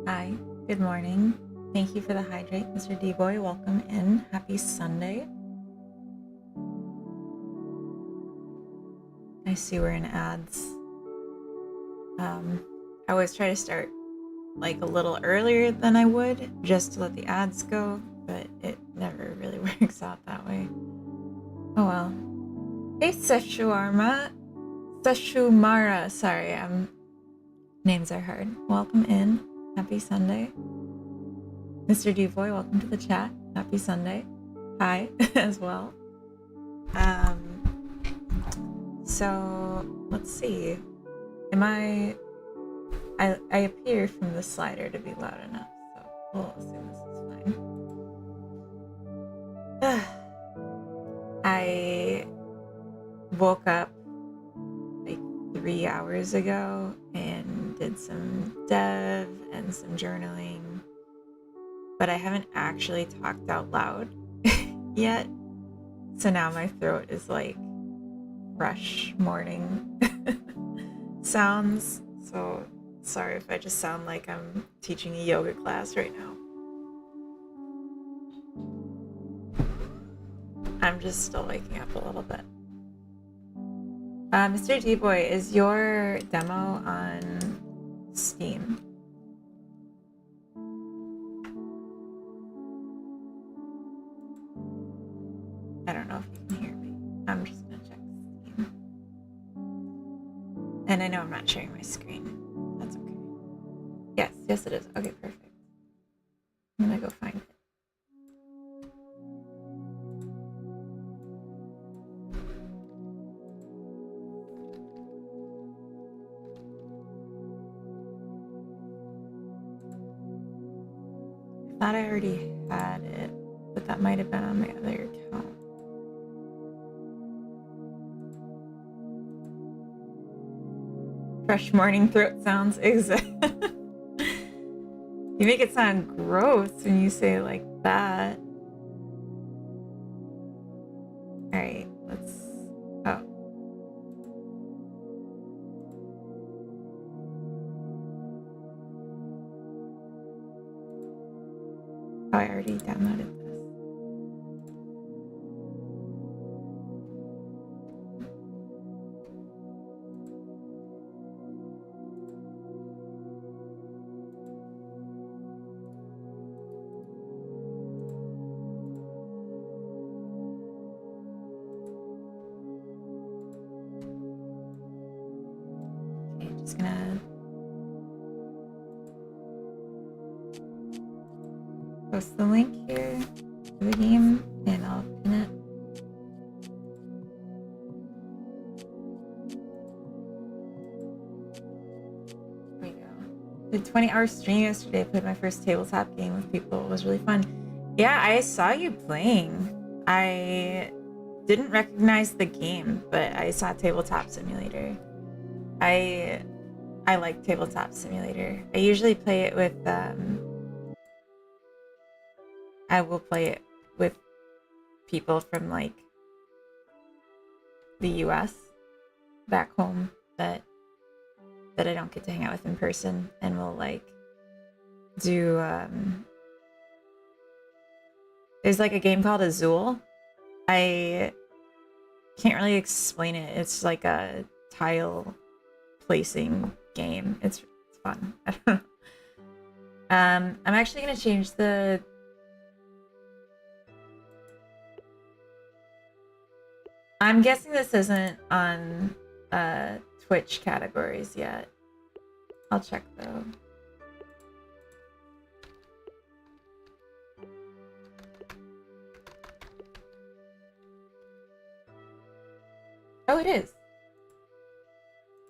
Hi, good morning. Thank you for the hydrate, Mr. D-Boy. Welcome in. Happy Sunday. I see we're in ads. I always try to start like a little earlier than I would just to let the ads go, but it never really works out that way. Oh well. Hey, Seshumara. Sorry, names are hard. Welcome in. Happy Sunday. Mr. D-Boy, welcome to the chat. Happy Sunday. Hi as well. So let's see. I appear from the slider to be loud enough, so we'll assume this is fine. I woke up like 3 hours ago and did some dev and some journaling, but I haven't actually talked out loud yet. So now my throat is like fresh morning sounds. So sorry if I just sound like I'm teaching a yoga class right now. I'm just still waking up a little bit. Mr. D-Boy, is your demo on Steam? I don't know if you can hear me. I'm just gonna check Steam. And I know I'm not sharing my screen. That's okay. Yes it is. Okay, perfect. I'm gonna go find it. I thought I already had it, but that might have been on my other account. Fresh morning throat sounds exist. You make it sound gross when you say it like that. Alright, let's... Oh. Oh, I already downloaded this. Okay, just gonna post the link here to the game and I'll pin it. There we go. Did 20-hour stream yesterday. I played my first tabletop game with people. It was really fun. Yeah, I saw you playing. I didn't recognize the game, but I saw Tabletop Simulator. I like Tabletop Simulator. I usually play it with I will play it with people from like the US back home that I don't get to hang out with in person, and we'll like do there's like a game called Azul. I can't really explain it. It's like a tile placing game. It's fun. I don't know. I'm actually gonna change the I'm guessing this isn't on Twitch categories yet. I'll check though. Oh, it is.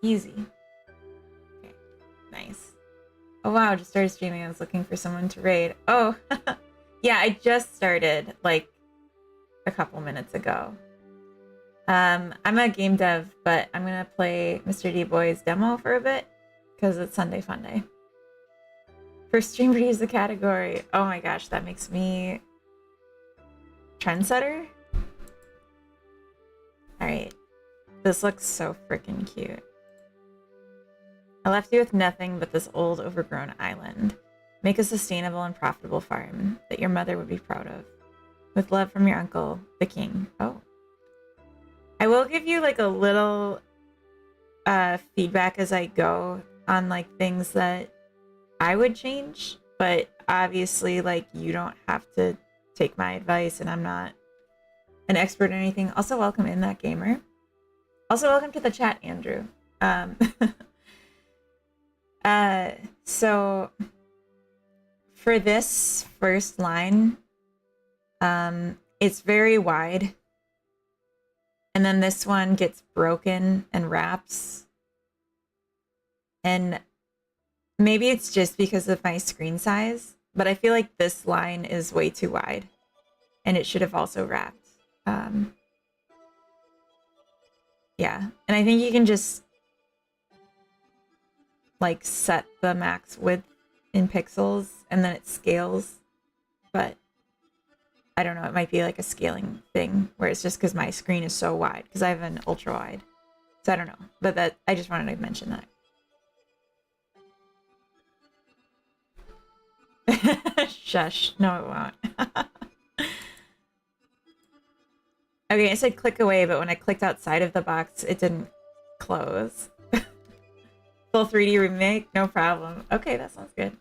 Easy. Okay, nice. Oh wow, just started streaming. I was looking for someone to raid. Oh, yeah, I just started like a couple minutes ago. I'm a game dev, but I'm gonna play Mr. D-Boy's demo for a bit because it's Sunday Funday. First streamer to use the category. Oh my gosh, that makes me trendsetter. All right, this looks so freaking cute. I left you with nothing but this old, overgrown island. Make a sustainable and profitable farm that your mother would be proud of. With love from your uncle, the king. Oh. I will give you like a little feedback as I go on like things that I would change, but obviously like you don't have to take my advice, and I'm not an expert in anything. Also, welcome in that gamer. Also, welcome to the chat, Andrew. So for this first line, it's very wide. And then this one gets broken and wraps. And maybe it's just because of my screen size, but I feel like this line is way too wide. And it should have also wrapped. Yeah. And I think you can just like set the max width in pixels and then it scales. But I don't know, it might be like a scaling thing where it's just because my screen is so wide because I have an ultra wide. So I don't know, but that I just wanted to mention that. Shush. No, it won't. Okay, I said click away, but when I clicked outside of the box, it didn't close. Full 3D remake? No problem. Okay, that sounds good.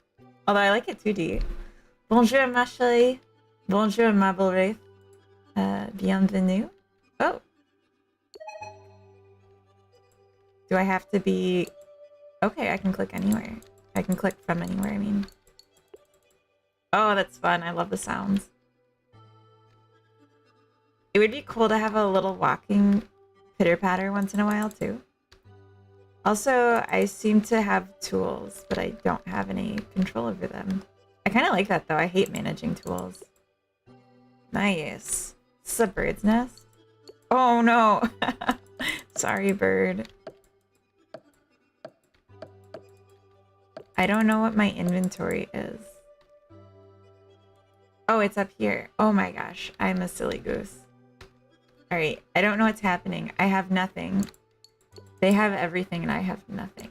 Although I like it 2D. Bonjour, ma chérie. Bonjour, ma belle Wraith. Bienvenue. Oh. Do I have to be... Okay, I can click anywhere. I can click from anywhere, I mean. Oh, that's fun. I love the sounds. It would be cool to have a little walking pitter-patter once in a while, too. Also, I seem to have tools, but I don't have any control over them. I kind of like that, though. I hate managing tools. Nice. This is a bird's nest? Oh, no. Sorry, bird. I don't know what my inventory is. Oh, it's up here. Oh my gosh. I'm a silly goose. Alright, I don't know what's happening. I have nothing. They have everything and I have nothing.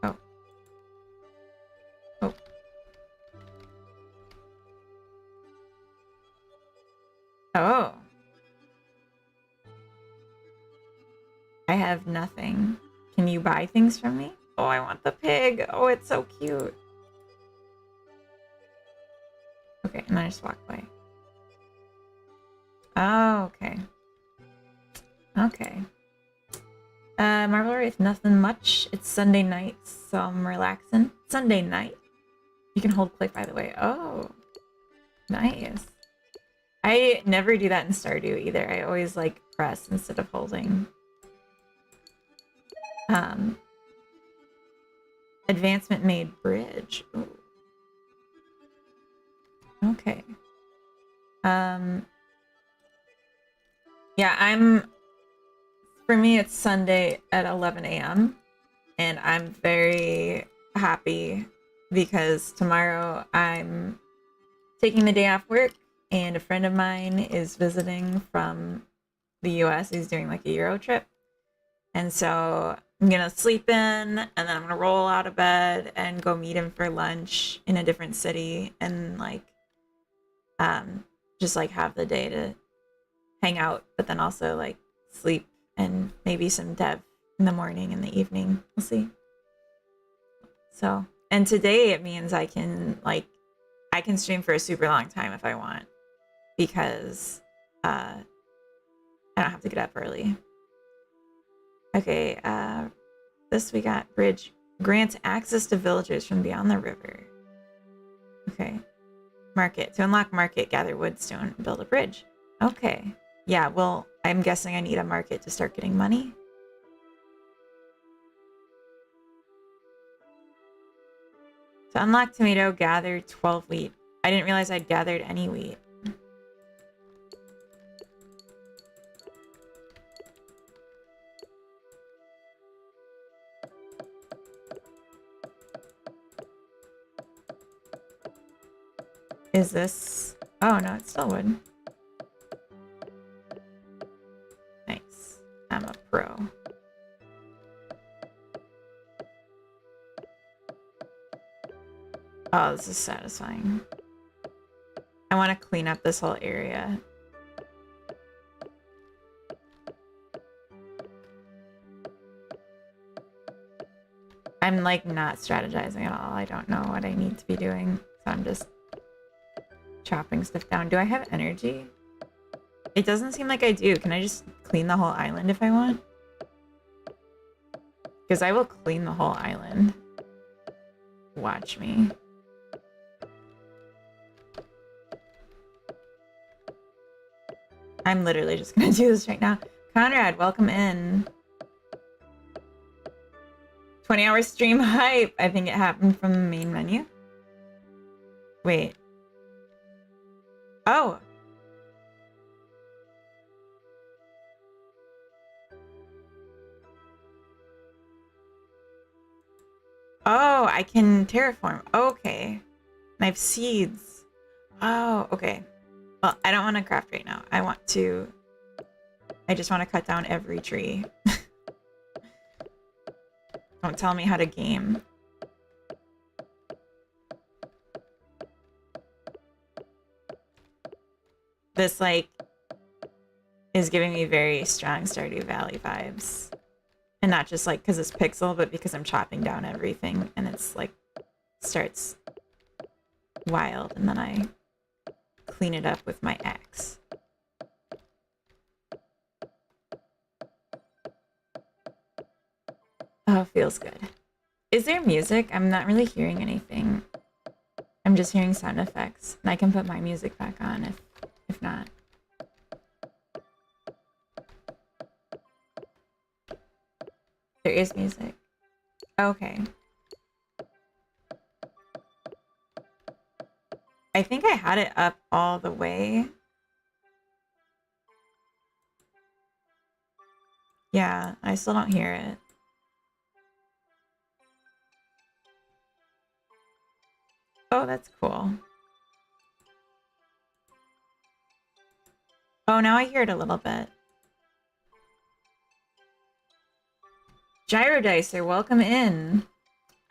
Oh. Oh. Oh. I have nothing. Can you buy things from me? Oh, I want the pig. Oh, it's so cute. Okay, and I just walk away. Oh, okay. Okay. Marble Wraith, nothing much. It's Sunday night, so I'm relaxing. Sunday night? You can hold click, by the way. Oh. Nice. I never do that in Stardew either. I always, like, press instead of holding. Advancement made bridge. Ooh. Okay. Yeah, for me, it's Sunday at 11 a.m. and I'm very happy because tomorrow I'm taking the day off work and a friend of mine is visiting from the US. He's doing like a Euro trip. And so I'm gonna sleep in and then I'm gonna roll out of bed and go meet him for lunch in a different city and like just like have the day to hang out, but then also like sleep and maybe some dev in the morning and the evening. We'll see. So, and today it means I can stream for a super long time if I want because I don't have to get up early. Okay, this we got bridge. Grants access to villagers from beyond the river. Okay. Market. To unlock market, gather woodstone and build a bridge. Okay. Yeah, well, I'm guessing I need a market to start getting money. To unlock tomato, gather 12 wheat. I didn't realize I'd gathered any wheat. Is this... Oh, no, it's still wood. Nice. I'm a pro. Oh, this is satisfying. I want to clean up this whole area. I'm like not strategizing at all. I don't know what I need to be doing. So I'm just chopping stuff down. Do I have energy? It doesn't seem like I do. Can I just clean the whole island if I want? Because I will clean the whole island. Watch me. I'm literally just gonna do this right now. Conrad, welcome in. 20-hour stream hype. I think it happened from the main menu. Wait. Oh. Oh, I can terraform. Okay. And I have seeds. Oh, okay. Well, I don't want to craft right now. I just want to cut down every tree. Don't tell me how to game. This, like, is giving me very strong Stardew Valley vibes. And not just, like, because it's pixel, but because I'm chopping down everything and it's, like, starts wild and then I clean it up with my axe. Oh, feels good. Is there music? I'm not really hearing anything. I'm just hearing sound effects. And I can put my music back on if not. There is music. Okay. I think I had it up all the way. Yeah, I still don't hear it. Oh, that's cool. Oh, now I hear it a little bit. Gyrodicer, welcome in.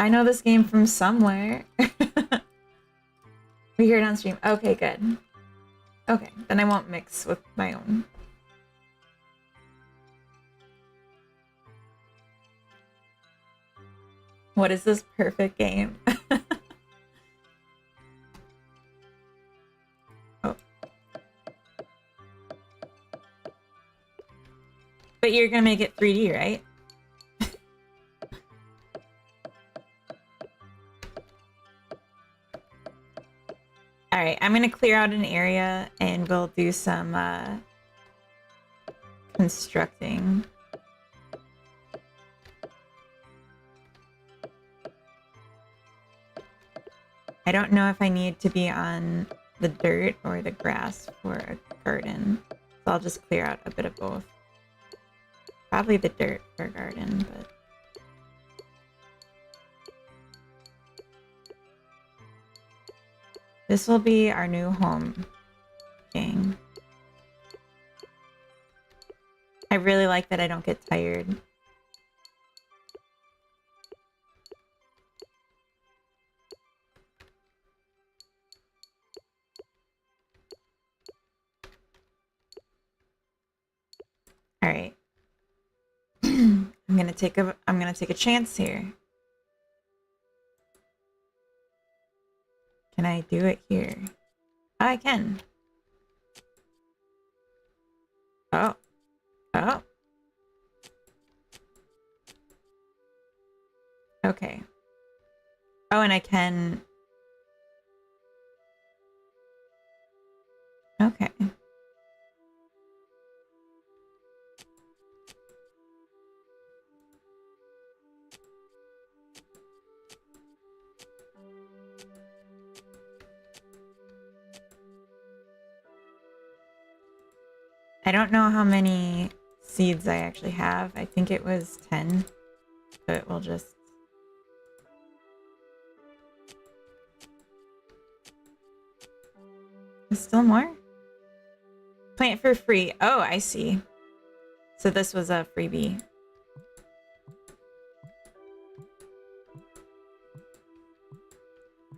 I know this game from somewhere. We hear it on stream. Okay, good. Okay, then I won't mix with my own. What is this perfect game? Oh. But you're gonna make it 3D, right? Alright, I'm gonna clear out an area and we'll do some constructing. I don't know if I need to be on the dirt or the grass for a garden. So I'll just clear out a bit of both. Probably the dirt for a garden, but... This will be our new home, gang. I really like that I don't get tired. All right. I'm gonna take a chance here. Can I do it here? Oh, I can. Oh. Oh. Okay. Oh, and I can... Okay. I don't know how many seeds I actually have. I think it was 10, but we'll just... There's still more? Plant for free. Oh, I see. So this was a freebie.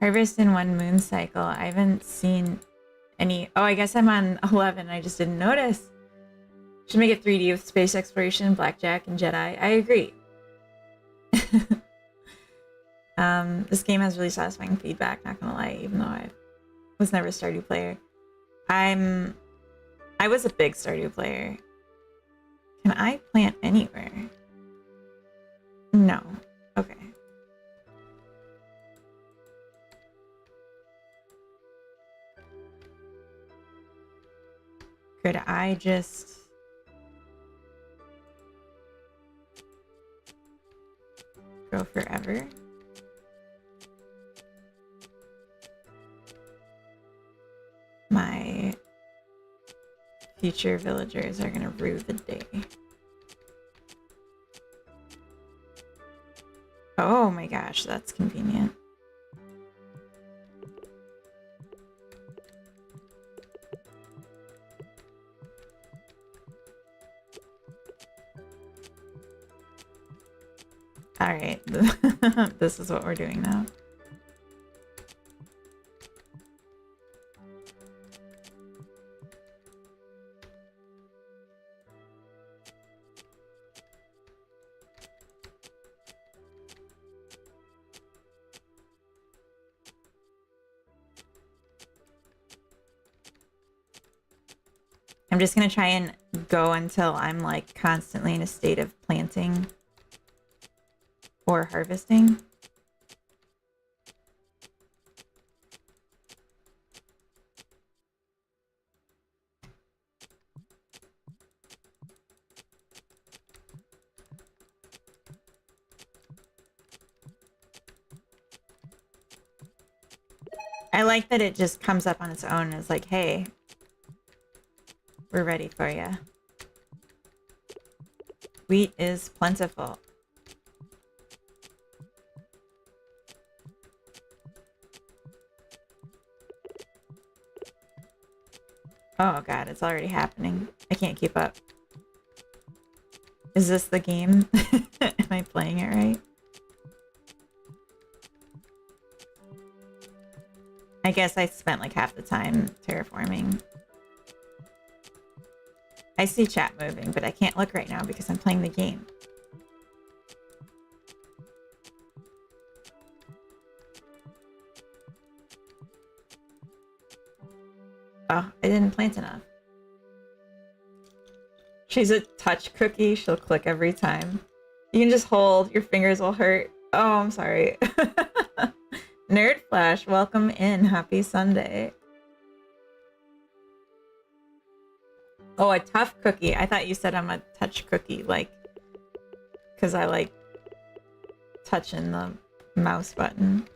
Harvest in 1 moon cycle. I haven't seen any... Oh, I guess I'm on 11. I just didn't notice. Should make it 3D with space exploration, blackjack, and Jedi. I agree. This game has really satisfying feedback, not gonna lie, even though I was never a Stardew player. I was a big Stardew player. Can I plant anywhere? No. Okay. Could I just... go forever? My future villagers are gonna rue the day. Oh my gosh, that's convenient. All right, this is what we're doing now. I'm just gonna try and go until I'm like constantly in a state of planting or harvesting. I like that it just comes up on its own and is like, hey, we're ready for you. Wheat is plentiful. Oh god, it's already happening. I can't keep up. Is this the game? Am I playing it right? I guess I spent like half the time terraforming. I see chat moving, but I can't look right now because I'm playing the game. Oh, I didn't plant enough. She's a touch cookie. She'll click every time. You can just hold. Your fingers will hurt. Oh, I'm sorry. Nerd Flash, welcome in. Happy Sunday. Oh, a tough cookie. I thought you said I'm a touch cookie, like, because I like touching the mouse button.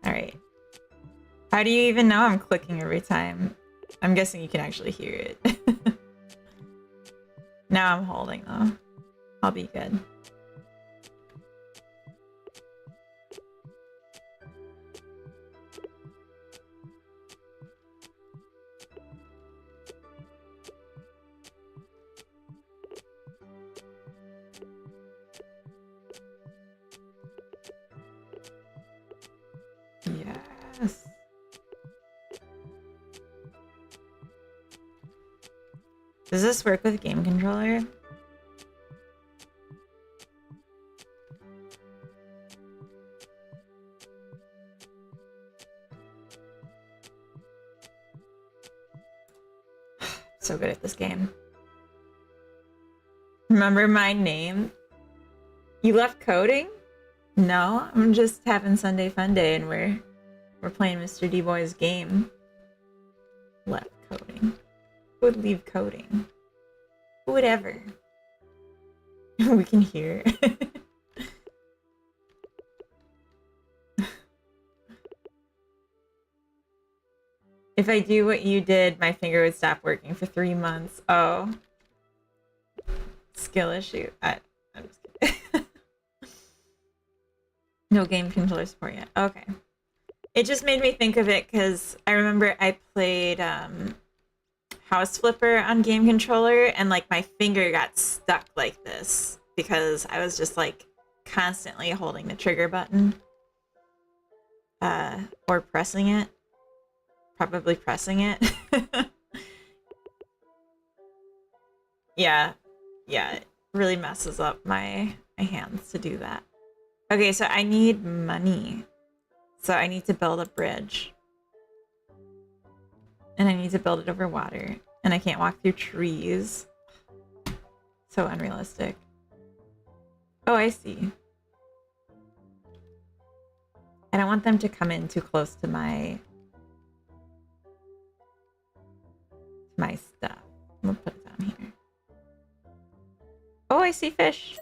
Alright. How do you even know I'm clicking every time? I'm guessing you can actually hear it. Now I'm holding, though. I'll be good. Yes. Does this work with game controller? So good at this game. Remember my name? You left coding? No, I'm just having Sunday fun day and we're playing Mr. D Boy's game. Left coding. Who would leave coding? Who would ever? We can hear. If I do what you did, my finger would stop working for 3 months. Oh. Skill issue. I'm just kidding. No game controller support yet. Okay. It just made me think of it because I remember I played House Flipper on game controller and like my finger got stuck like this because I was just like constantly holding the trigger button or pressing it. Probably pressing it. Yeah. Yeah, it really messes up my hands to do that. Okay, so I need money. So I need to build a bridge. And I need to build it over water. And I can't walk through trees. So unrealistic. Oh, I see. I don't want them to come in too close to my stuff. We'll put it down here. Oh, I see fish.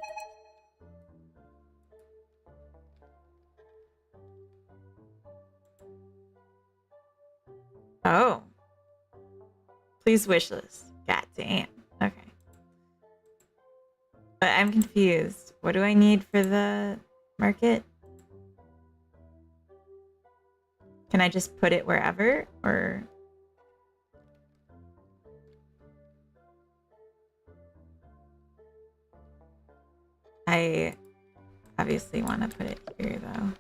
Oh. Please wish list. God damn. Okay. But I'm confused. What do I need for the market? Can I just put it wherever? Or... I obviously want to put it here, though.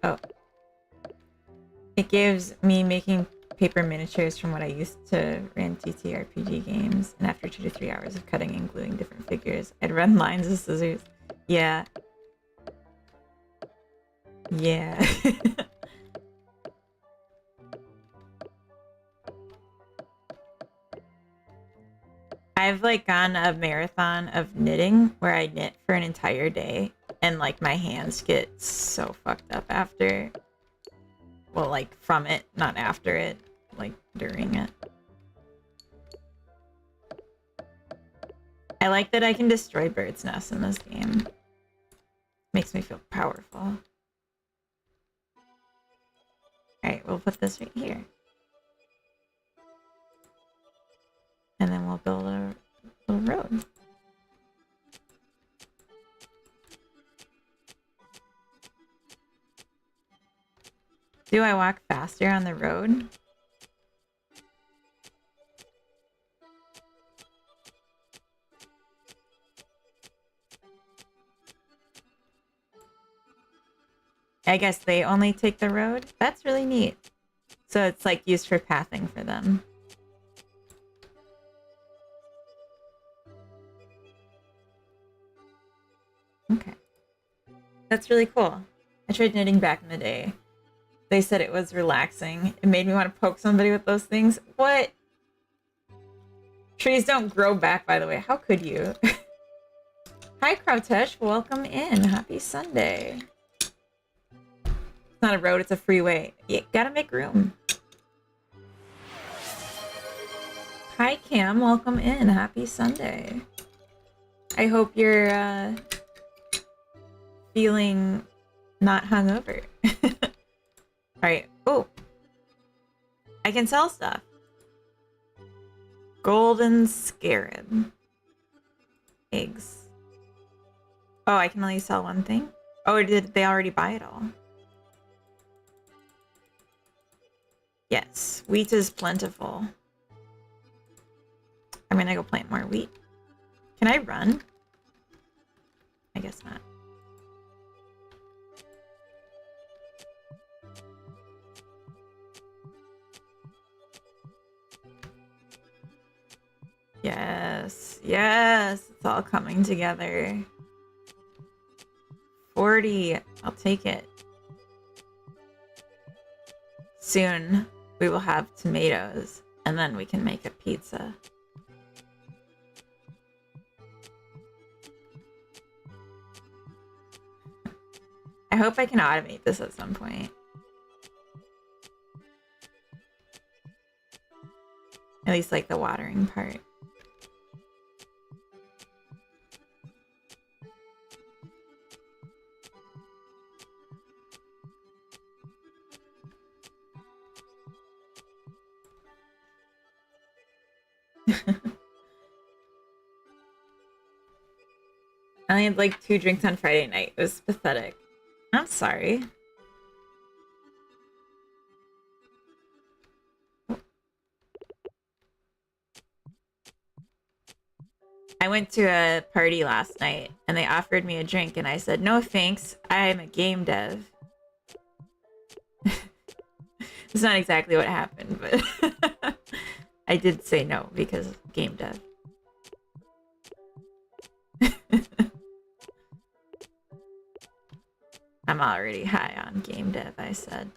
Oh. It gives me making paper miniatures from what I used to run TTRPG games, and after 2 to 3 hours of cutting and gluing different figures, I'd run lines of scissors. Yeah. Yeah. I've like gone a marathon of knitting where I knit for an entire day and like my hands get so fucked up after. Well, like from it, not after it, like during it. I like that I can destroy birds' nests in this game. Makes me feel powerful. Alright, we'll put this right here. And then we'll build a little road. Do I walk faster on the road? I guess they only take the road? That's really neat. So it's like used for pathing for them. Okay. That's really cool. I tried knitting back in the day. They said it was relaxing. It made me want to poke somebody with those things. What? Trees don't grow back, by the way. How could you? Hi, Krautesh. Welcome in. Happy Sunday. It's not a road, it's a freeway. You gotta make room. Hi, Cam. Welcome in. Happy Sunday. I hope you're feeling not hungover. Alright. Oh. I can sell stuff. Golden scarab. Eggs. Oh, I can only sell one thing? Oh, did they already buy it all? Yes. Wheat is plentiful. I'm gonna go plant more wheat. Can I run? I guess not. Yes, yes, it's all coming together. 40, I'll take it. Soon we will have tomatoes, and then we can make a pizza. I hope I can automate this at some point. At least like the watering part. I only had like 2 drinks on Friday night. It was pathetic. I'm sorry. I went to a party last night and they offered me a drink and I said, no thanks, I'm a game dev. It's not exactly what happened, but I did say no because game dev. I'm already high on game dev, I said.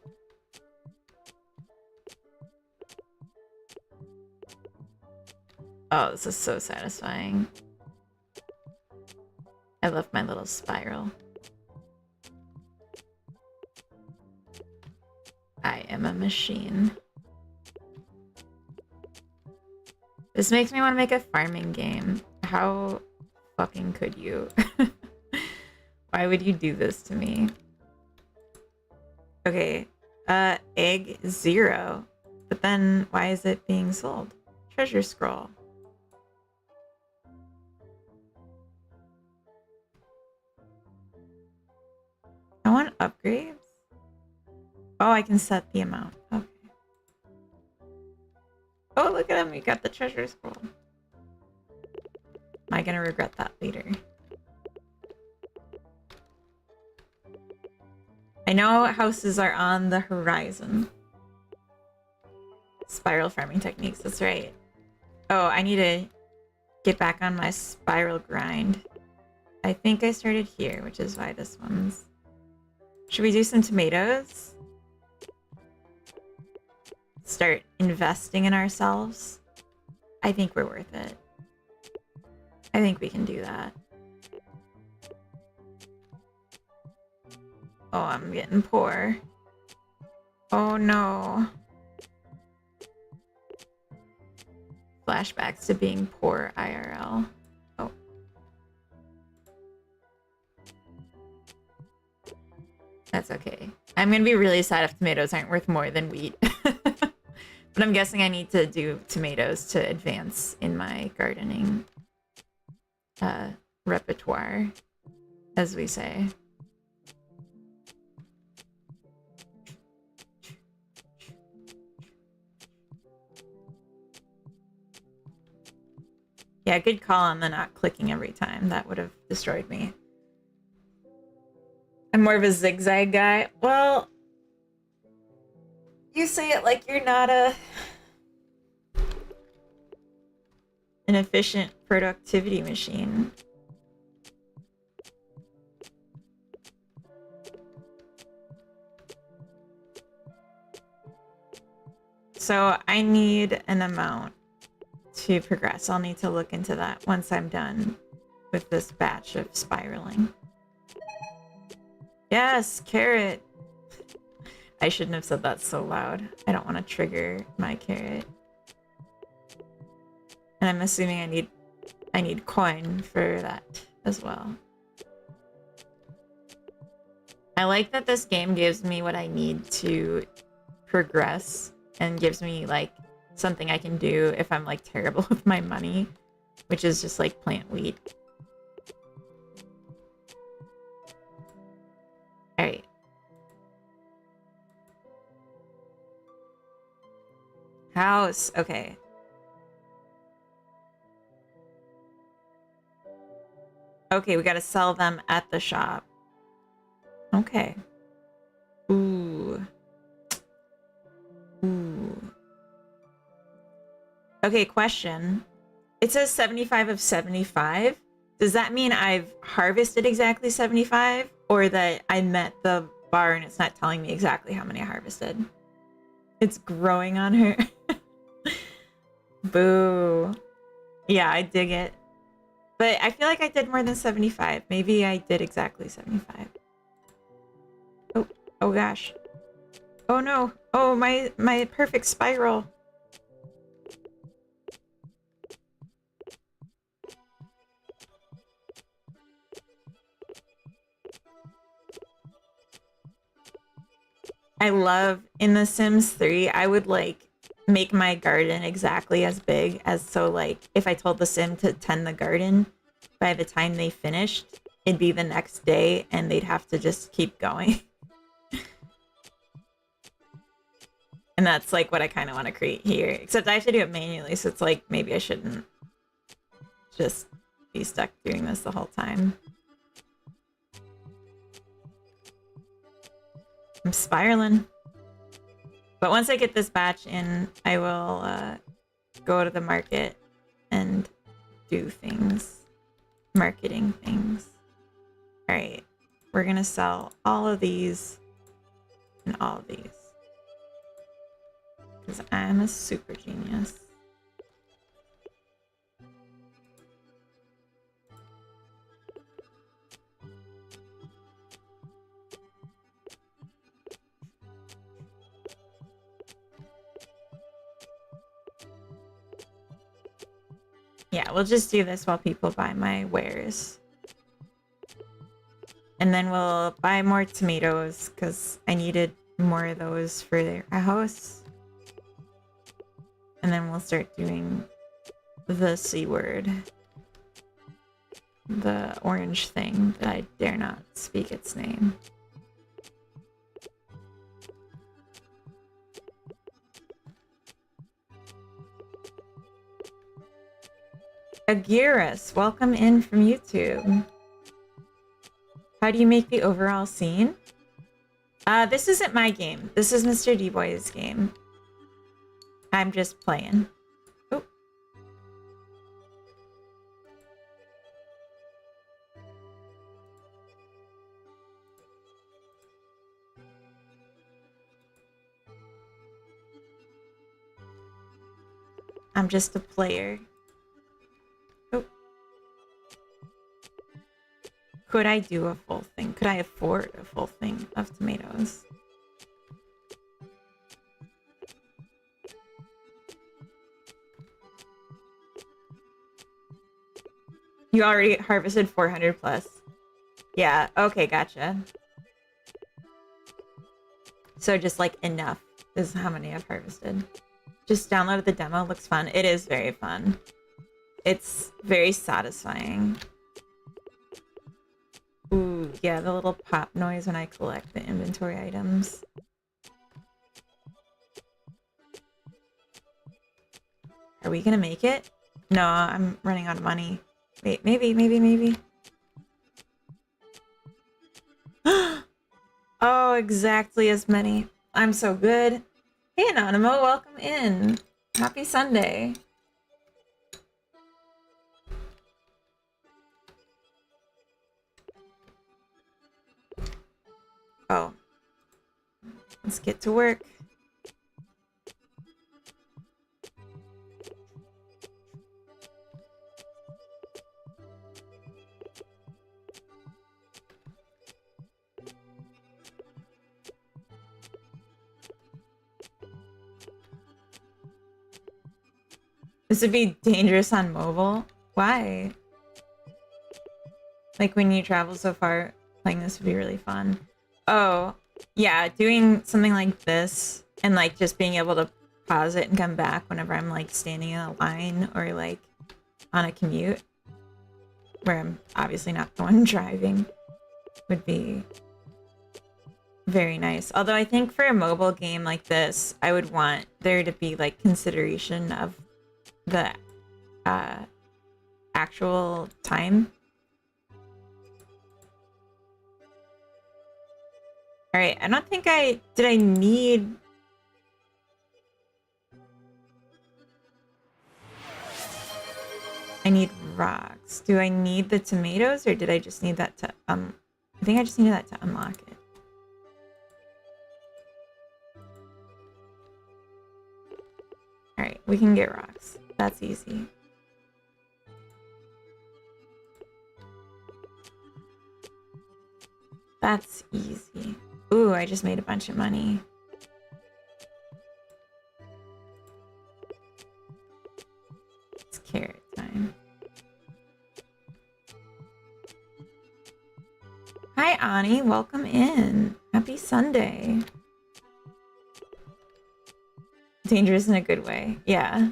Oh, this is so satisfying. I love my little spiral. I am a machine. This makes me want to make a farming game. How fucking could you? Why would you do this to me? Okay, egg 0. But then why is it being sold? Treasure scroll. I want upgrades. Oh, I can set the amount. Okay. Oh, look at him. We got the treasure scroll. Am I gonna regret that later? I know houses are on the horizon. Spiral farming techniques, that's right. Oh, I need to get back on my spiral grind. I think I started here, which is why this one's... Should we do some tomatoes? Start investing in ourselves? I think we're worth it. I think we can do that. Oh, I'm getting poor. Oh no. Flashbacks to being poor IRL. Oh. That's okay. I'm gonna be really sad if tomatoes aren't worth more than wheat. But I'm guessing I need to do tomatoes to advance in my gardening repertoire, as we say. Yeah, good call on the not clicking every time. That would have destroyed me. I'm more of a zigzag guy. Well, you say it like you're not an efficient productivity machine. So I need an amount to progress. I'll need to look into that once I'm done with this batch of spiraling. Yes, carrot. I shouldn't have said that so loud. I don't want to trigger my carrot. And I'm assuming I need coin for that as well. I like that this game gives me what I need to progress and gives me like something I can do if I'm like terrible with my money, which is just like plant wheat. All right. House. Okay. Okay, we gotta sell them at the shop. Okay. Ooh. Ooh. Okay, question. It says 75 of 75. Does that mean I've harvested exactly 75? Or that I met the bar and it's not telling me exactly how many I harvested? It's growing on her. Boo. Yeah, I dig it. But I feel like I did more than 75. Maybe I did exactly 75. Oh gosh. Oh no. Oh, my perfect spiral. I love in The Sims 3, I would like make my garden exactly as big as, so like if I told the sim to tend the garden, by the time they finished, it'd be the next day and they'd have to just keep going. And that's like what I kind of want to create here, except I have to do it manually, so it's like maybe I shouldn't just be stuck doing this the whole time. I'm spiraling. But once I get this batch in, I will go to the market and do things. Marketing things. Alright. We're gonna sell all of these and all of these. Because I'm a super genius. Yeah, we'll just do this while people buy my wares. And then we'll buy more tomatoes, because I needed more of those for their house. And then we'll start doing the C word. The orange thing that I dare not speak its name. Agiris, welcome in from YouTube. How do you make the overall scene? This isn't my game. This is Mr. D-Boy's game. I'm just playing. Oh. I'm just a player. Oh. Could I do a full thing? Could I afford a full thing of tomatoes? You already harvested 400 plus. Yeah, okay, gotcha. So just like enough is how many I've harvested. Just downloaded the demo, looks fun. It is very fun. It's very satisfying. Ooh, yeah, the little pop noise when I collect the inventory items. Are we gonna make it? No, I'm running out of money. Wait, maybe. Oh, exactly as many. I'm so good. Hey, Anonymous, welcome in. Happy Sunday. Oh. Let's get to work. This would be dangerous on mobile. Why? Like when you travel so far, playing this would be really fun. Oh, yeah, doing something like this and like just being able to pause it and come back whenever I'm like standing in a line or like on a commute where I'm obviously not the one driving would be very nice. Although I think for a mobile game like this, I would want there to be like consideration of the actual time. All right, I don't think did I need... I need rocks. Do I need the tomatoes or did I just need that to, I think I just needed that to unlock it. All right, we can get rocks. That's easy. That's easy. Ooh, I just made a bunch of money. It's carrot time. Hi, Ani. Welcome in. Happy Sunday. Dangerous in a good way. Yeah.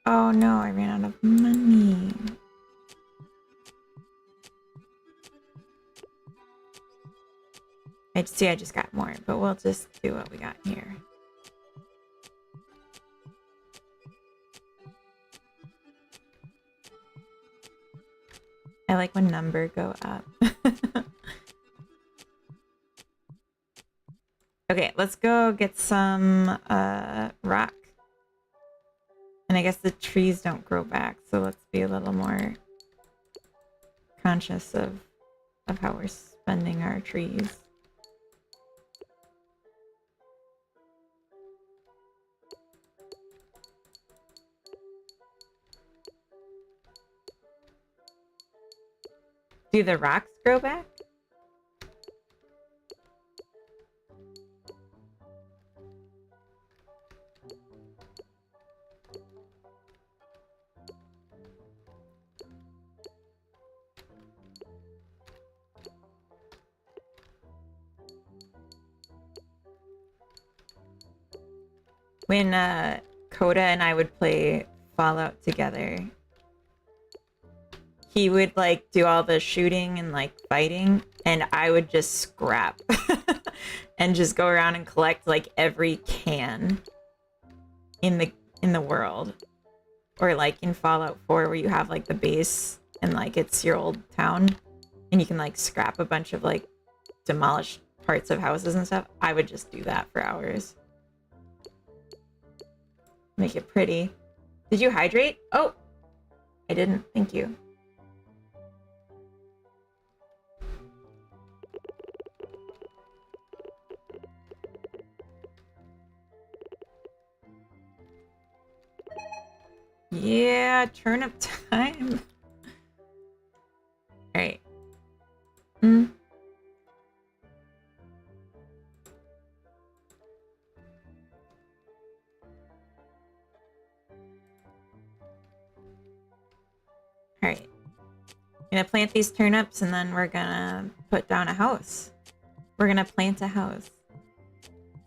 Oh no, I ran out of money. I just got more, but we'll just do what we got here. I like when number go up. Okay, let's go get some rock. And I guess the trees don't grow back, so let's be a little more conscious of how we're spending our trees. Do the rocks grow back? When Coda and I would play Fallout together, he would like do all the shooting and like fighting, and I would just scrap and just go around and collect like every can in the world. Or like in Fallout 4 where you have like the base and like it's your old town and you can like scrap a bunch of like demolish parts of houses and stuff, I would just do that for hours. Make it pretty. Did you hydrate? Oh, I didn't. Thank you. Yeah, turnip time. All right. All right. I'm gonna plant these turnips and then we're gonna put down a house. We're gonna plant a house.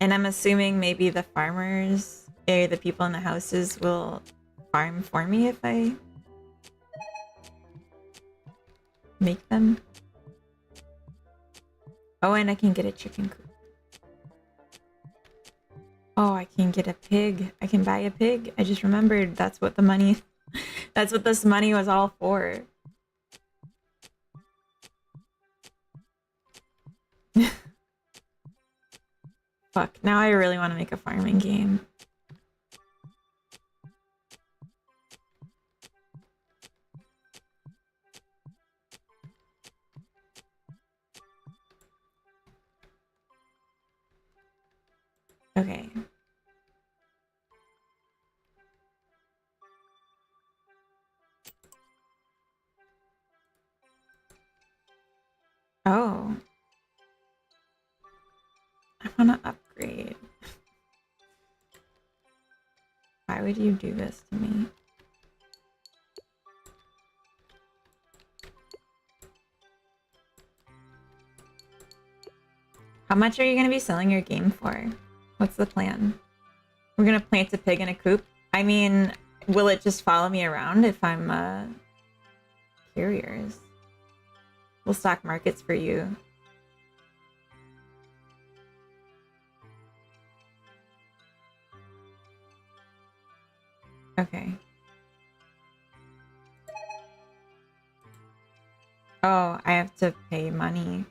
And I'm assuming maybe the farmers, or the people in the houses will farm for me if I make them. Oh, and I can get a chicken coop. Oh, I can get a pig. I can buy a pig. I just remembered that's what the money, that's what this money was all for. Fuck, now I really want to make a farming game. Okay. Oh. I want to upgrade. Why would you do this to me? How much are you going to be selling your game for? What's the plan? We're going to plant a pig in a coop? I mean, will it just follow me around if I'm curious? We'll stock markets for you. Okay. Oh, I have to pay money.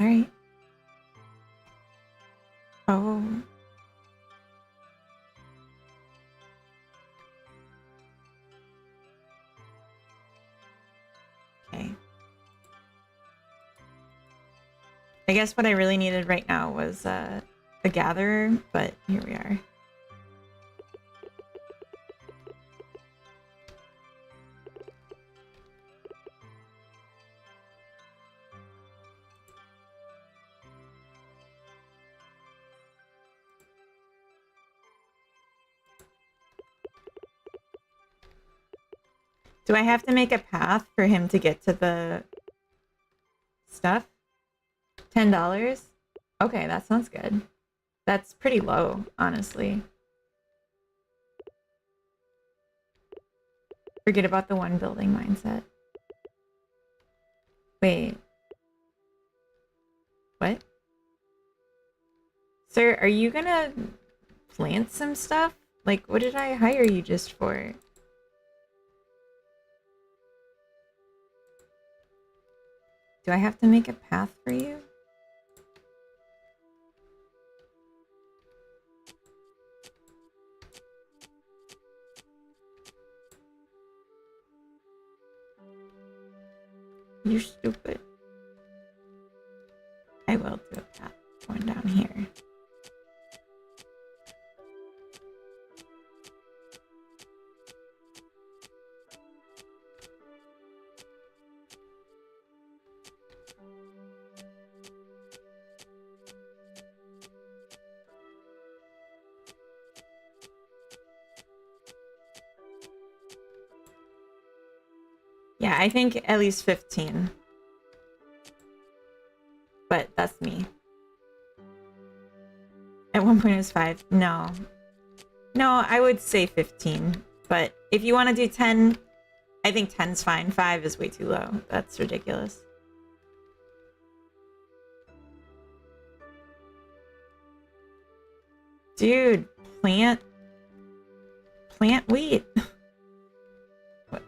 All right. Oh. Okay. I guess what I really needed right now was a gatherer, but here we are. Do I have to make a path for him to get to the stuff? $10? Okay, that sounds good. That's pretty low, honestly. Forget about the one building mindset. Wait. What? Sir, are you gonna plant some stuff? Like, what did I hire you just for? Do I have to make a path for you? You're stupid. I will do a path going down here. Yeah, I think at least 15. But that's me. At one point it was 5. No. No, I would say 15. But if you want to do 10, I think 10's fine. 5 is way too low. That's ridiculous. Dude, plant wheat. What?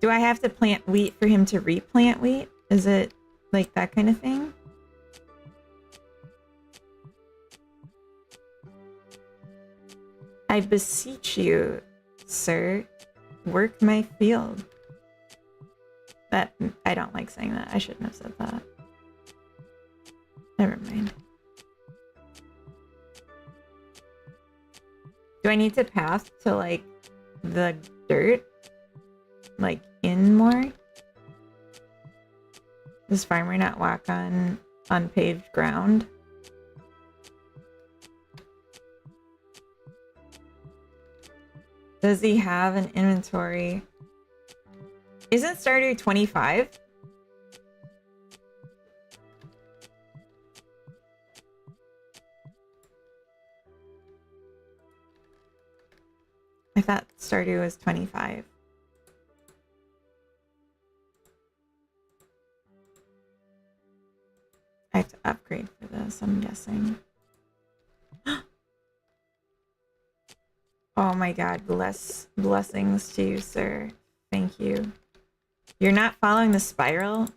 Do I have to plant wheat for him to replant wheat? Is it like that kind of thing? I beseech you, sir, work my field. That, I don't like saying that. I shouldn't have said that. Never mind. Do I need to path to, like, the dirt? Like, in more? Does farmer not walk on unpaved ground? Does he have an inventory? Isn't starter 25? I thought starter was 25. I have to upgrade for this, I'm guessing. Oh my god, blessings to you, sir. Thank you. You're not following the spiral,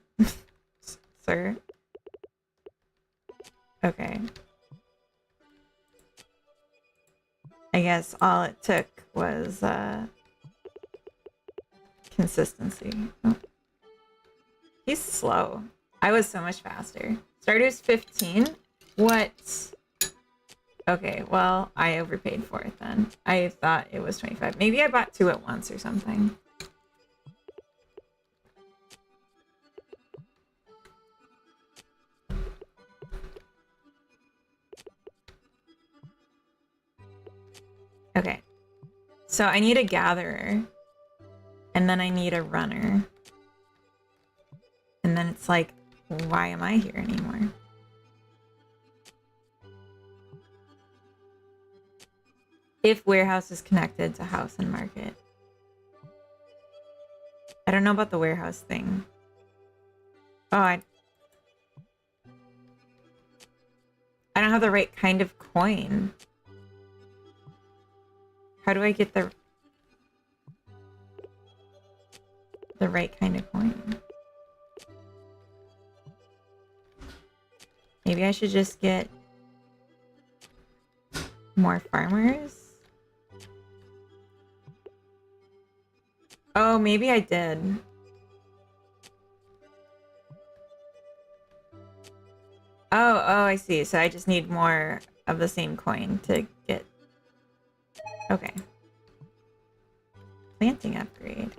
sir? Okay. I guess all it took was consistency. Oh. He's slow. I was so much faster. Starter's 15? What? Okay, well, I overpaid for it then. I thought it was 25. Maybe I bought 2 at once or something. Okay. So I need a gatherer. And then I need a runner. And then it's like, why am I here anymore? If warehouse is connected to house and market. I don't know about the warehouse thing. Oh, I don't have the right kind of coin. How do I get the right kind of coin? Maybe I should just get more farmers? Oh, maybe I did. Oh, I see. So I just need more of the same coin to get... Okay. Planting upgrade.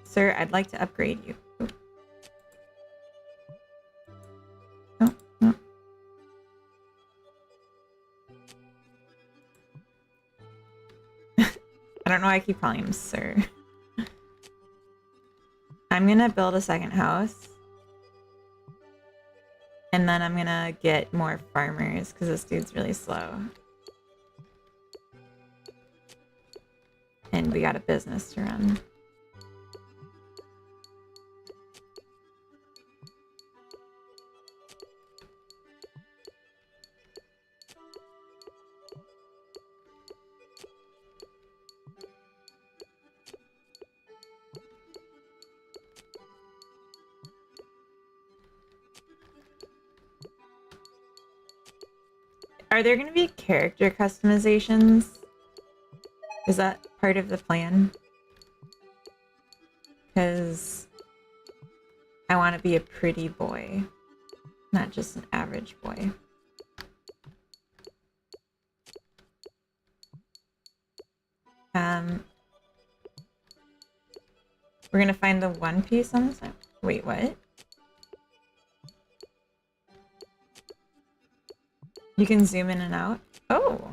Sir, I'd like to upgrade you. Oh, oh. I don't know why I keep calling him sir. I'm gonna build a second house. And then I'm gonna get more farmers because this dude's really slow. And we got a business to run. Are there going to be character customizations? Is that part of the plan? Because I want to be a pretty boy, not just an average boy. We're going to find the One Piece on this side. Wait, what? You can zoom in and out? Oh!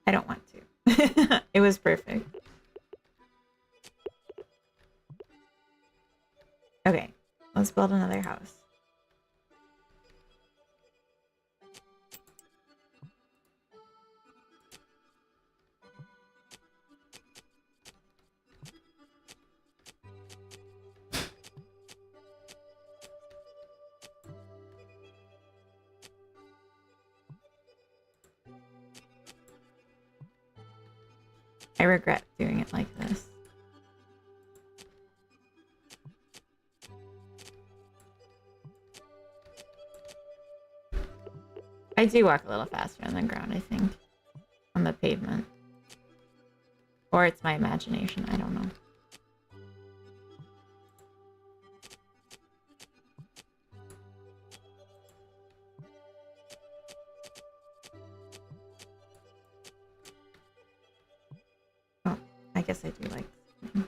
I don't want to. It was perfect. Okay, let's build another house. I regret doing it like this. I do walk a little faster on the ground, I think. On the pavement. Or it's my imagination, I don't know. Oh, I guess I do like this.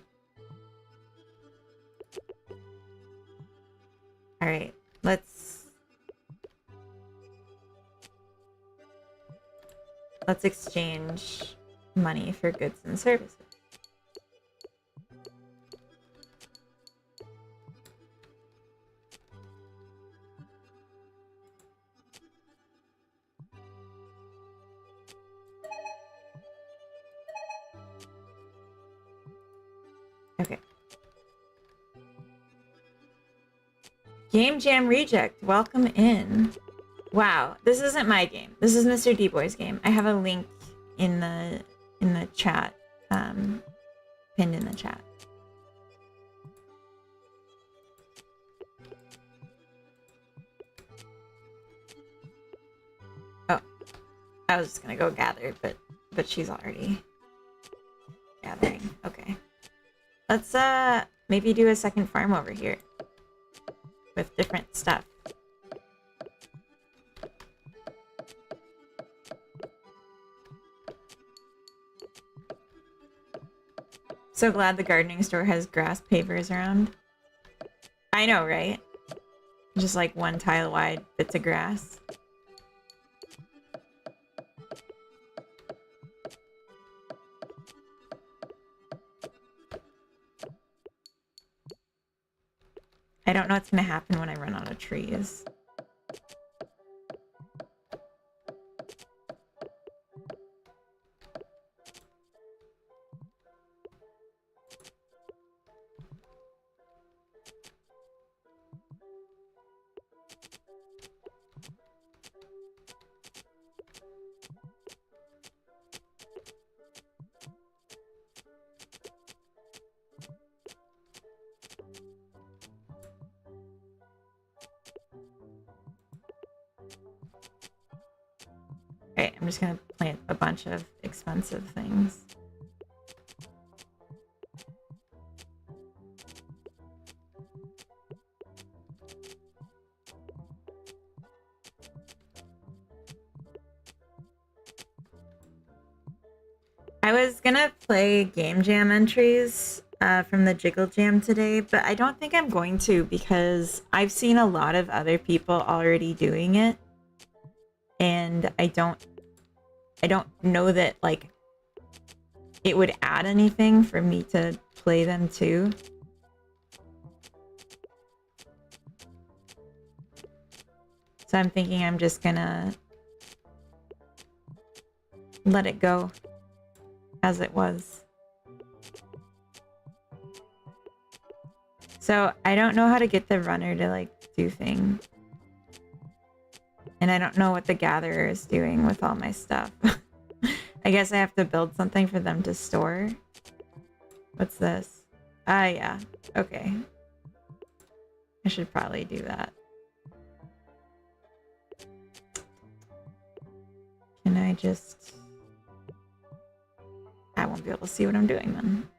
Alright, let's exchange money for goods and services. Okay. Game Jam Reject, welcome in. Wow, this isn't my game. This is Mr. D-Boy's game. I have a link in the chat, pinned in the chat. Oh, I was just gonna go gather, but she's already gathering. Okay, let's maybe do a second farm over here with different stuff. So glad the gardening store has grass pavers around. I know, right? Just like one tile wide bits of grass. I don't know what's gonna happen when I run out of trees. Alright, I'm just gonna plant a bunch of expensive things. I was gonna play Game Jam entries from the Jiggle Jam today, but I don't think I'm going to because I've seen a lot of other people already doing it. And I don't know that like it would add anything for me to play them too. So I'm thinking I'm just gonna let it go as it was. So I don't know how to get the runner to like do things. And I don't know what the gatherer is doing with all my stuff. I guess I have to build something for them to store. What's this? Ah, yeah. Okay. I should probably do that. Can I just... I won't be able to see what I'm doing then.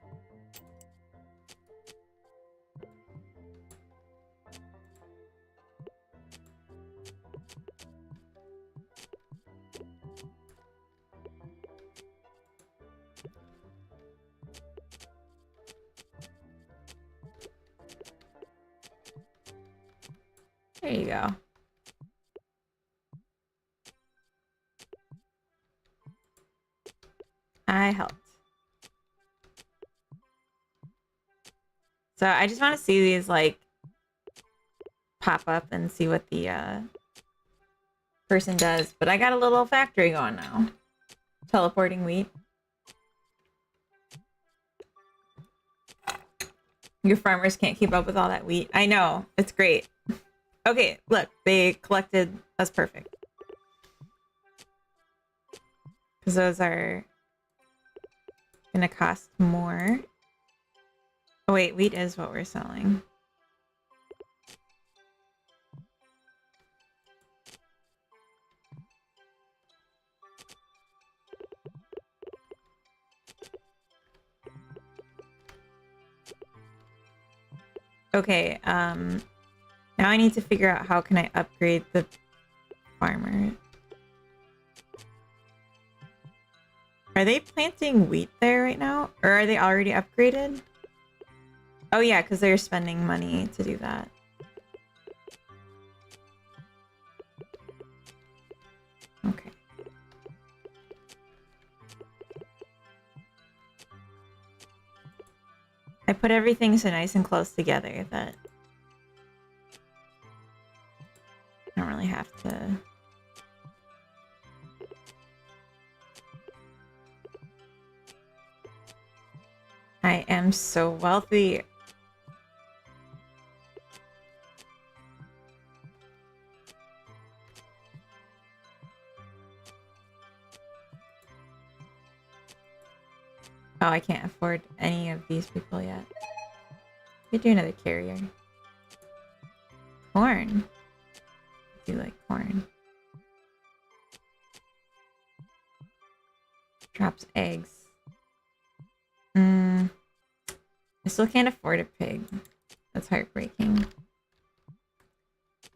There you go. I helped. So I just want to see these like pop up and see what the person does. But I got a little factory going now. Teleporting wheat. Your farmers can't keep up with all that wheat. I know. It's great. Okay, look. They collected... That's perfect. Because those are gonna cost more. Oh wait, wheat is what we're selling. Okay, now I need to figure out how can I upgrade the farmer. Are they planting wheat there right now? Or are they already upgraded? Oh yeah, because they're spending money to do that. Okay. I put everything so nice and close together that I don't really have to... I am so wealthy. Oh, I can't afford any of these people yet. Could do another carrier. Corn. I do like corn. Drops eggs. I still can't afford a pig. That's heartbreaking.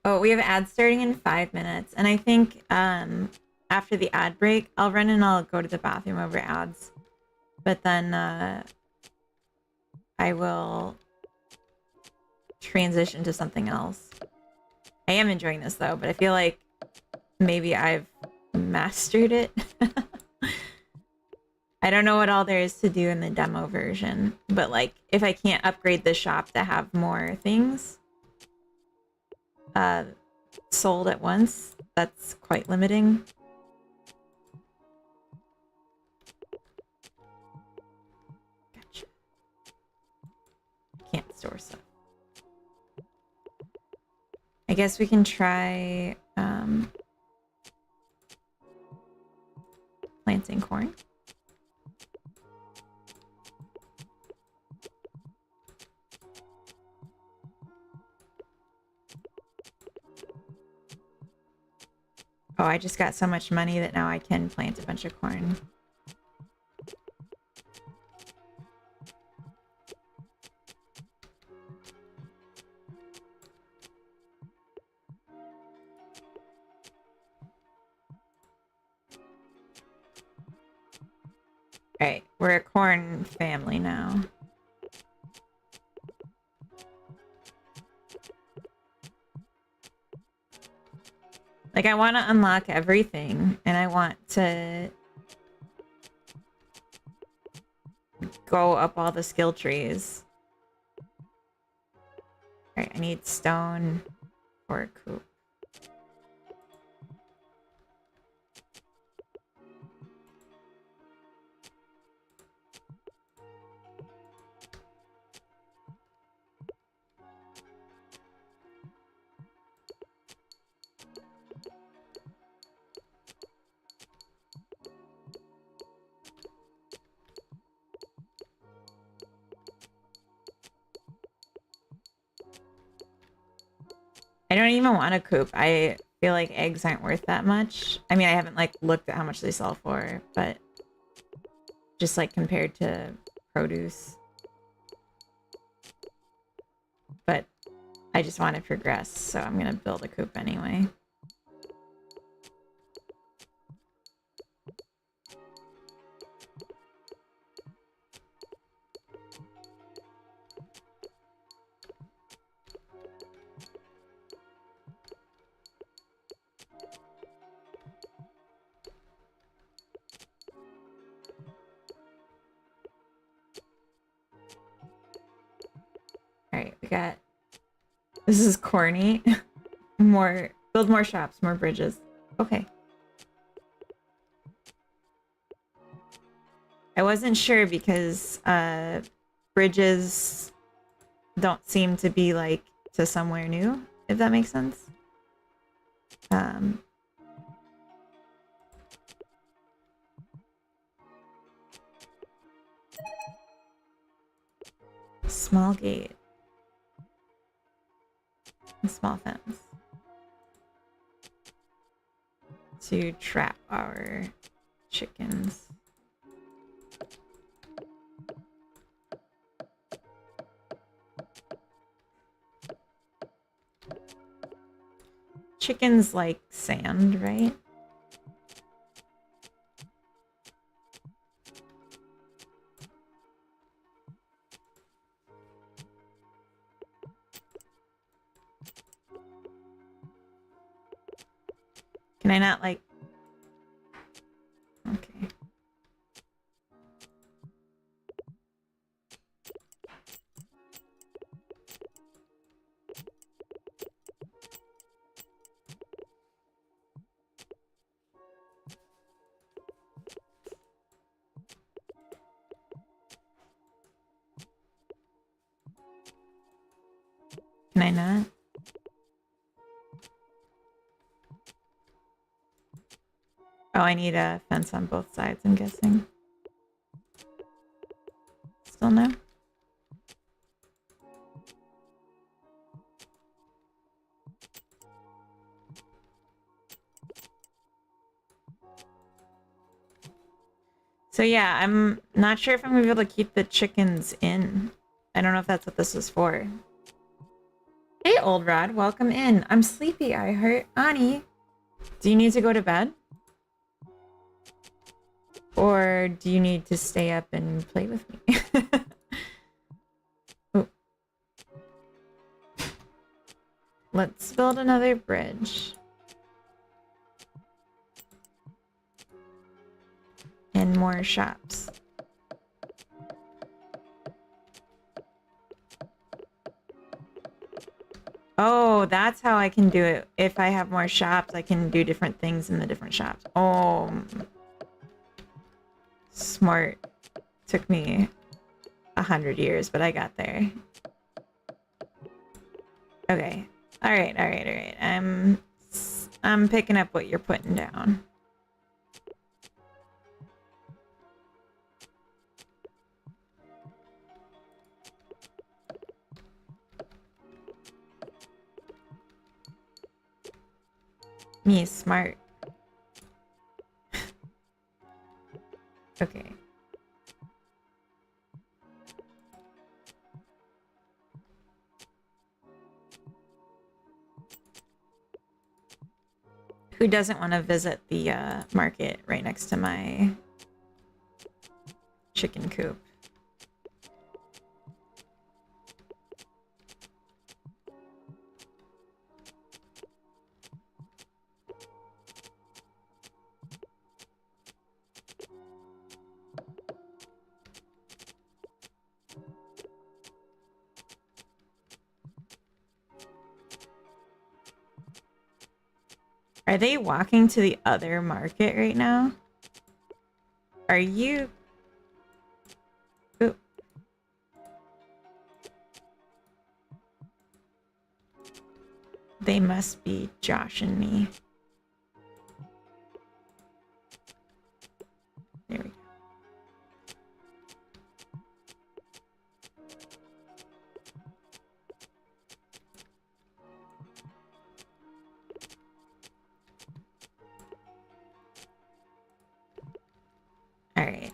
Oh, we have ads starting in 5 minutes. And I think after the ad break, I'll run and I'll go to the bathroom over ads. But then I will transition to something else. I am enjoying this though, but I feel like maybe I've mastered it. I don't know what all there is to do in the demo version, but like if I can't upgrade the shop to have more things sold at once, that's quite limiting. Gotcha. Can't store stuff. I guess we can try planting corn. Oh, I just got so much money that now I can plant a bunch of corn. Alright, we're a corn family now. Like, I want to unlock everything, and I want to go up all the skill trees. Alright, I need stone for a coop. I don't even want a coop. I feel like eggs aren't worth that much. I mean, I haven't like looked at how much they sell for, but just like compared to produce. But I just want to progress, so I'm gonna build a coop anyway. Alright, we got... This is corny. Build more shops, more bridges. Okay. I wasn't sure because bridges don't seem to be like to somewhere new, if that makes sense. small gate. A small fence. To trap our chickens. Chickens like sand, right? Can I not like... Okay. Can I not? Oh, I need a fence on both sides, I'm guessing. Still no? So yeah, I'm not sure if I'm gonna be able to keep the chickens in. I don't know if that's what this is for. Hey, Old Rod, welcome in. I'm sleepy, I heard. Ani, do you need to go to bed? Or do you need to stay up and play with me? Oh. Let's build another bridge. And more shops. Oh, that's how I can do it. If I have more shops, I can do different things in the different shops. Oh, smart. Took me 100 years, but I got there. Okay. All right, all right, all right. I'm picking up what you're putting down. Me smart. Okay. Who doesn't want to visit the market right next to my chicken coop? Are they walking to the other market right now? Are you... Ooh. They must be joshing me. There we go. All right.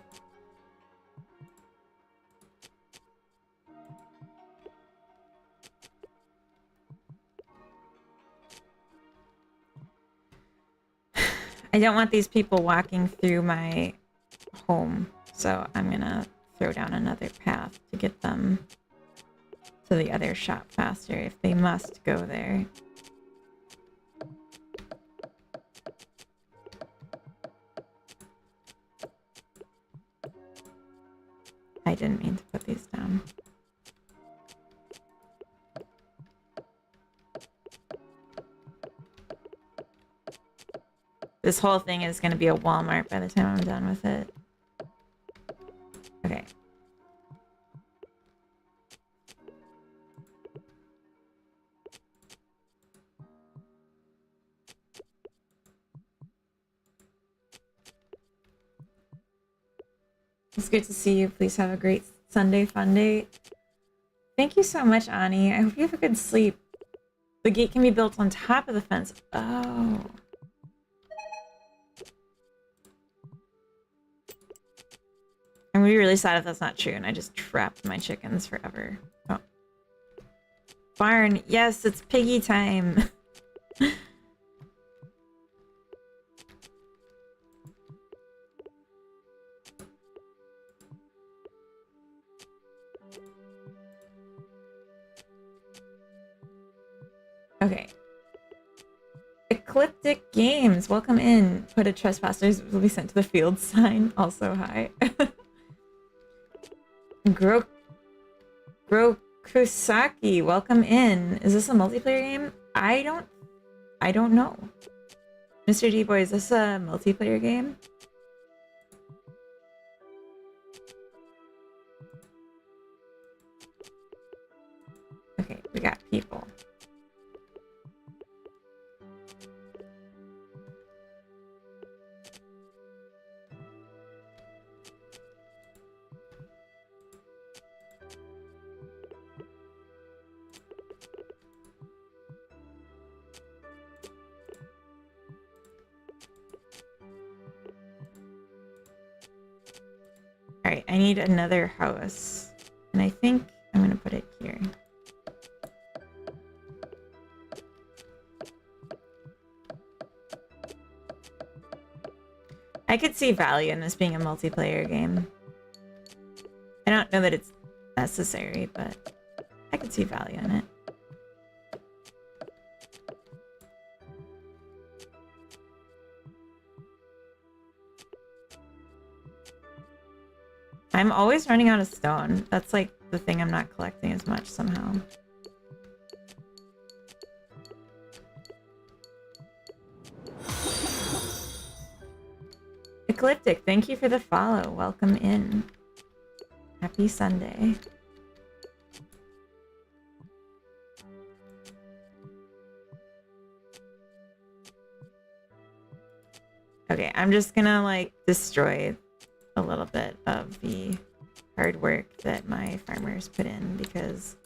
I don't want these people walking through my home, so I'm gonna throw down another path to get them to the other shop faster if they must go there. I didn't mean to put these down. This whole thing is going to be a Walmart by the time I'm done with it. Okay. It's good to see you. Please have a great Sunday Funday. Thank you so much, Ani. I hope you have a good sleep. The gate can be built on top of the fence. Oh. I'm gonna be really sad if that's not true and I just trapped my chickens forever. Oh. Barn. Yes, it's piggy time. Okay. Ecliptic Games, welcome in. Put a trespassers will be sent to the field sign. Also, hi. Grokusaki, welcome in. Is this a multiplayer game? I don't know. Mr. D-Boy, is this a multiplayer game? Okay, we got people. Alright, I need another house. And I think I'm gonna put it here. I could see value in this being a multiplayer game. I don't know that it's necessary, but I could see value in it. I'm always running out of stone. That's like the thing I'm not collecting as much somehow. Ecliptic, thank you for the follow. Welcome in. Happy Sunday. Okay, I'm just gonna like destroy a little bit of the hard work that my farmers put in because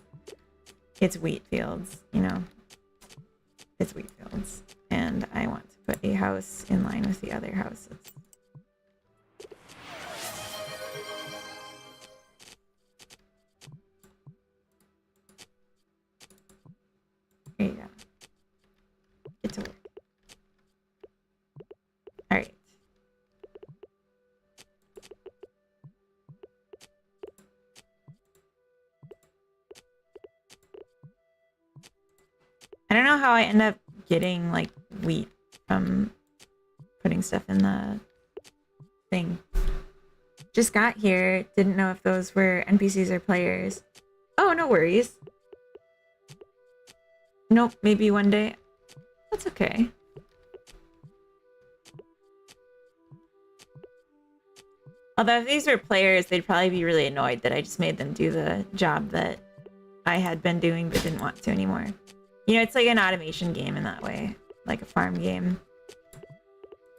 it's wheat fields, you know? It's wheat fields. And I want to put a house in line with the other houses. There you go. Get to work. Alright. I don't know how I end up getting like wheat from putting stuff in the thing. Just got here, didn't know if those were NPCs or players. Oh, no worries. Nope, maybe one day. That's okay. Although if these were players, they'd probably be really annoyed that I just made them do the job that I had been doing but didn't want to anymore. You know, it's like an automation game in that way. Like a farm game.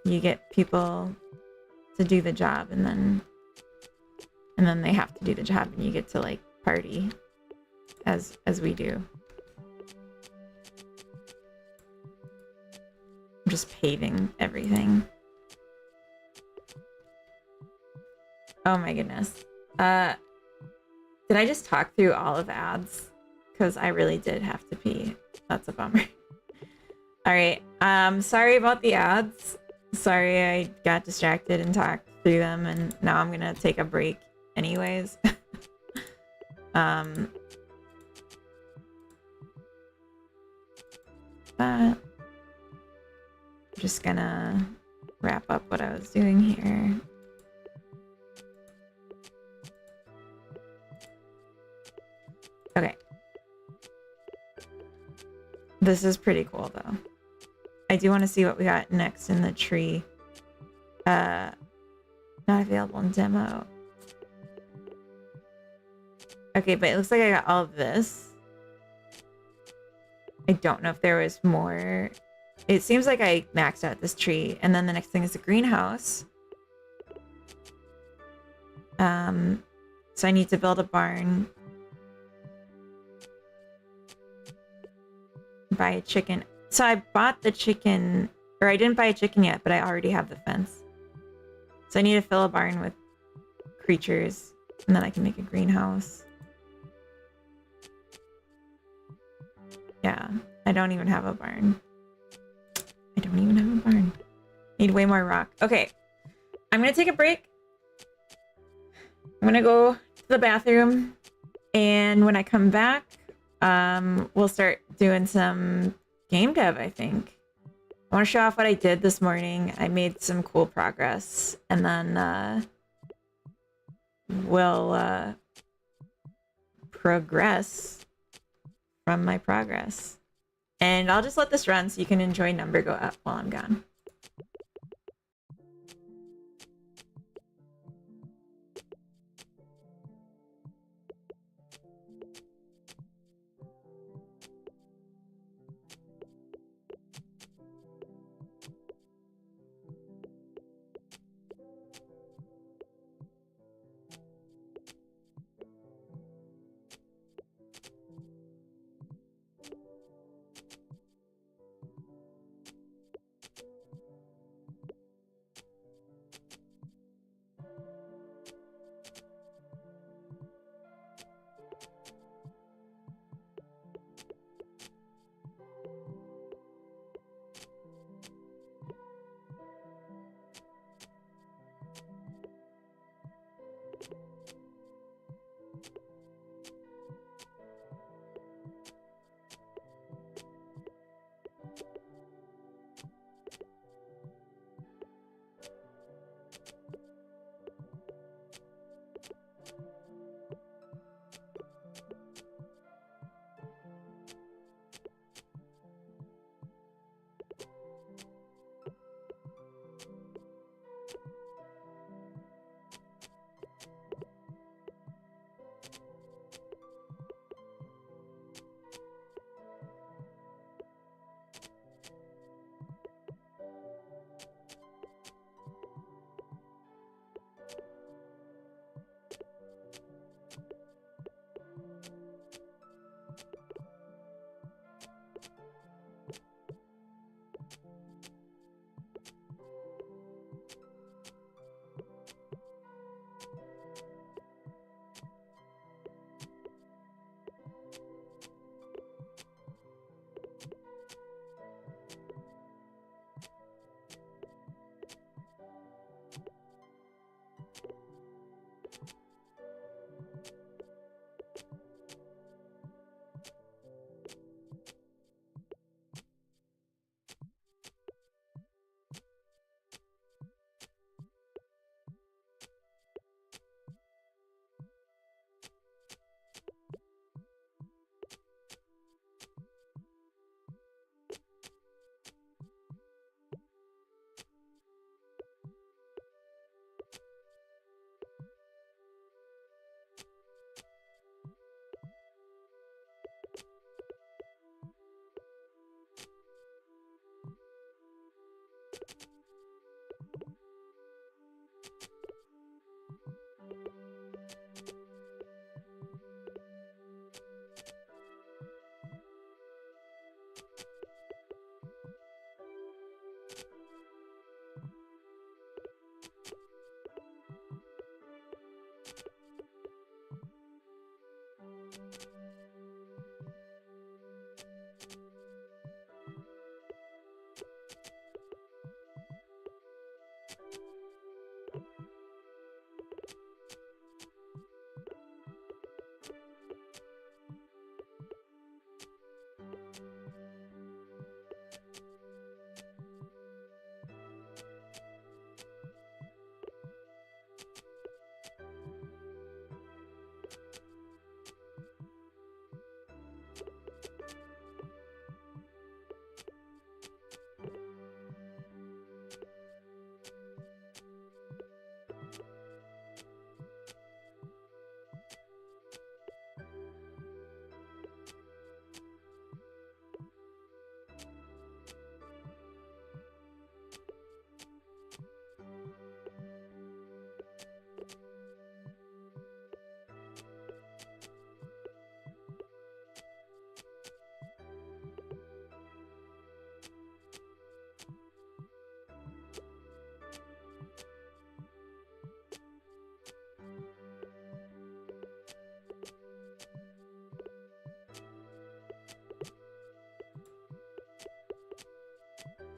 You get people to do the job and then they have to do the job and you get to like party as we do. I'm just paving everything. Oh my goodness. Did I just talk through all of ads? Because I really did have to pee. That's a bummer. Alright, sorry about the ads. Sorry I got distracted and talked through them, and now I'm gonna take a break anyways. But I'm just gonna wrap up what I was doing here. Okay. This is pretty cool though. I do want to see what we got next in the tree. Not available in demo. Okay, but it looks like I got all of this. I don't know if there was more. It seems like I maxed out this tree, and then the next thing is the greenhouse. So I need to build a barn. buy a chicken. So I bought the chicken, or I didn't buy a chicken yet, but I already have the fence. So I need to fill a barn with creatures, and then I can make a greenhouse. Yeah, I don't even have a barn. I don't even have a barn. Need way more rock. Okay, I'm gonna take a break. I'm gonna go to the bathroom, and when I come back, we'll start doing some game dev, I think. I want to show off what I did this morning. I made some cool progress, and then we'll progress from my progress. And I'll just let this run so you can enjoy number go up while I'm gone.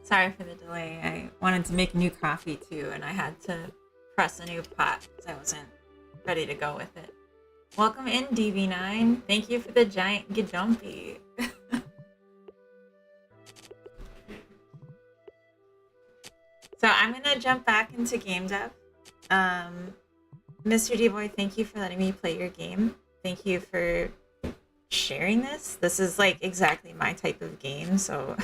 Sorry for the delay. I wanted to make new coffee too, and I had to press a new pot because I wasn't ready to go with it. Welcome in, DB9. Thank you for the giant Gadumpy. So I'm gonna jump back into game dev. Mr. D-Boy, thank you for letting me play your game. Thank you for sharing this. This is like exactly my type of game, so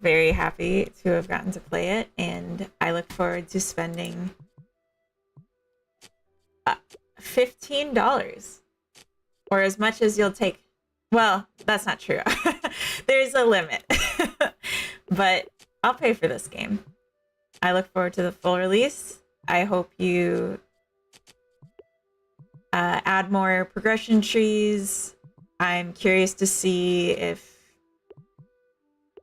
very happy to have gotten to play it, and I look forward to spending $15 or as much as you'll take. Well, that's not true. There's a limit. But I'll pay for this game. I look forward to the full release. I hope you add more progression trees. I'm curious to see if,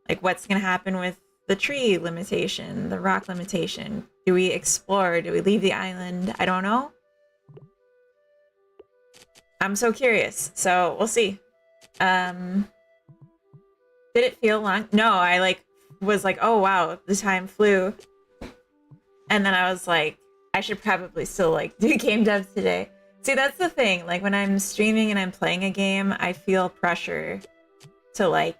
like, what's going to happen with the tree limitation, the rock limitation. Do we explore? Do we leave the island? I don't know. I'm so curious. So we'll see. Did it feel long? No, I was like, oh wow, the time flew. And then I was like, I should probably still do game dev today. See, that's the thing. Like when I'm streaming and I'm playing a game, I feel pressure to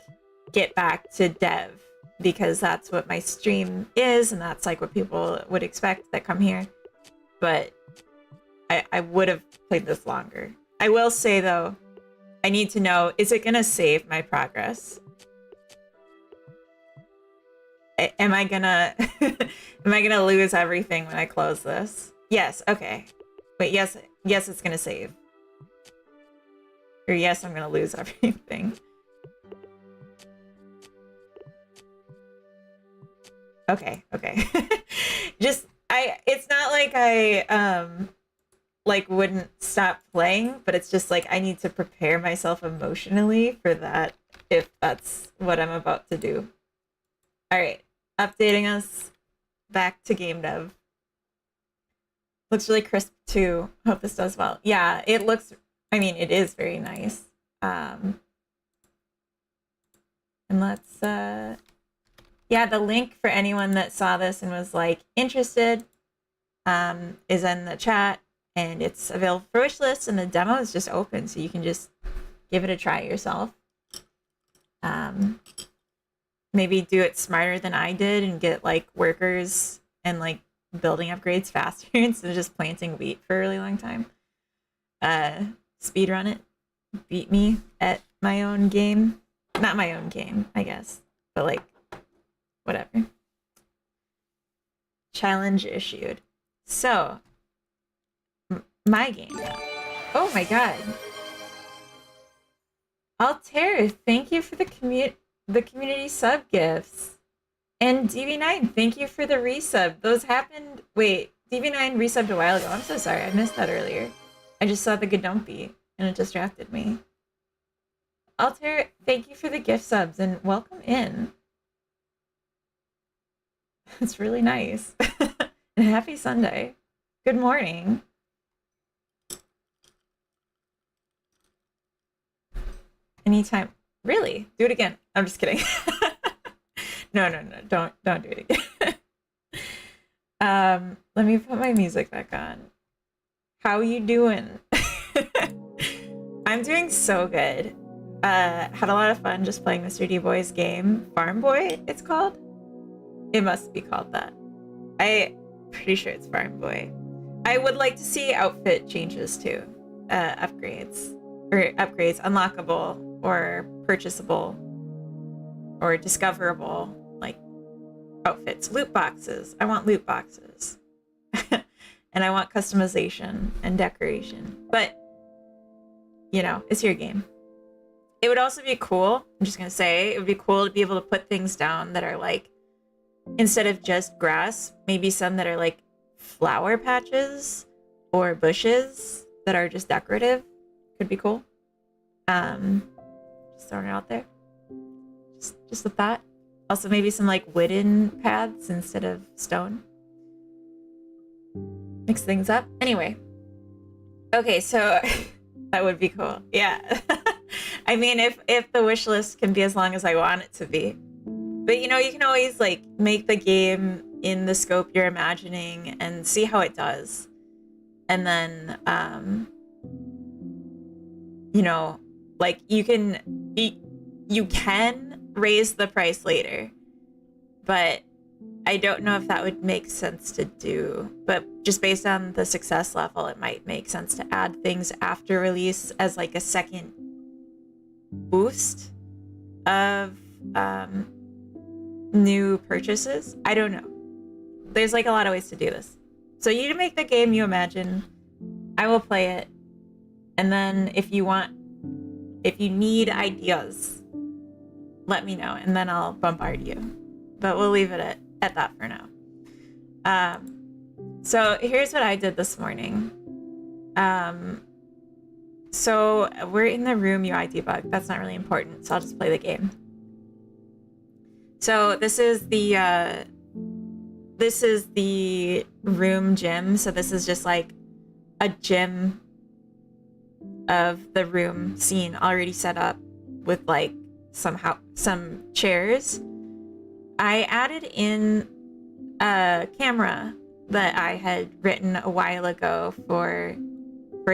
get back to dev because that's what my stream is and that's what people would expect that come here. But I would have played this longer. I will say though, I need to know, is it gonna save my progress? Am I gonna lose everything when I close this? Yes, okay. Wait, yes, it's gonna save. Or yes, I'm gonna lose everything. Okay. It's not like I wouldn't stop playing, but it's just I need to prepare myself emotionally for that if that's what I'm about to do. All right, updating us back to game dev. Looks really crisp too. Hope this does well. Yeah, it looks, it is very nice. And let's yeah, the link for anyone that saw this and was interested is in the chat, and it's available for wishlist, and the demo is just open, so you can just give it a try yourself. Maybe do it smarter than I did and get workers and building upgrades faster instead of just planting wheat for a really long time. Speed run it. Beat me at my own game. Not my own game, I guess, but whatever. Challenge issued. So, my game now. Oh my god. Altair, thank you for the community sub gifts. And DB9, thank you for the resub. Those happened. Wait, DB9 resubbed a while ago. I'm so sorry. I missed that earlier. I just saw the Gadumpy and it distracted me. Altair, thank you for the gift subs and welcome in. It's really nice. And happy Sunday. Good morning. Anytime. Really? Do it again. I'm just kidding. No. Don't do it again. Let me put my music back on. How you doing? I'm doing so good. Had a lot of fun just playing Mr. D-Boy's game. Farm Boy, it's called? It must be called that. I'm pretty sure it's Farm Boy. I would like to see outfit changes too. Upgrades. Or upgrades, unlockable, or purchasable, or discoverable, outfits. Loot boxes. I want loot boxes. And I want customization and decoration. But, it's your game. It would also be cool, I'm just going to say, it would be cool to be able to put things down that are instead of just grass, maybe some that are flower patches or bushes that are just decorative. Could be cool. Just throwing it out there. Just a thought. Also maybe some wooden paths instead of stone. Mix things up. Anyway. Okay, so that would be cool. Yeah. If the wish list can be as long as I want it to be, But you know, you can always like make the game in the scope you're imagining and see how it does. And then, you know, like you can raise the price later, but I don't know if that would make sense to do. But just based on the success level, it might make sense to add things after release as like a second boost of new purchases. I don't know. There's like a lot of ways to do this. So you make the game you imagine. I will play it. And then if you need ideas, let me know and then I'll bombard you. But we'll leave it at that for now. So here's what I did this morning. So we're in the room UI debug. That's not really important, so I'll just play the game. So this is the room gym. So this is just like a gym of the room scene already set up with like some chairs. I added in a camera that I had written a while ago for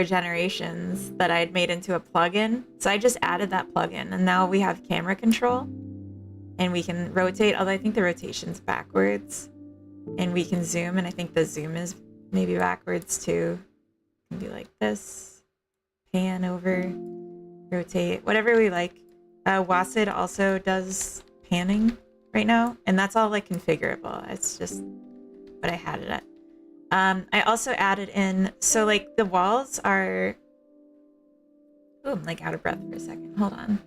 Generations that I had made into a plugin. So I just added that plugin and now we have camera control and we can rotate, although I think the rotation's backwards, and we can zoom, and I think the zoom is maybe backwards too. It can be like this, pan over, rotate, whatever we like. WASD also does panning right now, and that's all like configurable. It's just what I had it at. I also added in, so like the walls are, oh, I'm like out of breath for a second. Hold on.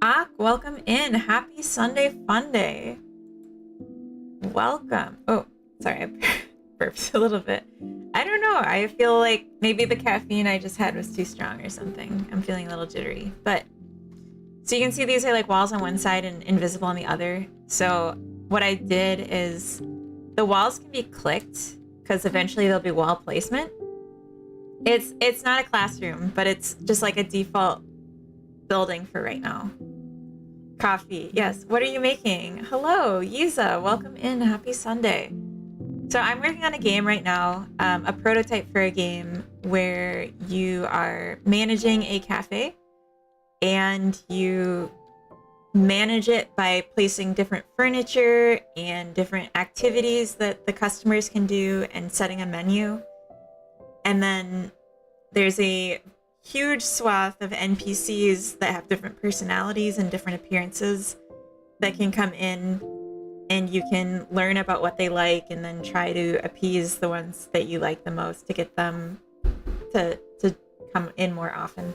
Ak, welcome in. Happy Sunday Funday. Welcome. Oh, sorry, I burped a little bit. I don't know. I feel like maybe the caffeine I just had was too strong or something. I'm feeling a little jittery. But so you can see these are like walls on one side and invisible on the other. So what I did is the walls can be clicked because eventually there'll be wall placement. It's not a classroom, but it's just like a default building for right now. Coffee. Yes. What are you making? Hello, Yiza. Welcome in. Happy Sunday. So I'm working on a game right now, a prototype for a game where you are managing a cafe and you manage it by placing different furniture and different activities that the customers can do and setting a menu. And then there's a huge swath of NPCs that have different personalities and different appearances that can come in, and you can learn about what they like and then try to appease the ones that you like the most to get them to come in more often.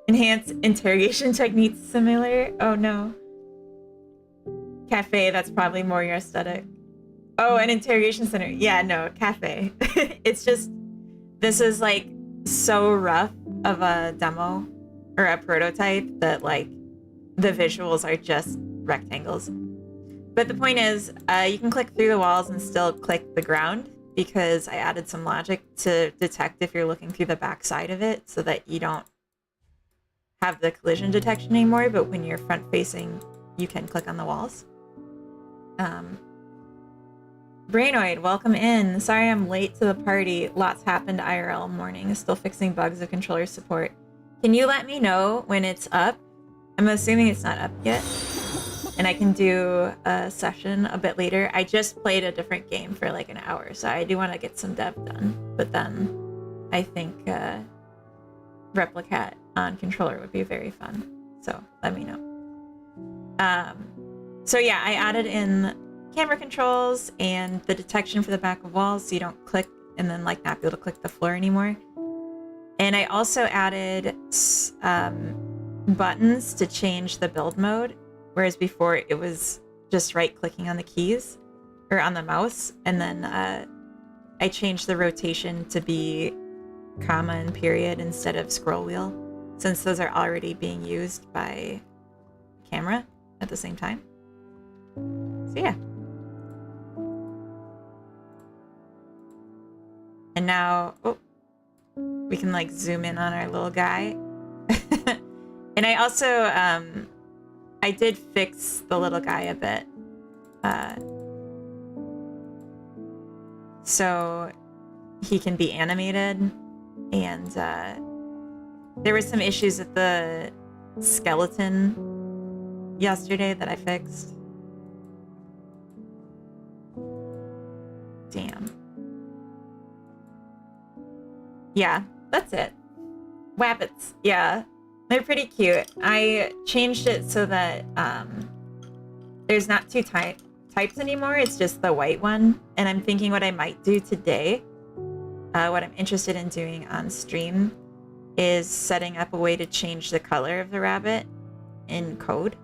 Enhanced interrogation techniques similar. Oh no. Cafe, that's probably more your aesthetic. Oh, an interrogation center. Yeah, no, cafe. It's just, this is like so rough of a demo or a prototype that like the visuals are just rectangles. But the point is, you can click through the walls and still click the ground because I added some logic to detect if you're looking through the back side of it so that you don't have the collision detection anymore, but when you're front facing, you can click on the walls. Brainoid, welcome in. Sorry I'm late to the party. Lots happened IRL morning. Still fixing bugs of controller support. Can you let me know when it's up? I'm assuming it's not up yet. And I can do a session a bit later. I just played a different game for like an hour, so I do want to get some dev done. But then I think Replicat on controller would be very fun. So let me know. So yeah, I added in camera controls and the detection for the back of walls so you don't click and then like not be able to click the floor anymore. And I also added buttons to change the build mode, whereas before it was just right clicking on the keys or on the mouse. And then I changed the rotation to be comma and period instead of scroll wheel, since those are already being used by camera at the same time. So yeah. And now, oh, we can like zoom in on our little guy. And I also, I did fix the little guy a bit. So he can be animated. And there were some issues with the skeleton yesterday that I fixed. Damn. Yeah, that's it. Wabbits, yeah. They're pretty cute. I changed it so that there's not two types anymore. It's just the white one. And I'm thinking what I might do today, what I'm interested in doing on stream, is setting up a way to change the color of the rabbit in code.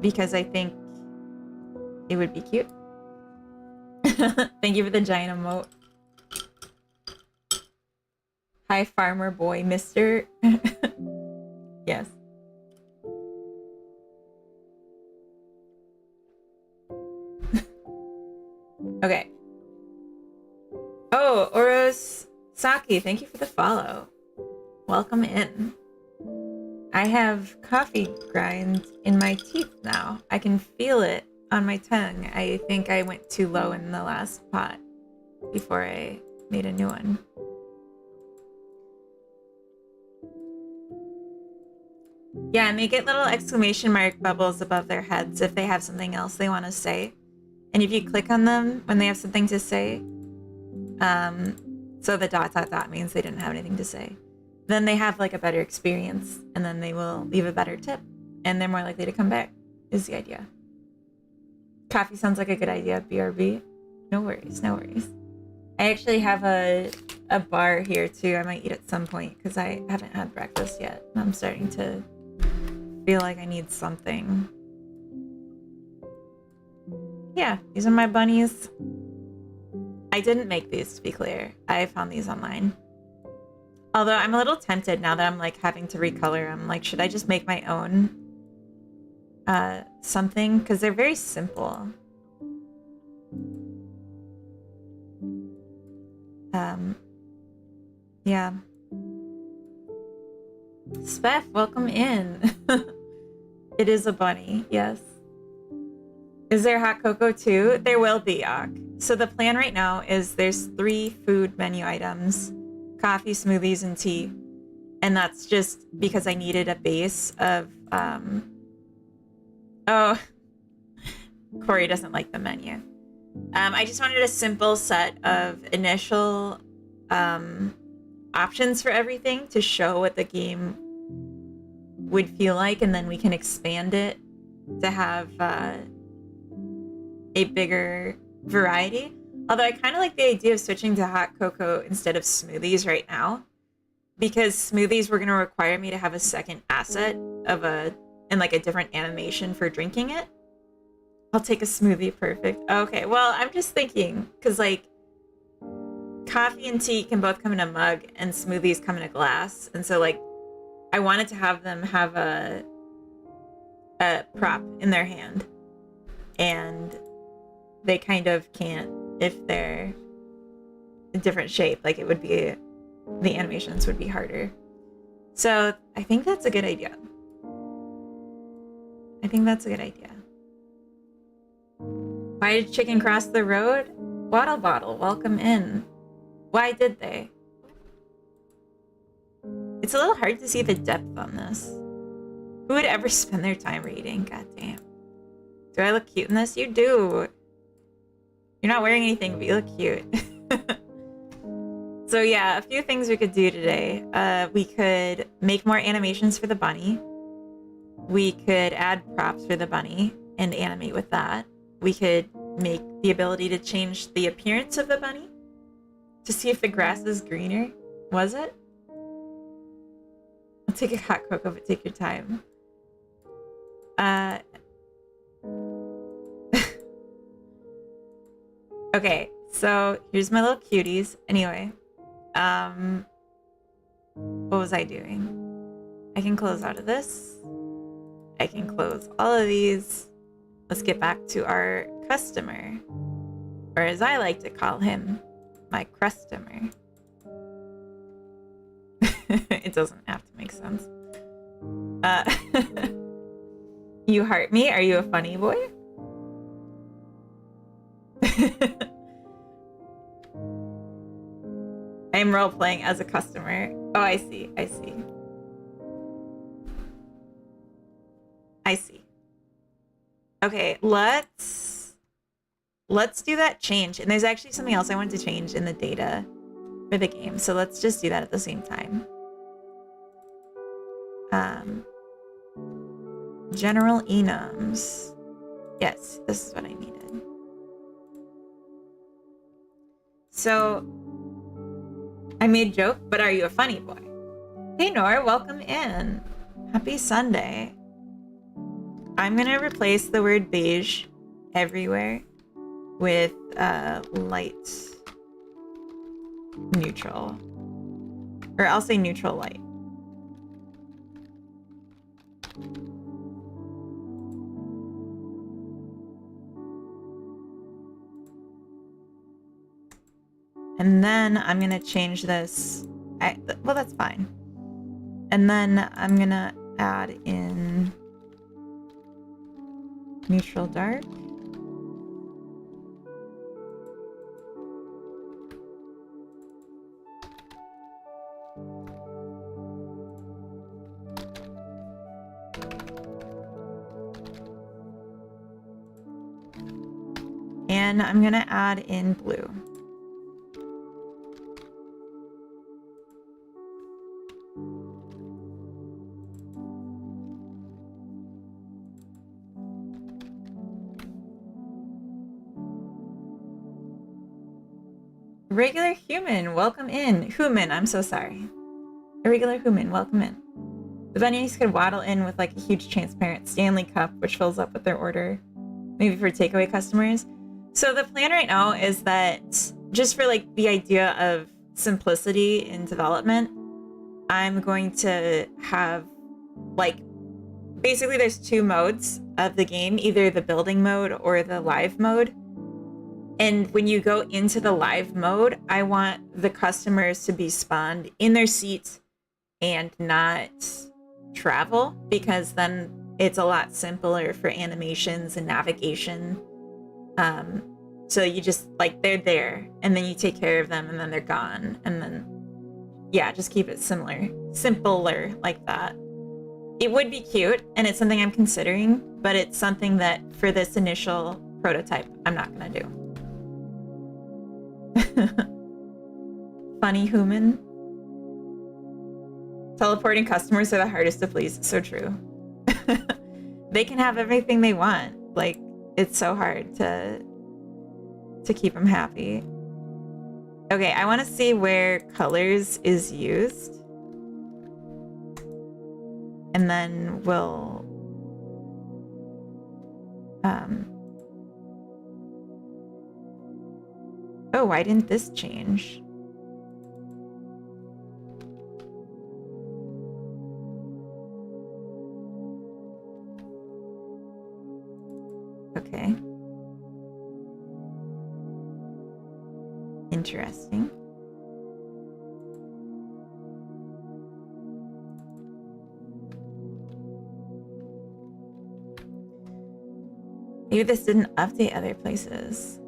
Because I think it would be cute. Thank you for the giant emote. Hi, farmer boy, mister. Yes. Okay. Oh, Oros Saki, thank you for the follow. Welcome in. I have coffee grind in my teeth now. I can feel it on my tongue. I think I went too low in the last pot before I made a new one. Yeah, and they get little exclamation mark bubbles above their heads if they have something else they want to say. And if you click on them when they have something to say, so the ... means they didn't have anything to say, then they have like a better experience, and then they will leave a better tip, and they're more likely to come back, is the idea. Coffee sounds like a good idea, BRB. No worries, no worries. I actually have a bar here too. I might eat at some point because I haven't had breakfast yet. I'm starting to feel like I need something. Yeah, these are my bunnies. I didn't make these, to be clear. I found these online. Although I'm a little tempted now that I'm like having to recolor. I'm like, should I just make my own something? Because they're very simple. Yeah. Spef, welcome in. It is a bunny, yes. Is there hot cocoa too? There will be, Ak. So the plan right now is there's 3 food menu items: coffee, smoothies, and tea. And that's just because I needed a base of, oh, Corey doesn't like the menu. I just wanted a simple set of initial options for everything to show what the game would feel like, and then we can expand it to have a bigger variety. Although I kind of like the idea of switching to hot cocoa instead of smoothies right now, because smoothies were going to require me to have a second asset of and like a different animation for drinking it. I'll take a smoothie, perfect. Okay, well, I'm just thinking, because like coffee and tea can both come in a mug and smoothies come in a glass, and so like I wanted to have them have a prop in their hand, and they kind of can't if they're a different shape. Like it would be, the animations would be harder. So I think that's a good idea. I think that's a good idea. Why did chicken cross the road? Waddle Bottle, welcome in. Why did they? It's a little hard to see the depth on this. Who would ever spend their time reading? God damn. Do I look cute in this? You do. You're not wearing anything, but you look cute. So yeah, a few things we could do today. We could make more animations for the bunny. We could add props for the bunny and animate with that. We could make the ability to change the appearance of the bunny to see if the grass is greener. Was it? I'll take a hot cocoa, but take your time. Okay, so here's my little cuties. Anyway, what was I doing? I can close out of this. I can close all of these. Let's get back to our customer, or as I like to call him, my crustomer. It doesn't have to make sense. Uh, you heart me? Are you a funny boy? I'm role playing as a customer. Oh, I see. I see. I see. Okay, let's do that change. And there's actually something else I wanted to change in the data for the game. So let's just do that at the same time. General enums. Yes, this is what I needed. So I made a joke, but are you a funny boy? Hey Nor, welcome in. Happy Sunday. I'm gonna replace the word beige everywhere with light neutral. Or I'll say neutral light. And then I'm gonna change this. Well, that's fine. And then I'm gonna add in neutral dark. And I'm gonna add in blue. Regular human, welcome in. Human, I'm so sorry. A regular human, welcome in. The bunnies could waddle in with like a huge transparent Stanley cup, which fills up with their order. Maybe for takeaway customers. So the plan right now is that just for like the idea of simplicity in development, I'm going to have like, basically there's two modes of the game, either the building mode or the live mode. And when you go into the live mode, I want the customers to be spawned in their seats and not travel, because then it's a lot simpler for animations and navigation. So you just like, they're there and then you take care of them and then they're gone. And then, yeah, just keep it simpler like that. It would be cute and it's something I'm considering, but it's something that for this initial prototype, I'm not gonna do. Funny human. Teleporting customers are the hardest to please. So true. They can have everything they want. Like, it's so hard to keep them happy. Okay, I want to see where colors is used. And then we'll oh, why didn't this change? Okay. Interesting. Maybe this didn't update other places.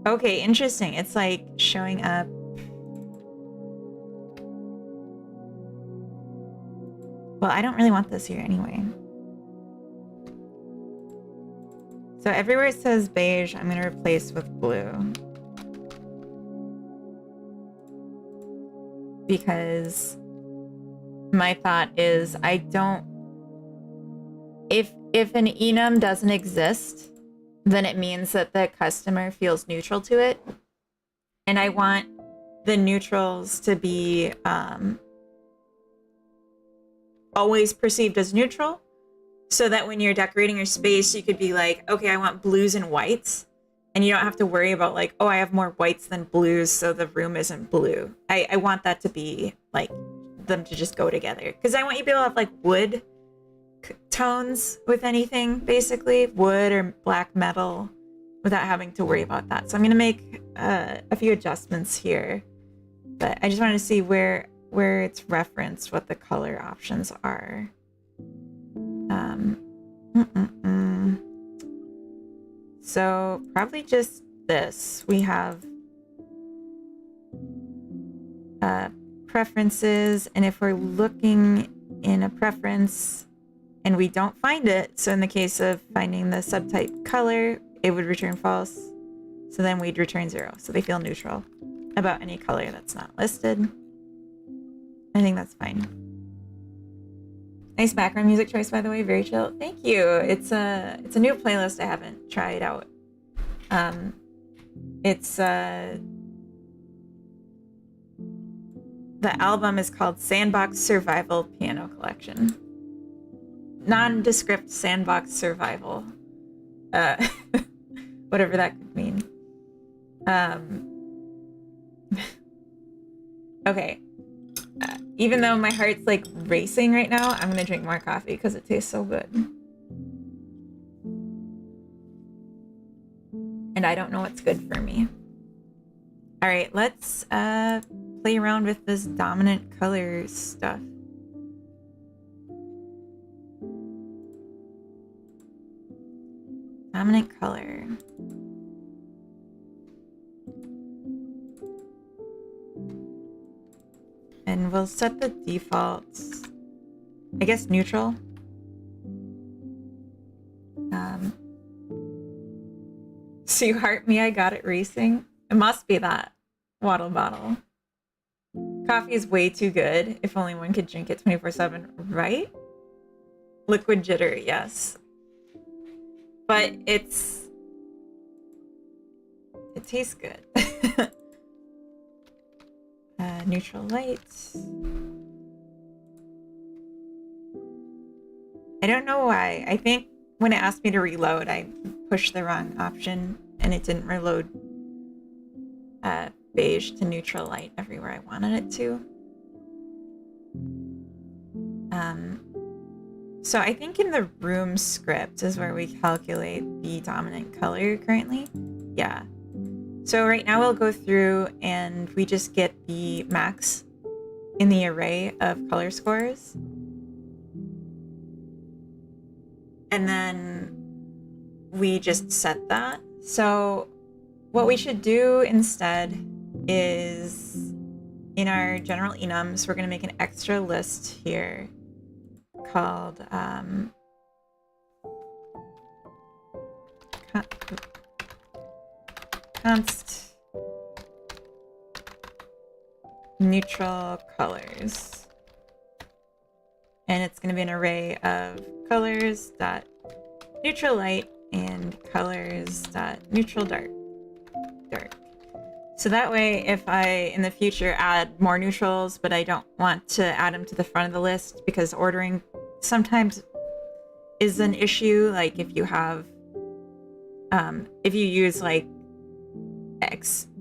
Okay, interesting. It's like showing up. Well, I don't really want this here anyway. So everywhere it says beige, I'm gonna replace with blue. Because my thought is I don't, if an enum doesn't exist, then it means that the customer feels neutral to it. And I want the neutrals to be always perceived as neutral, so that when you're decorating your space, you could be like, okay, I want blues and whites. And you don't have to worry about like, oh, I have more whites than blues, so the room isn't blue. I want that to be like them to just go together. Because I want you to be able to have like wood tones with anything, basically. Wood or black metal without having to worry about that. So I'm going to make a few adjustments here. But I just wanted to see where it's referenced, what the color options are. So probably just this. We have preferences, and if we're looking in a preference and we don't find it, so in the case of finding the subtype color, it would return false. So then we'd return 0. So they feel neutral about any color that's not listed. I think that's fine. Nice background music choice, by the way. Very chill. Thank you. It's a new playlist I haven't tried out. The album is called Sandbox Survival Piano Collection. Nondescript sandbox survival. Whatever that could mean. Okay. Even though my heart's like racing right now, I'm gonna drink more coffee because it tastes so good. And I don't know what's good for me. All right, let's play around with this dominant color stuff. Dominant color. And we'll set the defaults, I guess, neutral. So you heart me, I got it racing. It must be that. Waddle bottle. Coffee is way too good. If only one could drink it 24/7, right? Liquid jitter, yes. But it tastes good. Neutral lights. I don't know why. I think when it asked me to reload, I pushed the wrong option and it didn't reload beige to neutral light everywhere I wanted it to. So I think in the room script is where we calculate the dominant color currently. Yeah. So right now we'll go through and we just get the max in the array of color scores. And then we just set that. So what we should do instead is in our general enums, we're going to make an extra list here called const neutral colors, and it's going to be an array of colors dot neutral light and colors dot neutral dark. So that way, if I in the future add more neutrals, but I don't want to add them to the front of the list because ordering sometimes is an issue. Like if you have if you use like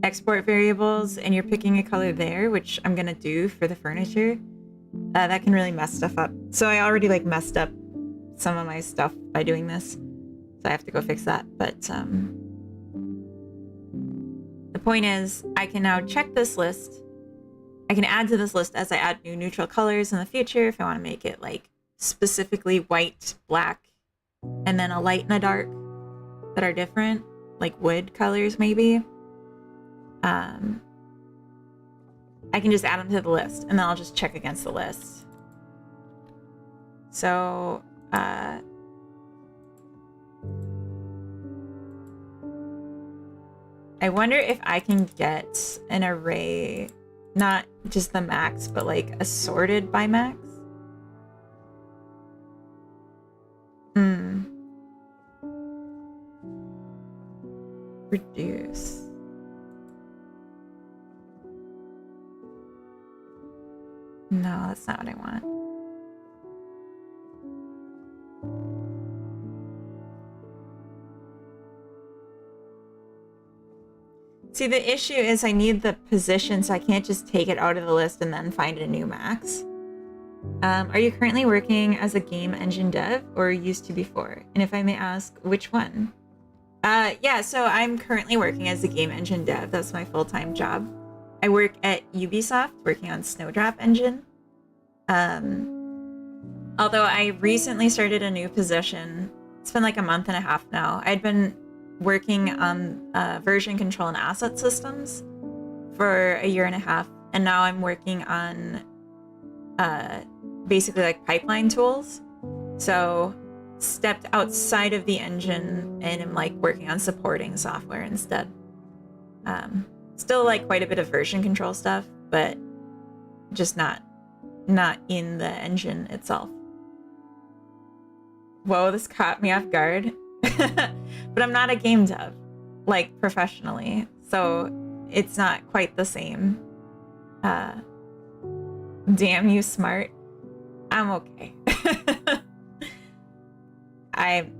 export variables and you're picking a color there, which I'm gonna do for the furniture, that can really mess stuff up. So I already like messed up some of my stuff by doing this, so I have to go fix that. But the point is, I can now check this list. I can add to this list as I add new neutral colors in the future if I want to make it like specifically white, black, and then a light and a dark that are different, like wood colors maybe. I can just add them to the list and then I'll just check against the list. So I wonder if I can get an array, not just the max, but like assorted by max. Reduce. No, that's not what I want. See, the issue is I need the position, so I can't just take it out of the list and then find a new max. Are you currently working as a game engine dev or used to before? And if I may ask, which one? Yeah, so I'm currently working as a game engine dev. That's my full-time job. I work at Ubisoft working on Snowdrop engine. Although I recently started a new position. It's been like a month and a half now. I'd been working on version control and asset systems for a year and a half, and now I'm working on basically like pipeline tools. So stepped outside of the engine and am like working on supporting software instead. Still like quite a bit of version control stuff, but just not in the engine itself. Whoa, this caught me off guard. But I'm not a game dev, like professionally, so it's not quite the same. Damn you, smart. I'm okay. I'm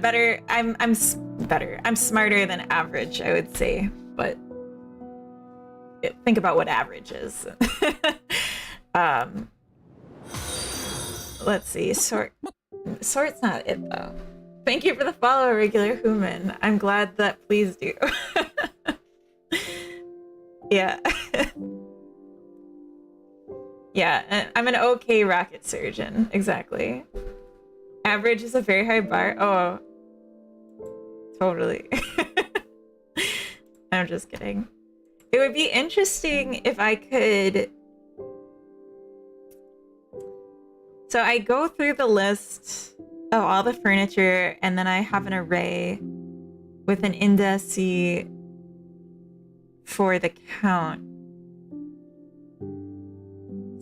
better. I'm better. I'm smarter than average, I would say. But think about what average is. Let's see. Sort's not it though. Thank you for the follow, regular human. I'm glad that pleased you. Yeah. Yeah, I'm an okay rocket surgeon. Exactly. Average is a very high bar. Oh, totally. I'm just kidding. It would be interesting if I could... So I go through the list of all the furniture, and then I have an array with an indice for the count.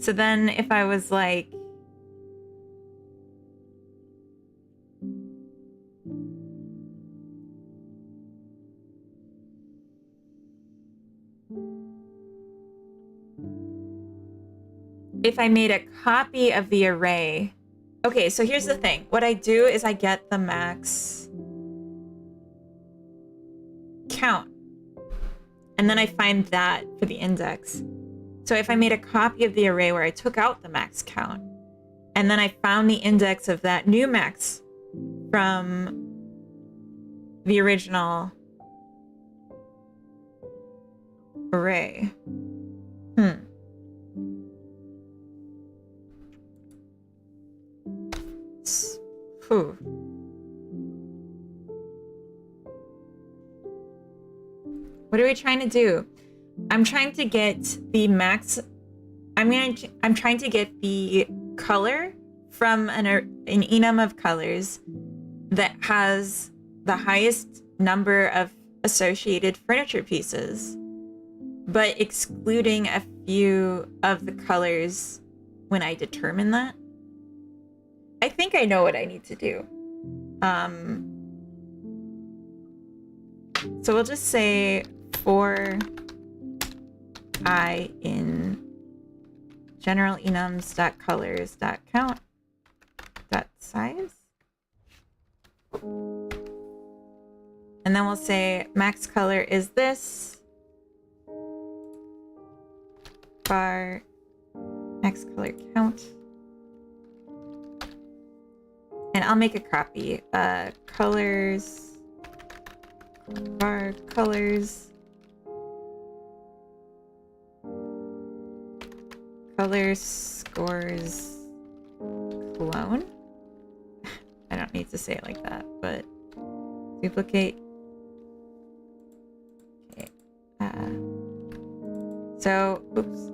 So then if I was like, if I made a copy of the array. Okay, so here's the thing. What I do is I get the max count, and then I find that for the index. So if I made a copy of the array where I took out the max count, and then I found the index of that new max from the original array. Whew. What are we trying to do? I'm trying to get the max. I'm trying to get the color from an enum of colors that has the highest number of associated furniture pieces, but excluding a few of the colors when I determine that. I think I know what I need to do. So we'll just say for I in general enums.colors.count.size. And then we'll say max color is this. Bar max color count. And I'll make a copy. Colors. Bar colors. Color scores clone. I don't need to say it like that, but duplicate. Okay. So, oops.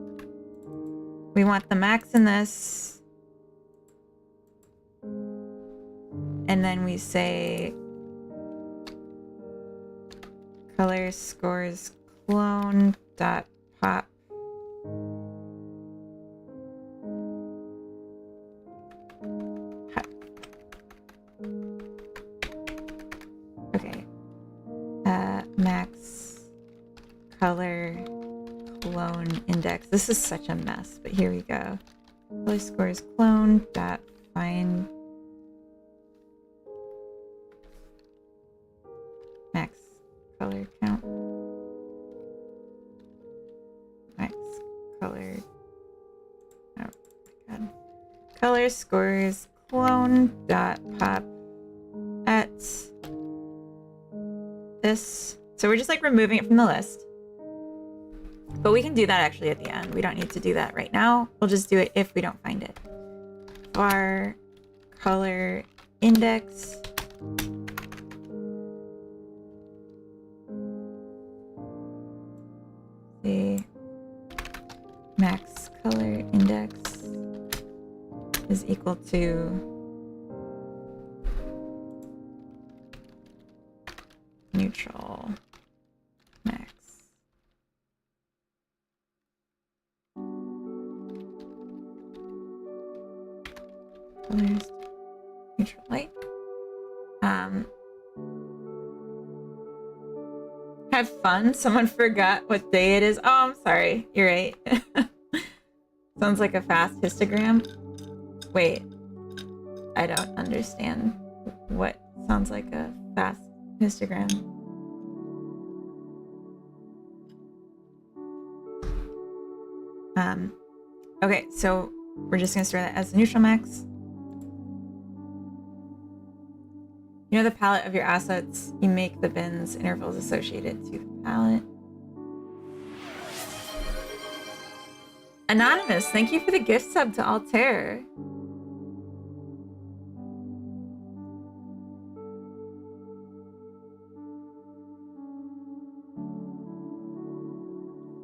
We want the max in this. And then we say color scores clone dot pop. Okay. Max color clone index. This is such a mess, but here we go. Color scores clone dot find max color count. Max color. Oh my god. color scores clone dot pop at this. So we're just like removing it from the list. But we can do that actually at the end. We don't need to do that right now. We'll just do it if we don't find it. Var color index. The max color index is equal to neutral max. Colors neutral light. Have fun. Someone forgot what day it is. Oh, I'm sorry. You're right. Sounds like a fast histogram. Wait. I don't understand what sounds like a fast histogram. Okay, so we're just gonna store that as the neutral max. You know the palette of your assets, you make the bins intervals associated to the palette. Anonymous, thank you for the gift sub to Altair.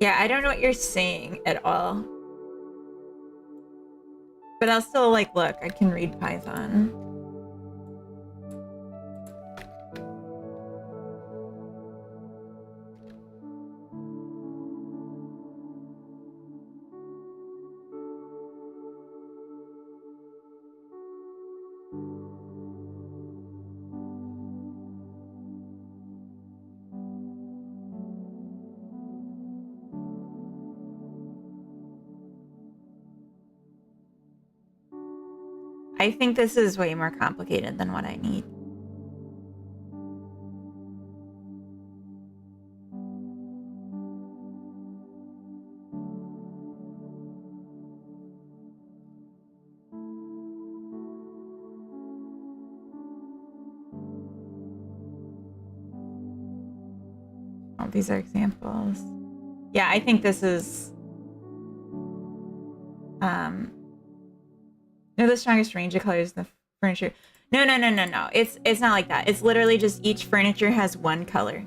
Yeah, I don't know what you're saying at all. But I'll still like look, I can read Python. I think this is way more complicated than what I need. Oh, these are examples. Yeah, I think this is no, the strongest range of colors in the furniture. No. It's not like that. It's literally just each furniture has one color.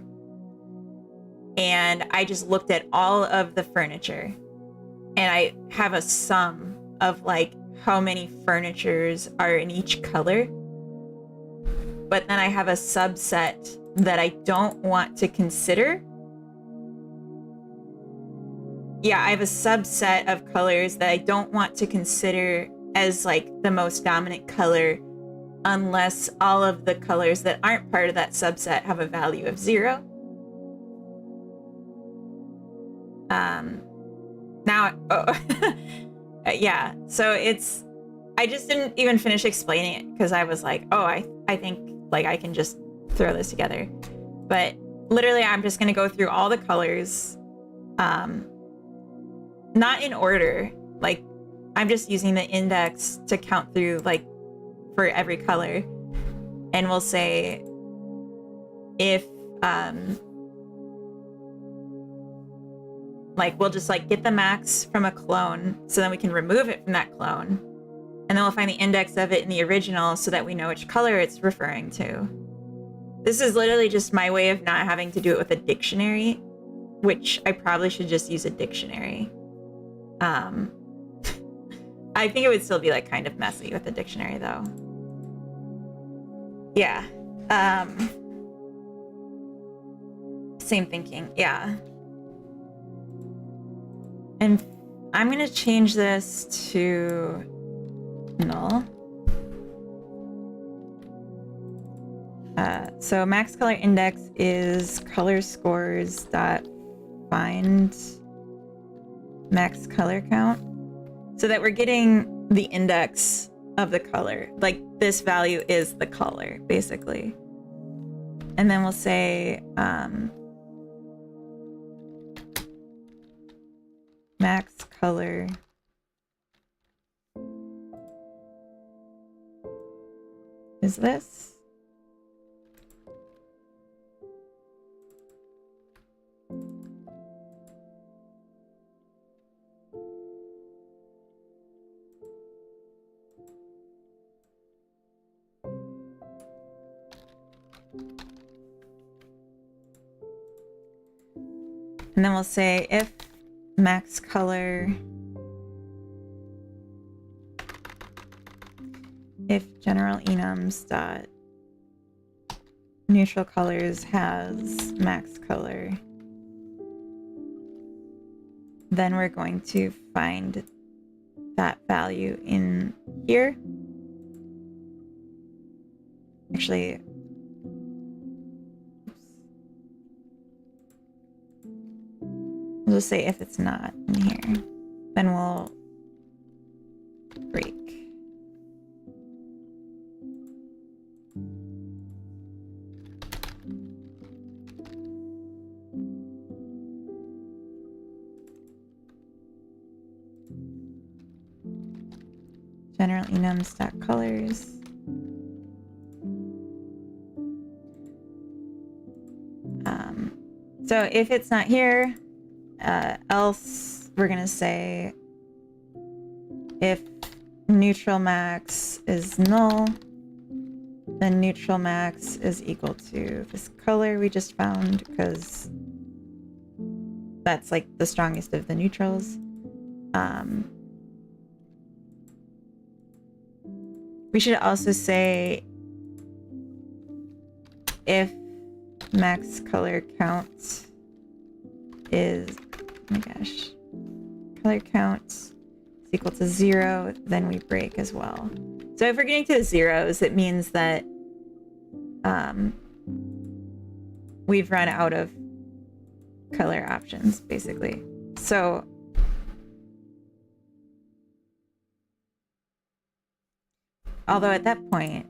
And I just looked at all of the furniture and I have a sum of like how many furnitures are in each color. But then I have a subset that I don't want to consider. Yeah, I have a subset of colors that I don't want to consider as like the most dominant color unless all of the colors that aren't part of that subset have a value of 0. Now, yeah, so it's, I just didn't even finish explaining it because I was like, oh, I think like I can just throw this together. But literally I'm just gonna go through all the colors, not in order, like I'm just using the index to count through like for every color. And we'll say if like we'll just like get the max from a clone so then we can remove it from that clone. And then we'll find the index of it in the original so that we know which color it's referring to. This is literally just my way of not having to do it with a dictionary, which I probably should just use a dictionary. I think it would still be like kind of messy with a dictionary though. Yeah. Same thinking, yeah. And I'm gonna change this to null. So max color index is color scores dot find max color count, so that we're getting the index of the color. Like this value is the color basically. And then we'll say max color is this. And then we'll say if max color, if general enums dot neutral colors has max color, then we're going to find that value in here. Actually, we'll just say if it's not in here, then we'll break. General enums.colors. So if it's not here, else we're gonna say if neutral max is null, then neutral max is equal to this color we just found, because that's like the strongest of the neutrals. We should also say if max color count is, oh my gosh, color count is equal to 0, then we break as well. So if we're getting to the zeros, it means that we've run out of color options, basically. So although at that point,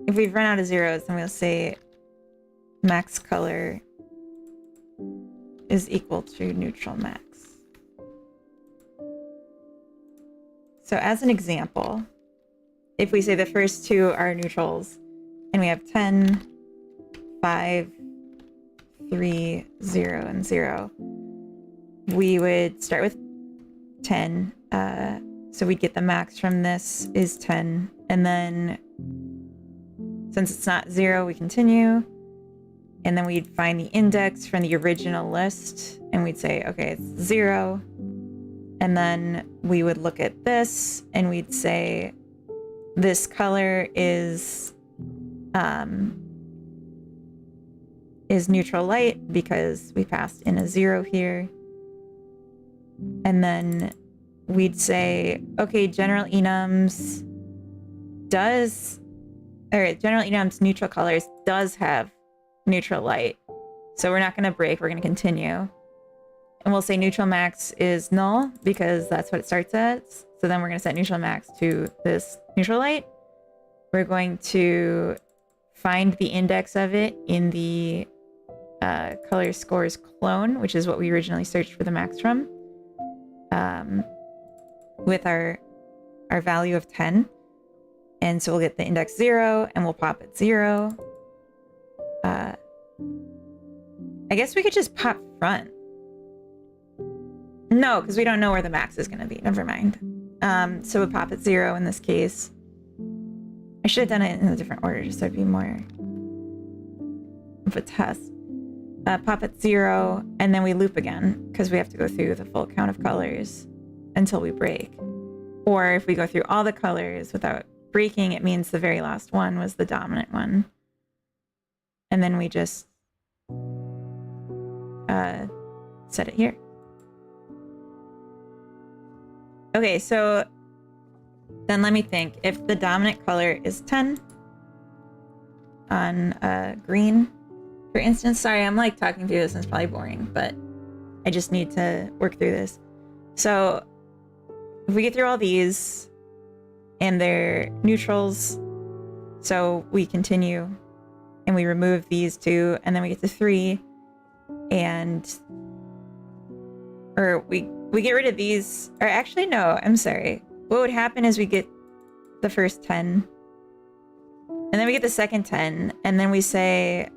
if we've run out of zeros, then we'll say max color is equal to neutral max. So as an example, if we say the first two are neutrals and we have 10, 5, 3, 0, and 0, we would start with 10. So we'd get the max from this is 10. And then since it's not 0, we continue. And then we'd find the index from the original list and we'd say, okay, it's 0. And then we would look at this and we'd say this color is neutral light because we passed in a 0 here. And then we'd say, okay, general enums neutral colors does have neutral light. So we're not going to break, we're going to continue. And we'll say neutral max is null because that's what it starts at. So then we're going to set neutral max to this neutral light. We're going to find the index of it in the color scores clone, which is what we originally searched for the max from, with our value of 10. And so we'll get the index 0 and we'll pop it 0. I guess we could just pop front. No, because we don't know where the max is going to be. Never mind. So we'll pop it 0 in this case. I should have done it in a different order just so it'd be more of a test. Pop it 0, and then we loop again because we have to go through the full count of colors until we break. Or if we go through all the colors without breaking, it means the very last one was the dominant one. And then we just set it here. Okay, so then let me think. If the dominant color is 10 on green, for instance, sorry, I'm like talking through this and it's probably boring, but I just need to work through this. So if we get through all these and they're neutrals, so we continue and we remove these two and then we get to 3 and, or we get rid of these, or actually no, I'm sorry. What would happen is we get the first 10 And then we get the second 10, and then we say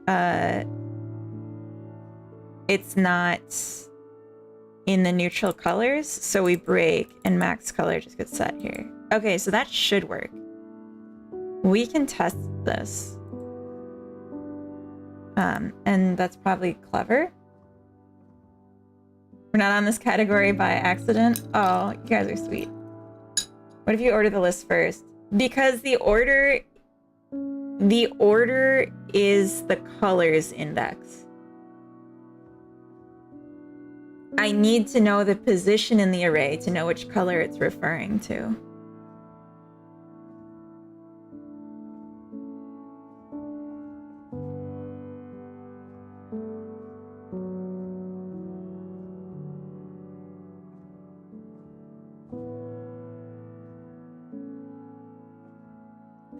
it's not in the neutral colors, so we break, and max color just gets set here. Okay, so that should work. We can test this. And that's probably clever. We're not on this category by accident. Oh, you guys are sweet. What if you order the list first? Because the order is the colors index. I need to know the position in the array to know which color it's referring to.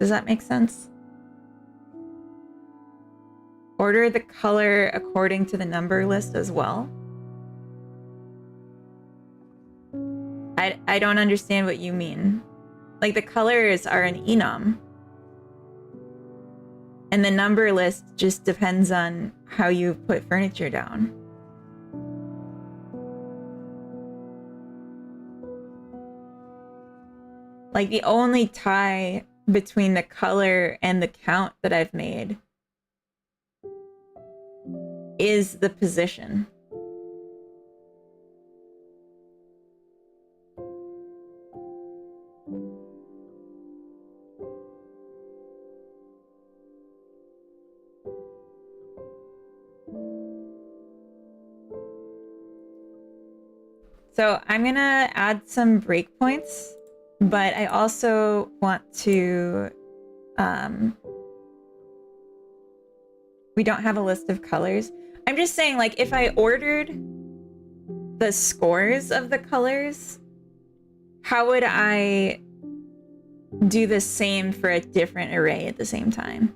Does that make sense? Order the color according to the number list as well. I don't understand what you mean. Like, the colors are an enum. And the number list just depends on how you put furniture down. Like, the only tie between the color and the count that I've made is the position. So I'm gonna add some breakpoints, but I also want to, we don't have a list of colors. I'm just saying, like, if I ordered the scores of the colors, how would I do the same for a different array at the same time?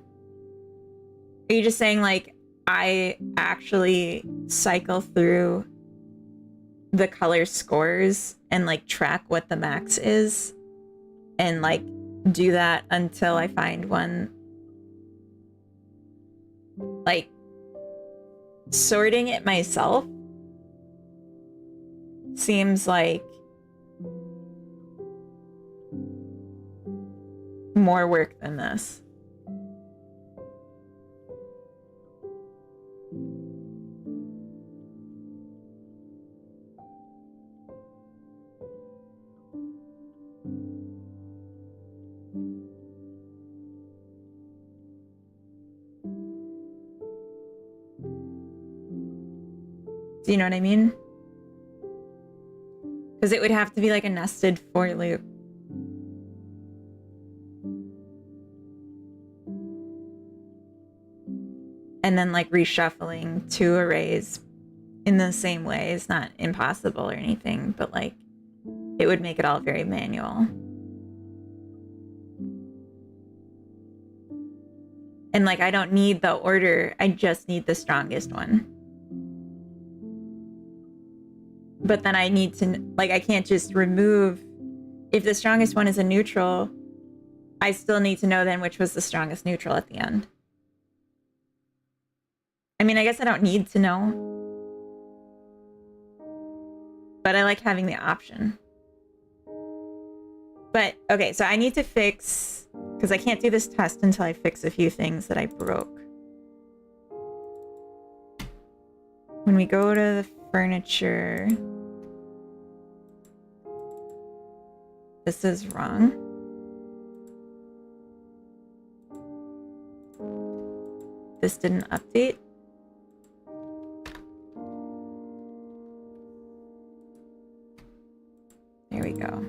Are you just saying, like, I actually cycle through the color scores and, like, track what the max is and, like, do that until I find one? Like, sorting it myself seems like more work than this. Do you know what I mean? Because it would have to be like a nested for loop. And then, like, reshuffling two arrays in the same way is not impossible or anything, but, like, it would make it all very manual. And, like, I don't need the order, I just need the strongest one. But then I need to, like, I can't just remove, if the strongest one is a neutral, I still need to know then which was the strongest neutral at the end. I mean, I guess I don't need to know, but I like having the option. But, okay, so I need to fix, because I can't do this test until I fix a few things that I broke. When we go to the furniture, this is wrong. This didn't update. There we go.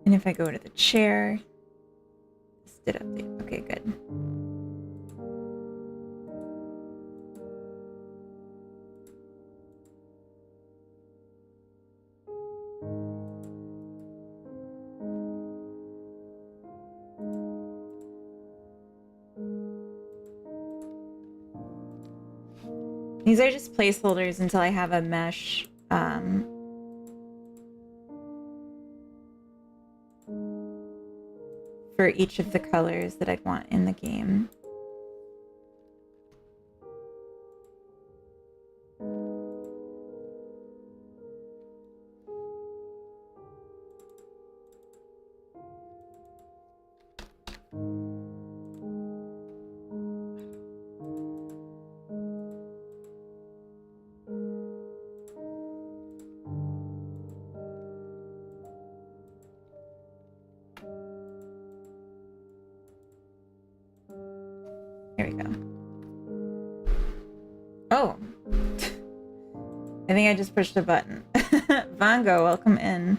And if I go to the chair, this did update. Okay, good. These are just placeholders until I have a mesh. for each of the colors that I'd want in the game. Here we go. Oh. I think I just pushed a button. Vango, welcome in.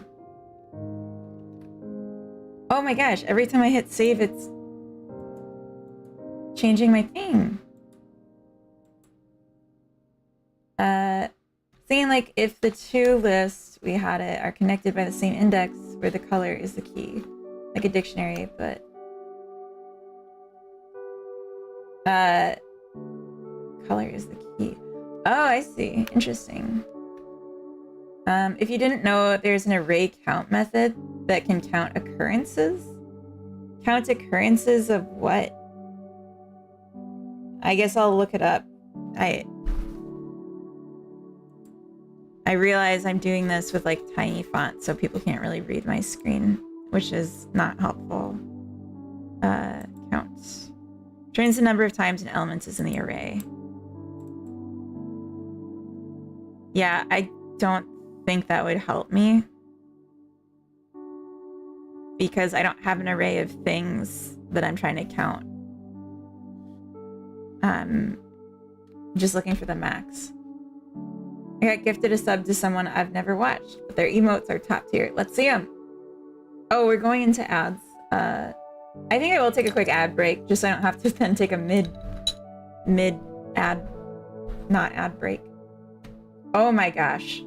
Oh my gosh, every time I hit save, it's changing my thing. Saying like if the two lists we had it are connected by the same index where the color is the key. Like a dictionary, but color is the key. Oh, I see. Interesting. If you didn't know, there's an array count method that can count occurrences. Count occurrences of what? I guess I'll look it up. I realize I'm doing this with like tiny font, so people can't really read my screen, which is not helpful. Counts. Turns the number of times an element is in the array. Yeah, I don't think that would help me because I don't have an array of things that I'm trying to count. Just looking for the max. I got gifted a sub to someone I've never watched, but their emotes are top tier. Let's see them. Oh, we're going into ads. I think I will take a quick ad break, just so I don't have to then take a mid ad, not ad break. Oh my gosh.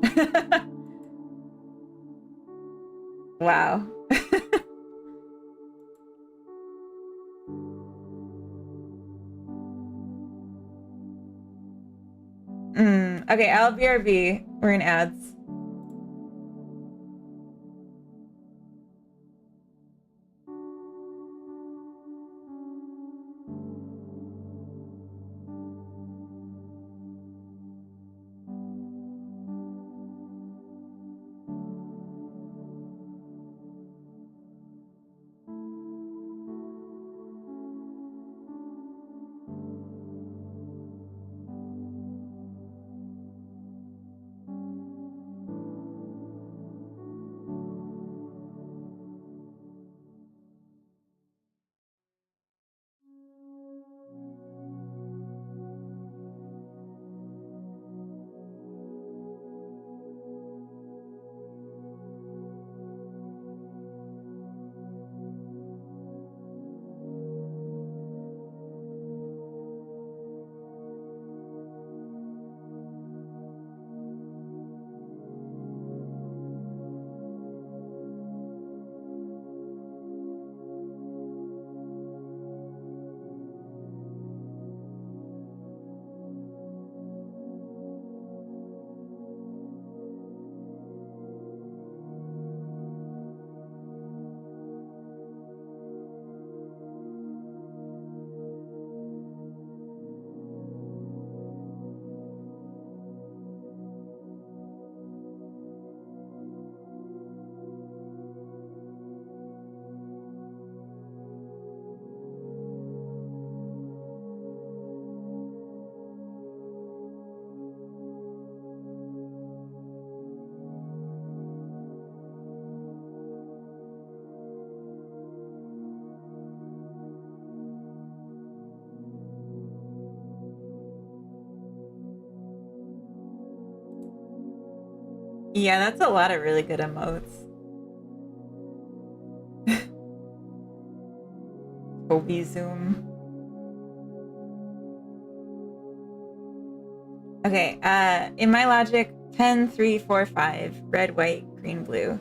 Wow. Okay, LBRB. We're in ads. Yeah, that's a lot of really good emotes. Toby Zoom. Okay, in my logic, 10, 3, 4, 5, red, white, green, blue.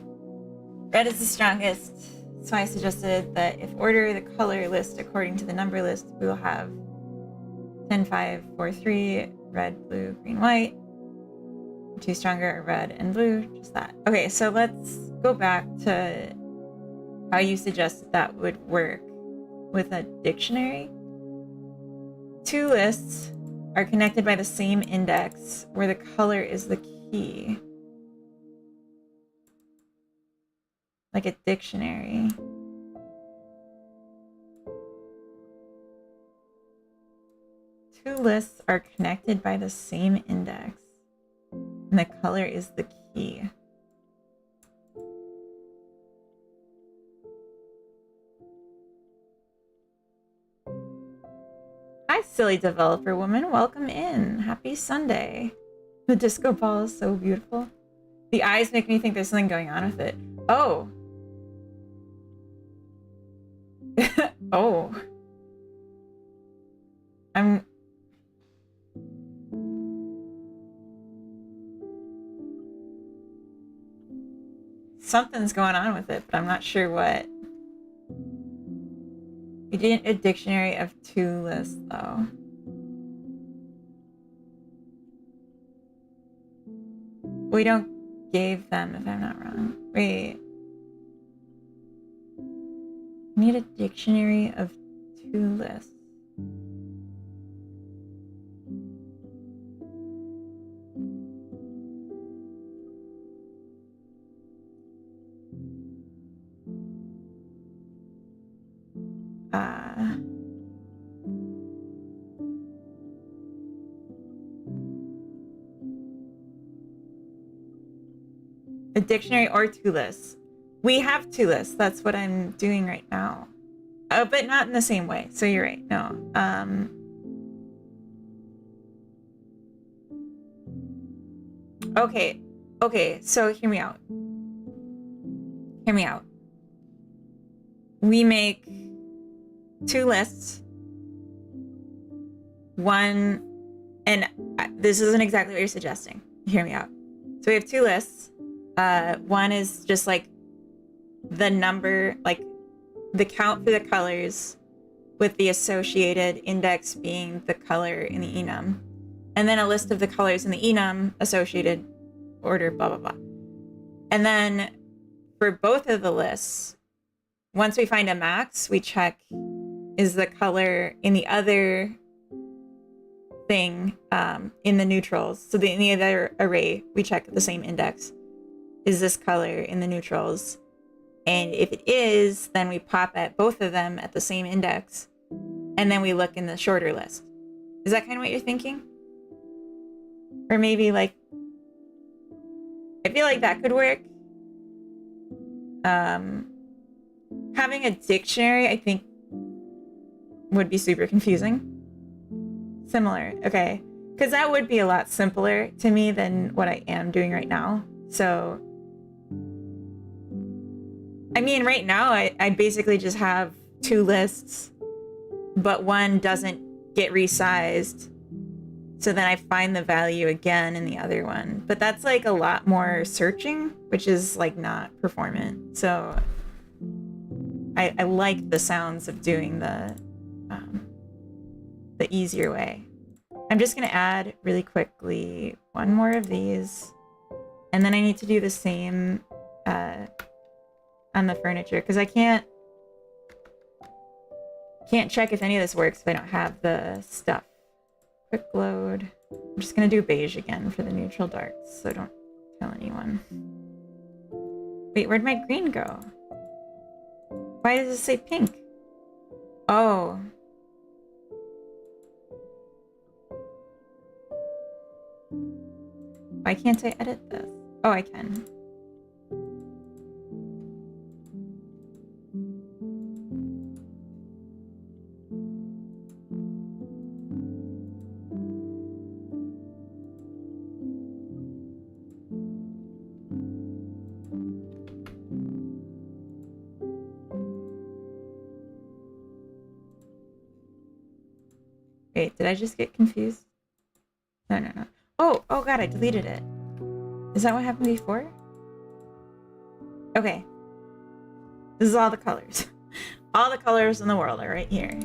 Red is the strongest, so I suggested that if order the color list according to the number list, we will have 10, 5, 4, 3, red, blue, green, white. Two stronger are red and blue, just that. Okay, so let's go back to how you suggested that would work with a dictionary. Two lists are connected by the same index where the color is the key. Like a dictionary. Two lists are connected by the same index, and the color is the key. Hi, silly developer woman. Welcome in. Happy Sunday. The disco ball is so beautiful. The eyes make me think there's something going on with it. Oh. Oh. Something's going on with it, but I'm not sure what. We did a dictionary of two lists, though. We don't give them, if I'm not wrong. Wait. We need a dictionary of two lists. A dictionary or two lists. We have two lists. That's what I'm doing right now. But not in the same way. So you're right. No. Okay. Okay. So hear me out. Hear me out. We make two lists. One, and this isn't exactly what you're suggesting. Hear me out. So we have two lists. One is just like the number, like the count for the colors with the associated index being the color in the enum. And then a list of the colors in the enum, associated order, blah, blah, blah. And then for both of the lists, once we find a max, we check is the color in the other thing in the neutrals. So in the other array, we check the same index. Is this color in the neutrals? And if it is, then we pop at both of them at the same index. And then we look in the shorter list. Is that kind of what you're thinking? Or maybe like, I feel like that could work. Having a dictionary, I think, would be super confusing. Similar, okay. Because that would be a lot simpler to me than what I am doing right now. So, I mean, right now, I basically just have two lists, but one doesn't get resized. So then I find the value again in the other one. But that's like a lot more searching, which is like not performant. So I like the sounds of doing the easier way. I'm just gonna add really quickly one more of these. And then I need to do the same on the furniture because I can't check if any of this works if I don't have the stuff. Quick load. I'm just gonna do beige again for the neutral darks, so don't tell anyone. Wait, where'd my green go? Why does it say pink? Oh. Why can't I edit this? Oh, I can. Wait, did I just get confused? No. Oh god, I deleted it. Is that what happened before? Okay. This is all the colors. All the colors in the world are right here.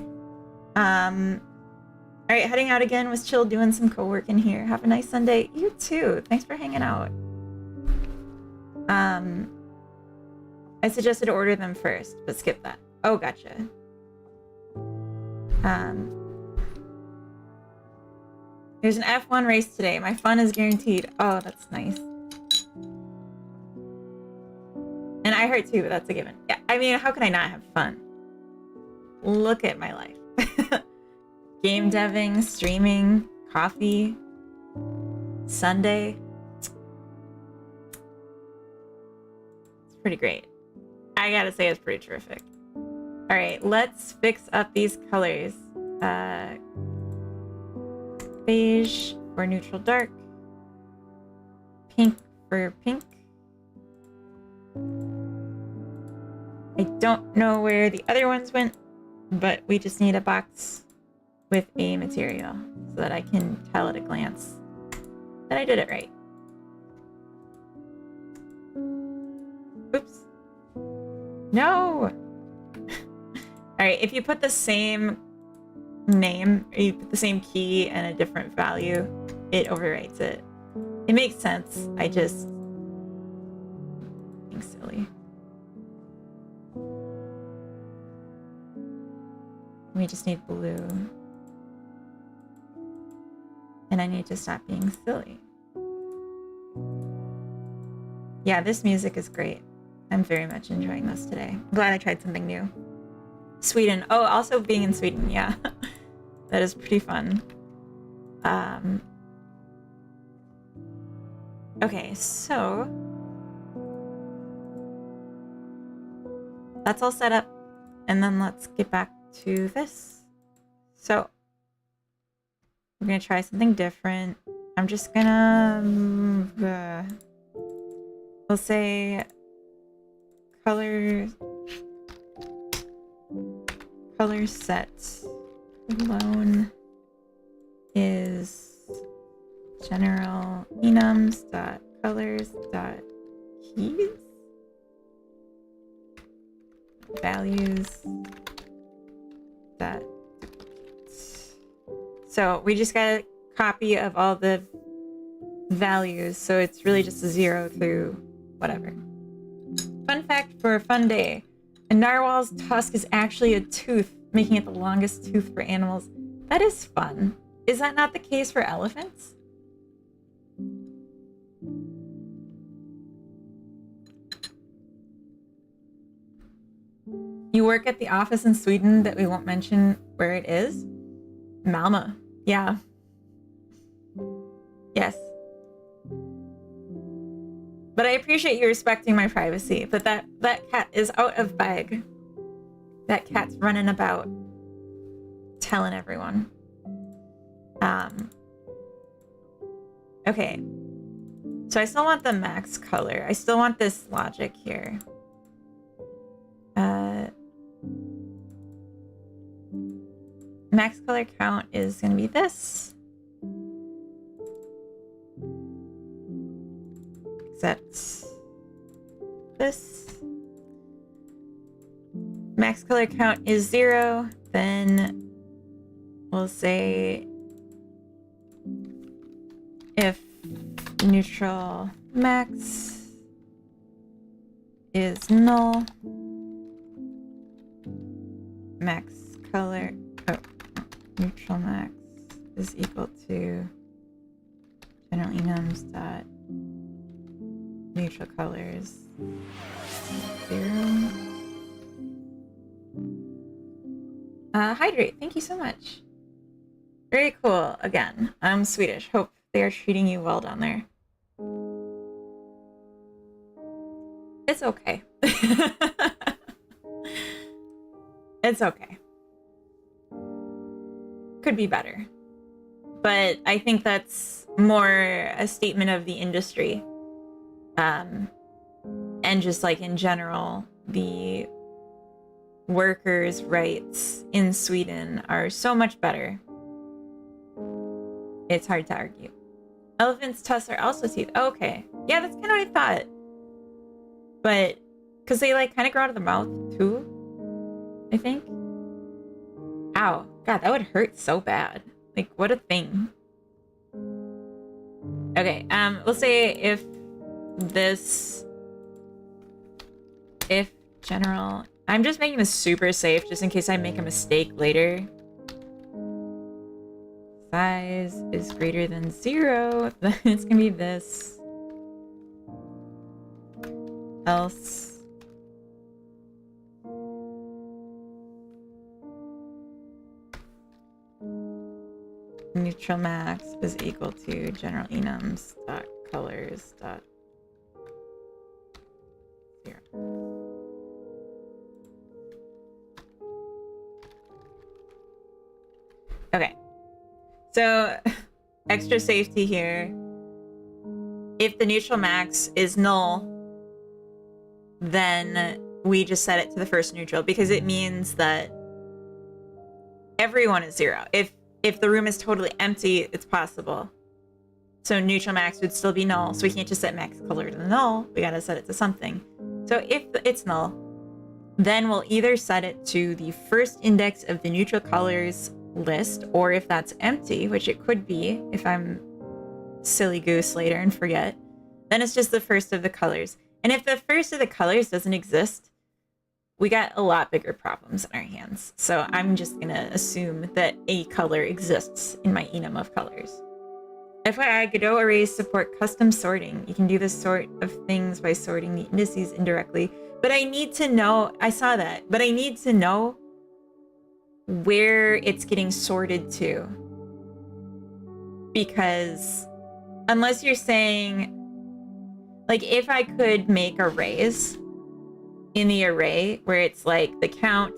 Alright, heading out again. Was chill doing some co-working here. Have a nice Sunday. You too. Thanks for hanging out. I suggested to order them first, but skip that. Oh, gotcha. There's an F1 race today. My fun is guaranteed. Oh, that's nice. And I heard too, but that's a given. Yeah, I mean, how can I not have fun? Look at my life. Game deving, streaming, coffee, Sunday. It's pretty great. I gotta say, it's pretty terrific. All right, let's fix up these colors. Beige for neutral dark. Pink for pink. I don't know where the other ones went, but we just need a box with a material so that I can tell at a glance that I did it right. Oops. No! Alright, if you put the same name, or you put the same key and a different value, it overwrites it. It makes sense. I just being silly. We just need blue. And I need to stop being silly. Yeah, this music is great. I'm very much enjoying this today. I'm glad I tried something new. Sweden. Oh, also being in Sweden, yeah. That is pretty fun. Okay, so that's all set up. And then let's get back to this. So we're gonna try something different. I'm just gonna we'll say color set alone is general enums dot colors dot keys values dot. So we just got a copy of all the values, so it's really just a 0 through whatever. Fun fact for Funday: a narwhal's tusk is actually a tooth, making it the longest tooth for animals. That is fun. Is that not the case for elephants? You work at the office in Sweden that we won't mention where it is? Malmö. Yeah. Yes. But I appreciate you respecting my privacy. But that cat is out of bag. That cat's running about telling everyone. Okay. So I still want the max color. I still want this logic here. Max color count is going to be this. Except this. Max color count is 0. Then we'll say if neutral max is null, max color, neutral max is equal to general enums dot neutral colors 0. Hydrate, thank you so much. Very cool. Again, I'm Swedish. Hope they are treating you well down there. It's okay. It's okay. Could be better. But I think that's more a statement of the industry. And just like in general, the workers' rights in Sweden are so much better. It's hard to argue. Elephants' tusks are also teeth. Oh, okay. Yeah, that's kind of what I thought. But, because they like kind of grow out of the mouth too, I think. Ow. God, that would hurt so bad. Like, what a thing. Okay, we'll say if this if general... I'm just making this super safe just in case I make a mistake later. Size is greater than 0, then it's gonna be this. Else. Neutral max is equal to general enums dot colors dot 0. Okay. So, extra safety here. If the neutral max is null, then we just set it to the first neutral because it means that everyone is 0. If the room is totally empty, it's possible. So neutral max would still be null. So we can't just set max color to null. We gotta set it to something. So if it's null, then we'll either set it to the first index of the neutral colors list, or if that's empty, which it could be if I'm silly goose later and forget, then it's just the first of the colors. And if the first of the colors doesn't exist, we got a lot bigger problems in our hands. So I'm just gonna assume that a color exists in my enum of colors. FYI, Godot arrays support custom sorting. You can do this sort of things by sorting the indices indirectly. But I need to know, I saw that, but I need to know where it's getting sorted to. Because unless you're saying, like if I could make arrays in the array where it's like the count,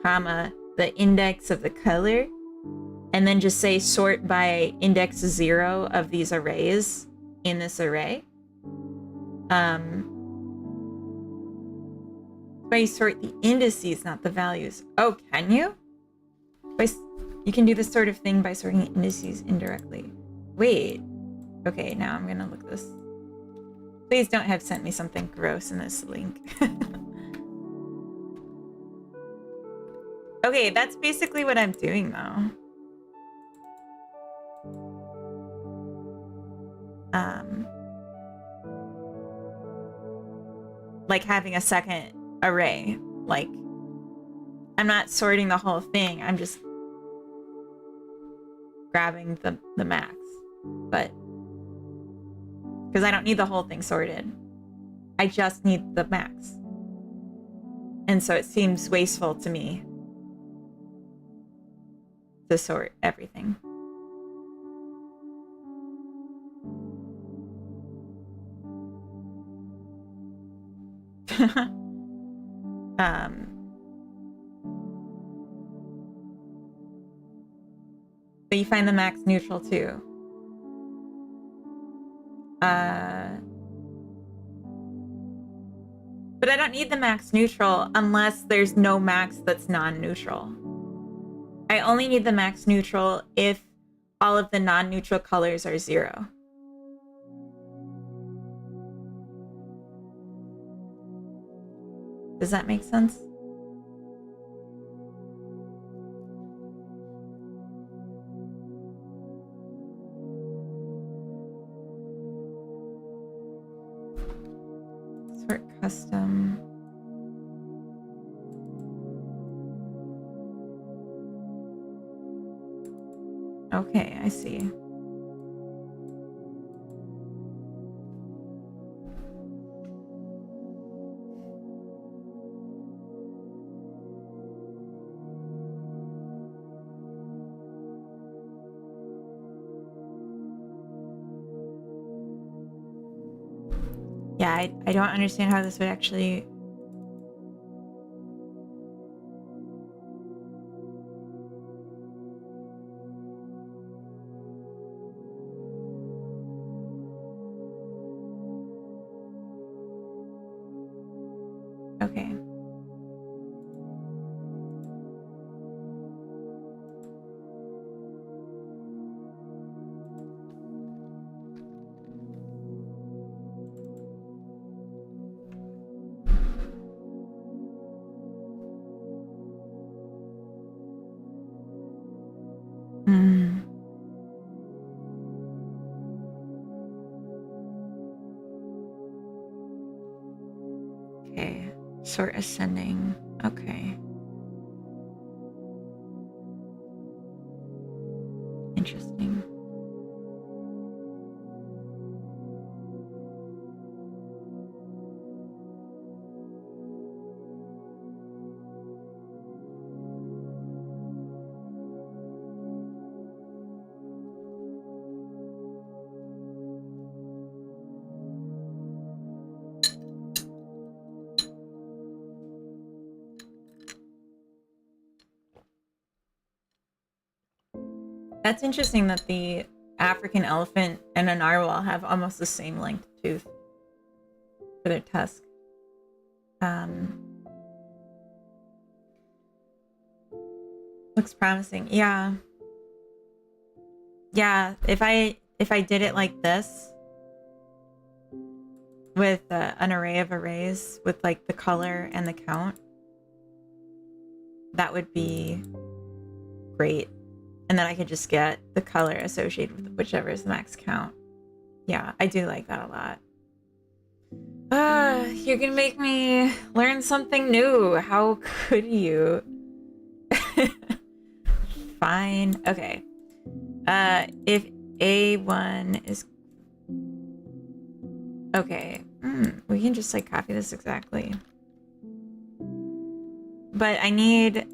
comma, the index of the color, and then just say sort by index 0 of these arrays in this array. But you sort the indices, not the values. Oh, can you? You can do this sort of thing by sorting indices indirectly. Wait. Okay, now I'm gonna look this. Please don't have sent me something gross in this link. Okay, that's basically what I'm doing though. Like having a second array. Like, I'm not sorting the whole thing. I'm just grabbing the max. But because I don't need the whole thing sorted. I just need the max. And so it seems wasteful to me to sort everything. But you find the max neutral too. But I don't need the max neutral unless there's no max that's non-neutral. I only need the max neutral if all of the non-neutral colors are 0. Does that make sense? Sort custom. Okay, I see. Yeah, I don't understand how this would actually... Okay. Okay. Sort ascending. Okay. Interesting. That's interesting that the African elephant and a narwhal have almost the same length tooth for their tusk. Looks promising. Yeah. Yeah, if I did it like this with an array of arrays with like the color and the count, that would be great. And then I could just get the color associated with whichever is the max count. Yeah, I do like that a lot. You're gonna make me learn something new. How could you? Fine. Okay. If A1 is... Okay. We can just like copy this exactly. But I need...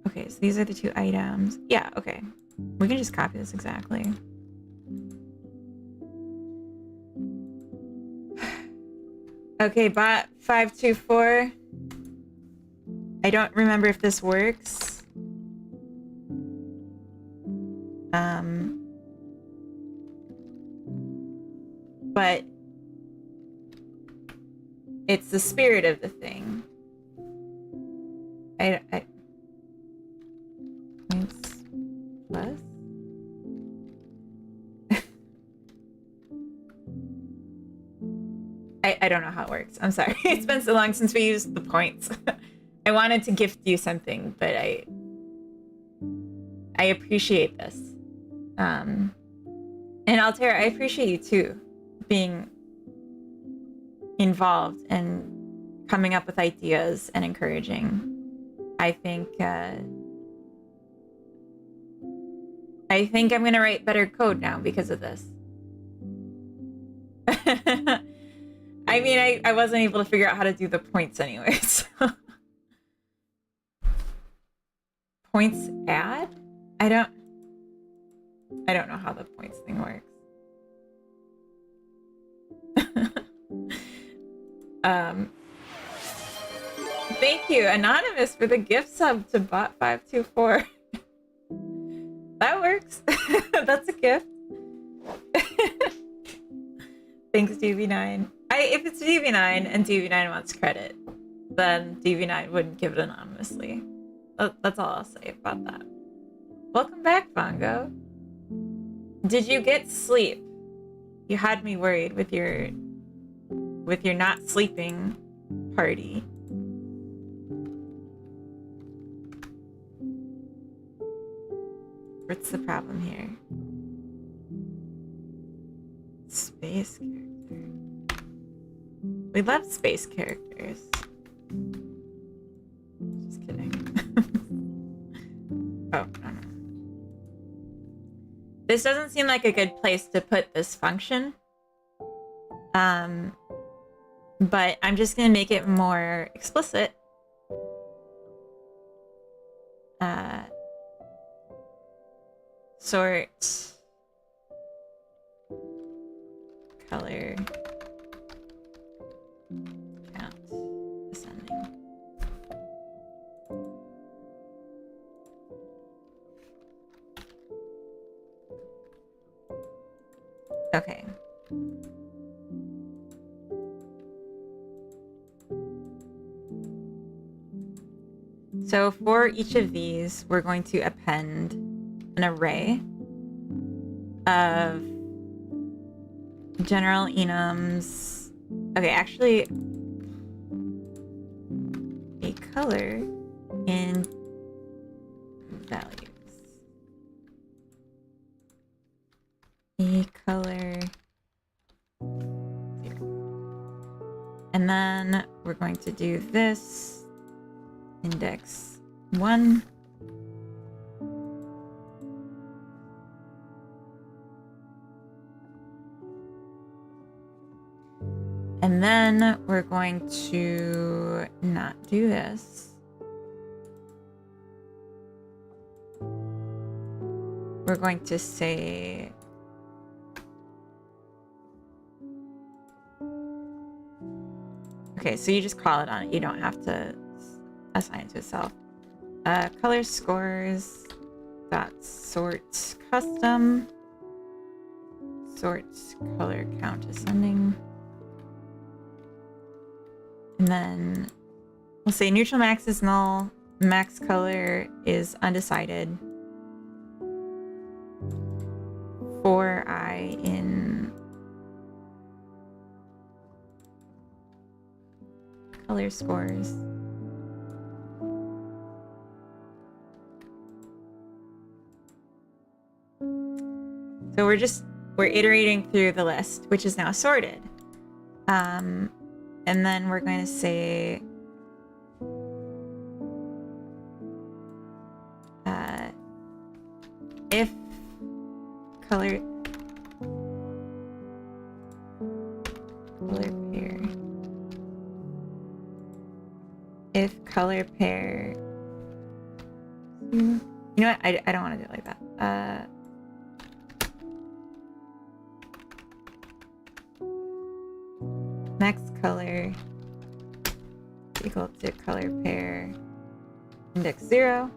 Okay, so these are the two items. Yeah, okay. We can just copy this exactly. Okay, bot 524. I don't remember if this works. But it's the spirit of the thing. Points plus? I don't know how it works. I'm sorry. It's been so long since we used the points. I wanted to gift you something, but I appreciate this. And Altera, I appreciate you too, being involved and coming up with ideas and encouraging. I think I'm gonna write better code now because of this. I mean, I wasn't able to figure out how to do the points anyway, so. Points add? I don't know how the points thing works. Thank you, Anonymous, for the gift sub to bot 524. That works. That's a gift. Thanks, DV9. If it's DV9 and DV9 wants credit, then DV9 wouldn't give it anonymously. That's all I'll say about that. Welcome back, Bongo. Did you get sleep? You had me worried with your not sleeping party. What's the problem here? Space character. We love space characters. Just kidding. Oh, no. This doesn't seem like a good place to put this function. But I'm just gonna make it more explicit. Sort color count ascending. Okay. So for each of these, we're going to append an array of general enums. Okay, actually, a color in values. A color 0. And then we're going to do this index 1. And then we're going to not do this. We're going to say okay, so you just call it on it. You don't have to assign it to itself. Color scores dot sort custom sort color count ascending. And then we'll say neutral max is null, max color is undecided. For I in color scores. So we're iterating through the list, which is now sorted. And then we're going to say if color pair, if color pair, you know what, I don't want to do it like that. Max color equal to color pair index 0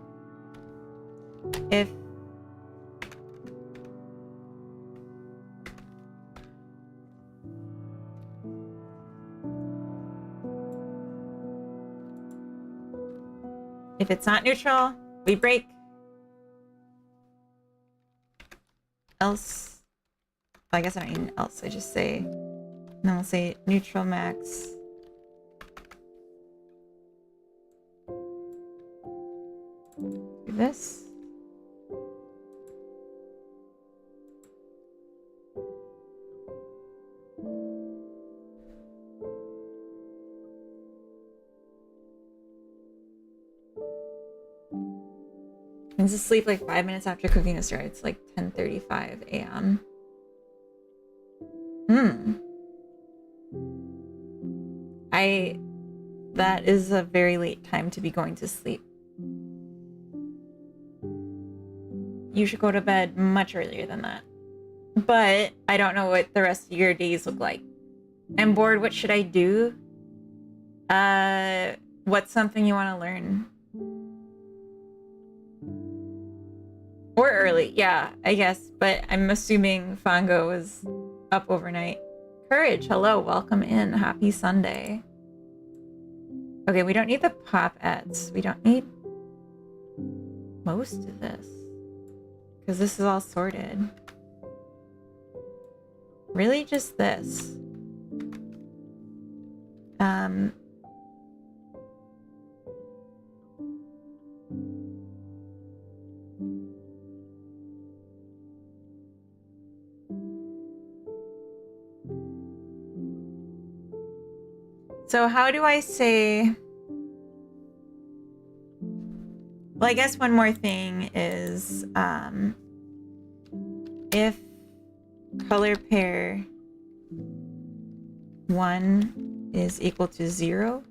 if it's not neutral, we break. Else, well, I guess I don't mean else, I just say, and then we'll say neutral max do this. I was asleep like 5 minutes after cooking this dinner. It's like 10:35 a.m. That is a very late time to be going to sleep. You should go to bed much earlier than that. But I don't know what the rest of your days look like. I'm bored. What should I do? What's something you want to learn? Or early, yeah, I guess. But I'm assuming Fongo was up overnight. Courage, hello, welcome in. Happy Sunday. Okay, we don't need the pop-ets. We don't need most of this. Because this is all sorted. Really, just this. So how do I say... Well, I guess one more thing is if color pair 1 is equal to 0,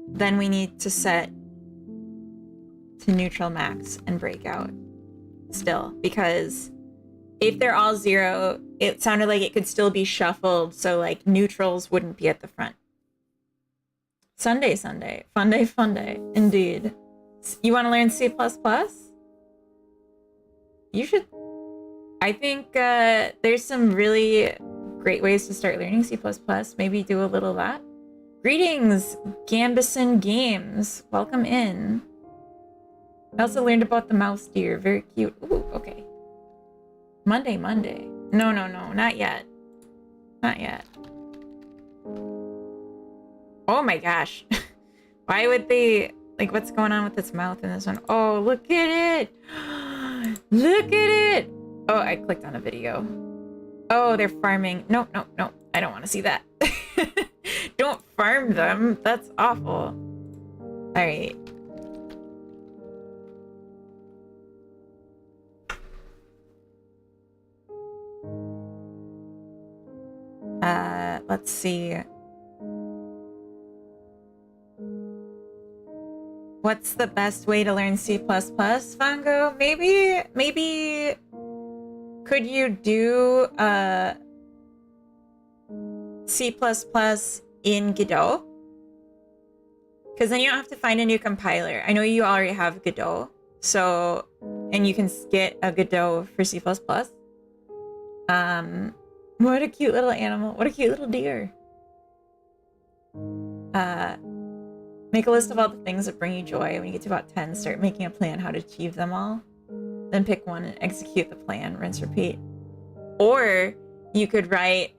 then we need to set to neutral max and break out still, because if they're all 0, it sounded like it could still be shuffled, so like neutrals wouldn't be at the front. Sunday, Funday, indeed. You want to learn C++? You should. I think there's some really great ways to start learning C++. Maybe do a little of that. Greetings, Gambison Games. Welcome in. I also learned about the mouse deer. Very cute. Ooh, okay. Monday. No, not yet. Not yet. Oh my gosh. Why would they... Like, what's going on with its mouth in this one? Oh, look at it! Look at it! Oh, I clicked on a video. Oh, they're farming. Nope, nope, nope. I don't want to see that. Don't farm them. That's awful. Alright. Let's see. What's the best way to learn C++, Fungo? Maybe could you do C++ in Godot? Because then you don't have to find a new compiler. I know you already have Godot, so, and you can get a Godot for C++. What a cute little animal. What a cute little deer. Make a list of all the things that bring you joy. When you get to about 10, start making a plan how to achieve them all. Then pick one and execute the plan, rinse, repeat. Or you could write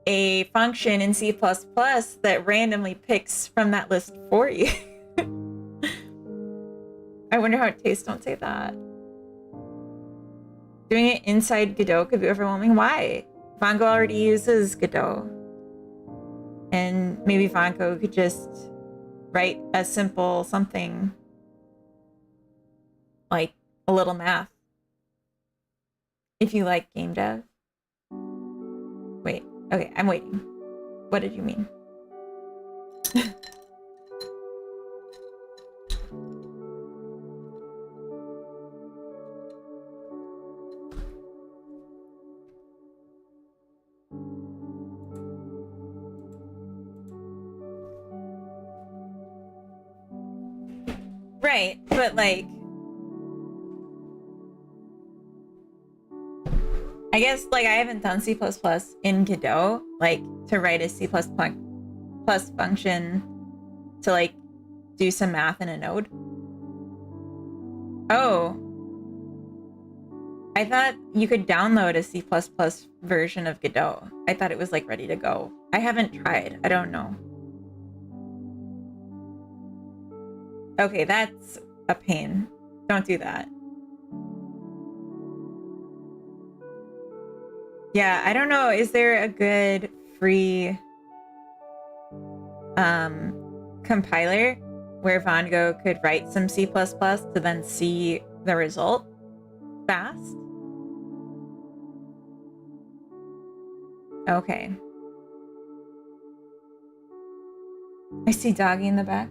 a function in C++ that randomly picks from that list for you. I wonder how it tastes. Don't say that. Doing it inside Godot could be overwhelming. Why? Vongo already uses Godot. And maybe Vongo could just write a simple something like a little math. If you like game dev. Wait, okay, I'm waiting. What did you mean? Right, but like, I guess like I haven't done C++ in Godot, like to write a C++ function to like do some math in a node. Oh, I thought you could download a C++ version of Godot. I thought it was like ready to go. I haven't tried. I don't know. Okay, that's a pain. Don't do that. Yeah, I don't know. Is there a good free compiler where Vongo could write some C++ to then see the result fast? Okay. I see Doggy in the back.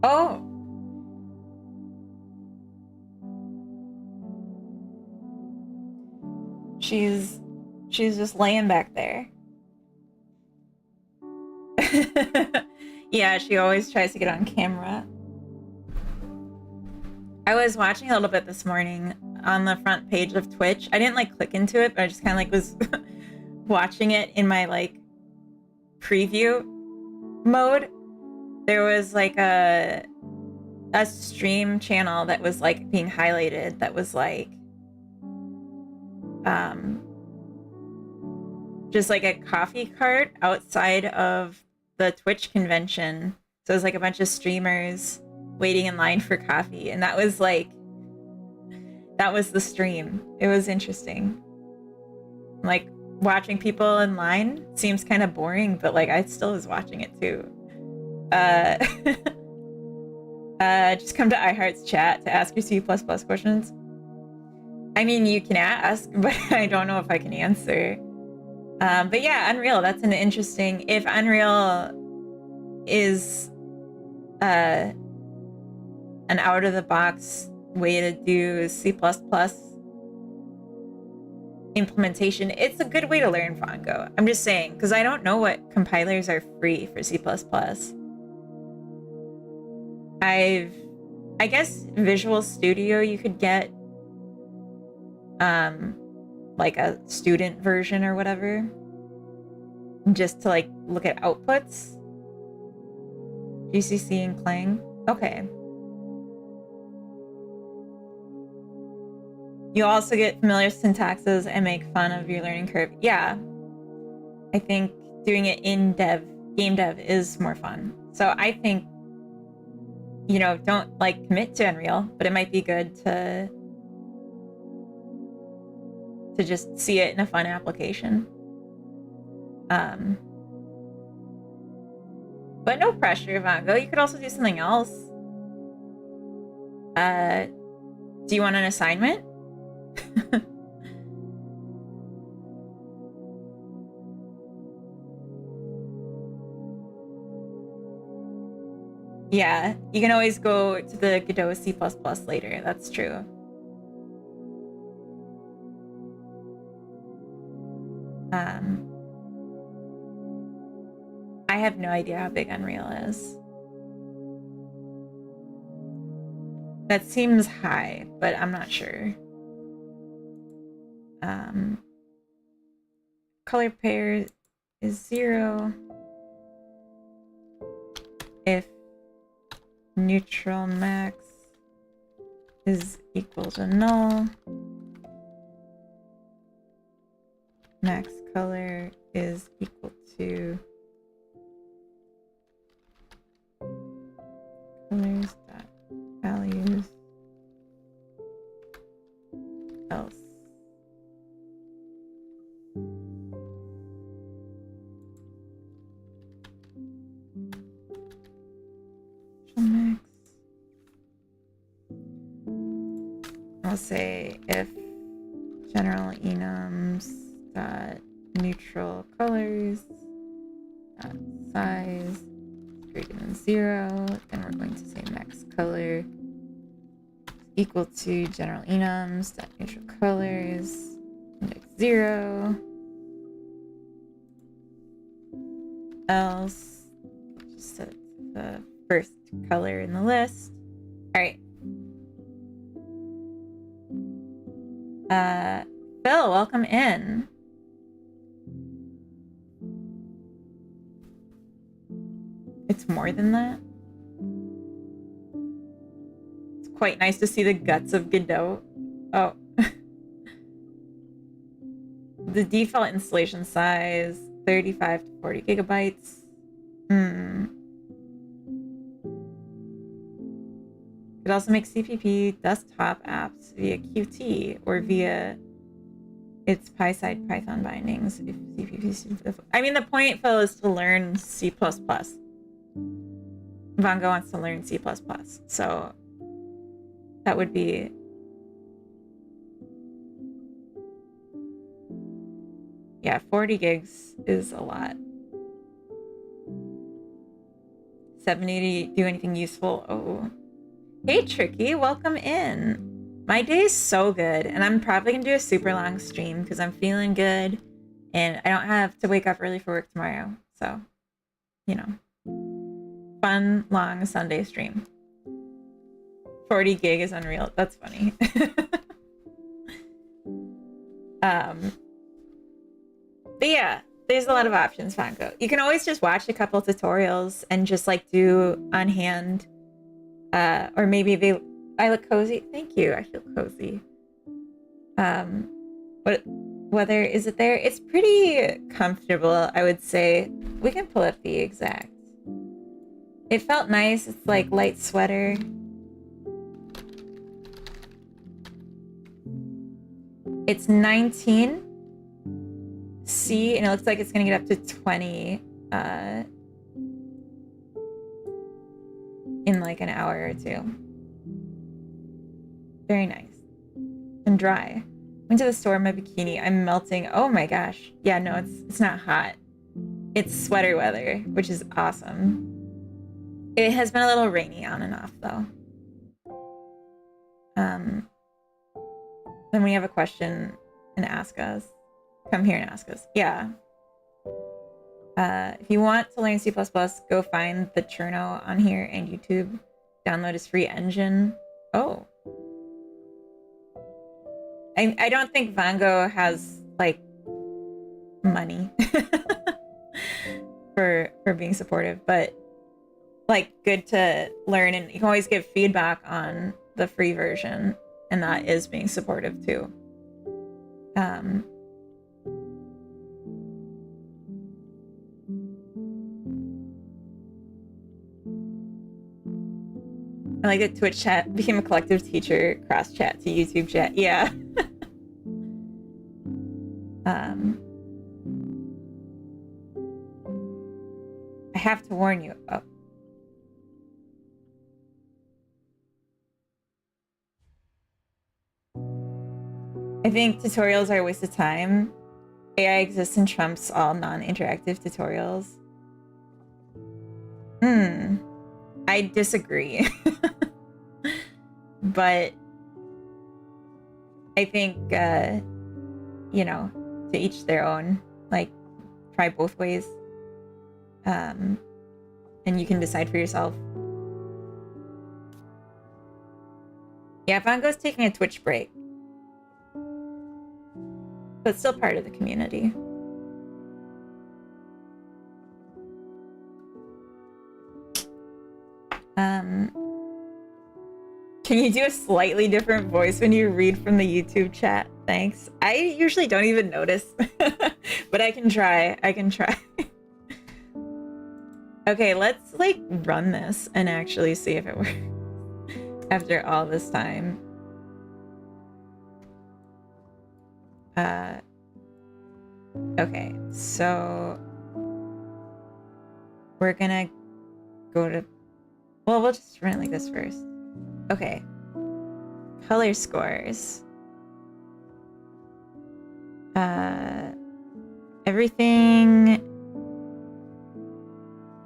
Oh! She's just laying back there. Yeah, she always tries to get on camera. I was watching a little bit this morning on the front page of Twitch. I didn't like click into it, but I just kind of like was watching it in my like preview mode. There was like a stream channel that was like being highlighted that was like just like a coffee cart outside of the Twitch convention. So it was like a bunch of streamers waiting in line for coffee, and that was the stream. It was interesting. Like watching people in line seems kind of boring, but like I still was watching it too. Just come to iHeart's chat to ask your C++ questions. I mean, you can ask, but I don't know if I can answer. But yeah, Unreal, that's an interesting... If Unreal is an out-of-the-box way to do C++ implementation, it's a good way to learn Fongo. I'm just saying, because I don't know what compilers are free for C++. I guess Visual Studio you could get like a student version or whatever, just to like look at outputs. GCC and Clang. Okay. You also get familiar syntaxes and make fun of your learning curve. Yeah. I think doing it in game dev is more fun. So I think you know, don't like commit to Unreal, but it might be good to just see it in a fun application. But no pressure, Vango. You could also do something else. Do you want an assignment? Yeah, you can always go to the Godot C++ later. That's true. I have no idea how big Unreal is. That seems high, but I'm not sure. Color pair is 0. If neutral max is equal to null, max color is equal to colors dot values else. Max. I'll say if general enums dot neutral colors dot size is greater than 0, then we're going to say max color equal to general enums dot neutral colors index 0, else just set the first color in the list. All right. Phil, welcome in. It's more than that. It's quite nice to see the guts of Godot. Oh. The default installation size, 35 to 40 gigabytes. It also makes CPP desktop apps via Qt or via its PySide Python bindings. If CPP, I mean, the point, Phil, is to learn C++. Vango wants to learn C++, so that would be... Yeah, 40 gigs is a lot. 70 to do anything useful. Oh. Hey, Tricky, welcome in. My day is so good, and I'm probably gonna do a super long stream because I'm feeling good, and I don't have to wake up early for work tomorrow. So, you know, fun, long Sunday stream. 40 gig is unreal. That's funny. But yeah, there's a lot of options, Vanko. You can always just watch a couple tutorials and just like do on hand. Or maybe I look cozy. Thank you. I feel cozy. What weather is it there? It's pretty comfortable, I would say. We can pull up the exact. It felt nice. It's like light sweater. It's 19 C, and it looks like it's gonna get up to 20 in like an hour or two. Very nice. And dry. Went to the store in my bikini. I'm melting. Oh my gosh. Yeah, no, it's not hot. It's sweater weather, which is awesome. It has been a little rainy on and off though. Then when you have a question and ask us, come here and ask us. Yeah. If you want to learn C++, go find the Cherno on here and YouTube. Download his free engine. Oh. I don't think Vango has, like, money for being supportive, but, like, good to learn. And you can always give feedback on the free version, and that is being supportive, too. I like that Twitch chat became a collective teacher cross chat to YouTube chat. Yeah. I have to warn you. Oh. I think tutorials are a waste of time. AI exists and trumps all non-interactive tutorials. I disagree. But I think, you know, to each their own. Like, try both ways. And you can decide for yourself. Yeah, Fungo's taking a Twitch break. But still part of the community. Can you do a slightly different voice when you read from the YouTube chat? Thanks. I usually don't even notice, but I can try. Okay, let's like run this and actually see if it works after all this time. Okay, so we're gonna go to, well, we'll just run it like this first. Okay. Color scores. Everything.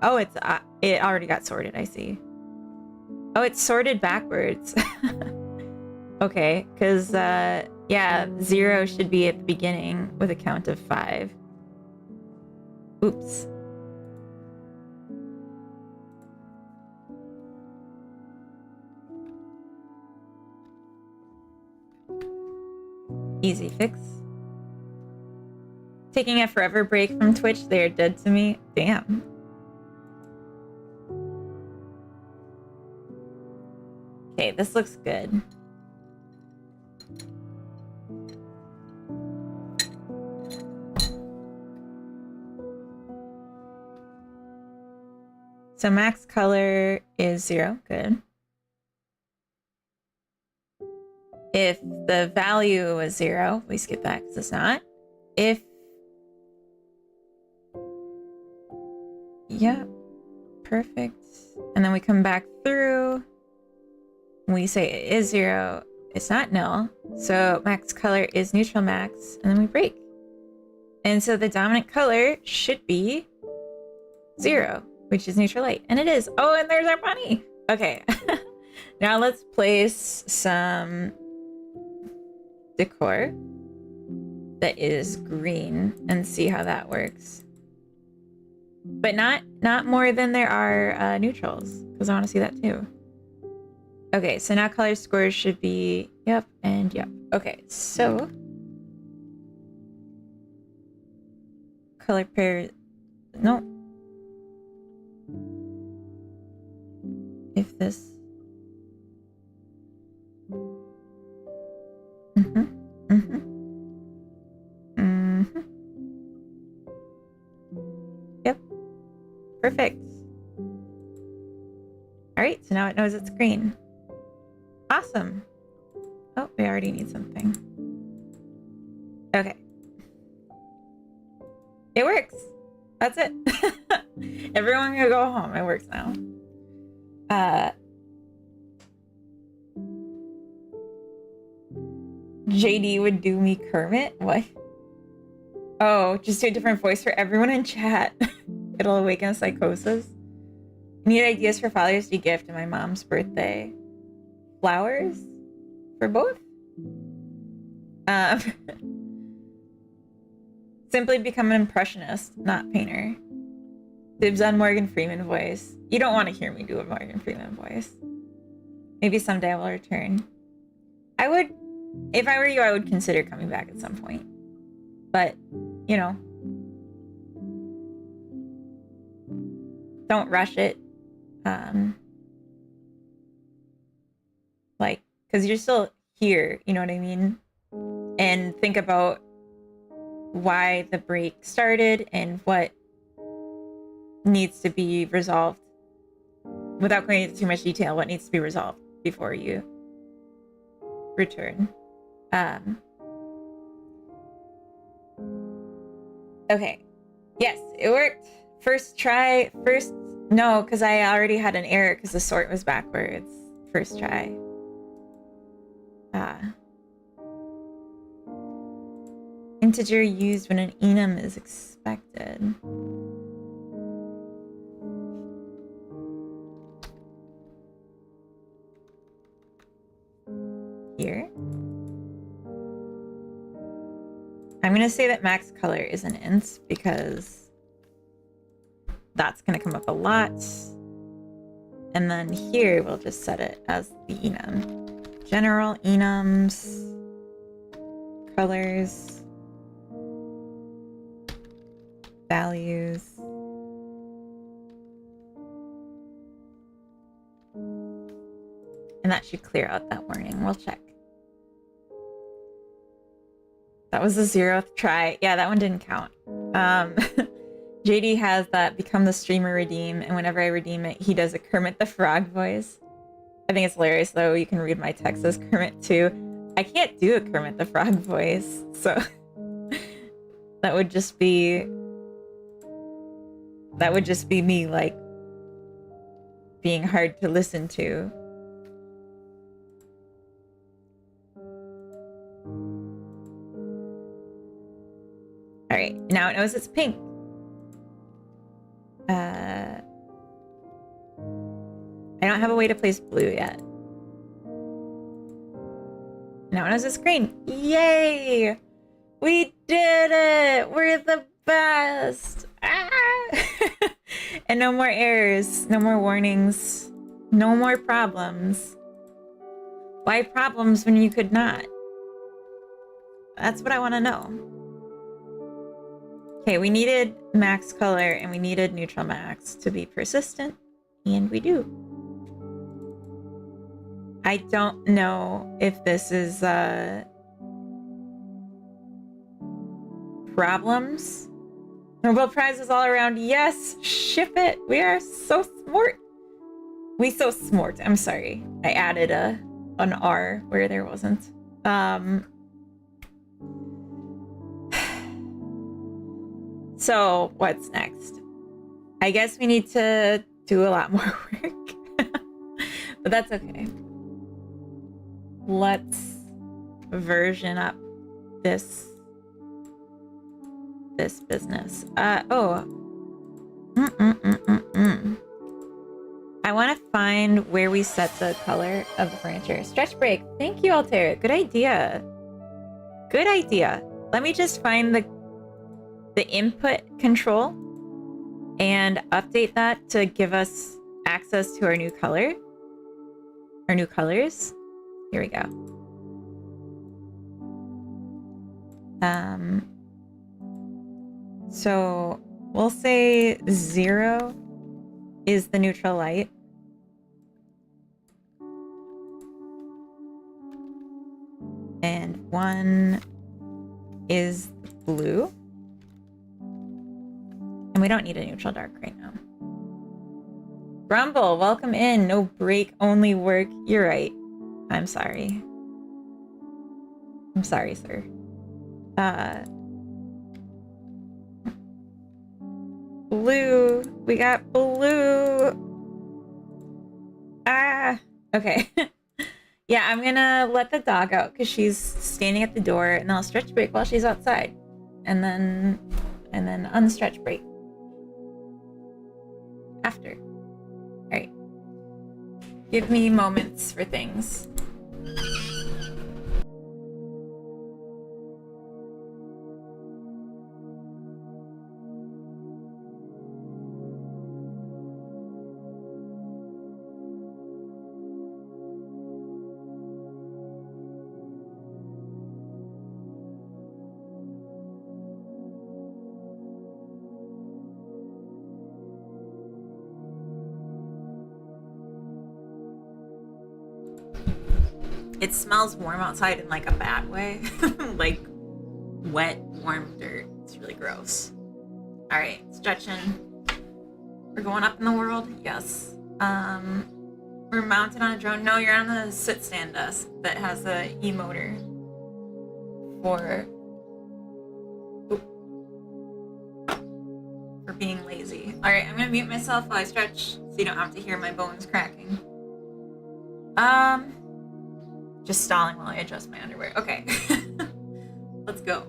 Oh, it already got sorted, I see. Oh, it's sorted backwards. Okay, because, yeah, 0 should be at the beginning with a count of 5. Oops. Easy fix. Taking a forever break from Twitch, they are dead to me. Damn. Okay, this looks good. So max color is 0. Good. If the value was 0, we skip that because it's not. If, yeah, perfect. And then we come back through. We say it is 0. It's not null. So max color is neutral max, and then we break. And so the dominant color should be 0, which is neutral light. And it is. Oh, and there's our bunny. Okay. Now let's place some decor that is green and see how that works. But not more than there are neutrals, because I want to see that too. Okay, so now color scores should be yep and yep. Okay, so color pair, no. If this, Yep, perfect. All right, so now it knows it's green. Awesome. Oh, we already need something. Okay. It works. That's it. Everyone can go home. It works now. JD would do me Kermit? What? Oh, just do a different voice for everyone in chat. It'll awaken a psychosis. Need ideas for Father's Day gift and my mom's birthday. Flowers? For both? Simply become an impressionist, not painter. Dibs on Morgan Freeman voice. You don't want to hear me do a Morgan Freeman voice. Maybe someday I will return. I would, if I were you, I would consider coming back at some point. But, you know, don't rush it. Like, because you're still here, you know what I mean? And think about why the break started and what needs to be resolved without going into too much detail, what needs to be resolved before you return. Okay. Yes, it worked. First try. No, because I already had an error because the sort was backwards. First try. Integer used when an enum is expected. Here. I'm gonna say that max color is an int because that's gonna come up a lot. And then here we'll just set it as the enum. General enums, colors, values. And that should clear out that warning. We'll check. That was the 0th try. Yeah, that one didn't count. JD has that become the streamer redeem, and whenever I redeem it, he does a Kermit the Frog voice. I think it's hilarious, though. You can read my text as Kermit, too. I can't do a Kermit the Frog voice, so that would just be me, like, being hard to listen to. All right, now it knows it's pink. I don't have a way to place blue yet. Now it knows it's green. Yay! We did it! We're the best! Ah! And no more errors, no more warnings, no more problems. Why problems when you could not? That's what I want to know. Okay, we needed max color and we needed neutral max to be persistent, and we do. I don't know if this is problems. Nobel Prizes all around. Yes, ship it. We are so smart. We so smart. I'm sorry. I added an R where there wasn't. So what's next? I guess we need to do a lot more work, but that's okay. Let's version up this business. I want to find where we set the color of the furniture. Stretch break. Thank you, Altair. Good idea. Good idea. Let me just find the input control and update that to give us access to our new color. Our new colors. Here we go. So we'll say 0 is the neutral light. And 1 is blue. And we don't need a neutral dark right now. Grumble, welcome in. No break, only work. You're right. I'm sorry. I'm sorry, sir. Blue. We got blue. Ah. Okay. Yeah, I'm gonna let the dog out because she's standing at the door, and then I'll stretch break while she's outside. And then unstretch break. After. Alright. Give me moments for things. It smells warm outside in like a bad way. Like wet, warm dirt. It's really gross. All right, stretching. We're going up in the world? Yes. Um, we're mounted on a drone. No, you're on the sit stand desk that has the e-motor for being lazy. All right, I'm gonna mute myself while I stretch so you don't have to hear my bones cracking. Just stalling while I adjust my underwear. Okay. Let's go.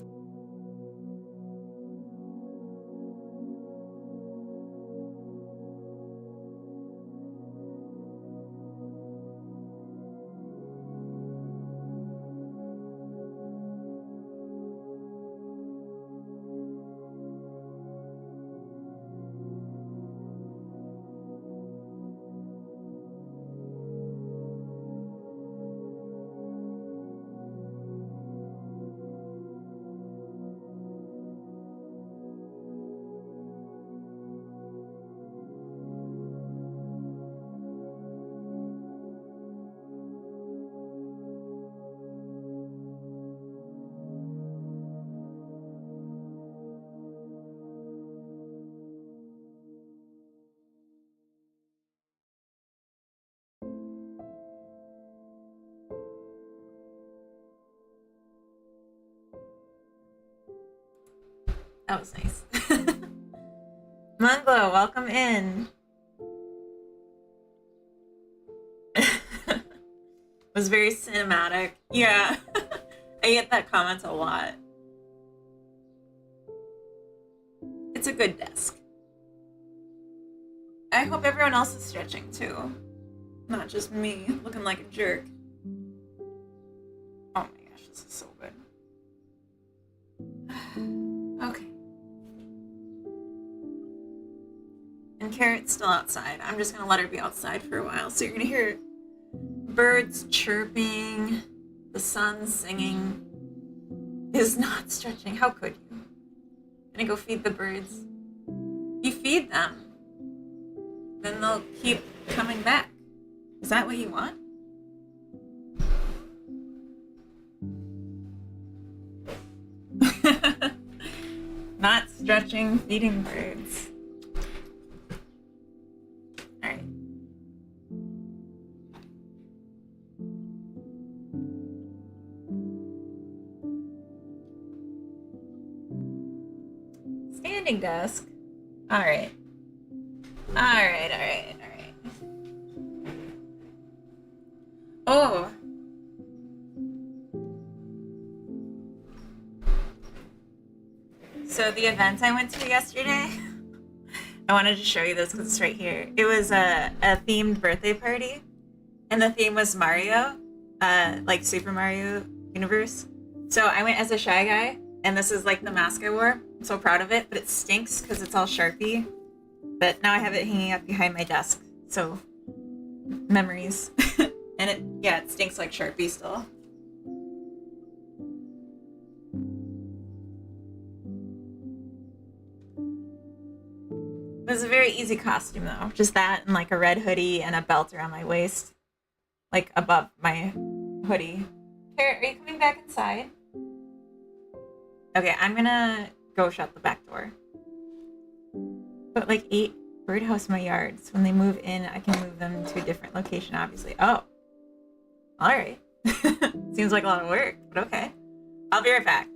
That was nice. Munglo, welcome in. It was very cinematic. Yeah. I get that comment a lot. It's a good desk. I hope everyone else is stretching too. Not just me looking like a jerk. Oh my gosh, this is so good. Okay. And Carrot's still outside. I'm just gonna let her be outside for a while. So you're gonna hear birds chirping, the sun singing. Is not stretching. How could you? Gonna go feed the birds. You feed them, then they'll keep coming back. Is that what you want? Not stretching, feeding birds. All right. Standing desk. All right. All right, all right, all right. Oh. So the event I went to yesterday, I wanted to show you this because it's right here. It was a themed birthday party, and the theme was Mario, like Super Mario Universe. So I went as a Shy Guy, and this is like the mask I wore. I'm so proud of it, but it stinks because it's all Sharpie. But now I have it hanging up behind my desk, so memories. And it stinks like Sharpie still. It was a very easy costume though. Just that and like a red hoodie and a belt around my waist. Like above my hoodie. Carrot, are you coming back inside? Okay, I'm gonna go shut the back door. But like 8 birdhouse in my yard, so when they move in, I can move them to a different location, obviously. Oh. Alright. Seems like a lot of work, but okay. I'll be right back.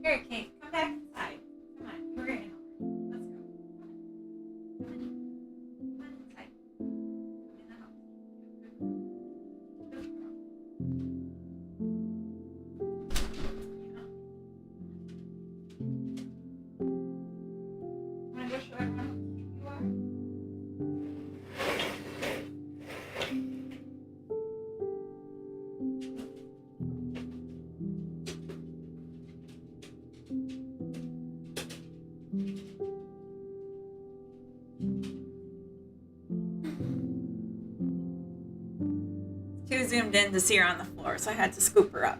Here, Kate, come back inside. Come on, you were in. Let's go. Come on inside. Come in the house. Good girl. Wanna go show everyone how cute you are? Too zoomed in to see her on the floor, so I had to scoop her up.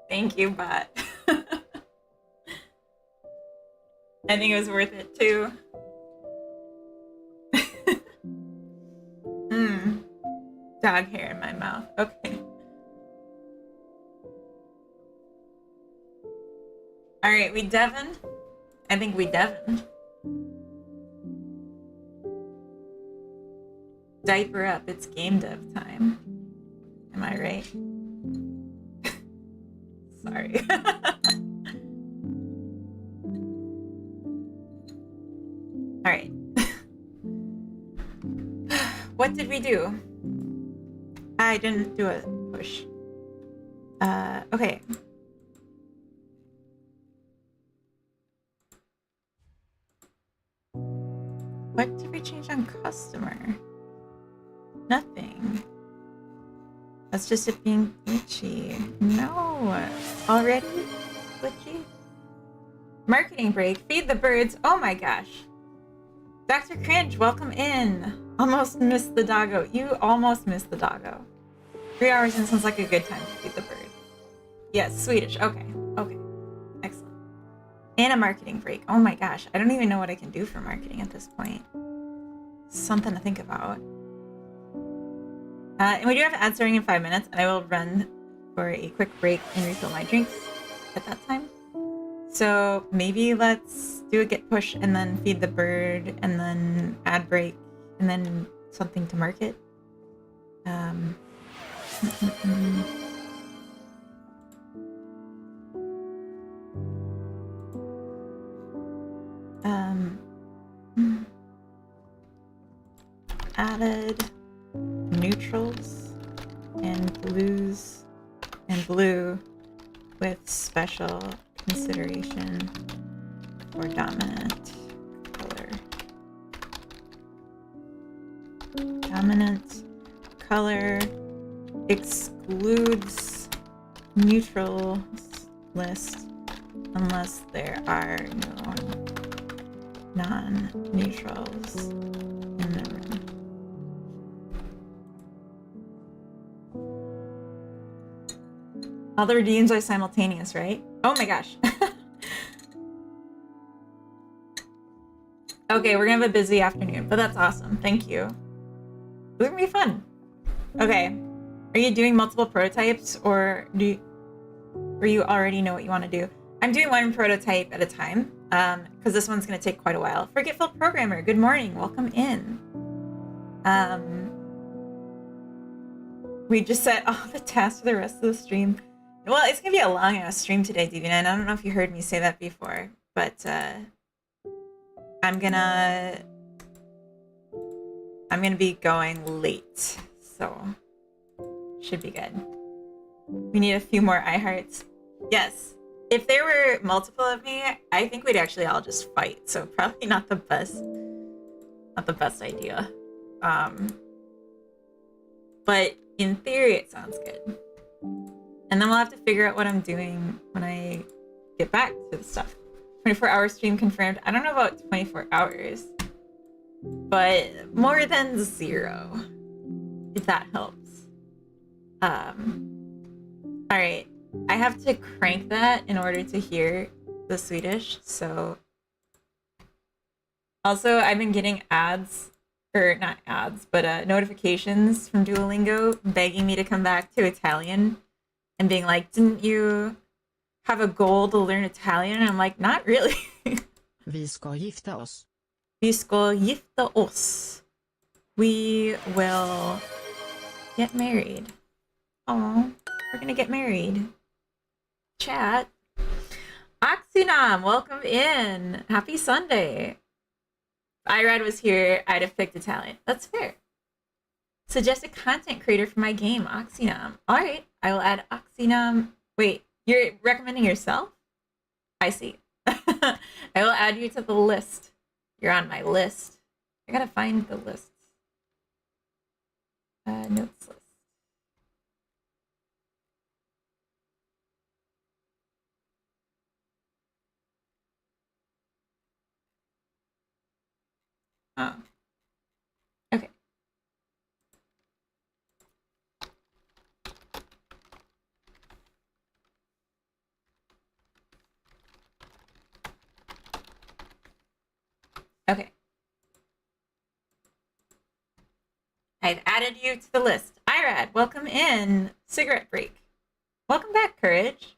Thank you, but I think it was worth it too. dog hair in my mouth. Okay. All right, we Devon. I think we Devon. Diaper up. It's game dev time. Am I right? Sorry. All right. What did we do? I didn't do a push. Okay. What did we change on customer? Nothing. That's just it being glitchy. No. Already glitchy? Marketing break. Feed the birds. Oh my gosh. Dr. Cringe, welcome in. Almost missed the doggo. You almost missed the doggo. 3 hours in sounds like a good time to feed the bird. Yes, Swedish. Okay. Okay. Excellent. And a marketing break. Oh my gosh. I don't even know what I can do for marketing at this point. Something to think about. And we do have ad starting in 5 minutes, and I will run for a quick break and refill my drinks at that time. So maybe let's do a get push and then feed the bird and then ad break and then something to market. Added neutrals and blues and blue with special consideration for dominant color. Dominant color excludes neutrals list unless there are no non-neutrals in the room. All the redeems are simultaneous, right? Oh my gosh. Okay, we're gonna have a busy afternoon, but that's awesome. Thank you. It's gonna be fun. Okay. Are you doing multiple prototypes or you already know what you want to do? I'm doing one prototype at a time, because this one's gonna take quite a while. Forgetful Programmer, good morning. Welcome in. We just set all the tasks for the rest of the stream. Well, it's gonna be a long ass stream today, DV9. I don't know if you heard me say that before, but I'm gonna be going late, so should be good. We need a few more iHearts. Yes. If there were multiple of me, I think we'd actually all just fight. So probably not the best idea. But in theory, it sounds good. And then we'll have to figure out what I'm doing when I get back to the stuff. 24-hour stream confirmed. I don't know about 24 hours, but more than 0, if that helps. All right. I have to crank that in order to hear the Swedish. So also, I've been getting ads, or not ads, but notifications from Duolingo begging me to come back to Italian and being like, didn't you have a goal to learn Italian? And I'm like, not really. Vi ska gifta oss. Vi ska gifta oss. We will get married. Oh, we're gonna get married. Chat. Oxynam, welcome in. Happy Sunday. If Irad was here, I'd have picked Italian. That's fair. Suggest a content creator for my game, Oxynam. All right, I will add Oxynam. Wait, you're recommending yourself? I see. I will add you to the list. You're on my list. I gotta find the lists. Notes list. Oh. Okay. Okay. I've added you to the list. All Irad, welcome in. Cigarette break. Welcome back, Courage.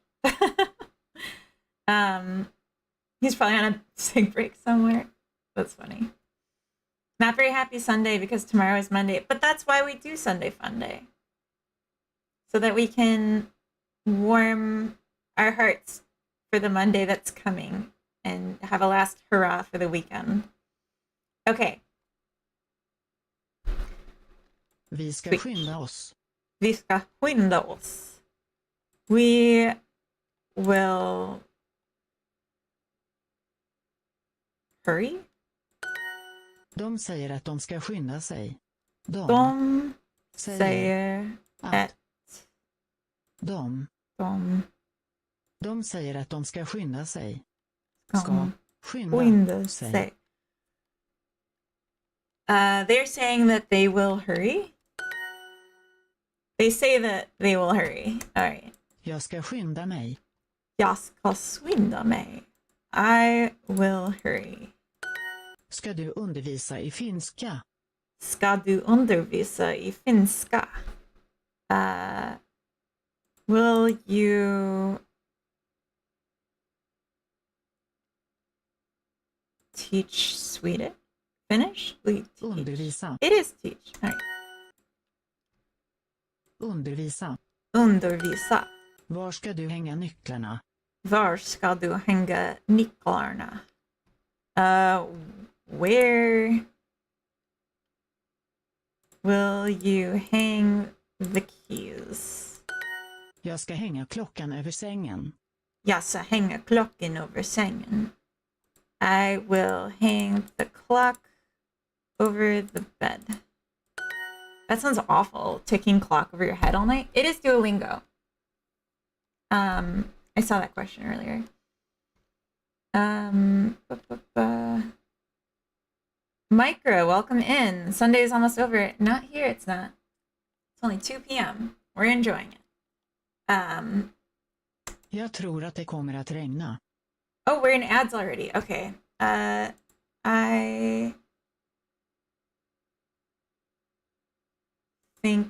He's probably on a cig break somewhere. That's funny. Not very happy Sunday because tomorrow is Monday, but that's why we do Sunday Funday. So that we can warm our hearts for the Monday that's coming and have a last hurrah for the weekend. Okay. Vi ska Sweet. skynda oss. Vi ska skynda oss. We will hurry. De säger att de ska skynda sig. De säger att de de säger att de ska skynda sig. ska skynda sig. They're saying that they will hurry. They say that they will hurry. All right. Jag ska skynda mig. Jag ska skynda mig. I will hurry. Ska du undervisa i finska? Ska du undervisa i finska? Will you teach Swedish? Finnish? Teach. Undervisa. It is teach. All right. Undervisa. Undervisa. Var ska du hänga nycklarna? Var ska du hänga nycklarna? Where will you hang the keys? Jag ska hänga klockan över sängen. Jag ska hänga klockan över sängen. I will hang the clock over the bed. That sounds awful, ticking clock over your head all night. It is Duolingo. I saw that question earlier. Micro, welcome in. Sunday is almost over. Not here, it's not. It's only 2 p.m. We're enjoying it. Jag tror att det kommer att regna. Oh, we're in ads already. Okay. I think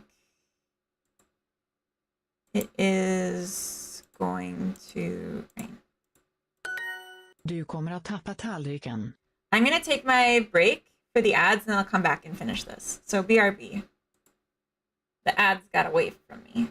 it is going to rain. Du kommer att tappa tallriken. I'm going to take my break for the ads and then I'll come back and finish this. So BRB. The ads got away from me.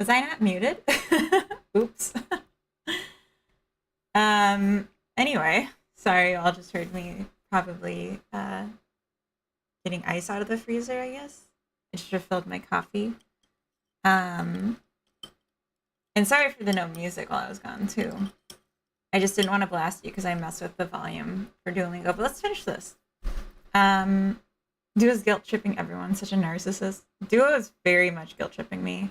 Was I not muted? Oops. Anyway, sorry, y'all just heard me probably getting ice out of the freezer, I guess. I should have filled my coffee. And sorry for the no music while I was gone too. I just didn't want to blast you because I messed with the volume for Duolingo, but let's finish this. Duo's guilt tripping everyone, such a narcissist. Duo is very much guilt tripping me.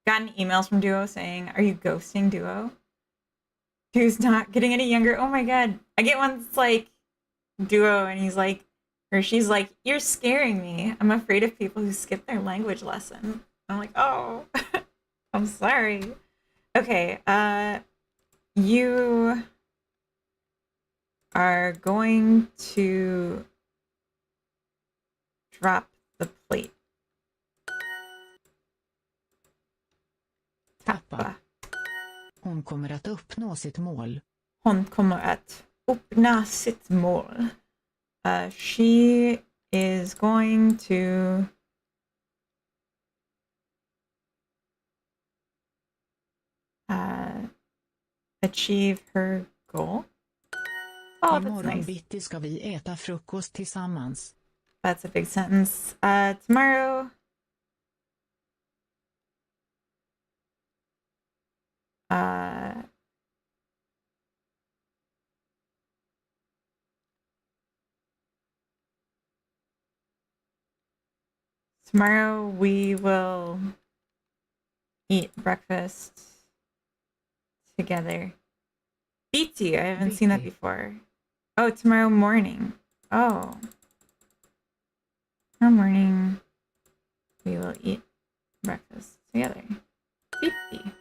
Gotten emails from Duo saying, "Are you ghosting Duo? Duo's not getting any younger." Oh my god. I get one that's like Duo and he's like, or she's like, "You're scaring me. I'm afraid of people who skip their language lesson." I'm like, oh, I'm sorry. Okay, you are going to drop the plate. Tappa. Hon kommer att uppnå sitt mål. Hon kommer att uppnå sitt mål. She is going to achieve her goal. Oh, that's Imorgon nice. bitti ska vi äta frukost tillsammans. That's a big sentence. Tomorrow. Tomorrow we will eat breakfast together. BT, I haven't seen that BT. before. Oh, tomorrow morning. Oh. Tomorrow morning we will eat breakfast together. BT.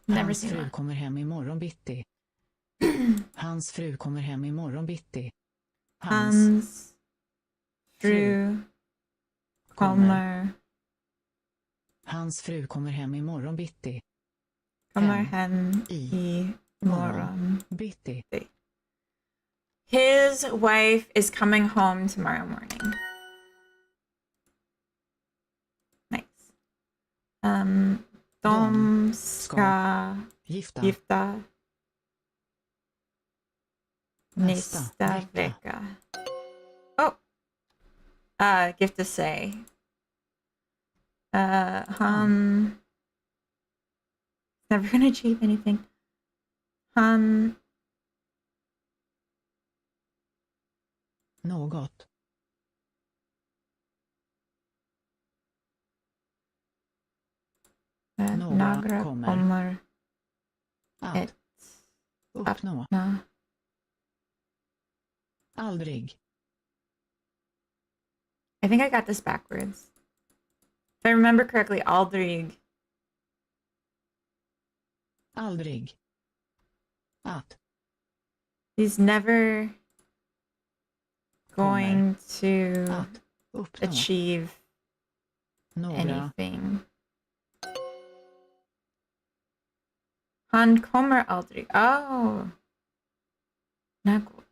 Never Hans seen fru that. kommer hem imorgon bitti. Hans fru kommer hem imorgon bitti. Hans fru kommer Hans fru kommer hem imorgon bitti. hem i imorgon bitti. His wife is coming home tomorrow morning. Nice. De ska gifta nästa vecka. Oh. Gifta sig. Han never gonna achieve anything. Han något. några kommer att uppnå. öppna. Aldrig. I think I got this backwards. If I remember correctly, aldrig. Aldrig. Att. He's never going to Att uppnå. achieve Några. anything. Han kommer aldrig. Oh.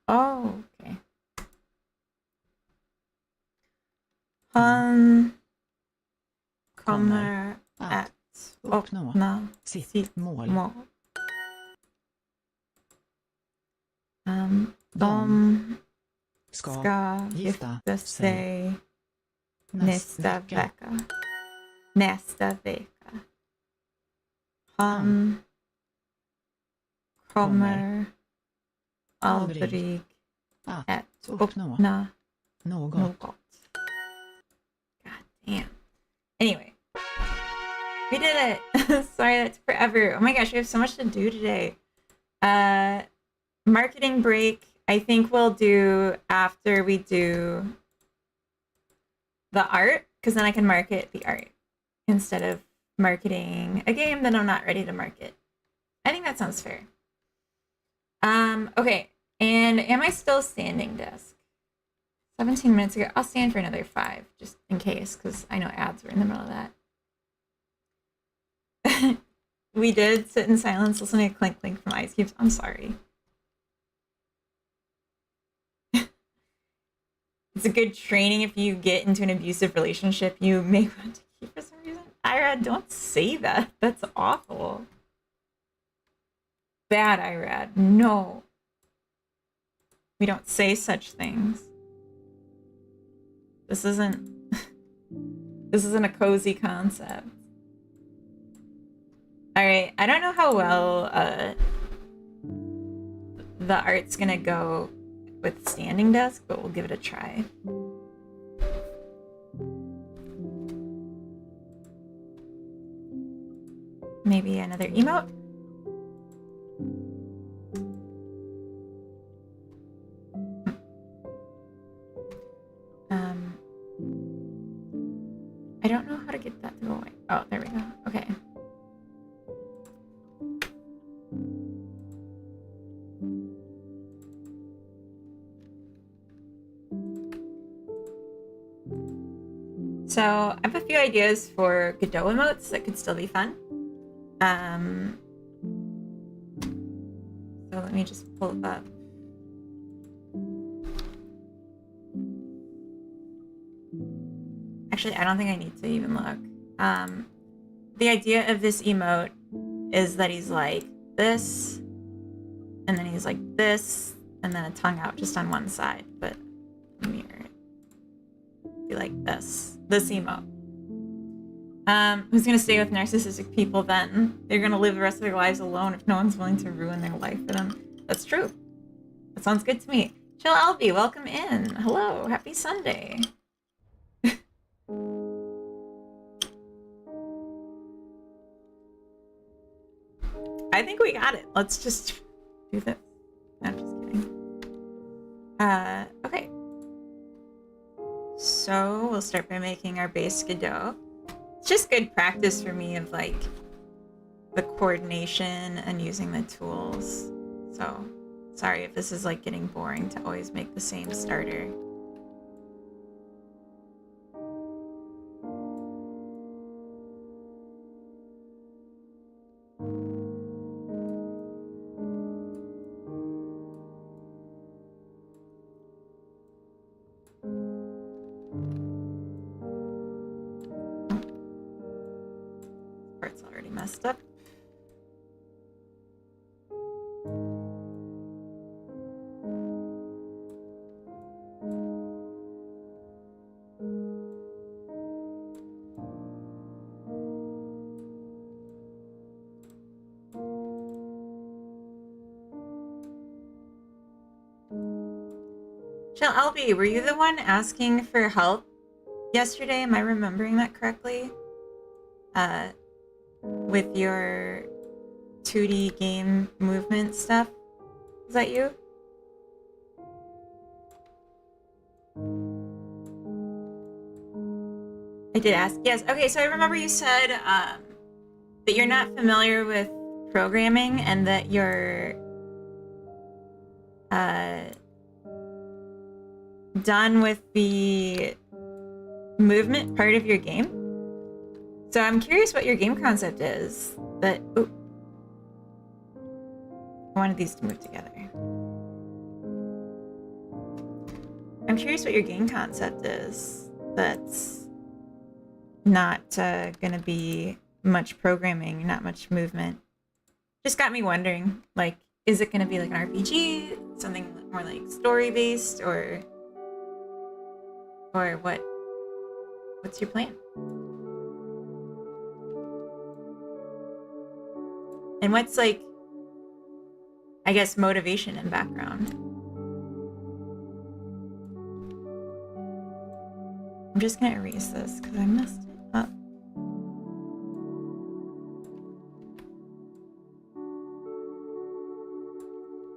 Oh, okay. Han kommer att öppna sitt mål. De ska gifta sig nästa vecka. Nästa vecka. Han kommer aldrig att öppna något. God damn. Anyway. We did it. Sorry, that took forever. Oh my gosh, we have so much to do today. Marketing break, I think we'll do after we do the art, because then I can market the art instead of marketing a game that I'm not ready to market. I think that sounds fair. Okay, and am I still standing, desk? 17 minutes ago. I'll stand for another 5, just in case, because I know ads were in the middle of that. We did sit in silence listening to clink clink from Ice Cubes. I'm sorry. It's a good training if you get into an abusive relationship you may want to keep for some reason. I Irad, don't say that. That's awful. Bad, Irad. No. We don't say such things. This isn't a cozy concept. Alright, I don't know how well the art's gonna go with standing desk, but we'll give it a try. Maybe another emote? I don't know how to get that to go away. Oh, there we go. Okay. So I have a few ideas for Godot emotes that could still be fun. So let me just pull it up. Actually, I don't think I need to even look. The idea of this emote is that he's like this, and then he's like this, and then a tongue out just on one side, but mirror it. Be like this emote. Who's gonna stay with narcissistic people then? They're gonna live the rest of their lives alone if no one's willing to ruin their life for them. That's true. That sounds good to me. Chill Albie, welcome in. Hello, happy Sunday. I think we got it. Let's just do this. No, I'm just kidding. Okay. So we'll start by making our base Godot. It's just good practice for me of like the coordination and using the tools. So sorry if this is like getting boring to always make the same starter. Part's already messed up. Chill Albie, were you the one asking for help yesterday? Am I remembering that correctly? With your 2D game movement stuff? Is that you? I did ask. Yes. Okay, so I remember you said that you're not familiar with programming and that you're done with the movement part of your game. So I'm curious what your game concept is. That ooh, I wanted these to move together. I'm curious what your game concept is. That's not gonna be much programming, not much movement. Just got me wondering, like, is it gonna be like an RPG, something more like story based, or what? What's your plan? And what's like, I guess, motivation and background? I'm just gonna erase this because I messed it up.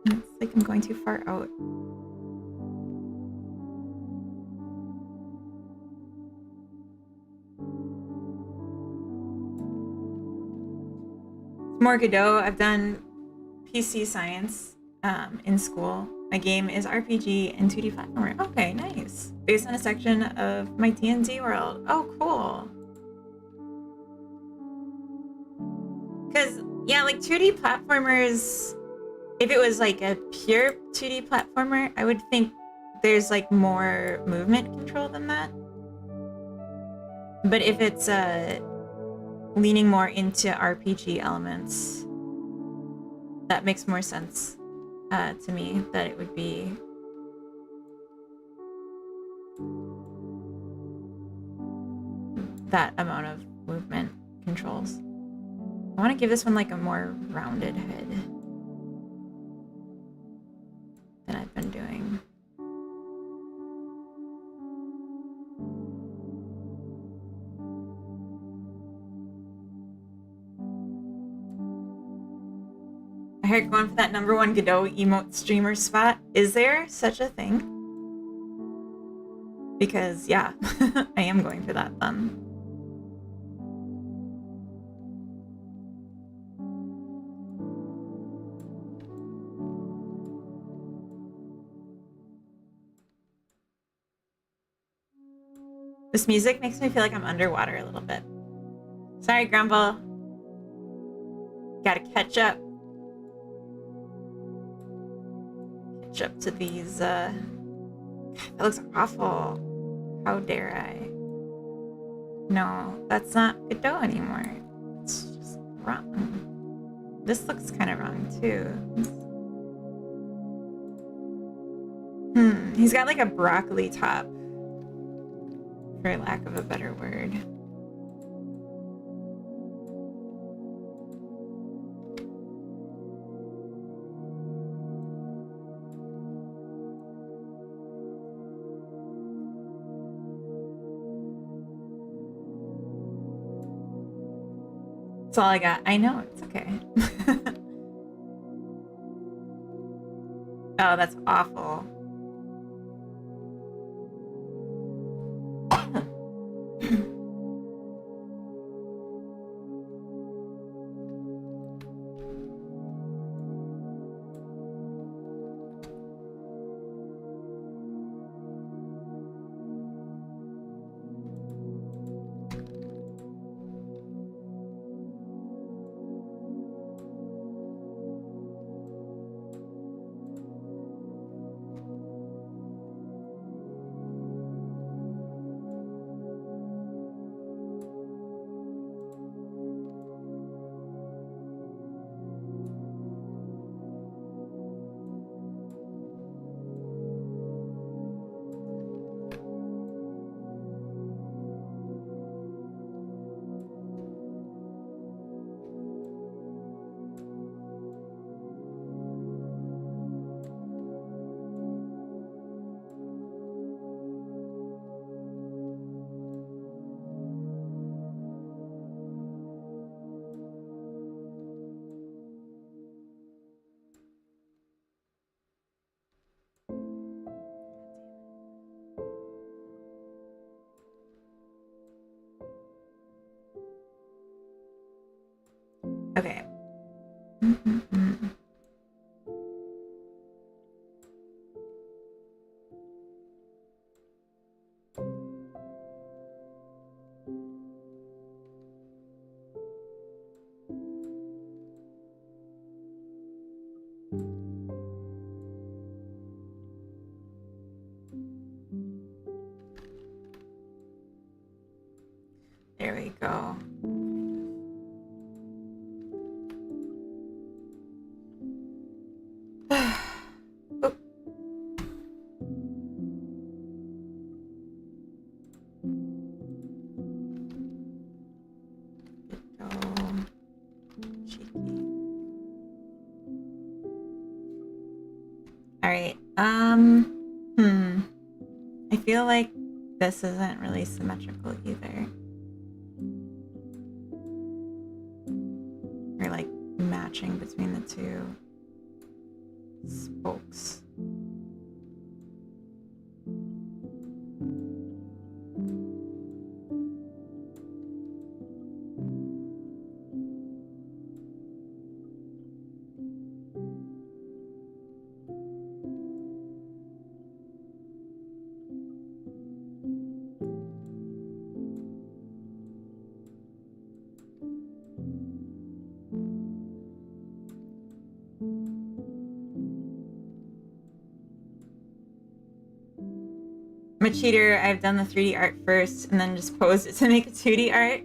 It's like I'm going too far out. More Godot. I've done PC science in school. My game is RPG and 2D platformer. Okay, nice. Based on a section of my D&D world. Oh, cool. Because, yeah, like 2D platformers, if it was like a pure 2D platformer, I would think there's like more movement control than that. But if it's leaning more into RPG elements. That makes more sense to me, that it would be that amount of movement controls. I want to give this one like a more rounded head than I've been doing. I heard going for that #1 Godot emote streamer spot. Is there such a thing? Because, yeah, I am going for that then. This music makes me feel like I'm underwater a little bit. Sorry, Grumble. Gotta catch up. Catch up to these, that looks awful. How dare I? No, that's not Godot anymore. It's just wrong. This looks kind of wrong, too. He's got like a broccoli top, for lack of a better word. That's all I got. I know, it's okay. Oh, that's awful. Okay. There we go. Oh. Go. Cheeky. All right. I feel like this isn't really symmetrical either. Or like matching between the two spokes. I'm a cheater. I've done the 3D art first and then just posed it to make a 2D art.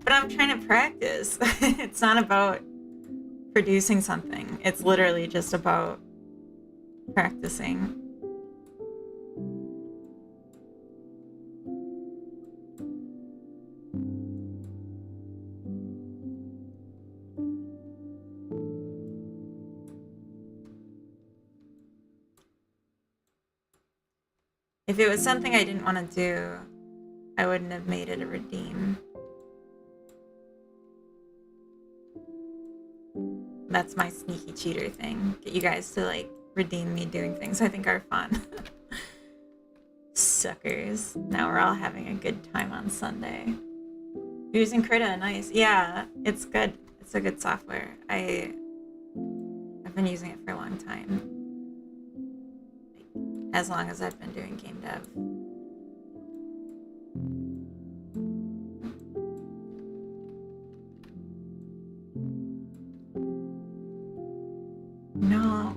But I'm trying to practice. It's not about producing something. It's literally just about practicing. If it was something I didn't want to do, I wouldn't have made it a redeem. That's my sneaky cheater thing. Get you guys to like redeem me doing things I think are fun. Suckers. Now we're all having a good time on Sunday. You're using Krita, nice. Yeah, it's good. It's a good software. I've been using it for a long time. As long as I've been doing game dev. No,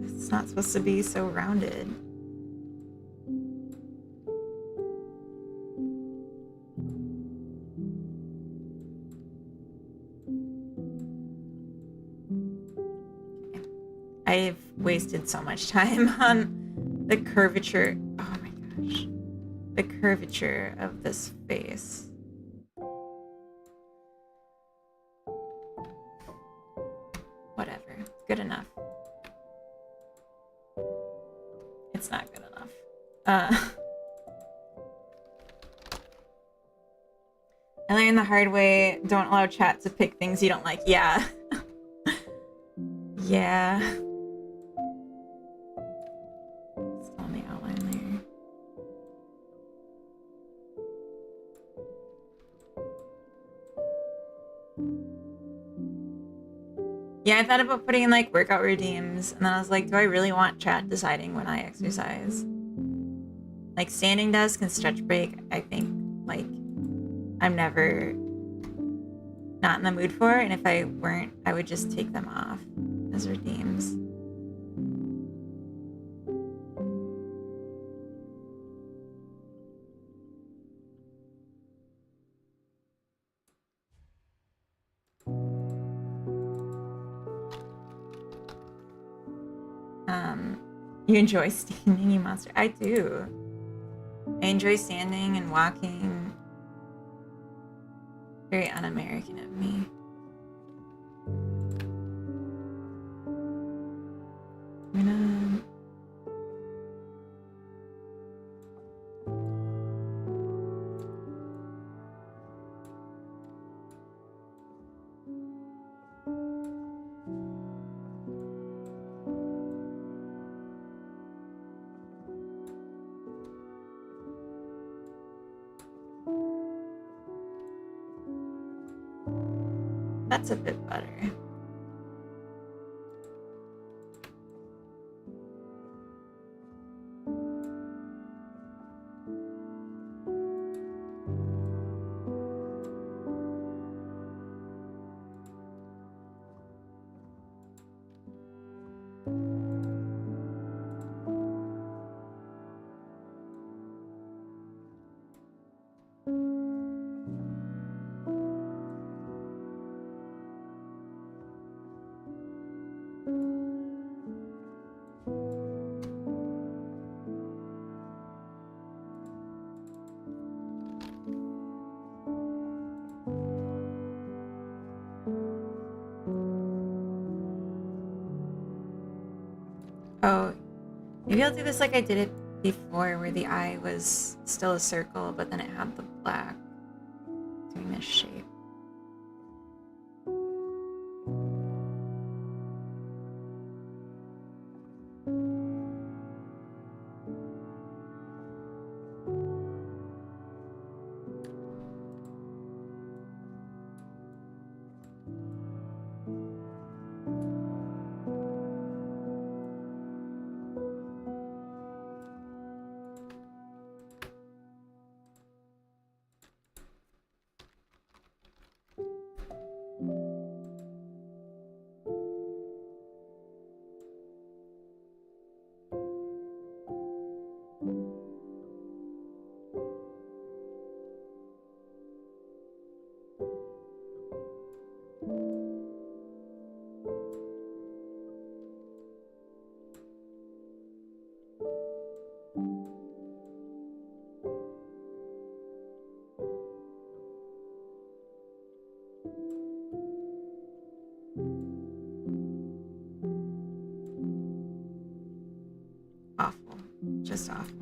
it's not supposed to be so rounded. Okay. I've wasted so much time on the curvature. Oh my gosh. The curvature of this face. Whatever. Good enough. It's not good enough. I learned the hard way, don't allow chat to pick things you don't like. Yeah. Yeah. Still on the outline there. Yeah, I thought about putting in like workout redeems, and then I was like, do I really want chat deciding when I exercise? Like standing desk and stretch break, I think like I'm never not in the mood for, and if I weren't, I would just take them off as redeems. You enjoy standing, you monster. I do. I enjoy standing and walking. Very un-American of me. I'm gonna... That's a bit better. Oh, maybe I'll do this like I did it before, where the eye was still a circle, but then it had the black doing this shape.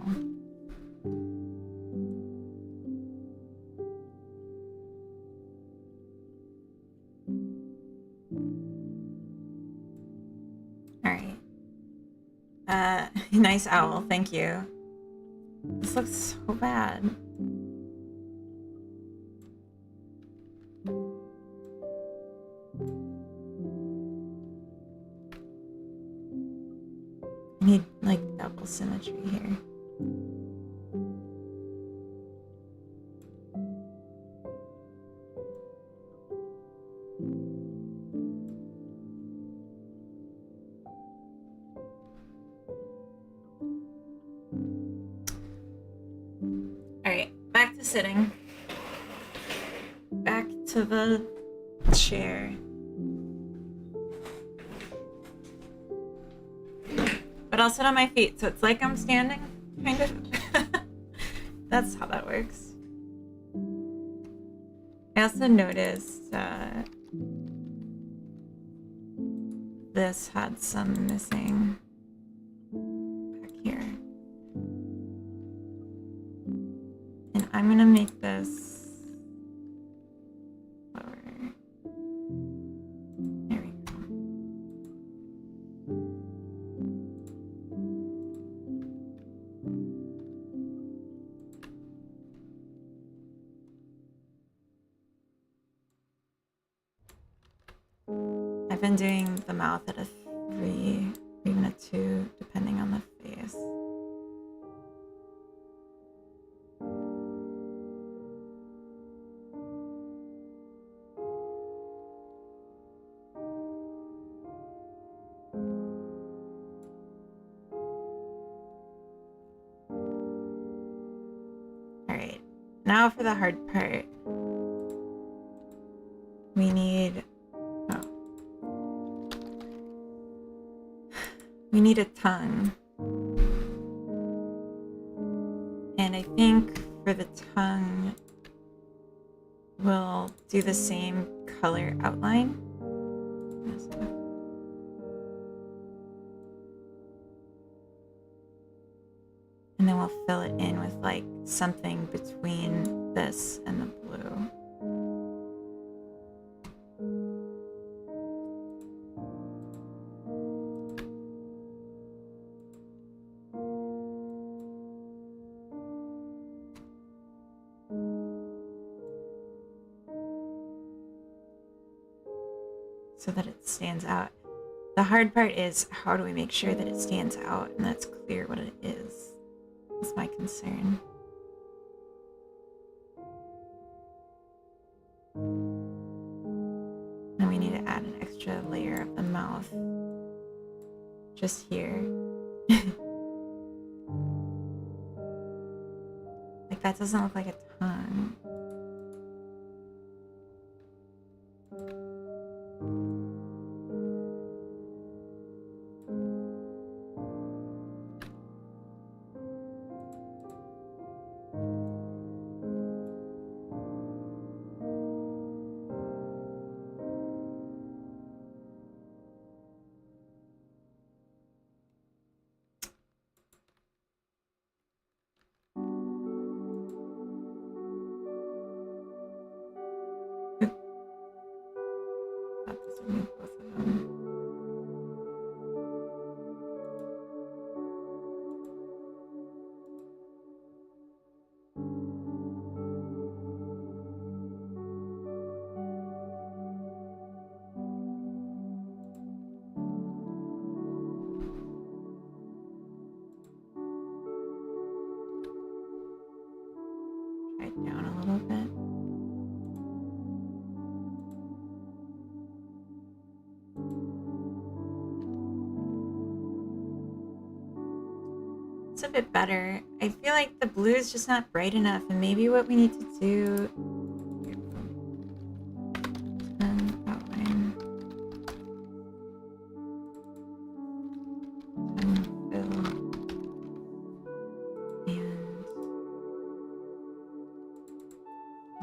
beautiful. All right. Nice owl. Thank you. This looks so bad. I need like double symmetry here. All right, back to sitting. Back to the chair. But I'll sit on my feet, so it's like I'm standing, kind of. That's how that works. I also noticed this had some missing back here. And I'm gonna make this lower. There we go. I've been doing the mouth at a 3, even a 2, depending on the face. Alright, now for the hard part. We need we need a tongue. And I think for the tongue, we'll do the same color outline. And then we'll fill it in with like something between this and the blue. So that it stands out. The hard part is how do we make sure that it stands out and that's clear what it is? That's my concern. And we need to add an extra layer of the mouth just here. Like that doesn't look like a tongue. Try it down a little bit. It's a bit better. I feel like the blue is just not bright enough, and maybe what we need to do outline and fill and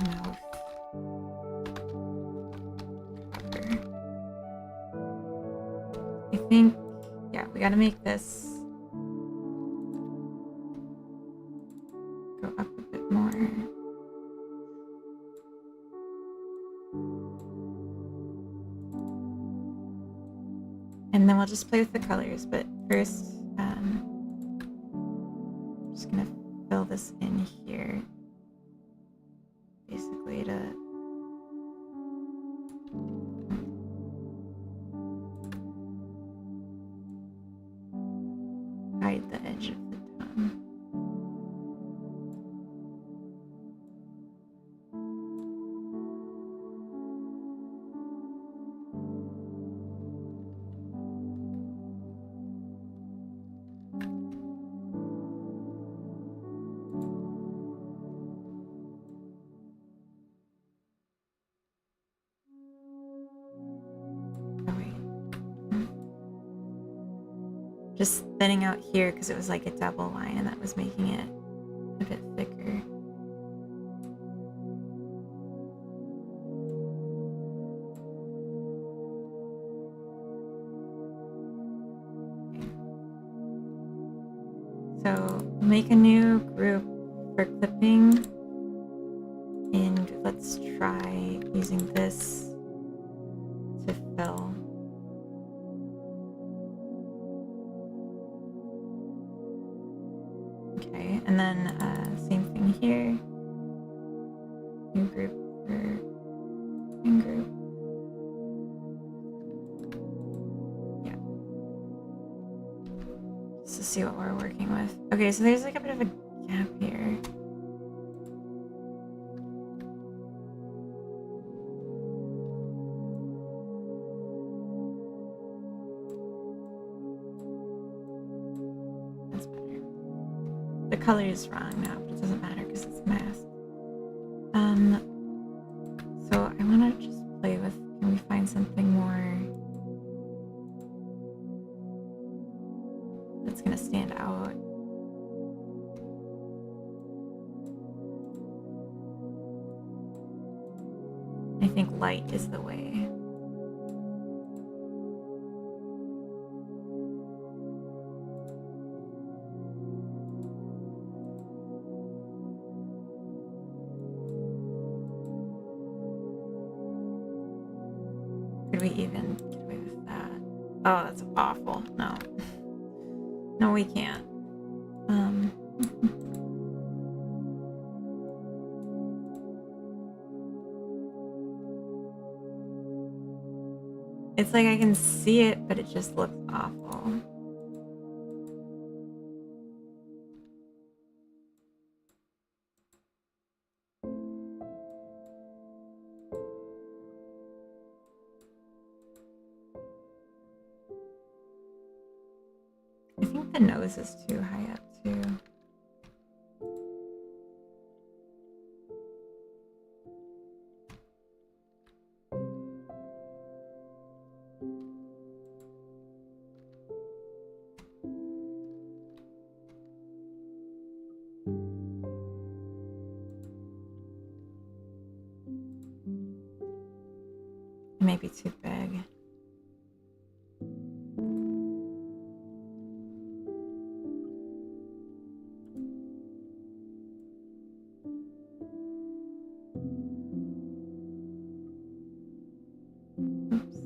mouth cover. I think, yeah, we gotta make this go up a bit more. And then we'll just play with the colors, but first, I'm just gonna fill this in here, basically to hide the edge of the tongue. Oh wait. Just thinning out here because it was like a double line and that was making it a bit thicker. Okay. So make a new group for clipping, and let's try using this to fill. Okay, and then same thing here. New group for in group. Yeah. Just to see what we're working with. Okay, so there's like a bit of a gap here. That's better. The color is wrong now, but it doesn't matter because it's masked. So I want to just play with, can we find something more that's going to stand out? I think light is the way. Could we even get away with that? Oh, that's awful. No. No, we can't. It's like I can see it, but it just looks awful. I think the nose is too high up too. It may be too big. Oops.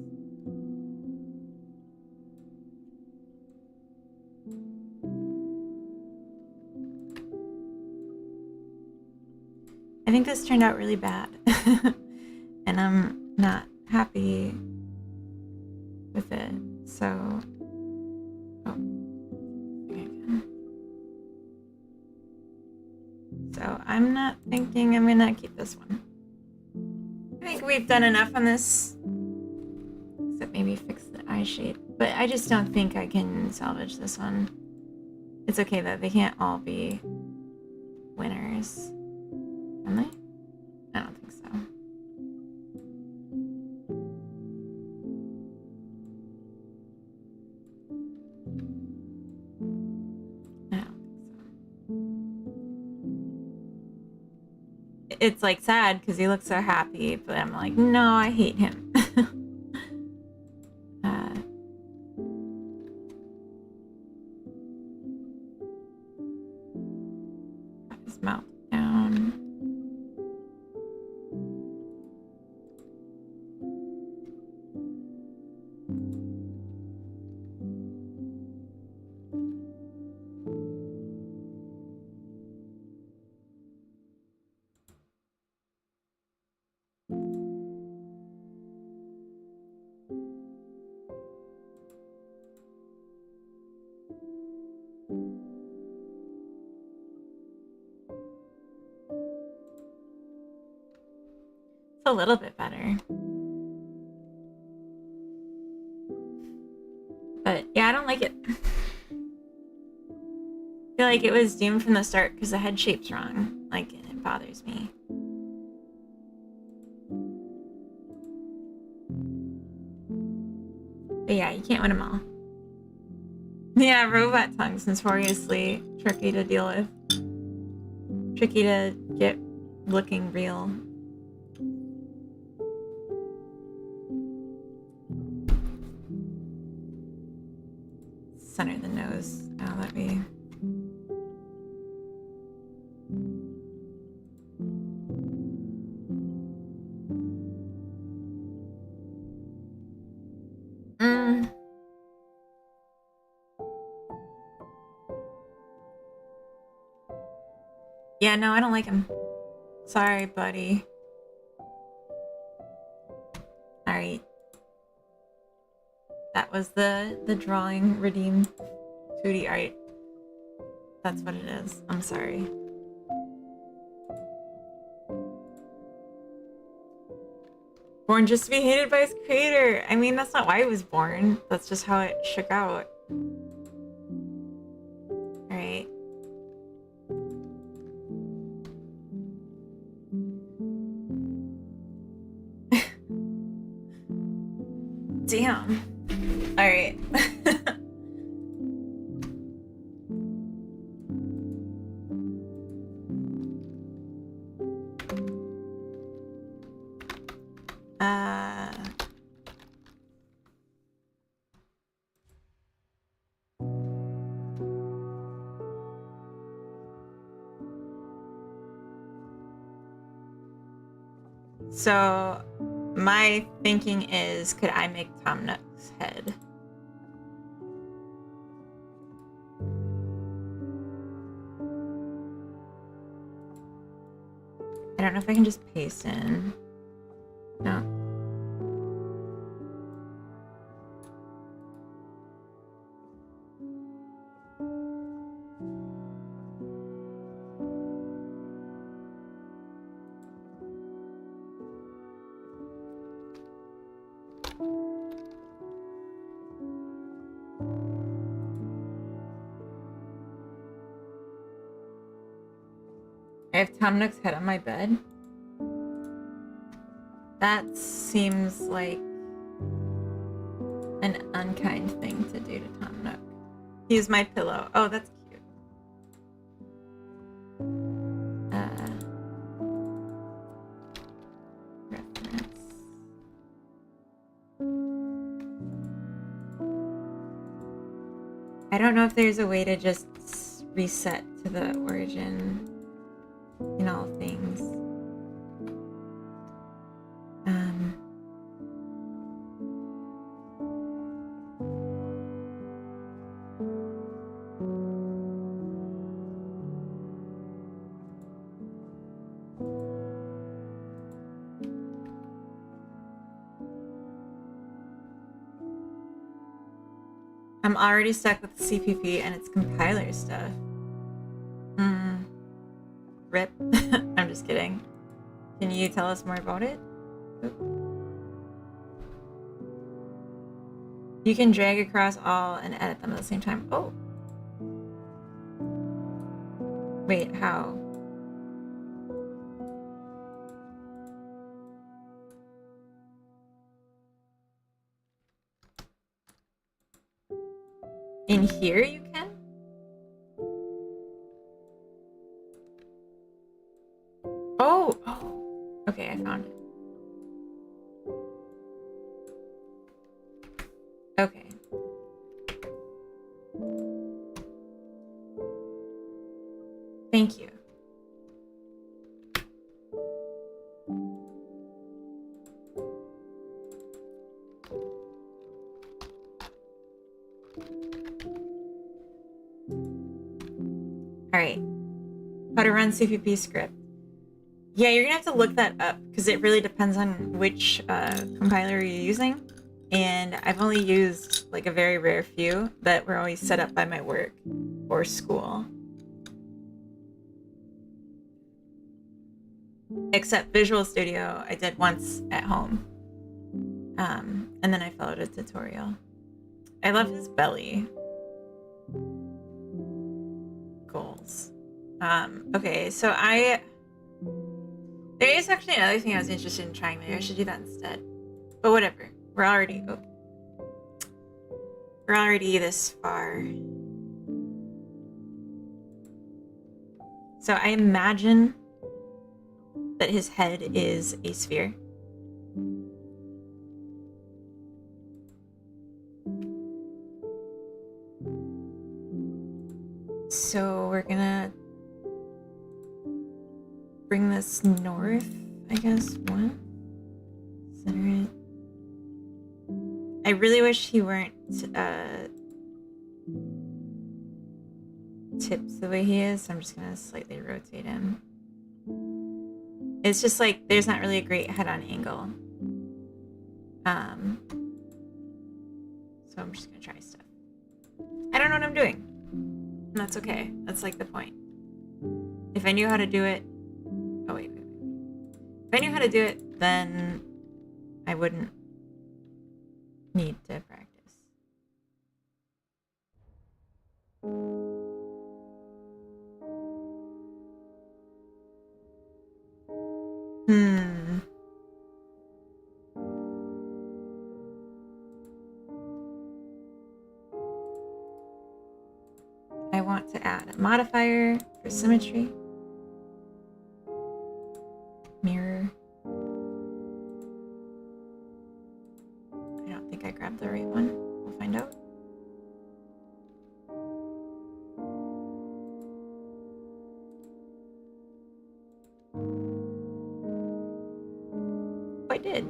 I think this turned out really bad. And I'm not happy with it. So, oh, I think I can. So I'm not thinking I'm gonna keep this one. I think we've done enough on this. Except maybe fix the eye shape. But I just don't think I can salvage this one. It's okay though, they can't all be winners. Can they? I don't think so. I don't think so. It's like sad because he looks so happy, but I'm like, no, I hate him. his mouth down. A little bit better. But yeah, I don't like it. I feel like it was doomed from the start because the head shape's wrong. Like, and it bothers me. But yeah, you can't win them all. Yeah, robot tongue's notoriously tricky to deal with. Tricky to get looking real. Center the nose now that we... Yeah, no, I don't like him. Sorry, buddy. Alright. That was the drawing redeemed 2D art. That's what it is. I'm sorry. Born just to be hated by his creator. I mean, that's not why he was born. That's just how it shook out. Alright. Damn. Alright. So, my thinking is, could I make Tom Nook's head? I don't know if I can just paste in. No. I have Tom Nook's head on my bed. That seems like an unkind thing to do to Tom Nook. He's my pillow. Oh, that's cute. Reference. I don't know if there's a way to just reset to the origin in all things. I'm already stuck with the CPP and its compiler stuff. Rip. I'm just kidding. Can you tell us more about it? Oop. You can drag across all and edit them at the same time. Oh. Wait, how? In here you can? Oh, okay, I found it. Okay. Thank you. How to run CPP script. Yeah, you're gonna have to look that up because it really depends on which compiler you're using. And I've only used like a very rare few that were always set up by my work or school. Except Visual Studio, I did once at home. And then I followed a tutorial. I love his belly. Goals. Okay, so there is actually another thing I was interested in trying. Maybe I should do that instead. But whatever. We're already this far. So I imagine that his head is a sphere. So we're gonna bring this north, I guess. One. Center it. I really wish he weren't tipped the way he is. So I'm just gonna slightly rotate him. It's just like there's not really a great head-on angle. So I'm just gonna try stuff. I don't know what I'm doing. And that's okay. That's like the point. If I knew how to do it... Oh, wait. If I knew how to do it, then I wouldn't need to practice. I want to add a modifier for symmetry. Mirror. I don't think I grabbed the right one. We'll find out. Oh, I did.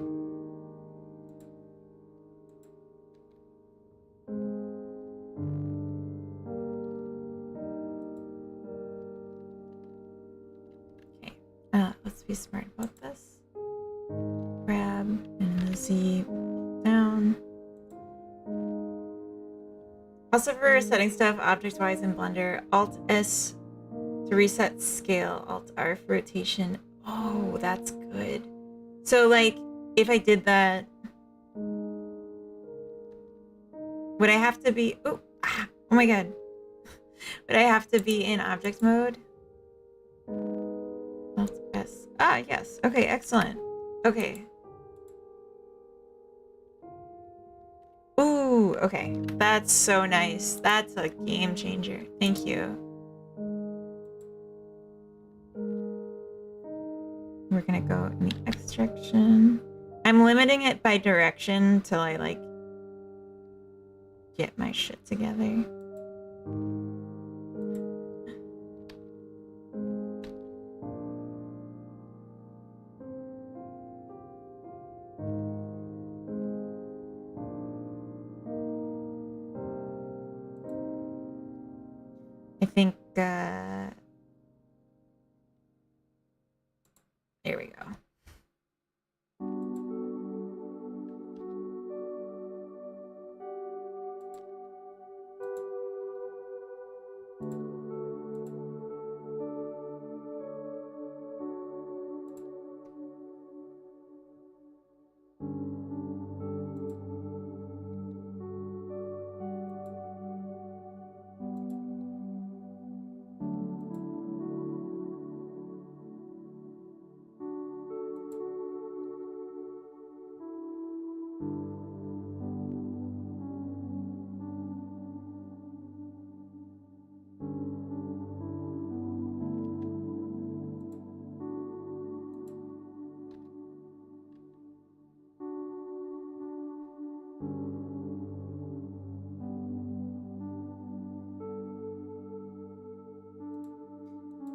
Let's be smart about this. Grab and the Z down. Also for setting stuff object-wise in Blender, Alt-S to reset scale, Alt-R for rotation. Oh, that's good. So like, if I did that, would I have to be, oh my god. Would I have to be in object mode? Alt-S. Ah, yes. Okay, excellent. Okay. Ooh, okay. That's so nice. That's a game changer. Thank you. We're gonna go in the extraction. I'm limiting it by direction till I like get my shit together. I think, there we go.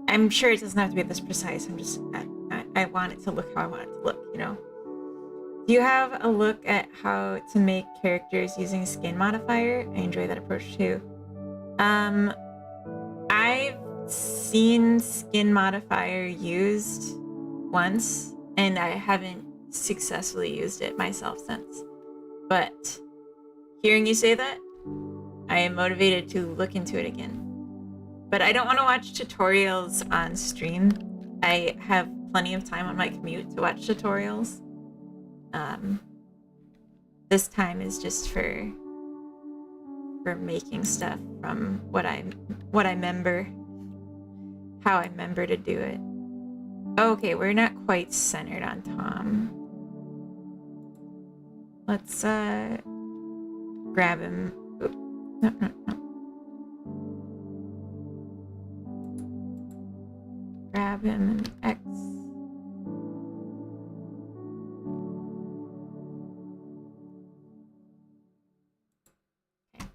I'm sure it doesn't have to be this precise. I'm just, I want it to look how I want it to look, you know? Do you have a look at how to make characters using skin modifier? I enjoy that approach too. I've seen skin modifier used once, and I haven't successfully used it myself since. But hearing you say that, I am motivated to look into it again. But I don't want to watch tutorials on stream. I have plenty of time on my commute to watch tutorials. This time is just for making stuff from what I remember, how I remember to do it. Okay, we're not quite centered on Tom. Let's grab him. Oop. No. Grab him and X. Okay.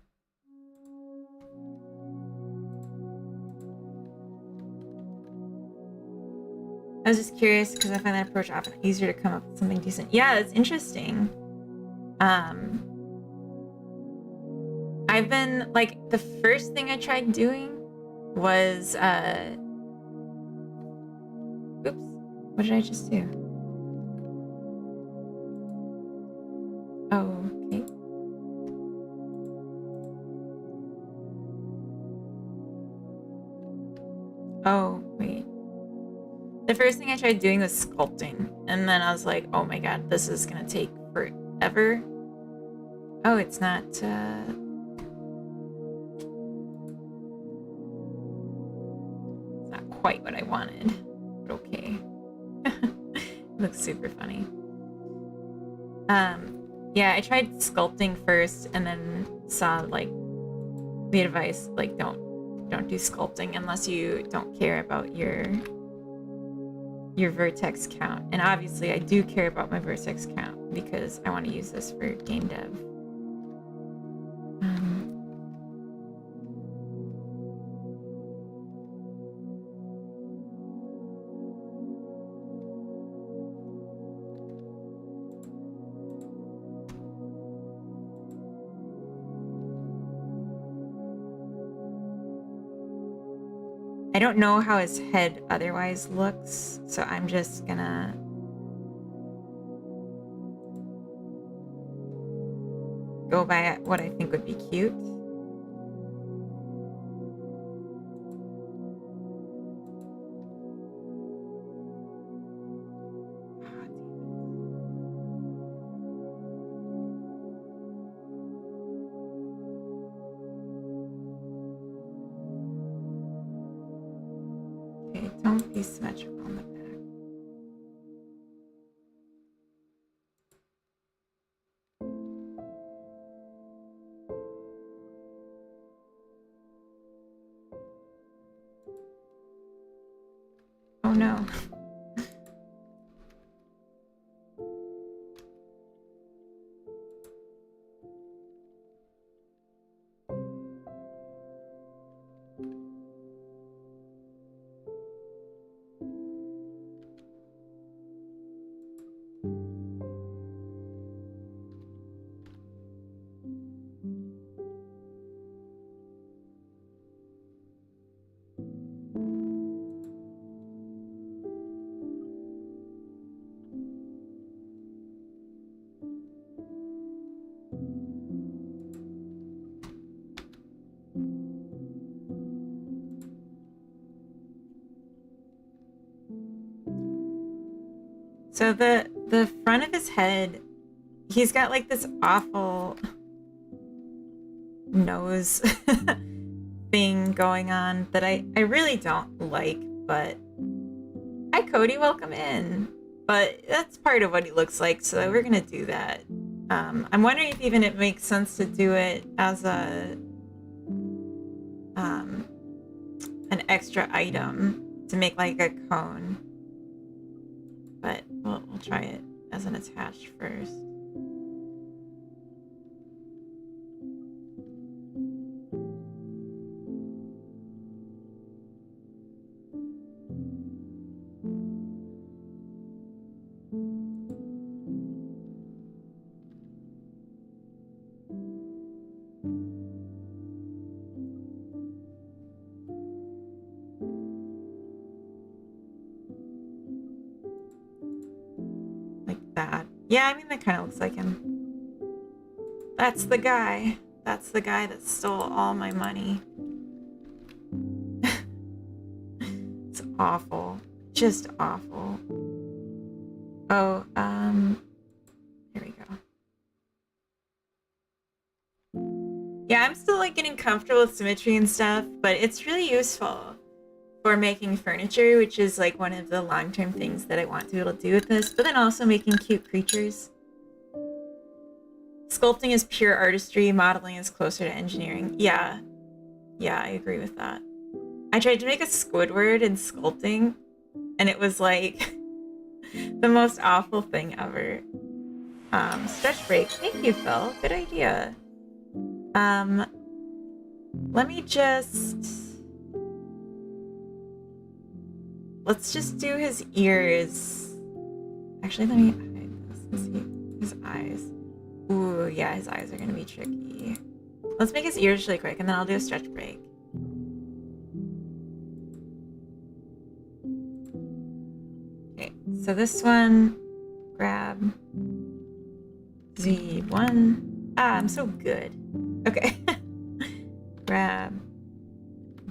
I was just curious because I find that approach often easier to come up with something decent. Yeah, it's interesting. I've been like, the first thing I tried doing was oops, what did I just do? Oh, okay. Oh, wait. The first thing I tried doing was sculpting, and then I was like, oh my god, this is gonna take forever. Oh, it's not quite what I wanted, but okay. Looks super funny. Yeah, I tried sculpting first and then saw like the advice, like don't do sculpting unless you don't care about your vertex count. And obviously I do care about my vertex count because I want to use this for game dev. I don't know how his head otherwise looks, so I'm just gonna go by what I think would be cute. Okay, don't be symmetrical on the back. Oh no. So the front of his head, he's got like this awful nose thing going on that I really don't like, but hi Cody, welcome in. But that's part of what he looks like, so we're gonna do that. I'm wondering if even it makes sense to do it as a an extra item to make like a cone. But we'll try it as an attach first. that. Yeah, I mean, that kind of looks like him. That's the guy. That's the guy that stole all my money. It's awful. Just awful. Oh, here we go. Yeah, I'm still like getting comfortable with symmetry and stuff, but it's really useful for making furniture, which is like one of the long-term things that I want to be able to do with this, but then also making cute creatures. Sculpting is pure artistry, modeling is closer to engineering. Yeah, I agree with that. I tried to make a Squidward in sculpting, and it was like the most awful thing ever. Stretch break. Thank you, Phil. Good idea. Let me let's just do his ears. Actually, let me hide this and see his eyes. Ooh, yeah, his eyes are gonna be tricky. Let's make his ears really quick, and then I'll do a stretch break. Okay, so this one, grab Z1. Ah, I'm so good. Okay. Grab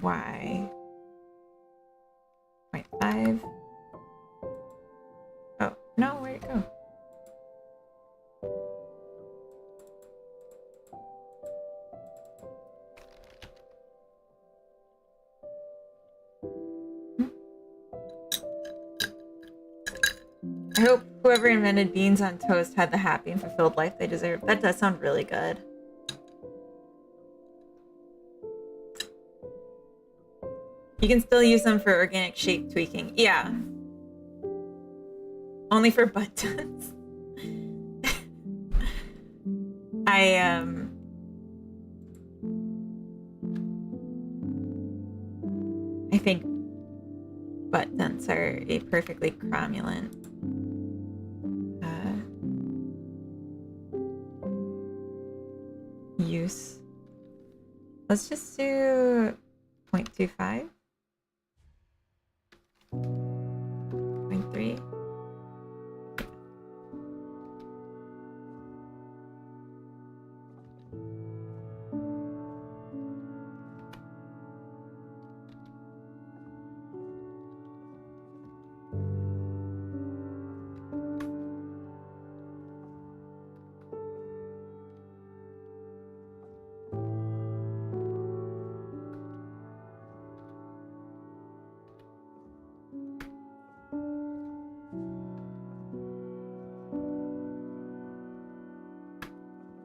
Y. 0.5. Oh, no, where'd it go? I hope whoever invented beans on toast had the happy and fulfilled life they deserve. That does sound really good. You can still use them for organic shape tweaking. Yeah. Only for buttons. I think buttons are a perfectly cromulent use. Let's just do 0.25. 0.3.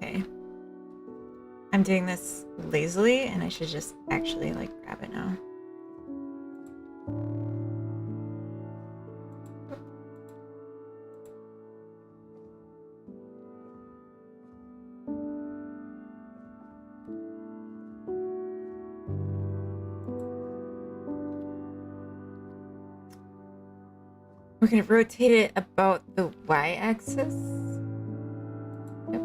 Okay. I'm doing this lazily, and I should just actually like grab it now. We're gonna rotate it about the y-axis. Yep.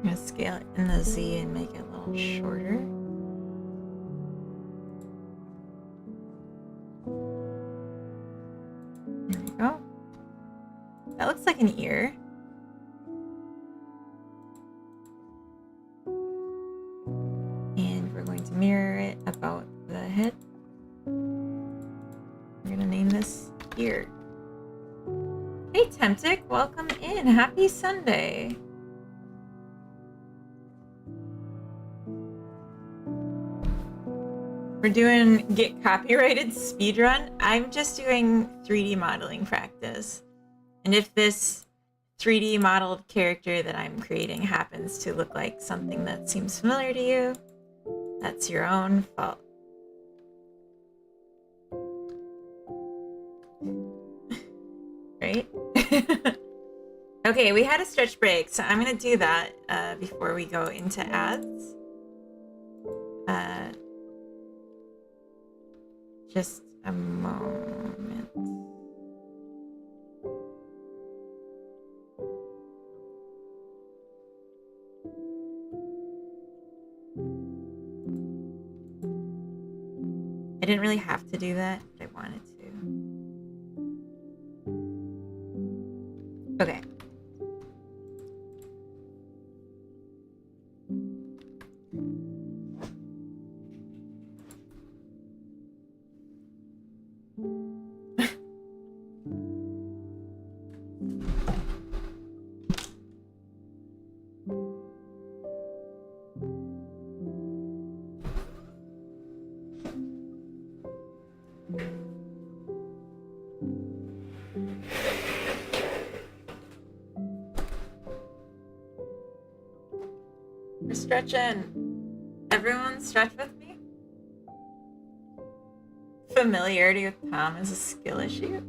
I'm gonna scale it in the Z and make it a little shorter. There we go. That looks like an ear. And we're going to mirror it about the head. We're gonna name this ear. Hey Temptic, welcome in. Happy Sunday. We're doing get copyrighted speedrun. I'm just doing 3D modeling practice. And if this 3D modeled character that I'm creating happens to look like something that seems familiar to you, that's your own fault. Right? Okay, we had a stretch break, so I'm gonna do that before we go into ads. Just a moment. I didn't really have to do that, but I wanted to. Okay. We're stretching. Everyone stretch with me? Familiarity with Tom is a skill issue.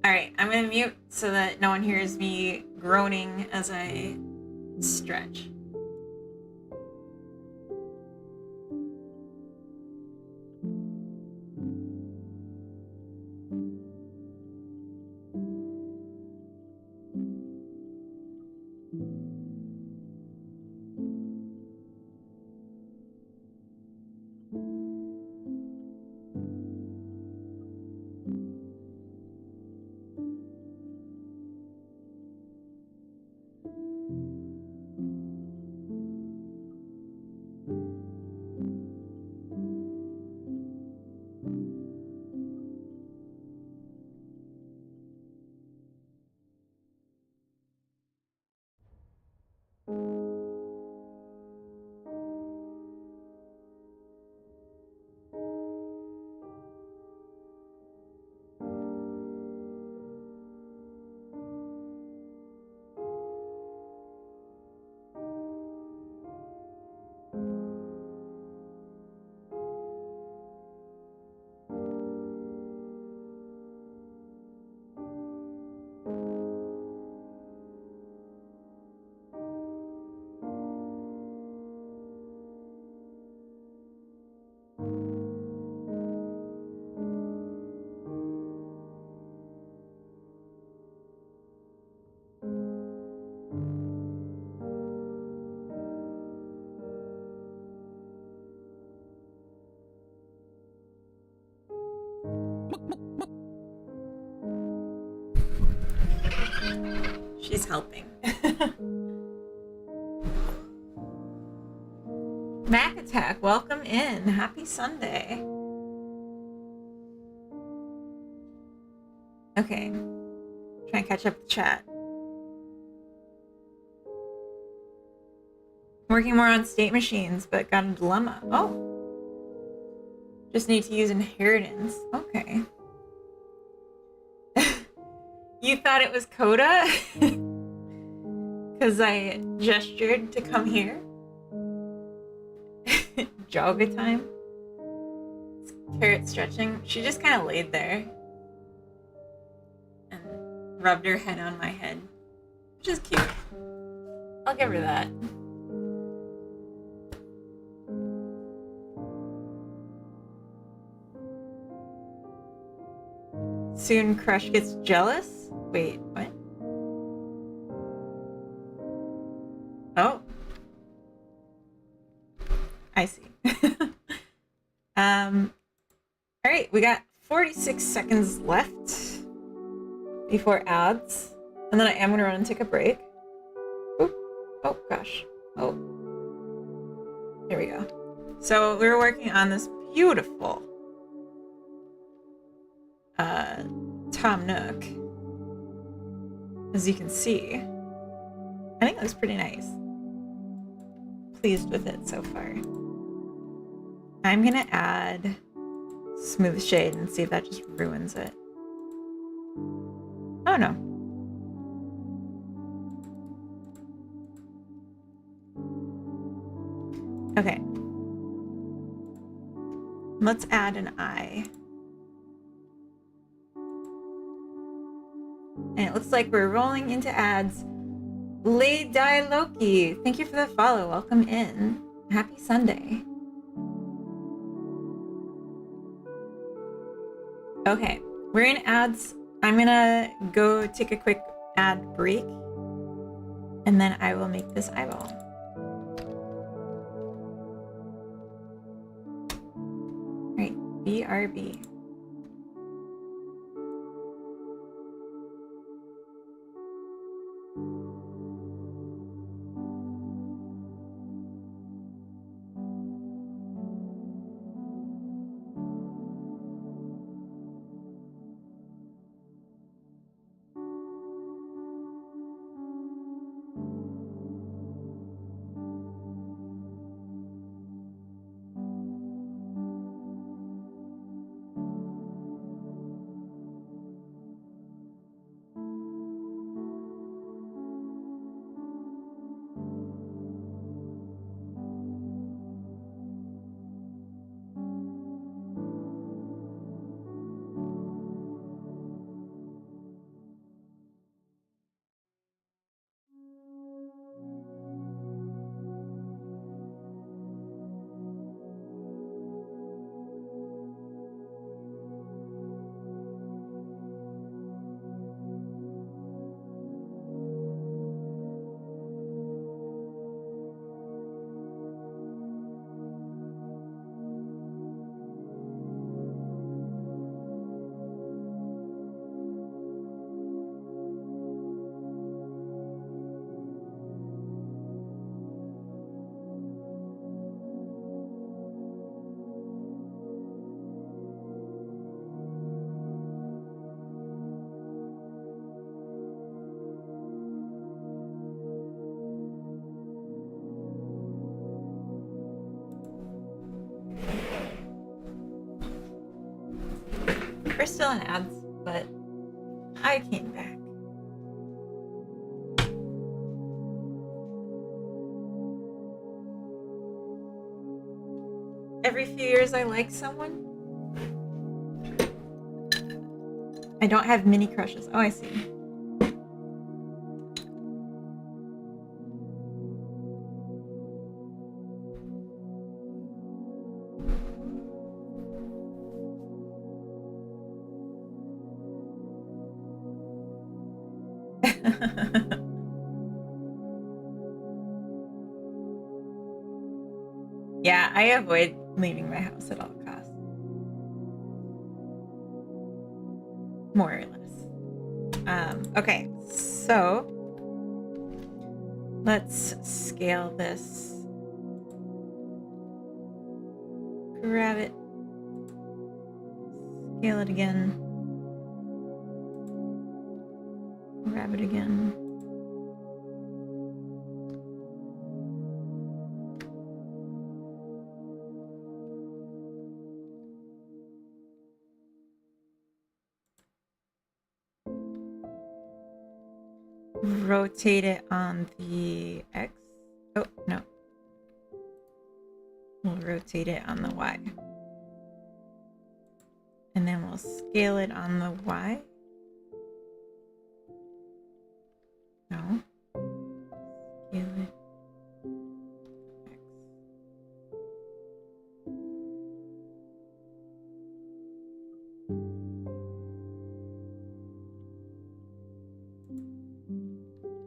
Alright, I'm gonna mute so that no one hears me groaning as I stretch. She's helping. Mac Attack, welcome in. Happy Sunday. Okay. Try and catch up the chat. Working more on state machines, but got a dilemma. Oh. Just need to use inheritance. Okay. You thought it was Coda? Because I gestured to come here? Jogga time? Carrot stretching. She just kind of laid there and rubbed her head on my head, which is cute. I'll give her that. Soon Crush gets jealous? Wait, what? Oh. I see. Alright, we got 46 seconds left before ads. And then I am gonna run and take a break. Oop. Oh gosh. Oh. There we go. So we were working on this beautiful Tom Nook. As you can see. I think it looks pretty nice. Pleased with it so far. I'm gonna add smooth shade and see if that just ruins it. Oh no. Okay. Let's add an eye. And it looks like we're rolling into ads. Lady Loki, thank you for the follow. Welcome in. Happy Sunday. Okay, we're in ads. I'm gonna go take a quick ad break, and then I will make this eyeball. All right, BRB. We're still in ads, but I came back. Every few years I like someone. I don't have mini crushes. Oh, I see. Yeah, I avoid leaving my house at all costs. More or less. Okay, so let's scale this. Grab it. Scale it again. Grab it again. Rotate it on the X. Oh, no. We'll rotate it on the Y. And then we'll scale it on the Y. No. Scale it. X.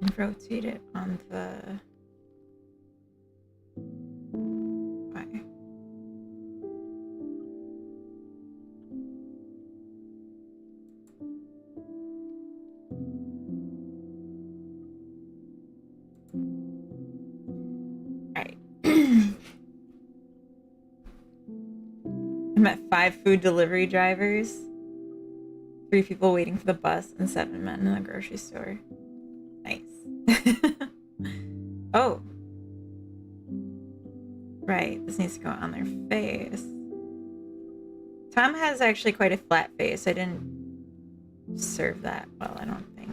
And rotate it on the Y. Alright. I'm at 5 food delivery drivers, 3 people waiting for the bus, and 7 men in the grocery store. Nice. Oh. Right, this needs to go on their face. Tom has actually quite a flat face. I didn't serve that well, I don't think.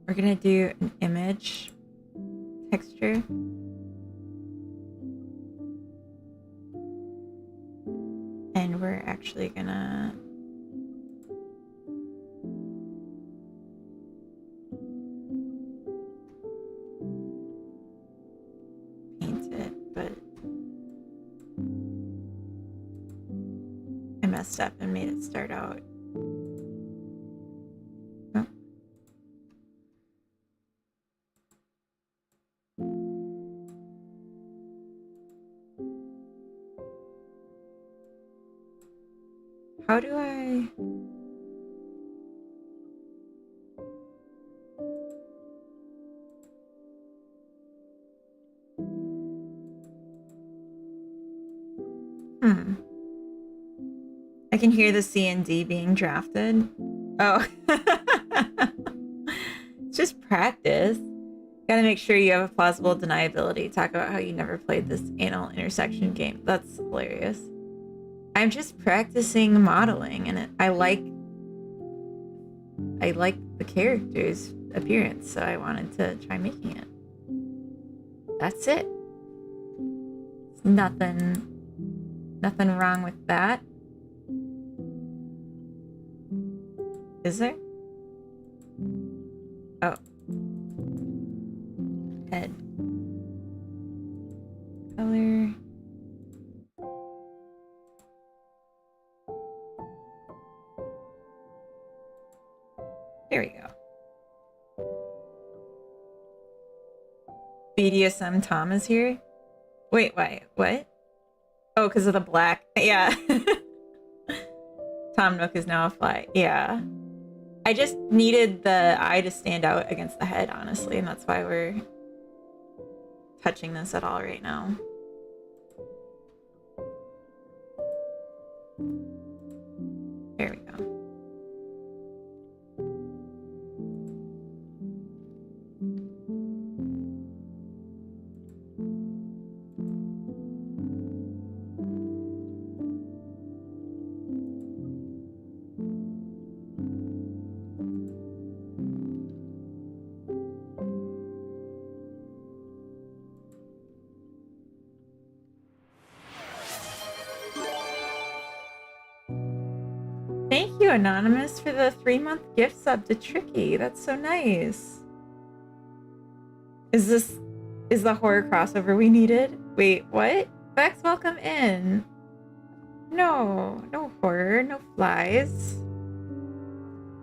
we're gonna do an image texture. And we're actually gonna paint it, but I messed up and made it start out. Oh. How do I... I can hear the C and D being drafted. Oh. It's just practice. Gotta make sure you have a plausible deniability. Talk about how you never played this anal intersection game. That's hilarious. I'm just practicing modeling, and I like the character's appearance, so I wanted to try making it. That's it. Nothing wrong with that. Is there? Oh. Head. Color. There we go. BDSM Tom is here? Wait, why? What? Oh, because of the black. Yeah. Tom Nook is now a fly. Yeah. I just needed the eye to stand out against the head, honestly, and that's why we're touching this at all right now. There we go. Thank you, Anonymous, for the 3-month gift sub to Tricky. That's so nice. Is the horror crossover we needed? Wait, what? Vex, welcome in. No horror, no flies.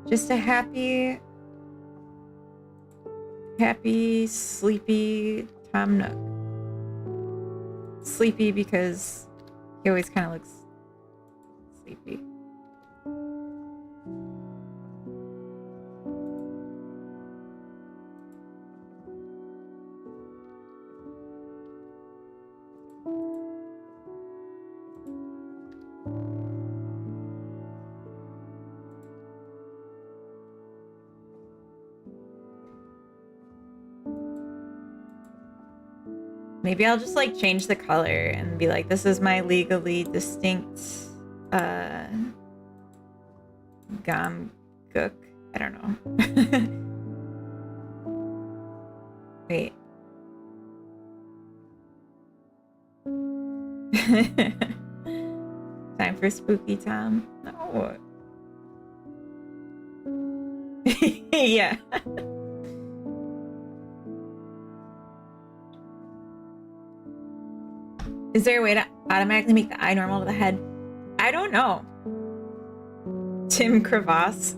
Just a happy, sleepy Tom Nook. Sleepy because he always kind of looks sleepy. Maybe I'll just like change the color and be like, this is my legally distinct Gomgook. I don't know. Wait. Time for spooky Tom. No. Yeah. Is there a way to automatically make the eye normal to the head? I don't know. Tim Crevasse.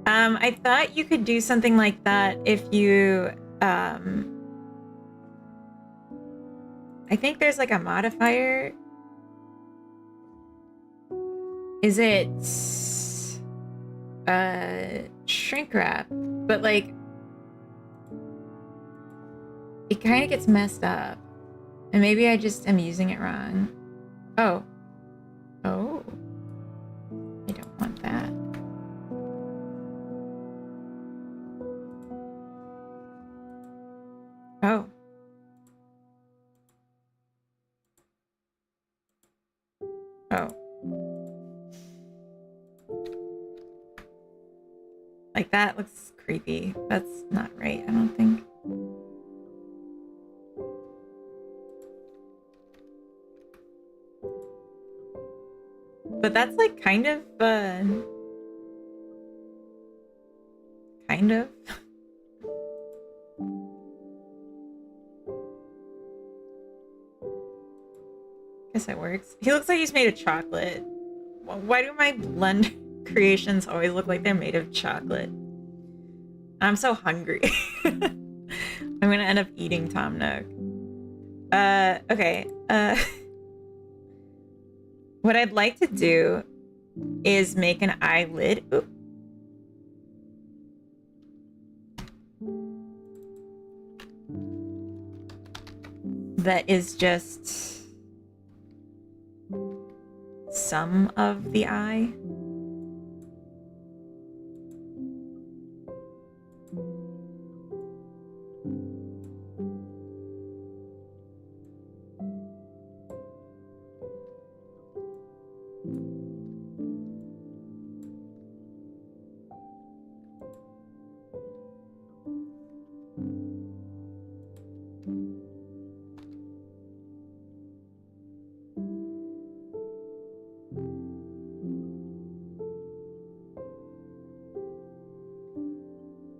I thought you could do something like that if you I think there's like a modifier. Is it shrink wrap? But like it kind of gets messed up. And maybe I just am using it wrong. Oh. Oh. I don't want that. Oh. Oh. Like, that looks creepy. That's not right, I don't think. But that's like kind of. Guess it works. He looks like he's made of chocolate. Why do my blend creations always look like they're made of chocolate? I'm so hungry. I'm gonna end up eating Tom Nook. Okay. What I'd like to do is make an eyelid. Oop. That is just some of the eye.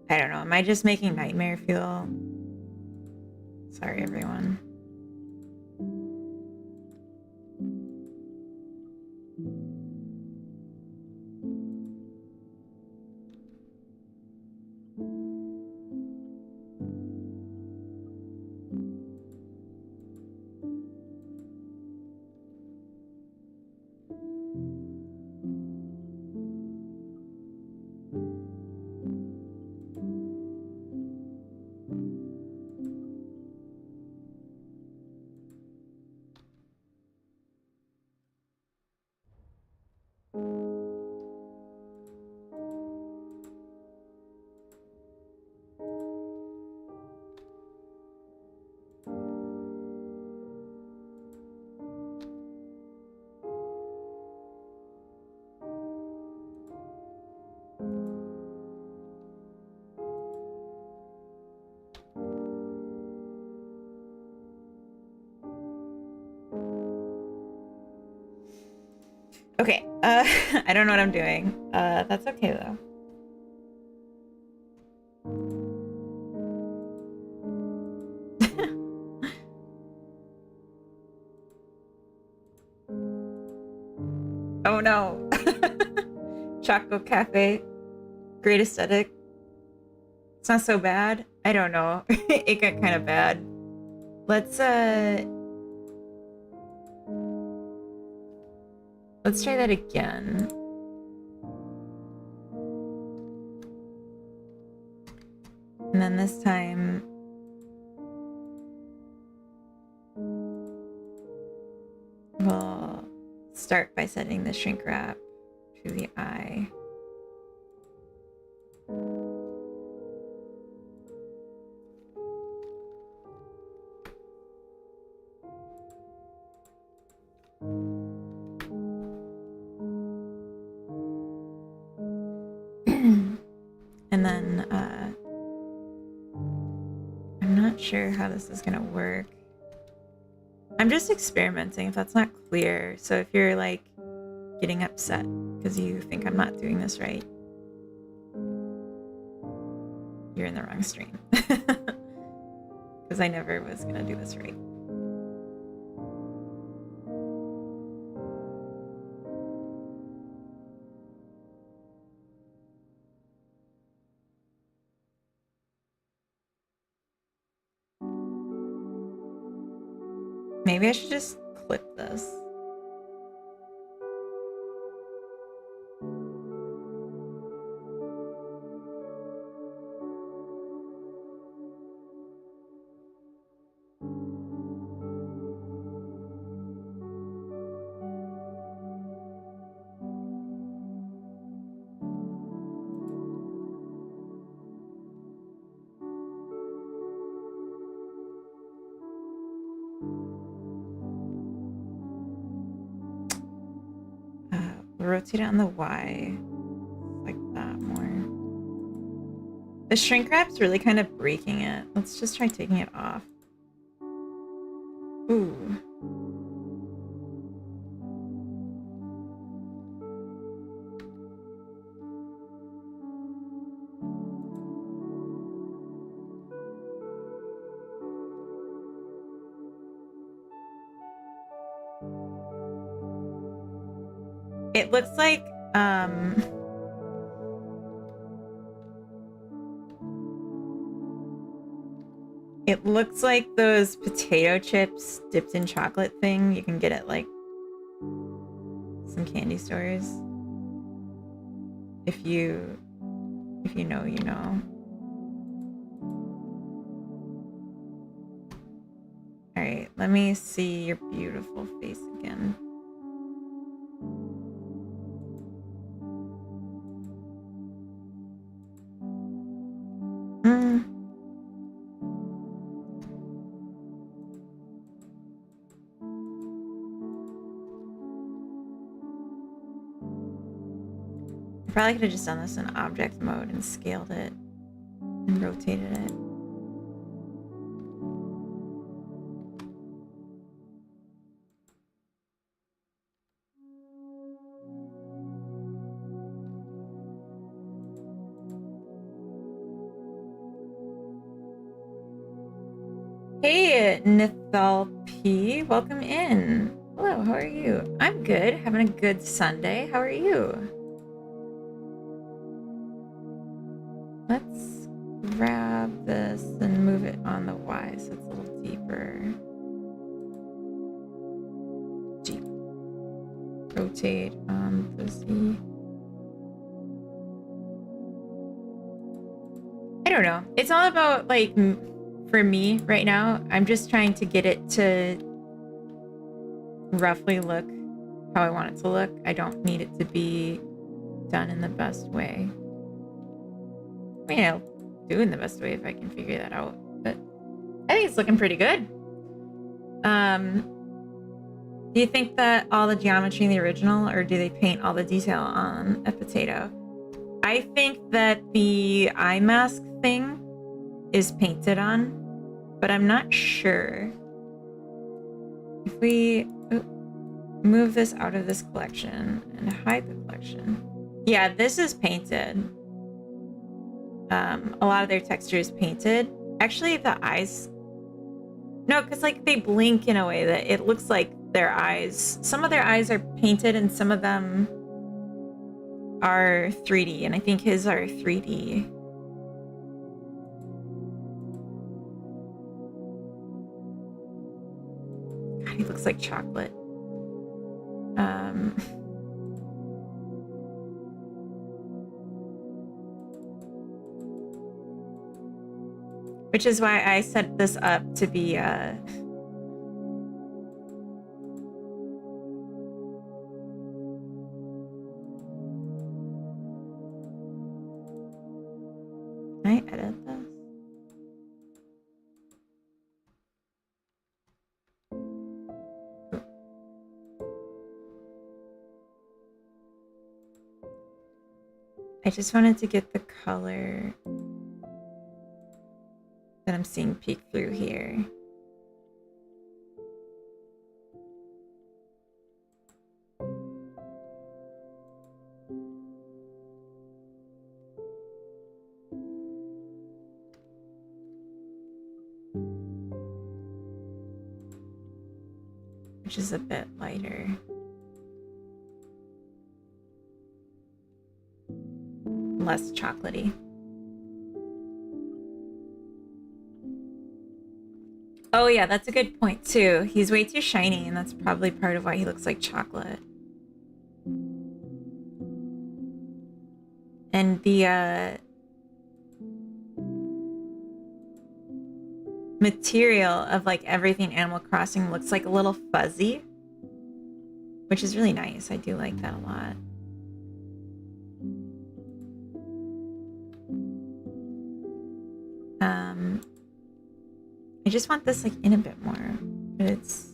I don't know. Am I just making Nightmare feel? Sorry, everyone. Okay, I don't know what I'm doing. That's okay though. Oh no. Choco Cafe. Great aesthetic. It's not so bad. I don't know. It got kind of bad. Let's try that again. And then this time we'll start by setting the shrink wrap to the eye. And then I'm not sure how this is gonna work. I'm just experimenting if that's not clear. So if you're like getting upset because you think I'm not doing this right, you're in the wrong stream. Because I never was gonna do this right. Maybe I should just clip this. Rotate it on the Y, like that more. The shrink wrap's really kind of breaking it. Let's just try taking it off. Ooh. It looks like, it looks like those potato chips dipped in chocolate thing you can get at like some candy stores. If you know, you know. All right, let me see your beautiful face again. I probably could have just done this in object mode and scaled it and rotated it. Hey, Nithal P, welcome in. Hello, how are you? I'm good, having a good Sunday. How are you? Let's grab this and move it on the Y so it's a little deeper. Deep. Rotate on the Z. I don't know. It's all about, like, for me right now, I'm just trying to get it to roughly look how I want it to look. I don't need it to be done in the best way. I mean, I'll do it in the best way if I can figure that out, but I think it's looking pretty good. Do you think that all the geometry in the original, or do they paint all the detail on a potato? I think that the eye mask thing is painted on, but I'm not sure. If we move this out of this collection and hide the collection. Yeah, this is painted. A lot of their texture is painted. Actually, the eyes... No, because like they blink in a way that it looks like their eyes. Some of their eyes are painted and some of them are 3D, and I think his are 3D. God, he looks like chocolate. Which is why I set this up to be Can I edit this? I just wanted to get the color that I'm seeing peek through here. Which is a bit lighter. Less chocolatey. Oh yeah, that's a good point too. He's way too shiny, and that's probably part of why he looks like chocolate. And the material of like everything Animal Crossing looks like a little fuzzy, which is really nice. I do like that a lot. I just want this like in a bit more, but it's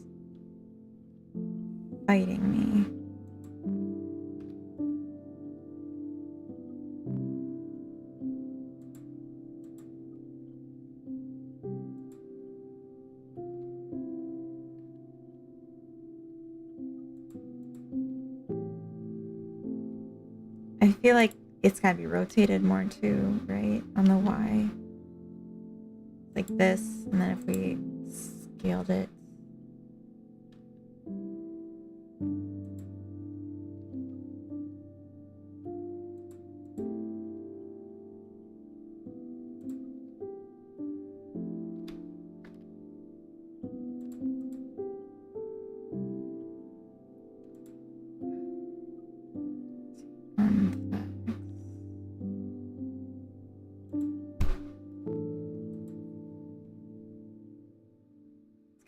fighting me. I feel like it's gotta be rotated more too, right? On the Y. Like this, and then if we scaled it.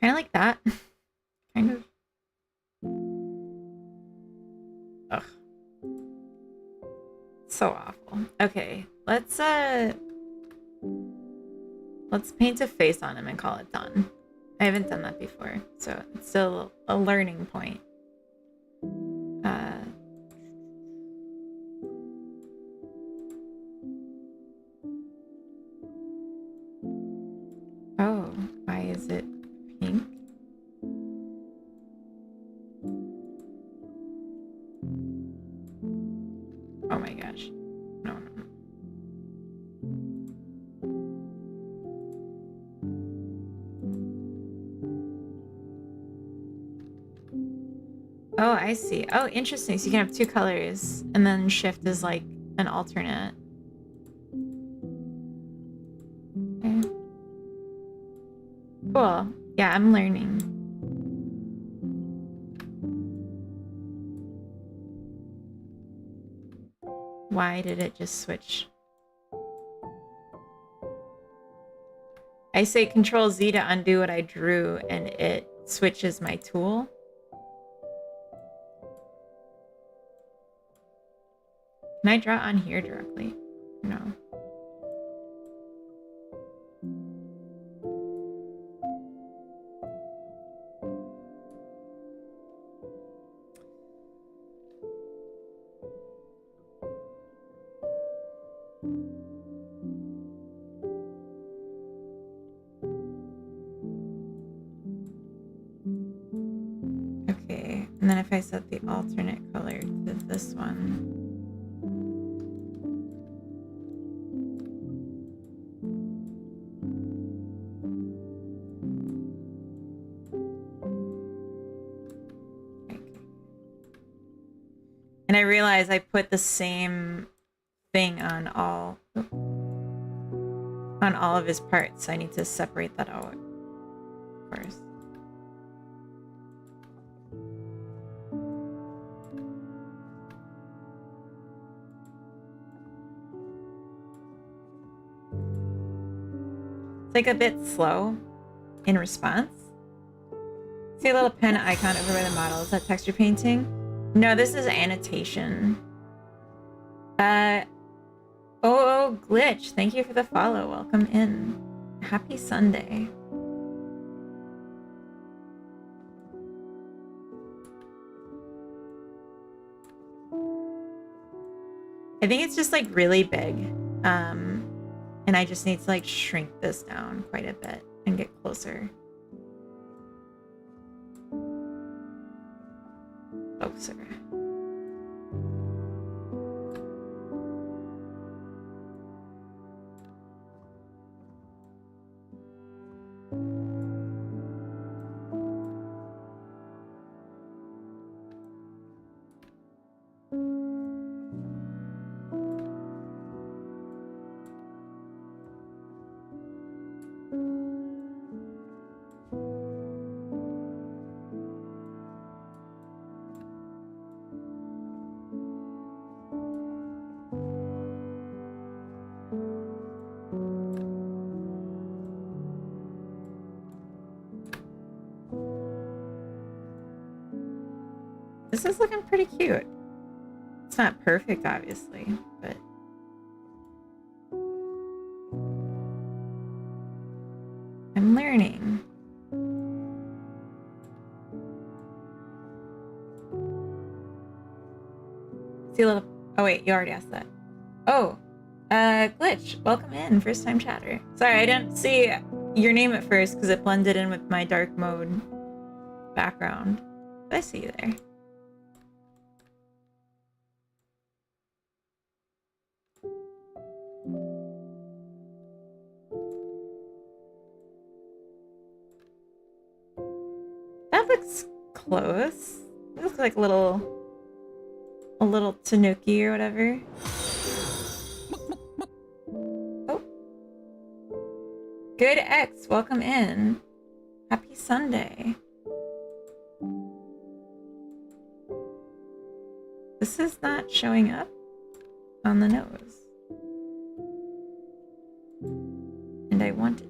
Kind of like that. Kind of. Ugh. So awful. Okay, let's paint a face on him and call it done. I haven't done that before, so it's still a learning point. Oh, why is it pink? Oh my gosh. No. Oh, I see. Oh, interesting. So you can have two colors, and then shift is like an alternate. Okay. Cool. Yeah, I'm learning. Why did it just switch? I say Control Z to undo what I drew, and it switches my tool. Can I draw on here directly? No. Okay, and then if I set the alternate color to this one. And I realize I put the same thing on all of his parts. I need to separate that out first. It's like a bit slow in response. See a little pen icon over by the model. Is that texture painting? No, this is annotation. Oh, Glitch, thank you for the follow. Welcome in. Happy Sunday. I think it's just like really big. And I just need to like shrink this down quite a bit and get closer. Closer. This is looking pretty cute. It's not perfect, obviously, but I'm learning. See a little. Oh wait, you already asked that. Oh, Glitch, welcome in, first time chatter. Sorry, I didn't see your name at first because it blended in with my dark mode background. But I see you there. looks close. It looks like a little tanuki or whatever. Oh. Good X, welcome in. Happy Sunday. This is not showing up on the nose. And I want it to.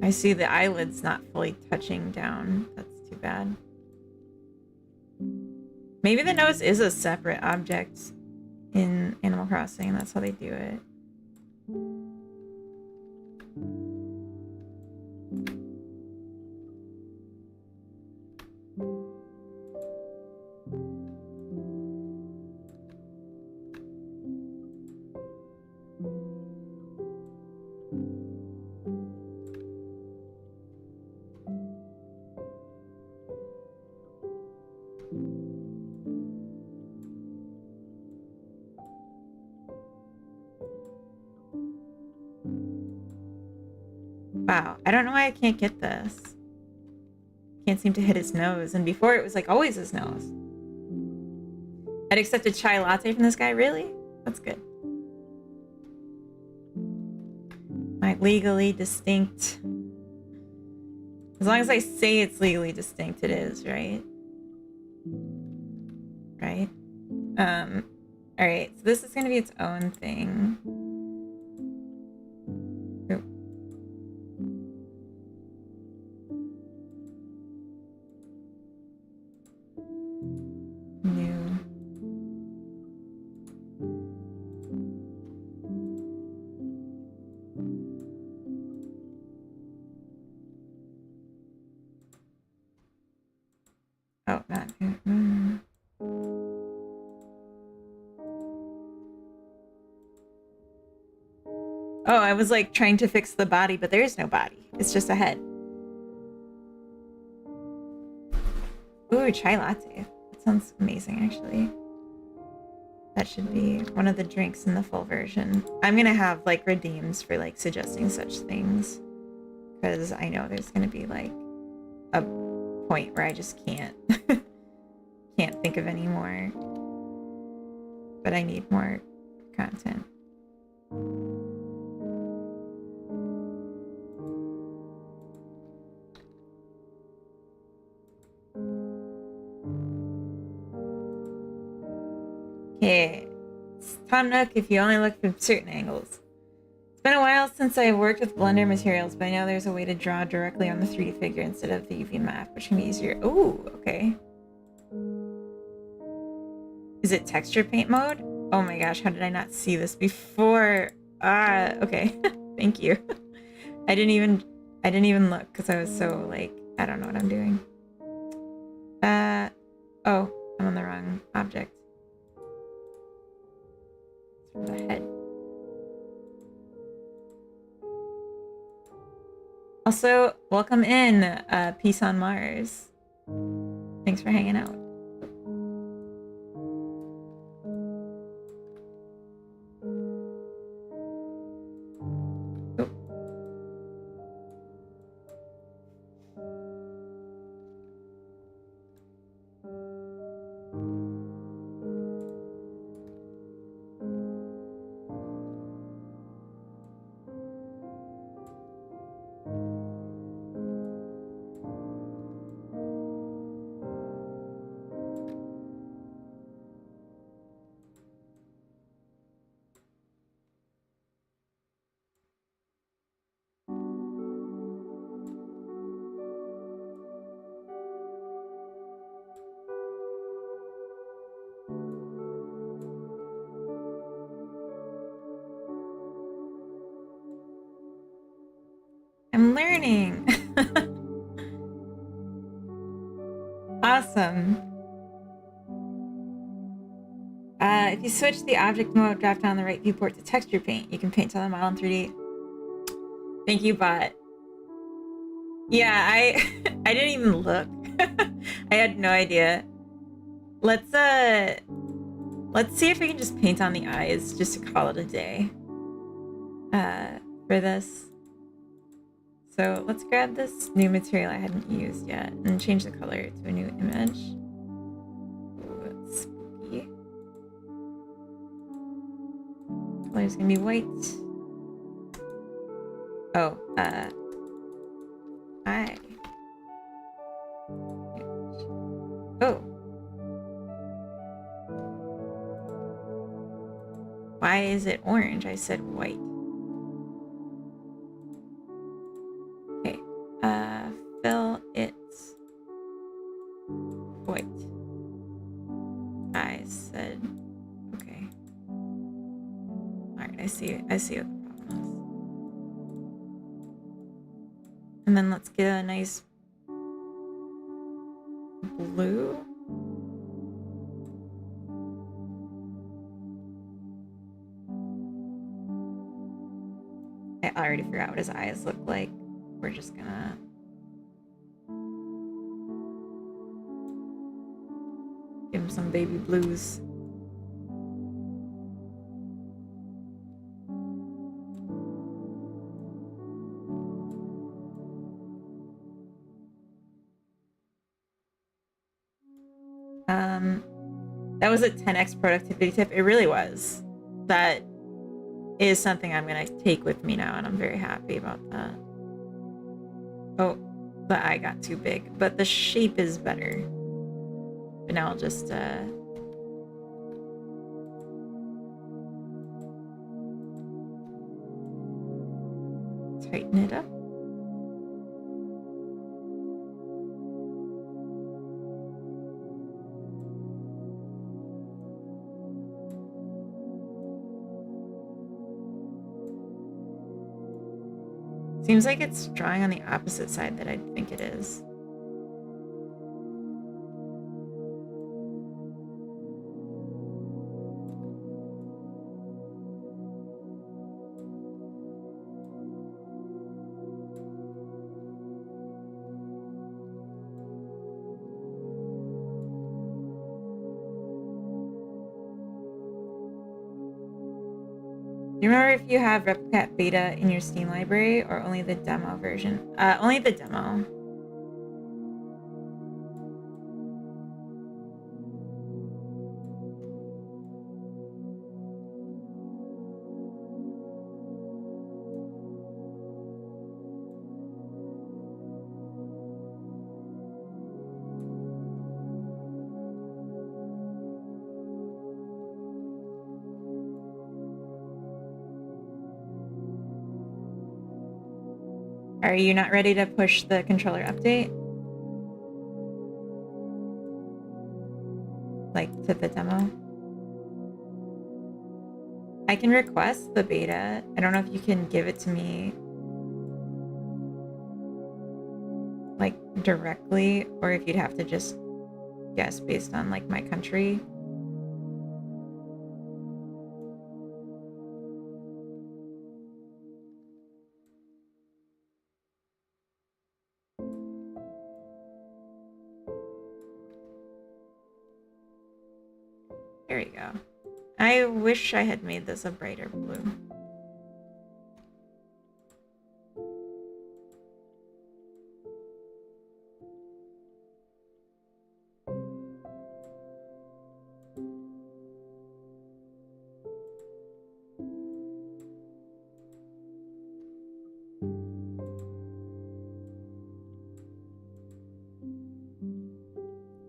I see the eyelid's not fully touching down. That's too bad. Maybe the nose is a separate object in Animal Crossing, and that's how they do it. Wow, I don't know why I can't get this. Can't seem to hit his nose, and before it was like always his nose. I'd accept a chai latte from this guy, really? That's good. My legally distinct. As long as I say it's legally distinct, it is, right? Right? Alright, so this is gonna be its own thing. Oop. New. Oh, not new. Oh, I was like trying to fix the body, but there is no body. It's just a head. Ooh, chai latte. That sounds amazing, actually. That should be one of the drinks in the full version. I'm gonna have like redeems for like suggesting such things, because I know there's gonna be like a point where I just can't can't think of any more. But I need more content. Okay, it's Tom Nook if you only look from certain angles. It's been a while since I worked with Blender materials, but I know there's a way to draw directly on the 3D figure instead of the UV map, which can be easier. Ooh, okay. Is it texture paint mode? Oh my gosh, how did I not see this before? Okay. Thank you. I didn't even look because I was so like, I don't know what I'm doing. Oh, I'm on the wrong object. It's from the head. Also, welcome in, Peace on Mars. Thanks for hanging out. I'm learning. Awesome. If you switch the object mode drop down the right viewport to texture paint, you can paint on the model in 3D. Thank you, bot. Yeah, I didn't even look. I had no idea. Let's see if we can just paint on the eyes just to call it a day. for this. So let's grab this new material I hadn't used yet and change the color to a new image. Ooh, it's spooky. Color's gonna be white. Oh, hi. Oh. Why is it orange? I said white. Okay. Fill it white. I said okay. Alright, I see what the problem is. And then let's get a nice blue. I already forgot what his eyes look like. We're just gonna give him some baby blues. That was a 10x productivity tip. It really was. That is something I'm gonna take with me now, and I'm very happy about that. Oh, the eye got too big, but the shape is better. But now I'll just tighten it up. Seems like it's drawing on the opposite side that I think it is. Do you remember if you have Replicat Beta in your Steam library or only the demo version? Only the demo. Are you not ready to push the controller update? Like to the demo? I can request the beta. I don't know if you can give it to me like directly or if you'd have to just guess based on like my country. There you go. I wish I had made this a brighter blue.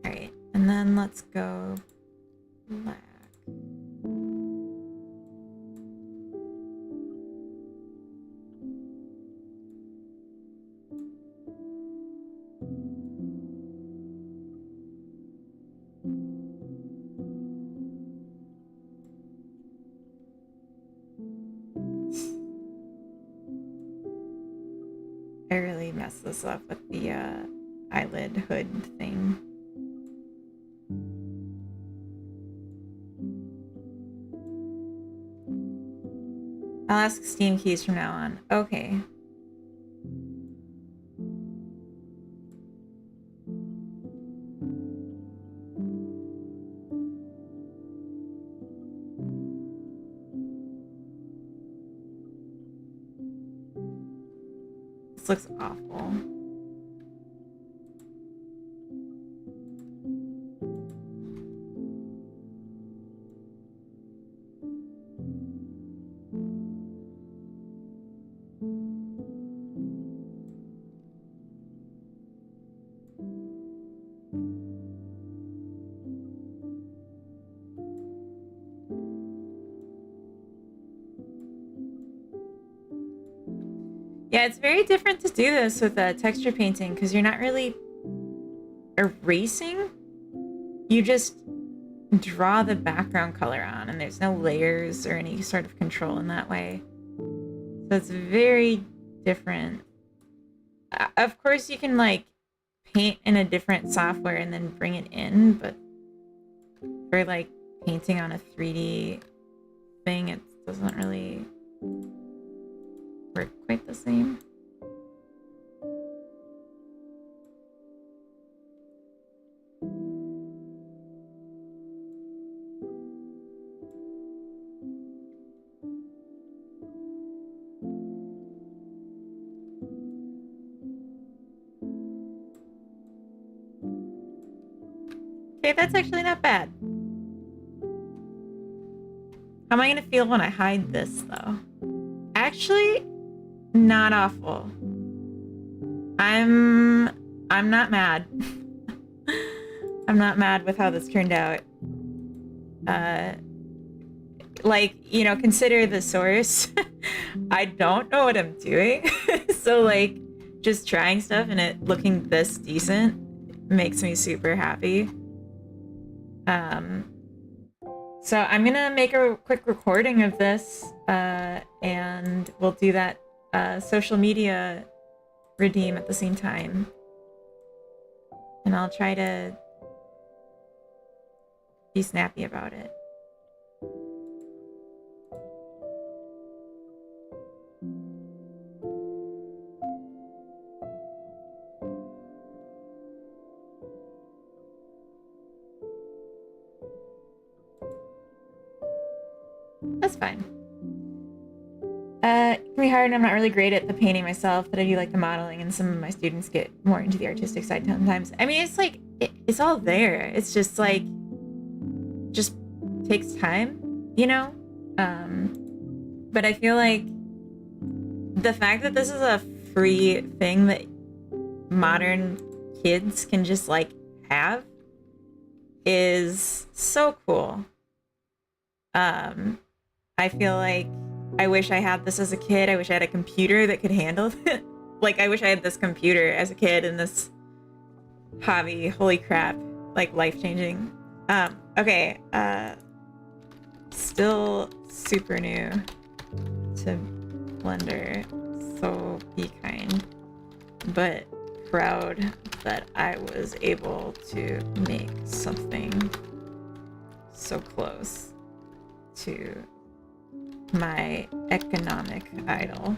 Alright, and then let's go black. I really messed this up with the eyelid hood thing. I'll ask Steam keys from now on. Okay. This looks awful. Yeah, it's very different to do this with a texture painting because you're not really erasing. You just draw the background color on, and there's no layers or any sort of control in that way. So it's very different. Of course, you can like paint in a different software and then bring it in, but for like painting on a 3D thing, it doesn't really work quite the same. Okay, that's actually not bad. How am I gonna feel when I hide this though? Actually, not awful. I'm not mad. I'm not mad with how this turned out. Like, you know, consider the source. I don't know what I'm doing. So like just trying stuff and it looking this decent makes me super happy. So I'm gonna make a quick recording of this, and we'll do that social media redeem at the same time. And I'll try to be snappy about it. That's fine. It can be hard, and I'm not really great at the painting myself, but I do like the modeling, and some of my students get more into the artistic side sometimes. I mean, it's like, it's all there. It's just like, just takes time, you know? But I feel like the fact that this is a free thing that modern kids can just like have is so cool. I feel like I wish I had this as a kid. I wish I had a computer that could handle it. Like, I wish I had this computer as a kid and this hobby. Holy crap. Like, life-changing. Okay. Still super new to Blender. So be kind. But proud that I was able to make something so close to my economic idol.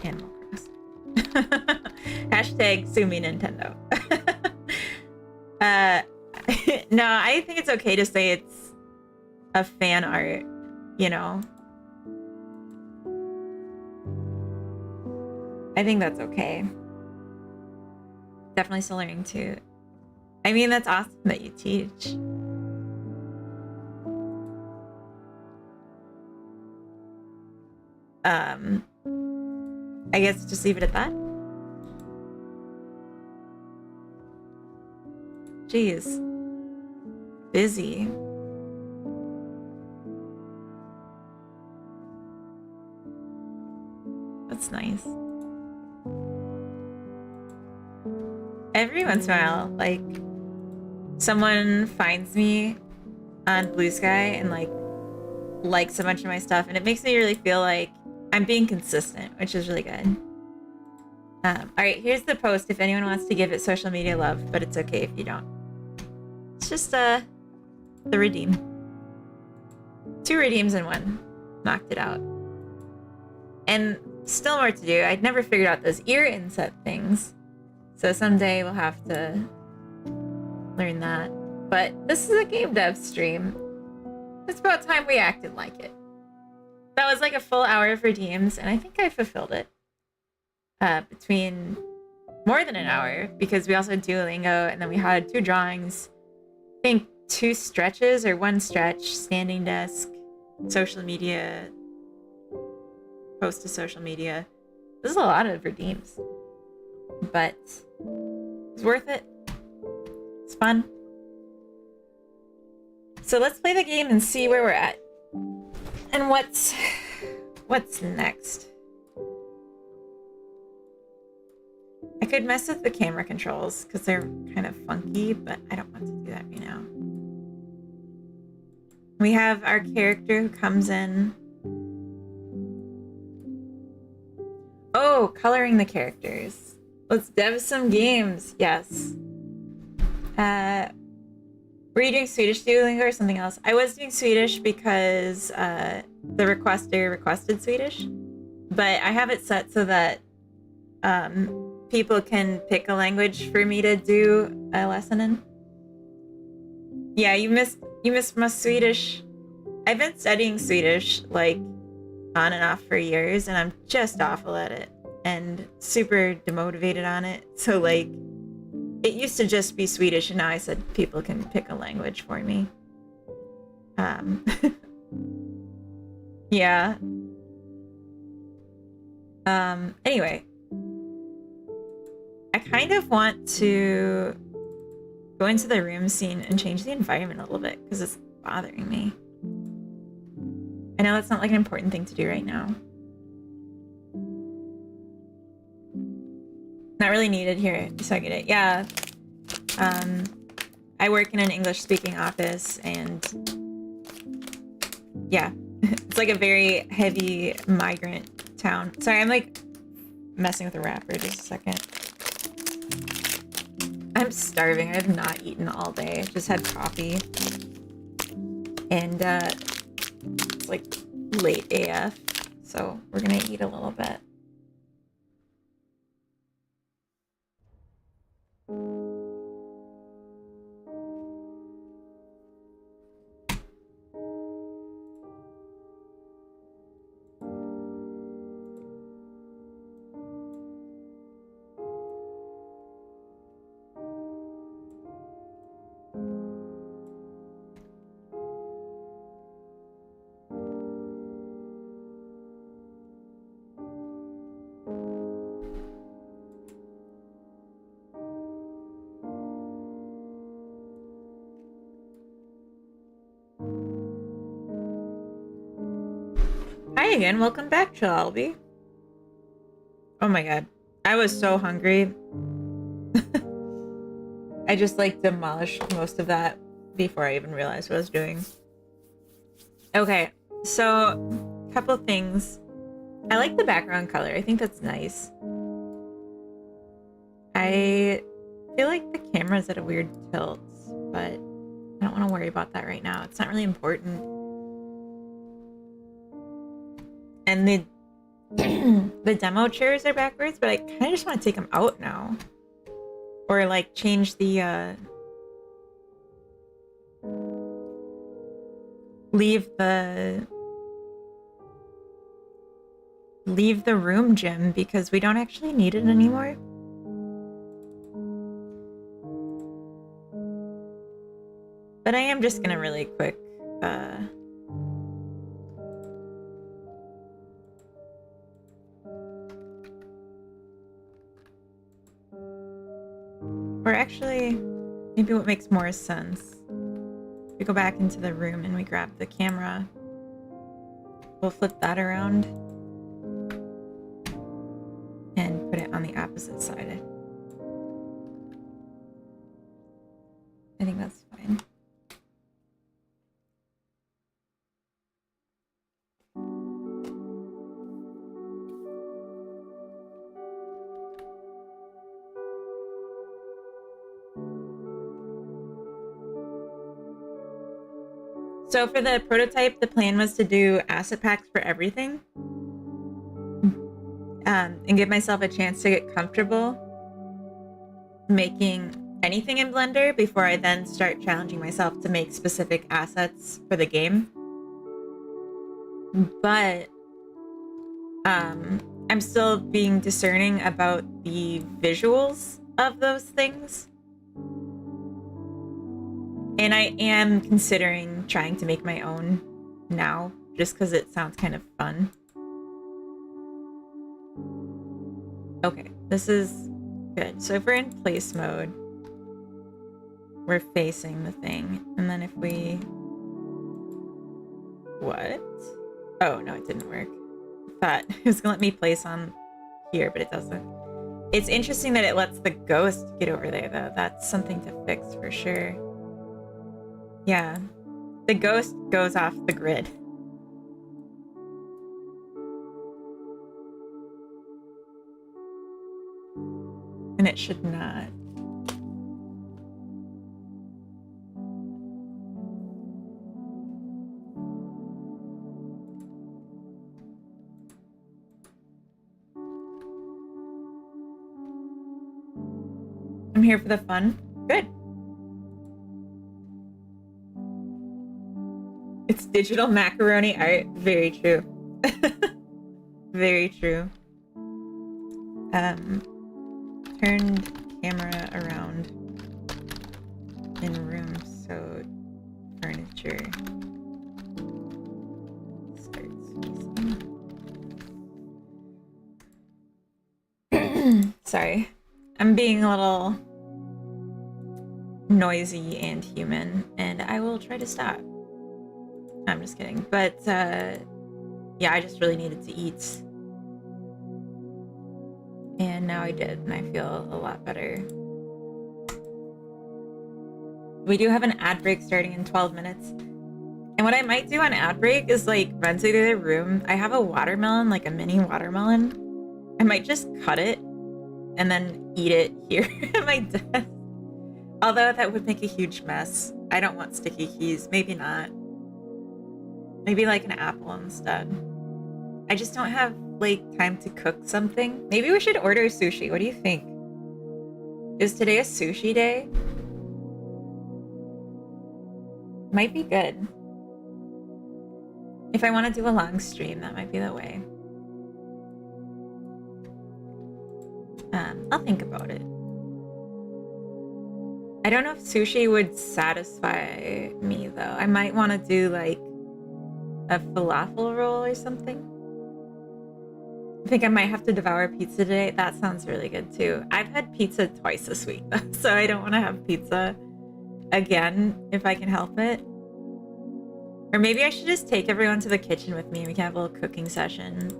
Animal Crossing. Hashtag sue me Nintendo. No, I think it's okay to say it's a fan art, you know? I think that's okay. Definitely still learning too. I mean, that's awesome that you teach. I guess just leave it at that. Jeez. Busy. That's nice. Every once in a while, like, someone finds me on Blue Sky and like likes a bunch of my stuff, and it makes me really feel like I'm being consistent, which is really good. All right, here's the post if anyone wants to give it social media love, but it's okay if you don't. It's just the redeem. 2 redeems in 1. Knocked it out. And still more to do. I'd never figured out those ear inset things. So someday we'll have to learn that. But this is a game dev stream. It's about time we acted like it. That was like a full hour of redeems, and I think I fulfilled it. Between more than an hour, because we also had Duolingo, and then we had 2 drawings. I think 2 stretches, or 1 stretch, standing desk, social media, post to social media. This is a lot of redeems. But it's worth it. It's fun. So let's play the game and see where we're at. And what's next? I could mess with the camera controls because they're kind of funky, but I don't want to do that right now. We have our character who comes in. Oh, coloring the characters. Let's dev some games. Yes. Were you doing Swedish Duolingo or something else? I was doing Swedish because the requester requested Swedish, but I have it set so that people can pick a language for me to do a lesson in. Yeah, you missed my Swedish. I've been studying Swedish like on and off for years, and I'm just awful at it and super demotivated on it. So like, it used to just be Swedish, and now I said people can pick a language for me. Yeah. Anyway, I kind of want to go into the room scene and change the environment a little bit because it's bothering me. I know that's not like an important thing to do right now. Not really needed here, so I get it. Yeah. I work in an English speaking office, and yeah, it's like a very heavy migrant town. Sorry, I'm like messing with the wrapper just a second. I'm starving. I have not eaten all day. I just had coffee. And it's like late AF, so we're gonna eat a little bit. Hi again, welcome back, Chilalbi. Oh my god, I was so hungry. I just like demolished most of that before I even realized what I was doing. Okay, so a couple things. I like the background color. I think that's nice. I feel like the camera's at a weird tilt, but I don't want to worry about that right now. It's not really important. And the the demo chairs are backwards, but I kind of just want to take them out now. Or like change the leave the room gym because we don't actually need it anymore. But I am just gonna really quick or actually, maybe what makes more sense. We go back into the room and we grab the camera. We'll flip that around and put it on the opposite side. I think that's fine. So for the prototype, the plan was to do asset packs for everything. And give myself a chance to get comfortable making anything in Blender before I then start challenging myself to make specific assets for the game. But I'm still being discerning about the visuals of those things. And I am considering trying to make my own now, just because it sounds kind of fun. Okay, this is good. So if we're in place mode, we're facing the thing. And then if we... What? Oh, no, it didn't work. I thought it was gonna let me place on here, but it doesn't. It's interesting that it lets the ghost get over there, though. That's something to fix for sure. Yeah. The ghost goes off the grid. And it should not. I'm here for the fun. Good. It's digital macaroni art. Very true. Very true. Turned camera around in room so furniture starts facing. Sorry. I'm being a little noisy and human, and I will try to stop. I'm just kidding. But, yeah, I just really needed to eat. And now I did, and I feel a lot better. We do have an ad break starting in 12 minutes. And what I might do on ad break is, like, run through the room. I have a watermelon, like a mini watermelon. I might just cut it and then eat it here at my desk. Although that would make a huge mess. I don't want sticky keys. Maybe not. Maybe like an apple instead. I just don't have like time to cook something. Maybe we should order sushi. What do you think? Is today a sushi day? Might be good. If I want to do a long stream, that might be the way. I'll think about it. I don't know if sushi would satisfy me though. I might want to do like a falafel roll or something. I think I might have to devour pizza today. That sounds really good too. I've had pizza twice this week though, so I don't want to have pizza again if I can help it. Or maybe I should just take everyone to the kitchen with me and we can have a little cooking session.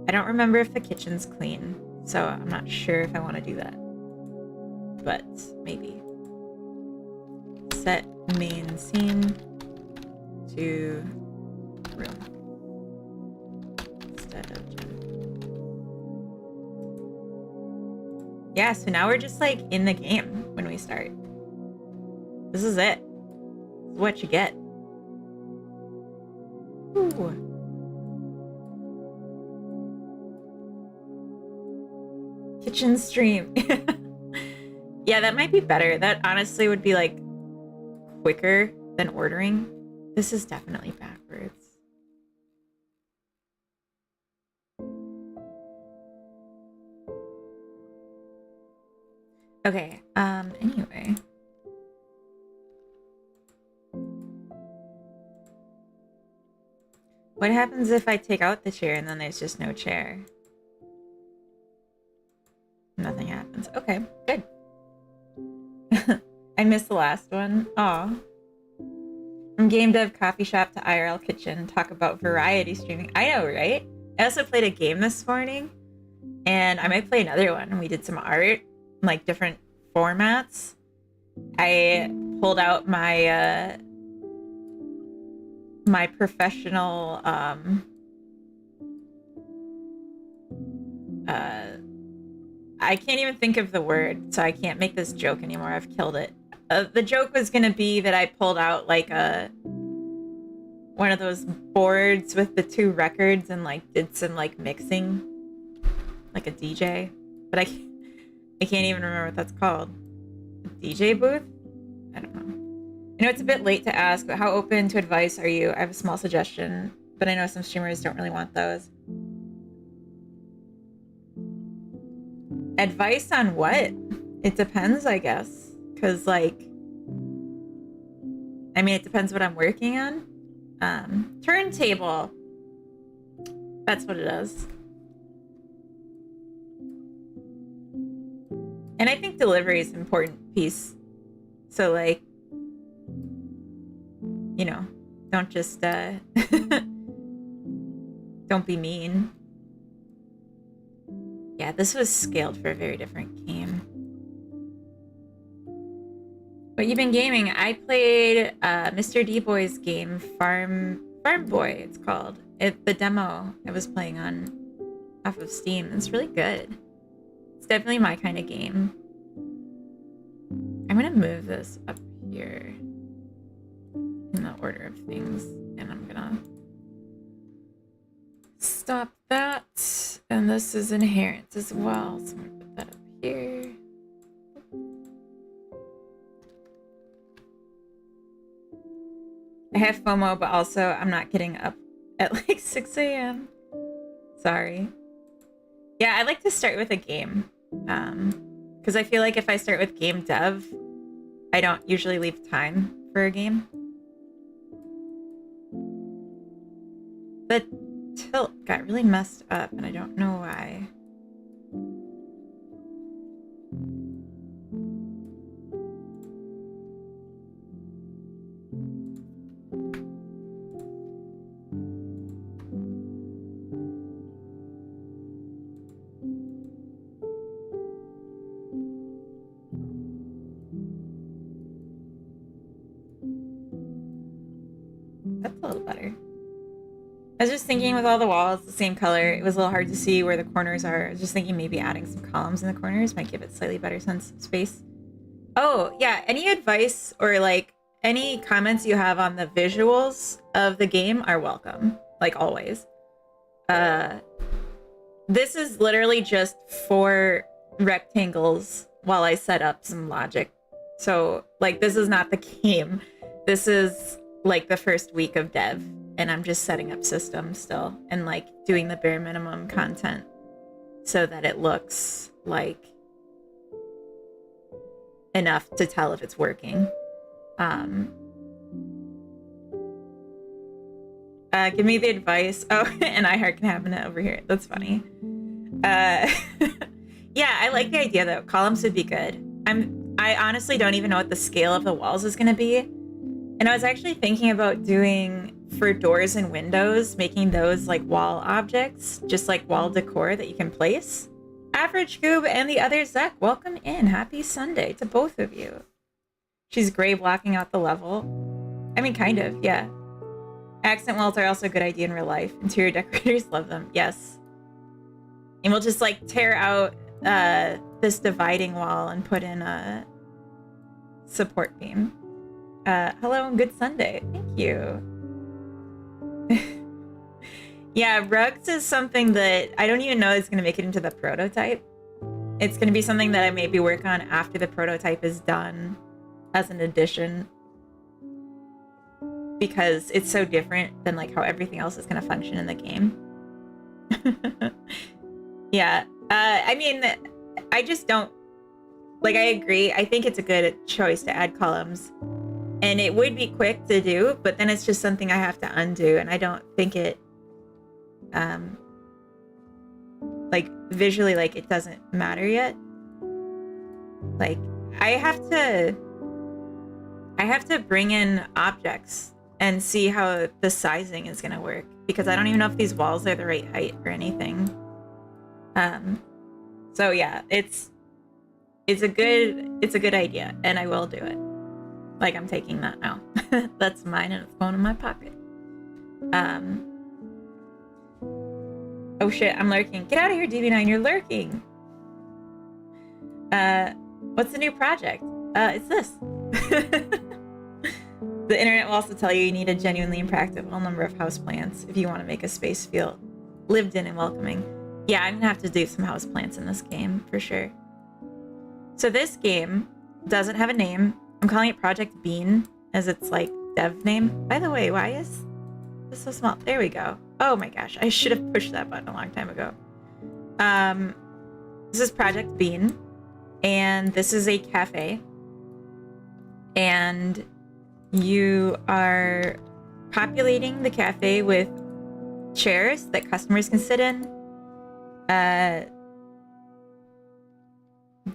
I don't remember if the kitchen's clean, so I'm not sure if I want to do that. But maybe. Set main scene to room instead of gym. Yeah, so now we're just like in the game when we start. This is it. This is what you get. Ooh. Kitchen stream. Yeah, that might be better. That honestly would be like quicker than ordering. This is definitely backwards. Okay, anyway. What happens if I take out the chair and then there's just no chair? Nothing happens. Okay, good. I missed the last one. Aw. From game dev coffee shop to IRL kitchen, talk about variety streaming. I know, right? I also played a game this morning, and I might play another one. We did some art, like different formats. I pulled out my my professional I can't even think of the word, so I can't make this joke anymore. I've killed it. The joke was gonna be that I pulled out like one of those boards with the two records and like did some like mixing, like a DJ. But I can't even remember what that's called. DJ booth? I don't know. I know it's a bit late to ask, but how open to advice are you? I have a small suggestion, but I know some streamers don't really want those. Advice on what? It depends, I guess. Because, like, I mean, it depends what I'm working on. Turntable. That's what it is. And I think delivery is an important piece. So, like, you know, don't just, don't be mean. Yeah, this was scaled for a very different game. What you've been gaming? I played Mr. D Boy's game, Farm Boy, it's called. The demo I was playing on off of Steam. It's really good. It's definitely my kind of game. I'm gonna move this up here in the order of things, and I'm gonna stop that. And this is inherent as well, so I'm gonna put that up here. I have FOMO, but also I'm not getting up at like 6 a.m. Sorry. Yeah, I like to start with a game. Because I feel like if I start with game dev, I don't usually leave time for a game. The tilt got really messed up, and I don't know why. That's a little better. I was just thinking with all the walls the same color, it was a little hard to see where the corners are. I was just thinking maybe adding some columns in the corners might give it slightly better sense of space. Oh, yeah. Any advice or like any comments you have on the visuals of the game are welcome, like always. This is literally just 4 rectangles while I set up some logic. So like this is not the game. This is like the first week of dev, and I'm just setting up systems still and like doing the bare minimum content so that it looks like enough to tell if it's working. Give me the advice. Oh, and I heart can happen over here. That's funny. Yeah, I like the idea though. Columns would be good. I honestly don't even know what the scale of the walls is going to be. And I was actually thinking about doing for doors and windows, making those like wall objects, just like wall decor that you can place. Average Goob and the other Zek, welcome in. Happy Sunday to both of you. She's gray blocking out the level. I mean, kind of, yeah. Accent walls are also a good idea in real life. Interior decorators love them, yes. And we'll just like tear out this dividing wall and put in a support beam. Hello and good Sunday. Thank you. Yeah, rugs is something that I don't even know is going to make it into the prototype. It's going to be something that I maybe work on after the prototype is done as an addition, because it's so different than like how everything else is going to function in the game. Yeah, I mean, I just don't like, I agree. I think it's a good choice to add columns. And it would be quick to do, but then it's just something I have to undo, and I don't think it, like visually, like it doesn't matter yet. Like I have to bring in objects and see how the sizing is gonna work, because I don't even know if these walls are the right height or anything. So yeah, it's a good idea, and I will do it. Like, I'm taking that now. That's mine, and it's going in my pocket. Oh shit, I'm lurking. Get out of here, DB9, you're lurking. What's the new project? It's this. The internet will also tell you need a genuinely impractical number of houseplants if you want to make a space feel lived in and welcoming. Yeah, I'm gonna have to do some houseplants in this game, for sure. So this game doesn't have a name. I'm calling it Project Bean as its like dev name. By the way, why is this so small? There we go. Oh my gosh, I should have pushed that button a long time ago. This is Project Bean, and this is a cafe. And you are populating the cafe with chairs that customers can sit in,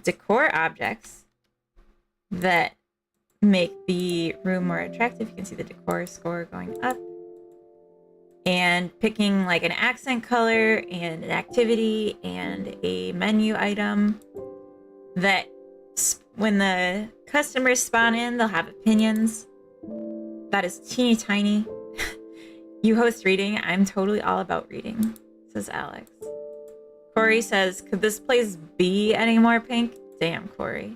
decor objects that make the room more attractive. You can see the decor score going up. And picking like an accent color and an activity and a menu item that when the customers spawn in, they'll have opinions. That is teeny tiny. You host reading. I'm totally all about reading, says Alex. Corey says, could this place be any more pink? Damn, Corey.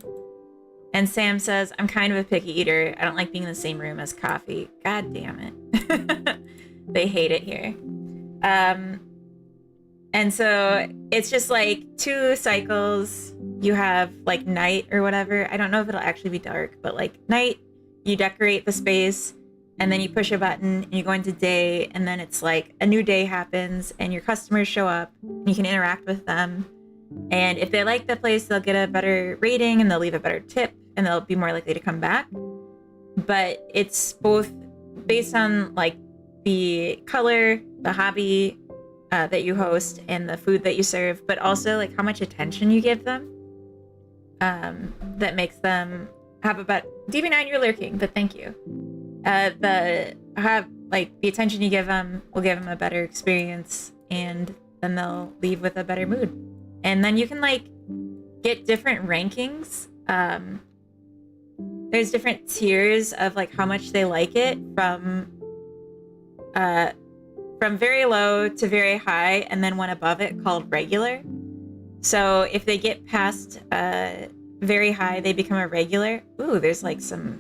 And Sam says, I'm kind of a picky eater. I don't like being in the same room as coffee. God damn it. They hate it here. And so it's just like 2 cycles. You have like night or whatever. I don't know if it'll actually be dark, but like night, you decorate the space and then you push a button and you go into day, and then it's like a new day happens and your customers show up and you can interact with them. And if they like the place, they'll get a better rating and they'll leave a better tip and they'll be more likely to come back. But it's both based on like the color, the hobby that you host, and the food that you serve, but also like how much attention you give them. That makes them have about DB9, you're lurking, but thank you. The attention you give them will give them a better experience, and then they'll leave with a better mood. And then you can like get different rankings. There's different tiers of like how much they like it from very low to very high, and then one above it called regular. So if they get past very high, they become a regular. Ooh, there's like some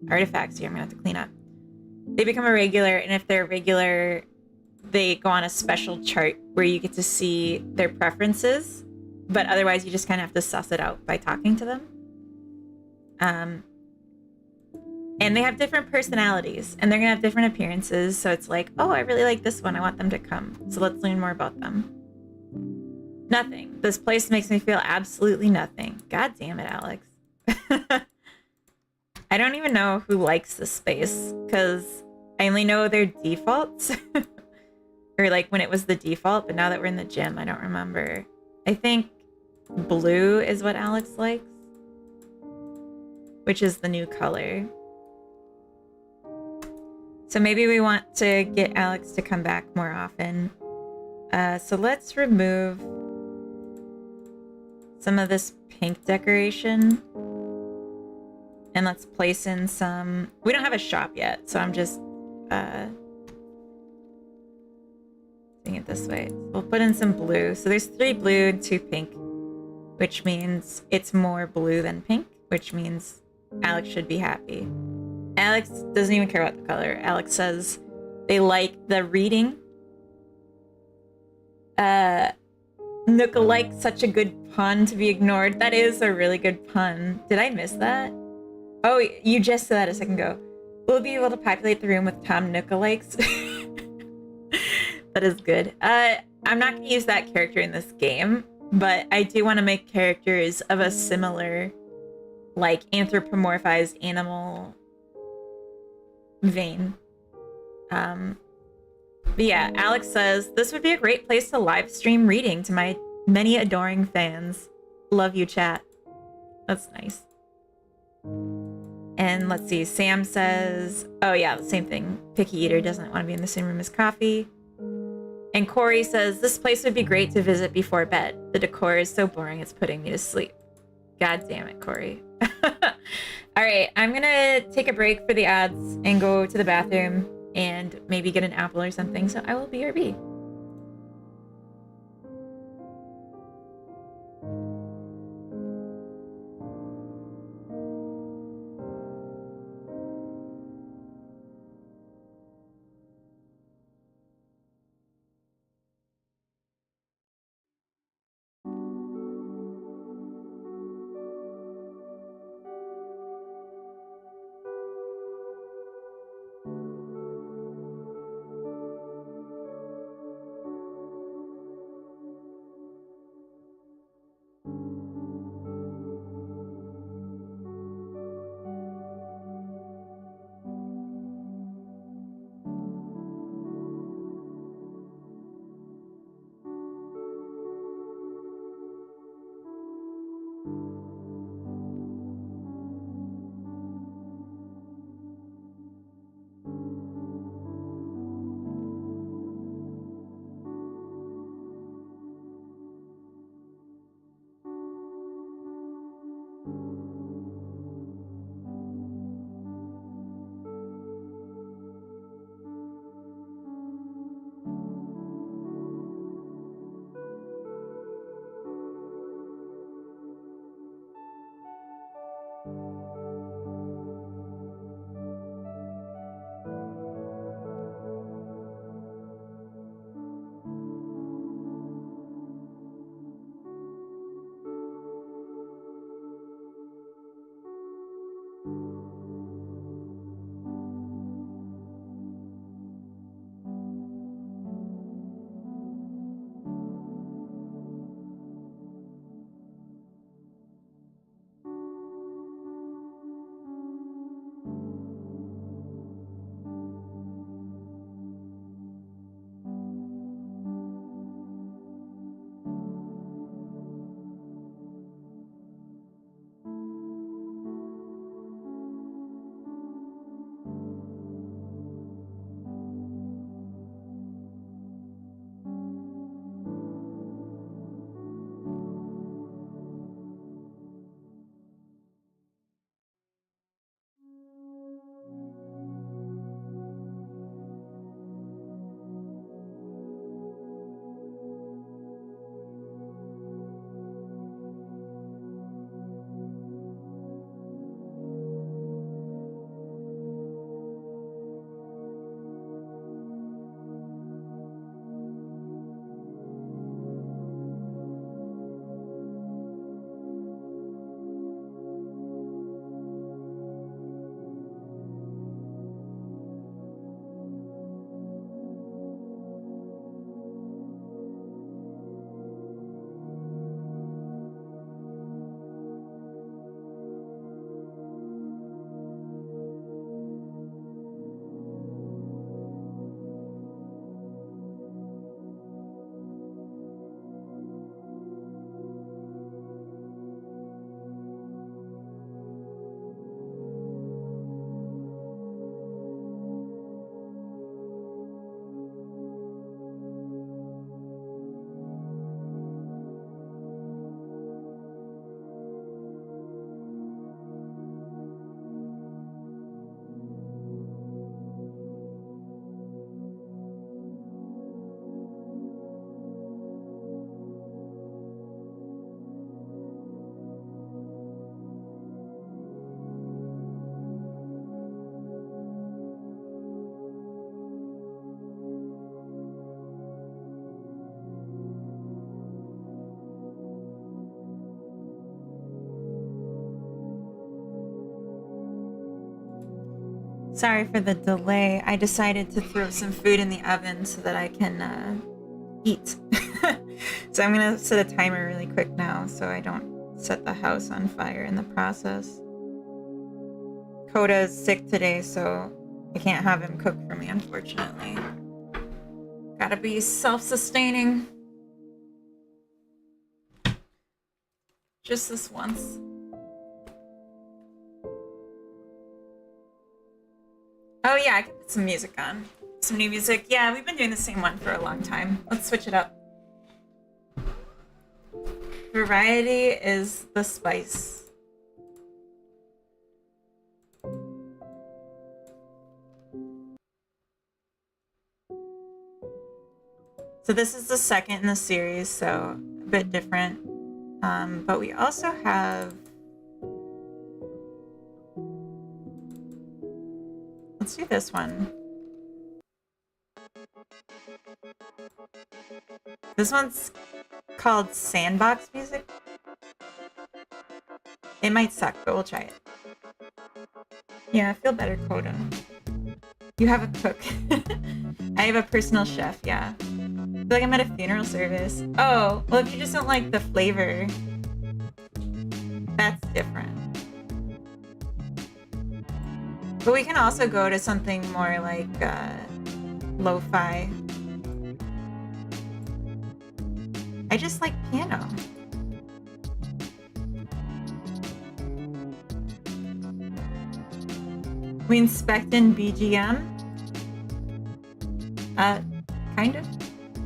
artifacts here I'm gonna have to clean up. They become a regular, and if they're regular, they go on a special chart where you get to see their preferences, but otherwise you just kind of have to suss it out by talking to them. And they have different personalities, and they're gonna have different appearances, so it's like, oh, I really like this one, I want them to come, so let's learn more about them. Nothing. This place makes me feel absolutely nothing. God damn it, Alex. I don't even know who likes this space, because I only know their defaults. Or like when it was the default, but now that we're in the gym, I don't remember. I think blue is what Alex likes, which is the new color. So maybe we want to get Alex to come back more often. So let's remove some of this pink decoration. And let's place in some... We don't have a shop yet, so I'm just doing it this way. We'll put in some blue. So there's 3 blue and 2 pink, which means it's more blue than pink, which means Alex should be happy. Alex doesn't even care about the color. Alex says they like the reading. Nook-alike, such a good pun to be ignored. That is a really good pun. Did I miss that? Oh, you just said that a second ago. We'll be able to populate the room with Tom Nook-alikes. That is good. I'm not going to use that character in this game, but I do want to make characters of a similar, like, anthropomorphized animal vein. But yeah, Alex says, this would be a great place to live stream reading to my many adoring fans. Love you, chat. That's nice. And let's see, Sam says, oh yeah, the same thing. Picky eater doesn't want to be in the same room as coffee. And Corey says, this place would be great to visit before bed. The decor is so boring, it's putting me to sleep. God damn it, Corey. All right, I'm gonna take a break for the ads and go to the bathroom and maybe get an apple or something, so I will BRB. Sorry for the delay. I decided to throw some food in the oven so that I can eat. So I'm gonna set a timer really quick now so I don't set the house on fire in the process. Coda's sick today, so I can't have him cook for me, unfortunately. Gotta be self-sustaining. Just this once. Oh yeah, I can put some music on. Some new music. Yeah, we've been doing the same one for a long time. Let's switch it up. Variety is the spice. So this is the second in the series, so a bit different. But we also have... Let's do this one. This one's called Sandbox Music. It might suck, but we'll try it. Yeah, I feel better, Coda. You have a cook. I have a personal chef, yeah. I feel like I'm at a funeral service. Oh, well, if you just don't like the flavor, that's different. But we can also go to something more like lo-fi. I just like piano. We inspect in BGM. Kind of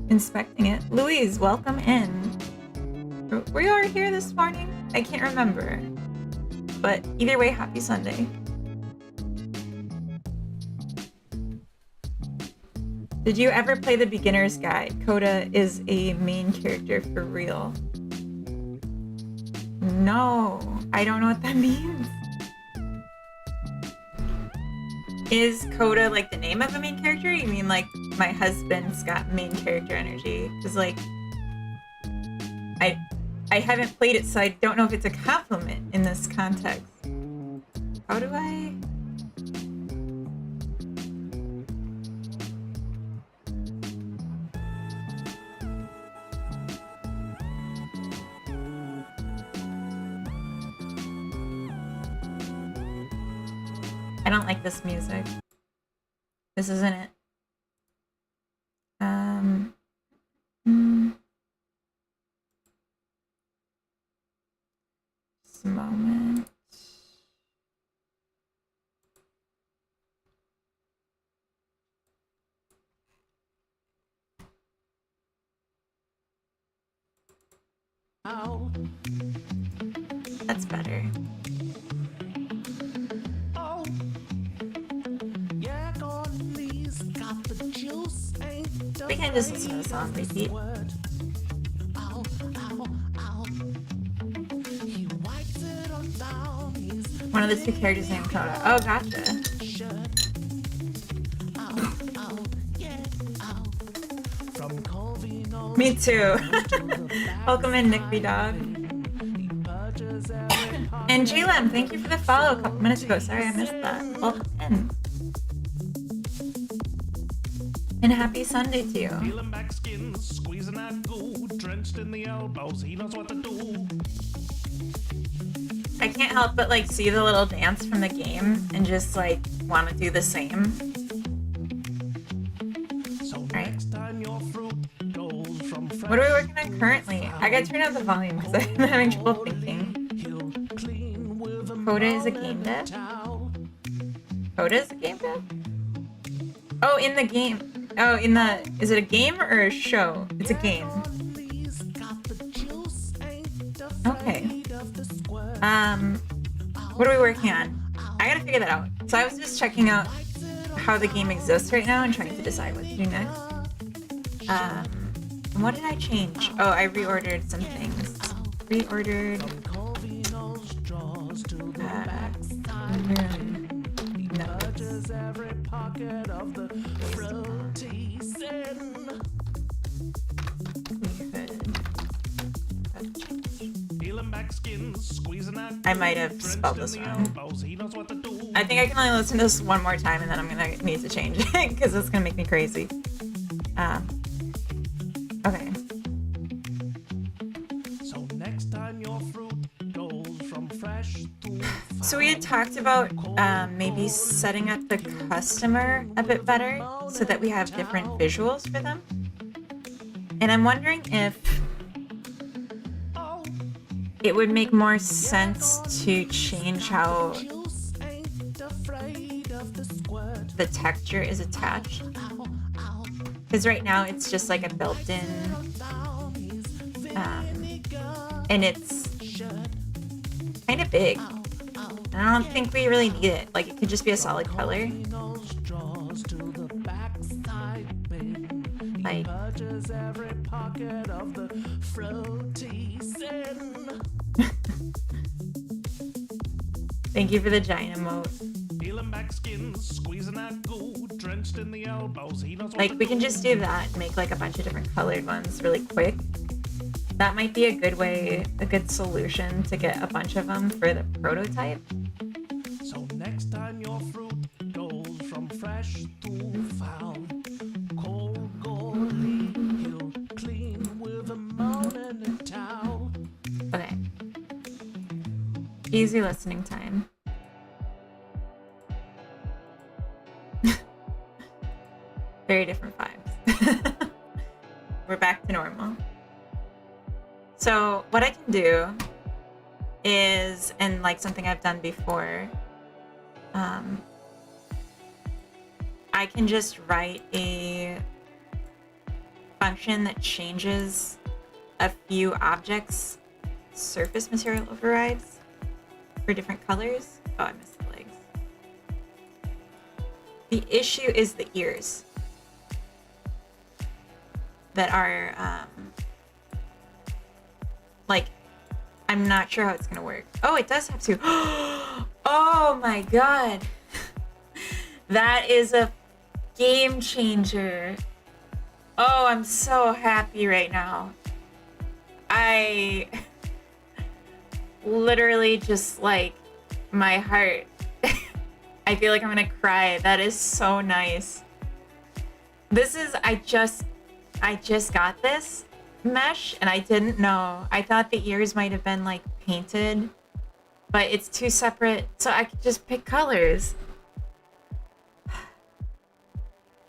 inspecting it. Louise, welcome in. Were you already here this morning? I can't remember. But either way, happy Sunday. Did you ever play the beginner's guide? Coda is a main character for real. No, I don't know what that means. Is Coda like the name of a main character? You mean like my husband's got main character energy? Because like I haven't played it, so I don't know if it's a compliment in this context. How do I? I don't like this music. This isn't it. Just a moment. Ow. That's better. Oh. Yeah, Goldie's got the juice. We can just listen to the song, repeat. Ow, ow, ow. He wipes it on down his One of the two characters named Coda. Oh, gotcha. shirt. Ow, ow, yeah, ow. From Corvino. Me too. Welcome in, Nick B. Dog. He purges every And Jalem, thank you for the follow a couple minutes ago. Sorry I missed that. Welcome in. And happy Sunday to you. Peeling back skin, squeezing that goo, drenched in the elbows, he knows what to do. I can't help but like see the little dance from the game and just like want to do the same. So Right. next time your fruit goes from fresh, What are we working on currently? I gotta turn up the volume because I'm having trouble thinking. he'll clean with a Coda is a game dev? towel. Coda is a game dev? Oh, in the game. Oh, in the... Is it a game or a show? It's a game. Goldie's got the juice. Ain't Okay. afraid of the squirt. What are we working on? I gotta figure that out. So I was just checking out how the game exists right now and trying to decide what to do next. What did I change? Oh, I reordered some things. Reordered... Corvino's draws to the No. touches every pocket of the fruity sin. We could have changed. Peeling Peeling back skins, squeezing that I might have drenched spelled in this the wrong. elbows, he knows what to do. I think I can only listen to this one more time and then I'm gonna need to change it because it's gonna make me crazy. Okay. So next time your fruit goes from fresh to So we had talked about maybe setting up the customer a bit better so that we have different visuals for them. And I'm wondering if it would make more sense to change how the texture is attached. Because right now it's just like a built-in, and it's kind of big. I don't think we really need it. Like, it could just be a solid color. Like, thank you for the giant emote. Peeling back skins, squeezing that goo, drenched in the elbows, he knows what Like, to we do. can just do that and make like a bunch of different colored ones really quick. That might be a good way, a good solution to get a bunch of them for the prototype. So next time your fruit goes from fresh to foul, cold goalie, he'll clean with a moan and a towel. Okay. Easy listening time. Very different vibes. We're back to normal. So what I can do is, and like something I've done before, I can just write a function that changes a few objects' surface material overrides for different colors. Oh, I missed the legs. The issue is the ears that are, like, I'm not sure how it's gonna work. Oh, it does have to. Oh my god. That is a game changer. Oh, I'm so happy right now. I literally just, like, my heart. I feel like I'm gonna cry. That is so nice. This is, I just got this mesh and I didn't know. I thought the ears might have been like painted, but it's two separate, so I could just pick colors.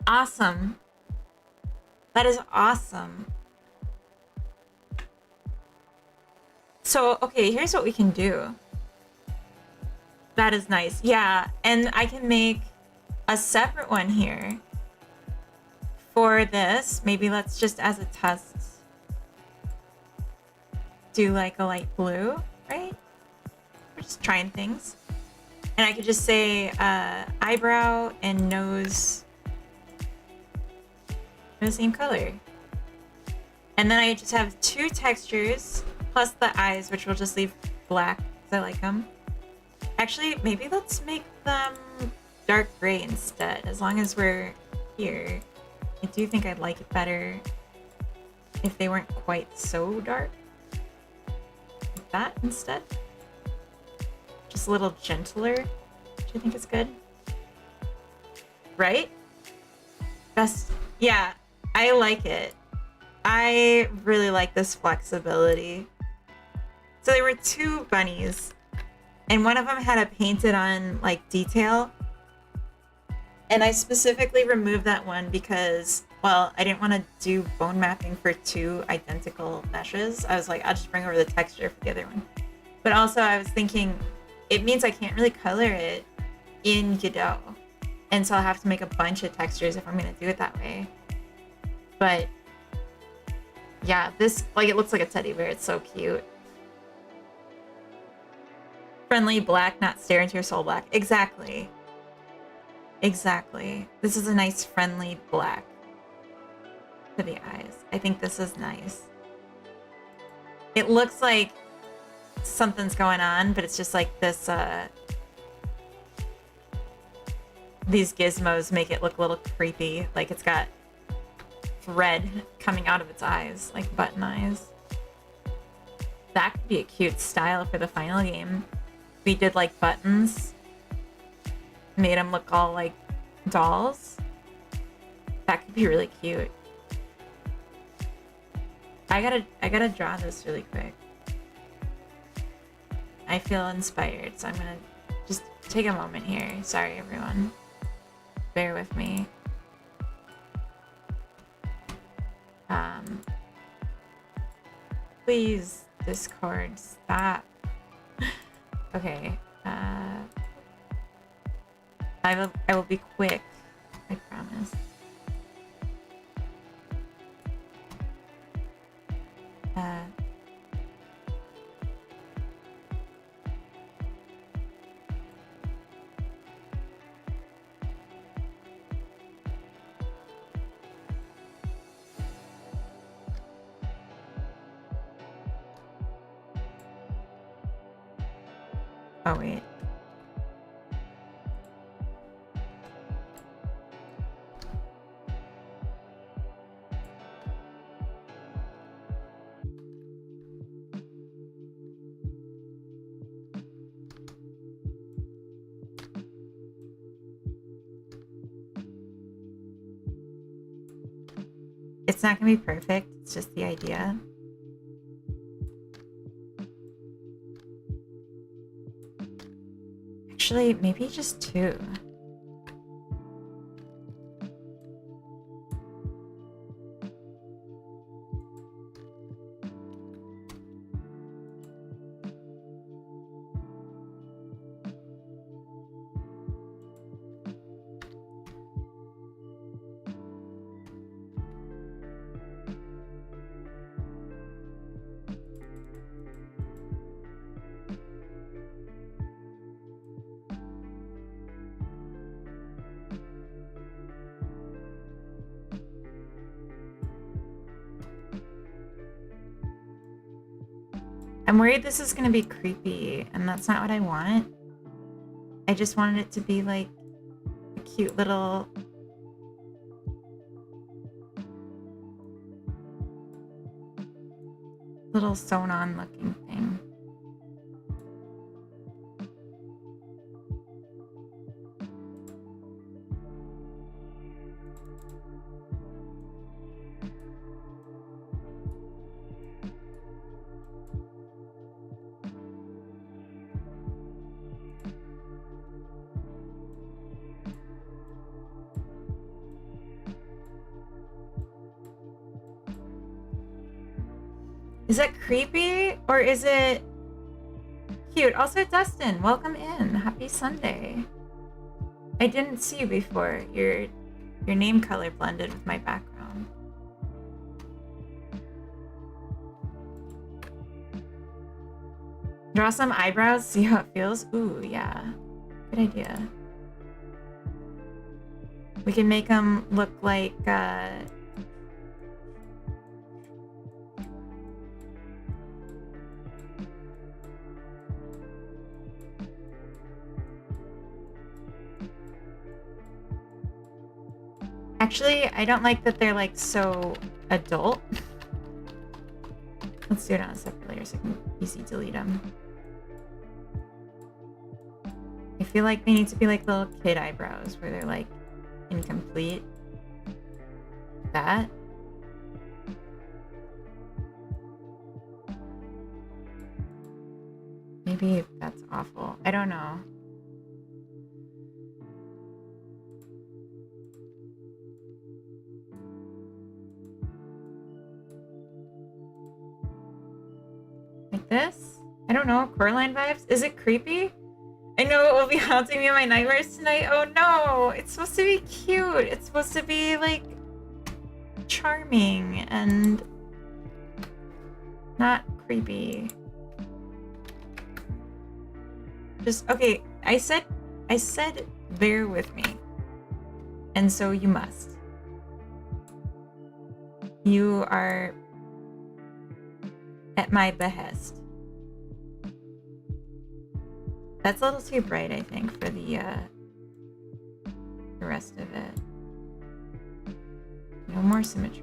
Awesome. That is awesome. So, okay, here's what we can do. That is nice. Yeah, and I can make a separate one here for this. Maybe let's just, as a test, do like a light blue, right? We're just trying things. And I could just say eyebrow and nose are the same color. And then I just have two textures plus the eyes, which we'll just leave black because I like them. Actually, maybe let's make them dark gray instead, as long as we're here. I do think I'd like it better if they weren't quite so dark. Like that instead. Just a little gentler, which I think is good. Right? Best. Yeah, I like it. I really like this flexibility. So there were two bunnies, and one of them had a painted on like detail. And I specifically removed that one because, well, I didn't want to do bone mapping for two identical meshes. I was like, I'll just bring over the texture for the other one. But also I was thinking, it means I can't really color it in Godot. And so I'll have to make a bunch of textures if I'm going to do it that way. But yeah, this, like, it looks like a teddy bear. It's so cute. Friendly black, not stare into your soul black. Exactly. Exactly. This is a nice friendly black for the eyes. I think this is nice. It looks like something's going on, but it's just like this, these gizmos make it look a little creepy. Like it's got red coming out of its eyes, like button eyes. That could be a cute style for the final game. We did like buttons, made them look all like dolls. That could be really cute. I gotta draw this really quick. I feel inspired, so I'm gonna just take a moment here. Sorry, everyone. Bear with me. Please, Discord, stop. Okay. I will be quick. I promise. Oh, wait. It's not gonna be perfect, it's just the idea. Actually, maybe just 2. I'm worried this is gonna be creepy, and that's not what I want. I just wanted it to be like a cute little sewn on looking thing. Is that creepy or is it cute? Also, Dustin, welcome in. Happy Sunday. I didn't see you before. Your name color blended with my background. Draw some eyebrows, see how it feels. Ooh, yeah. Good idea. We can make them look like actually, I don't like that they're like so adult. Let's do it on a separate layer so I can easy delete them. I feel like they need to be like little kid eyebrows where they're like incomplete. That. Maybe that's awful. I don't know. Like this? I don't know. Coraline vibes? Is it creepy? I know it will be haunting me in my nightmares tonight. Oh no! It's supposed to be cute. It's supposed to be like charming and not creepy. Just okay, I said bear with me. And so you must. You are at my behest. That's a little too bright, I think, for the rest of it. No more symmetry.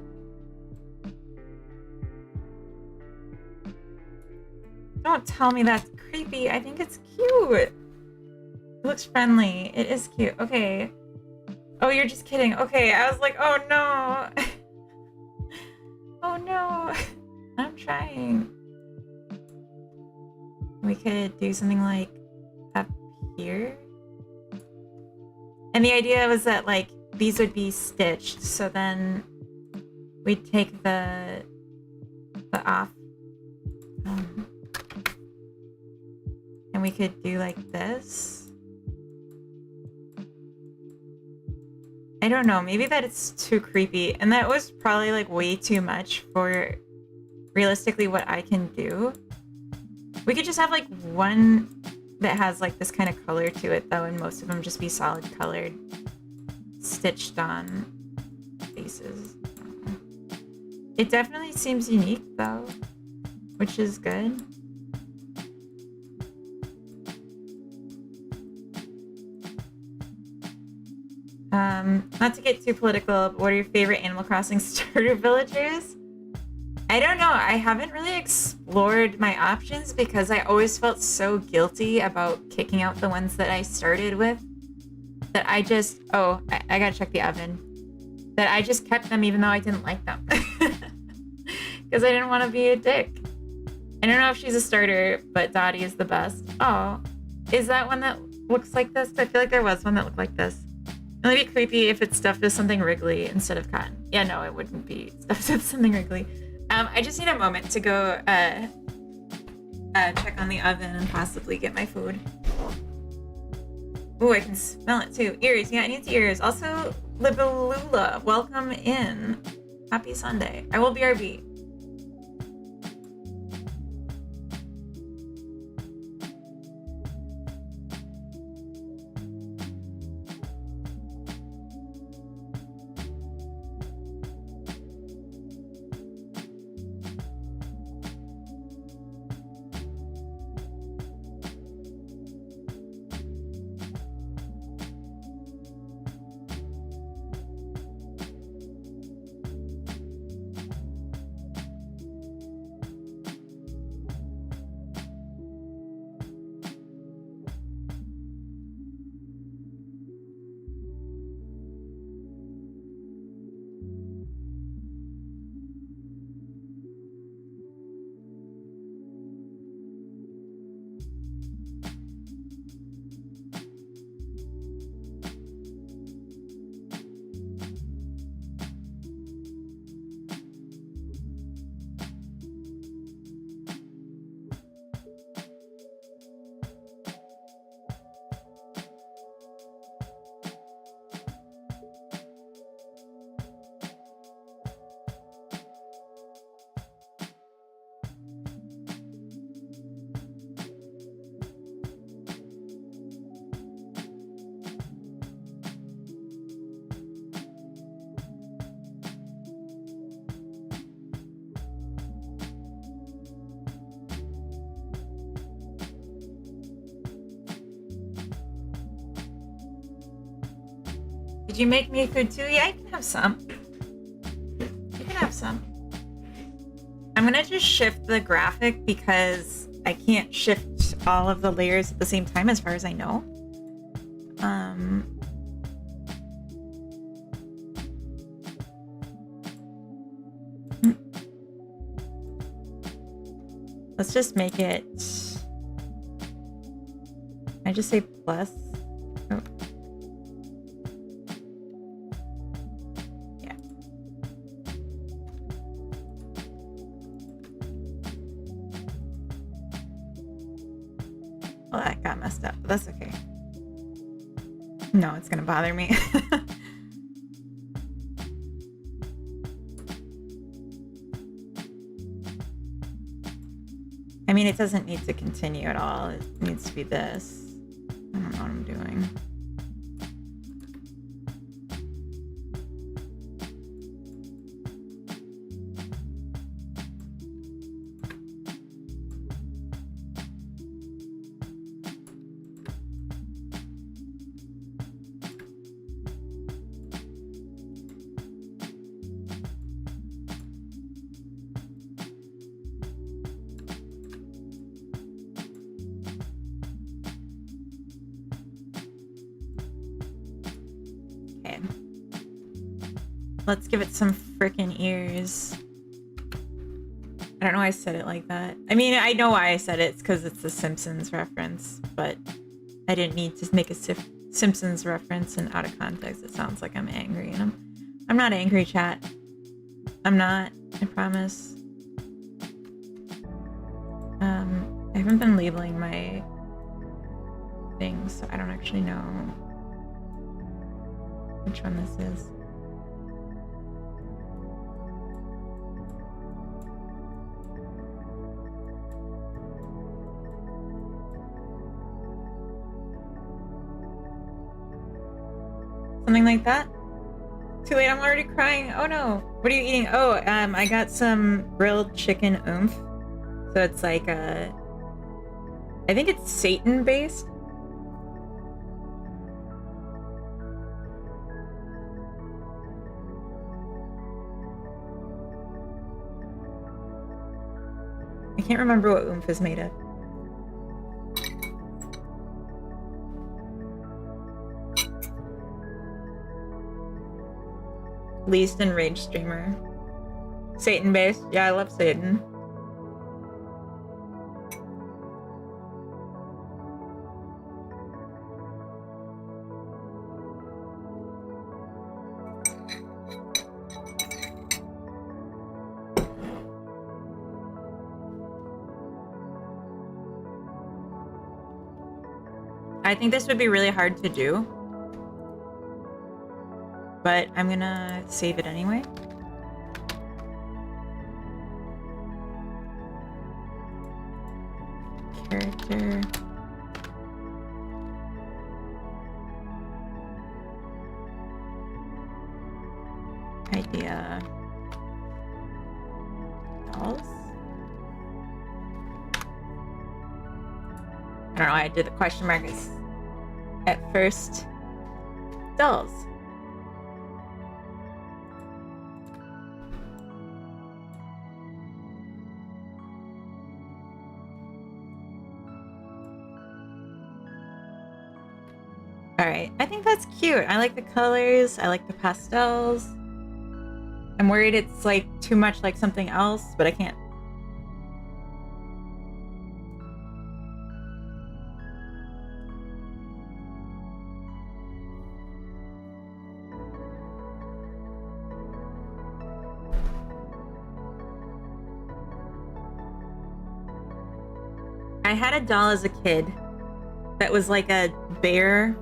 Don't tell me that's creepy. I think it's cute. It looks friendly. It is cute. Okay. Oh, you're just kidding. Okay, I was like, oh no. Oh no. I'm trying. We could do something like up here. And the idea was that like these would be stitched, so then we'd take the off, and we could do like this. I don't know, maybe that it's too creepy, and that was probably like way too much for realistically what I can do. We could just have like one that has like this kind of color to it though, and most of them just be solid colored, stitched on faces. It definitely seems unique though, which is good. Not to get too political, but what are your favorite Animal Crossing starter villagers? I don't know. I haven't really explored my options because I always felt so guilty about kicking out the ones that I started with that I just, I gotta check the oven, that I just kept them even though I didn't like them because I didn't want to be a dick. I don't know if she's a starter, but Dottie is the best. Oh, is that one that looks like this? I feel like there was one that looked like this. It would be creepy if it's stuffed with something wriggly instead of cotton. Yeah, no, it wouldn't be stuffed with something wriggly. I just need a moment to go check on the oven and possibly get my food. Ooh, I can smell it too. Ears, yeah, it needs ears. Also, Libelula, welcome in. Happy Sunday. I will BRB. Did you make me food too? Yeah, you can have some. You can have some. I'm gonna just shift the graphic because I can't shift all of the layers at the same time as far as I know. Let's just make it, I just say plus. Oh. Yeah. Well, that got messed up, but that's okay. No, it's gonna bother me. I mean, it doesn't need to continue at all. It needs to be this. I don't know what I'm doing. let's give it some frickin' ears. I don't know why I said it like that. I mean, I know why I said it. It's because it's a Simpsons reference, but I didn't need to make a Simpsons reference, and out of context it sounds like I'm angry, and I'm not angry, chat. I'm not, I promise. I haven't been labeling my things, so I don't actually know which one this is. Something like that? Too late, I'm already crying. Oh no. What are you eating? Oh, I got some grilled chicken oomph. So it's like I think it's Satan based. I can't remember what oomph is made of. Least enraged streamer. Satan based. Yeah, I love Satan. I think this would be really hard to do, but I'm gonna save it anyway. Character. Idea. Dolls. I don't know why I did the question mark at first. Dolls. Alright, I think that's cute. I like the colors, I like the pastels. I'm worried it's like too much like something else, but I can't. I had a doll as a kid that was like a bear,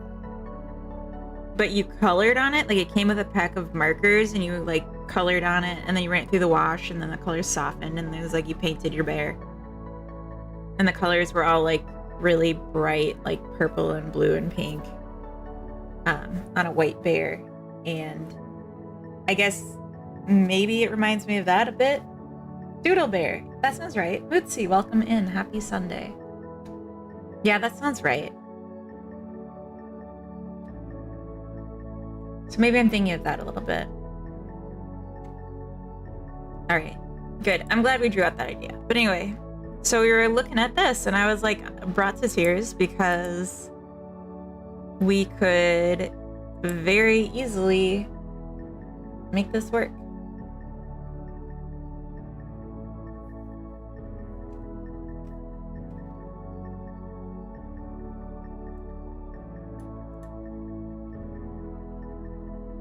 but you colored on it. Like it came with a pack of markers and you like colored on it, and then you ran it through the wash, and then the colors softened, and it was like you painted your bear. And the colors were all like really bright, like purple and blue and pink on a white bear. And I guess maybe it reminds me of that a bit. Doodle Bear. That sounds right. Bootsy, welcome in. Happy Sunday. Yeah, that sounds right. So maybe I'm thinking of that a little bit. All right, good. I'm glad we drew out that idea. But anyway, so we were looking at this and I was like brought to tears because we could very easily make this work.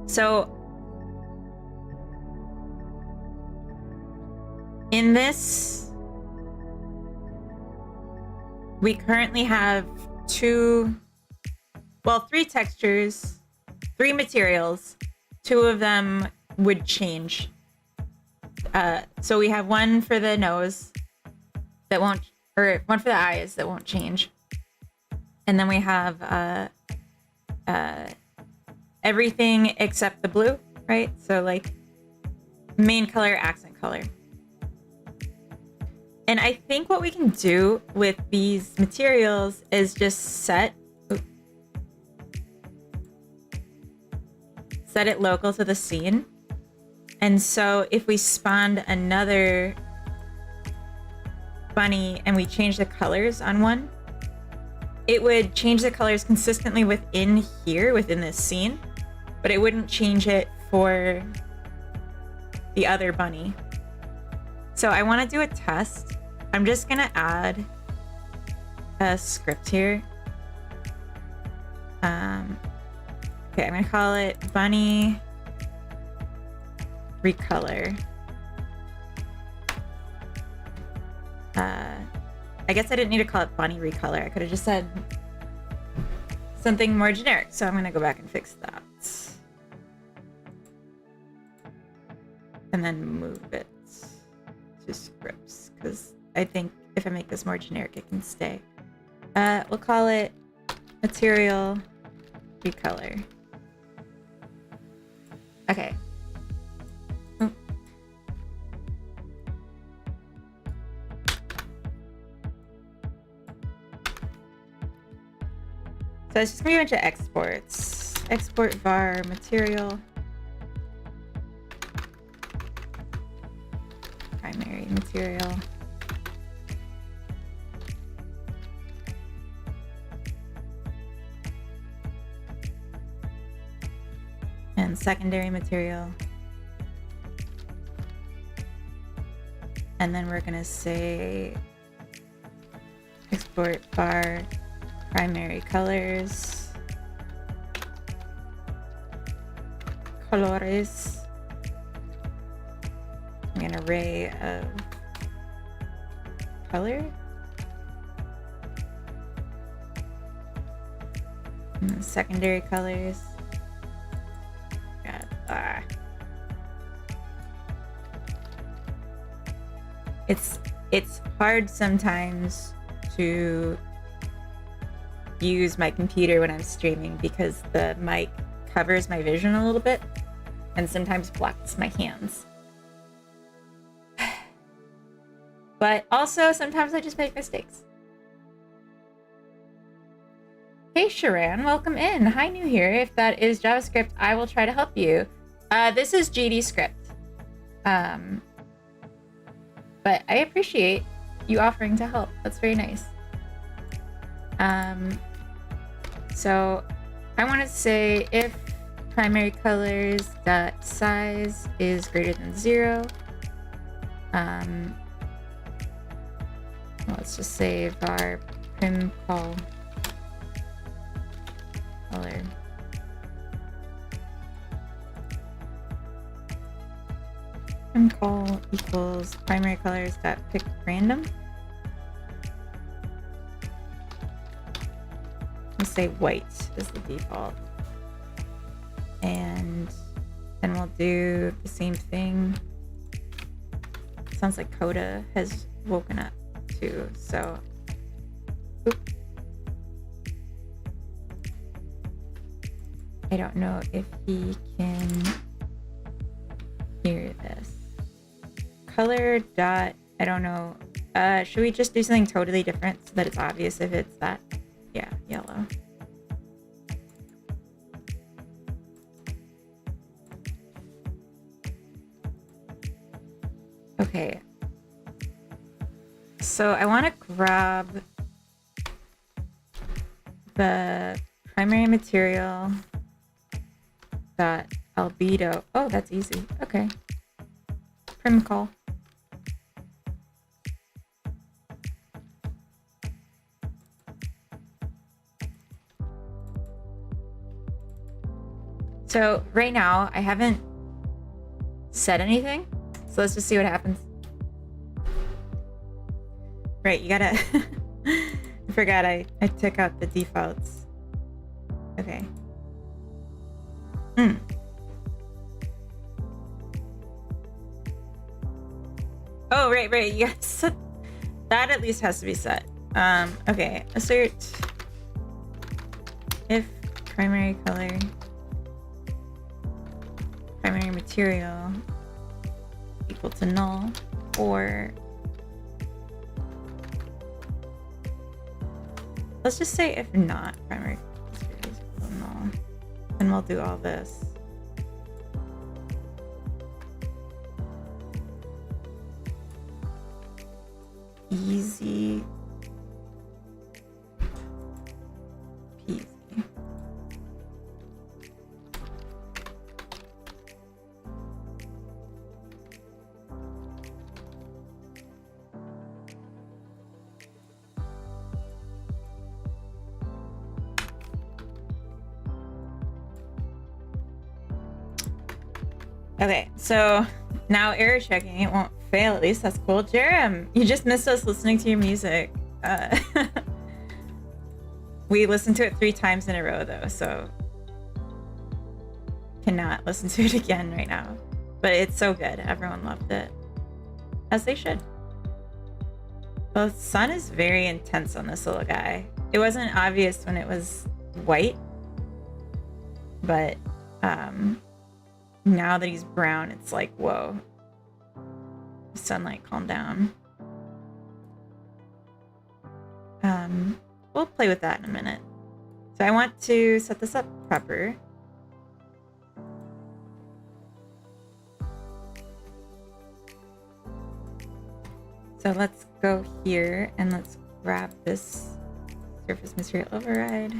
So in this, we currently have three textures, 3 materials. 2 of them would change. So we have one for the nose that won't, or one for the eyes that won't change. And then we have everything except the blue, right? So like main color, accent color. And I think what we can do with these materials is just set it local to the scene. And so if we spawned another bunny and we change the colors on one, it would change the colors consistently within here, within this scene, but it wouldn't change it for the other bunny. So I want to do a test. I'm just gonna add a script here. Okay, I'm gonna call it bunny recolor. I guess I didn't need to call it bunny recolor. I could have just said something more generic. So I'm gonna go back and fix that. And then move it to scripts, because I think if I make this more generic, it can stay. We'll call it material recolor. Okay. Ooh. So it's just gonna be a bunch of exports. Export var material. Primary material. And secondary material. And then we're gonna say export var primary colors. Colores. An array of color. And secondary colors. God, It's hard sometimes to use my computer when I'm streaming because the mic covers my vision a little bit and sometimes blocks my hands. But also, sometimes I just make mistakes. Hey, Sharan, welcome in. Hi, new here. If that is JavaScript, I will try to help you. This is GD script. But I appreciate you offering to help. That's very nice. So I want to say if primary colors dot size is greater than 0, let's just say var prim call color. Prim call equals primary colors dot pick random. Let's say white is the default. And then we'll do the same thing. Sounds like Coda has woken up too, so oop. I don't know if he can hear this. Color dot, I don't know. Should we just do something totally different so that it's obvious if it's that? Yeah, yellow. Okay. So I want to grab the primary material dot albedo. Oh, that's easy. Okay. Prim call. So right now I haven't said anything. So let's just see what happens. Right, you gotta I forgot I took out the defaults. Okay. Oh, right. You got set. That at least has to be set. Okay. Assert if primary color, primary material equal to null, or let's just say if not primary material is equal to null, then we'll do all this. Easy peasy. Okay, so now error checking. It won't fail. At least that's cool. Jerem, you just missed us listening to your music. We listened to it 3 times in a row though, so cannot listen to it again right now. But it's so good. Everyone loved it, as they should. The sun is very intense on this little guy. It wasn't obvious when it was white, but now that he's brown, it's like, whoa. Sunlight, calm down. We'll play with that in a minute. So I want to set this up proper. So let's go here and let's grab this surface material override.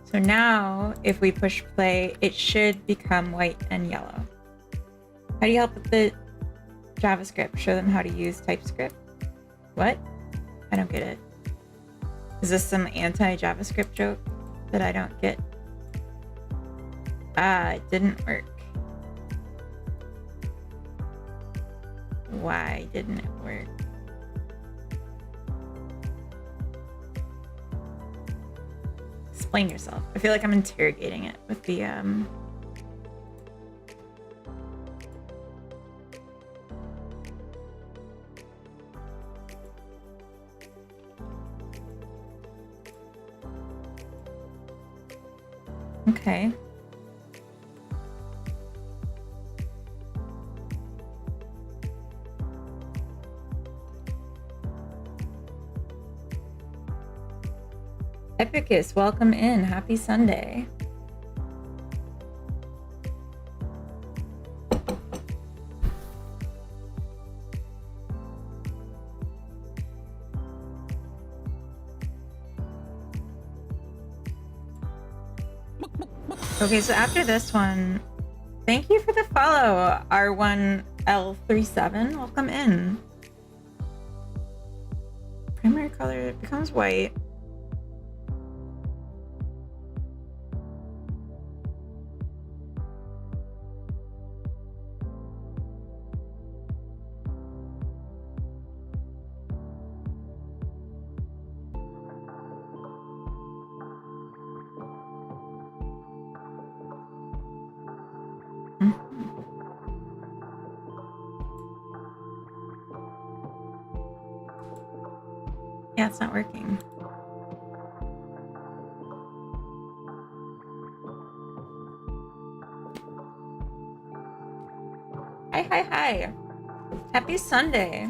So now if we push play, it should become white and yellow. How do you help with the JavaScript? Show them how to use TypeScript? What? I don't get it. Is this some anti-JavaScript joke that I don't get? Ah, it didn't work. Why didn't it work? Explain yourself. I feel like I'm interrogating it with the Okay. Epicus, welcome in. Happy Sunday. Okay, so after this one, thank you for the follow, R1L37. Welcome in. Primary color becomes white. Yeah, it's not working. Hi. Happy Sunday.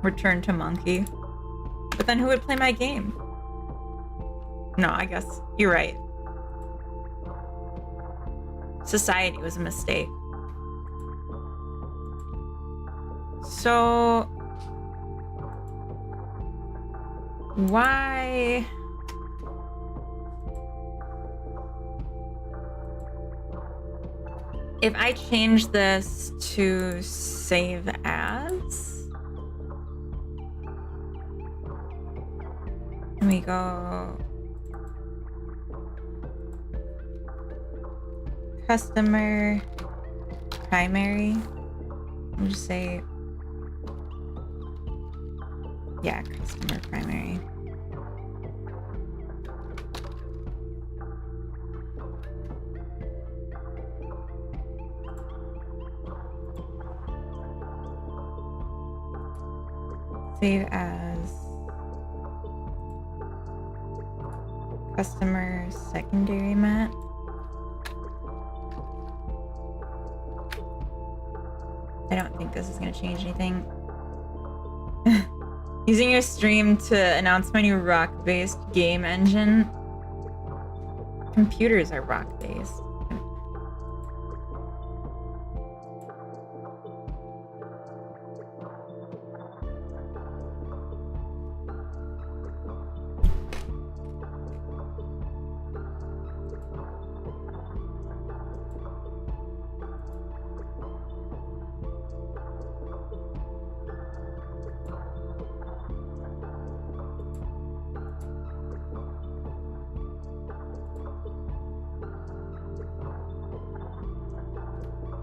Return to monkey. But then who would play my game? No, I guess you're right. Society was a mistake. So why? If I change this to save as, and we go customer primary, I'll just say, yeah, customer primary. Save as customer secondary mat. I don't think this is going to change anything. Using your stream to announce my new rock-based game engine. Computers are rock-based.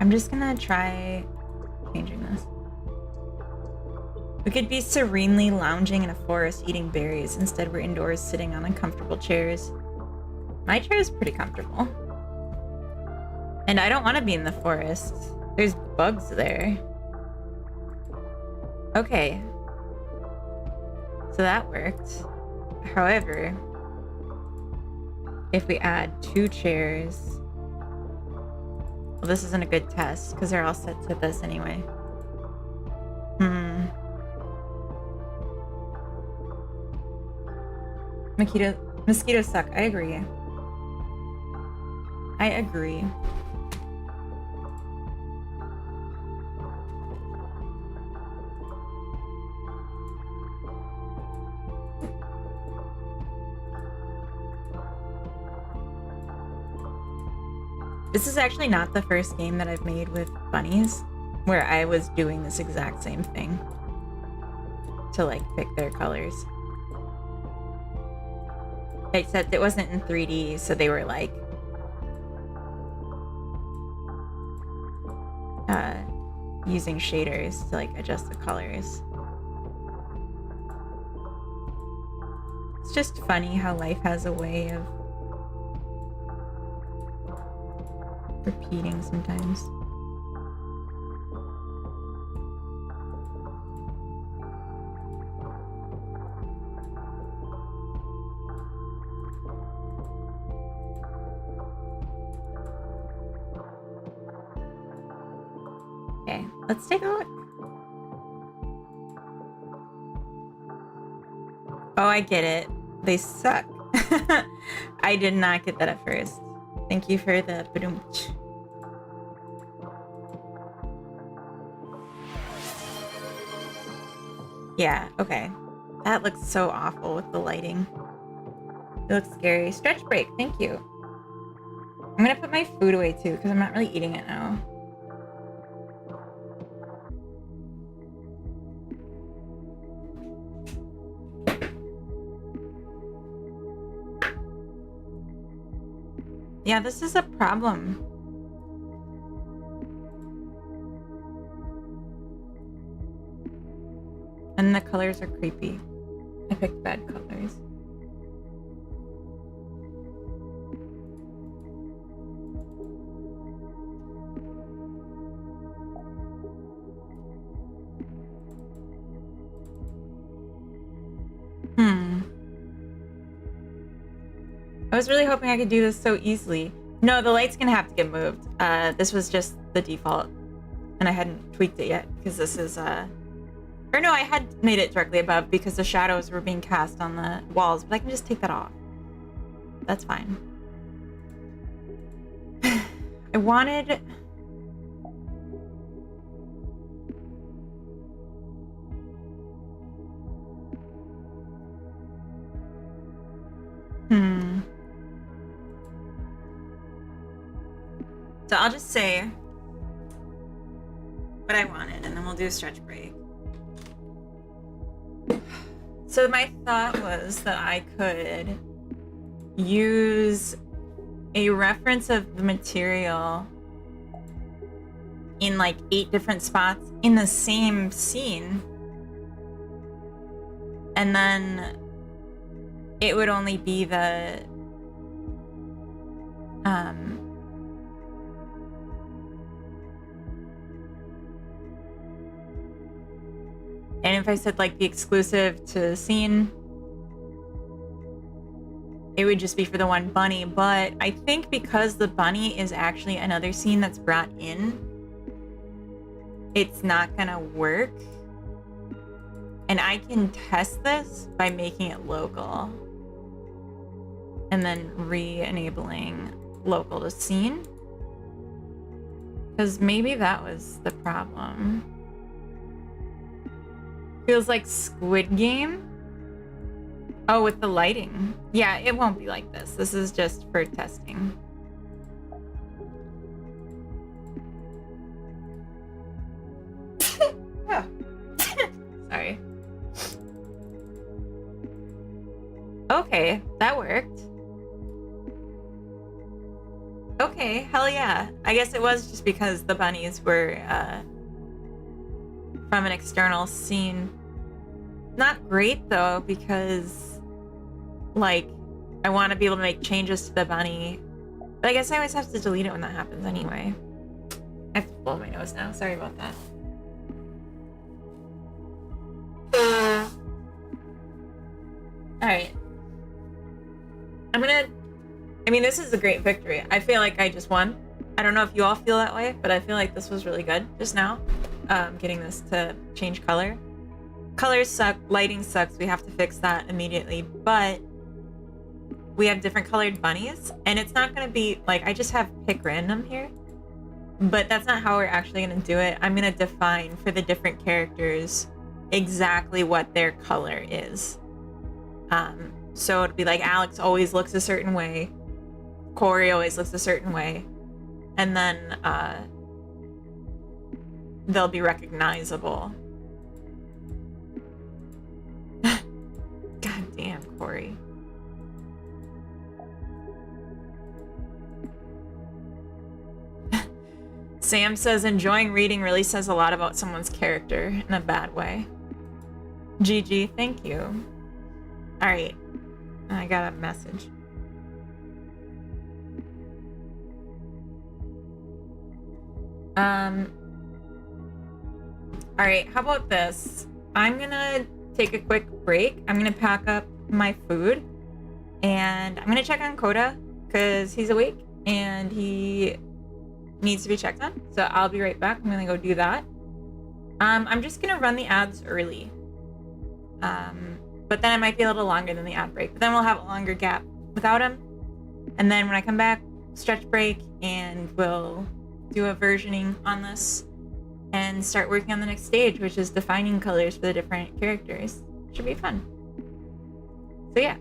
I'm just gonna try changing this. We could be serenely lounging in a forest eating berries. Instead, we're indoors sitting on uncomfortable chairs. My chair is pretty comfortable. And I don't want to be in the forest. There's bugs there. Okay. So that worked. However, if we add 2 chairs... Well, this isn't a good test because they're all set to this anyway. Mosquitoes suck. I agree. I agree. This is actually not the first game that I've made with bunnies where I was doing this exact same thing to like pick their colors. Except it wasn't in 3D, so they were like using shaders to like adjust the colors. It's just funny how life has a way of repeating sometimes. Okay, let's take a look. Oh, I get it. They suck. I did not get that at first. Thank you for the badumch. Yeah, okay. That looks so awful with the lighting. It looks scary. Stretch break, thank you. I'm gonna put my food away too, because I'm not really eating it now. Yeah, this is a problem. And the colors are creepy. I picked bad colors. I was really hoping I could do this so easily. No, the light's gonna have to get moved. This was just the default. And I hadn't tweaked it yet, because this is, or no, I had made it directly above because the shadows were being cast on the walls, but I can just take that off. That's fine. I wanted... So I'll just say what I wanted, and then we'll do a stretch break. So my thought was that I could use a reference of the material in like 8 different spots in the same scene, and then it would only be the and if I said like the exclusive to scene, it would just be for the one bunny. But I think because the bunny is actually another scene that's brought in, it's not gonna work. And I can test this by making it local and then re-enabling local to scene. Because maybe that was the problem. Feels like Squid Game. Oh, with the lighting. Yeah, it won't be like this. This is just for testing. Oh. Sorry. Okay, that worked. Okay. hell yeah. I guess it was just because the bunnies were from an external scene. Not great though, because like I want to be able to make changes to the bunny. But I guess I always have to delete it when that happens anyway. I have to blow my nose now. Sorry about that. Alright. I mean, this is a great victory. I feel like I just won. I don't know if you all feel that way, but I feel like this was really good just now. Getting this to change color. Colors suck. Lighting sucks. We have to fix that immediately. But we have different colored bunnies, and it's not going to be like I just have pick random here. But that's not how we're actually going to do it. I'm going to define for the different characters exactly what their color is. So it'd be like Alex always looks a certain way. Corey always looks a certain way. And then they'll be recognizable. God damn, Corey. Sam says enjoying reading really says a lot about someone's character in a bad way. GG, thank you. Alright. I got a message. Alright, how about this? I'm gonna take a quick break. I'm gonna pack up my food. And I'm gonna check on Coda, because he's awake and he needs to be checked on. So I'll be right back. I'm gonna go do that. I'm just gonna run the ads early. But then it might be a little longer than the ad break. But then we'll have a longer gap without him. And then when I come back, stretch break, and we'll do a versioning on this and start working on the next stage, which is defining colors for the different characters. Should be fun. So yeah.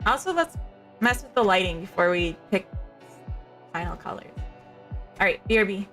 Also, let's mess with the lighting before we pick final colors. All right, BRB.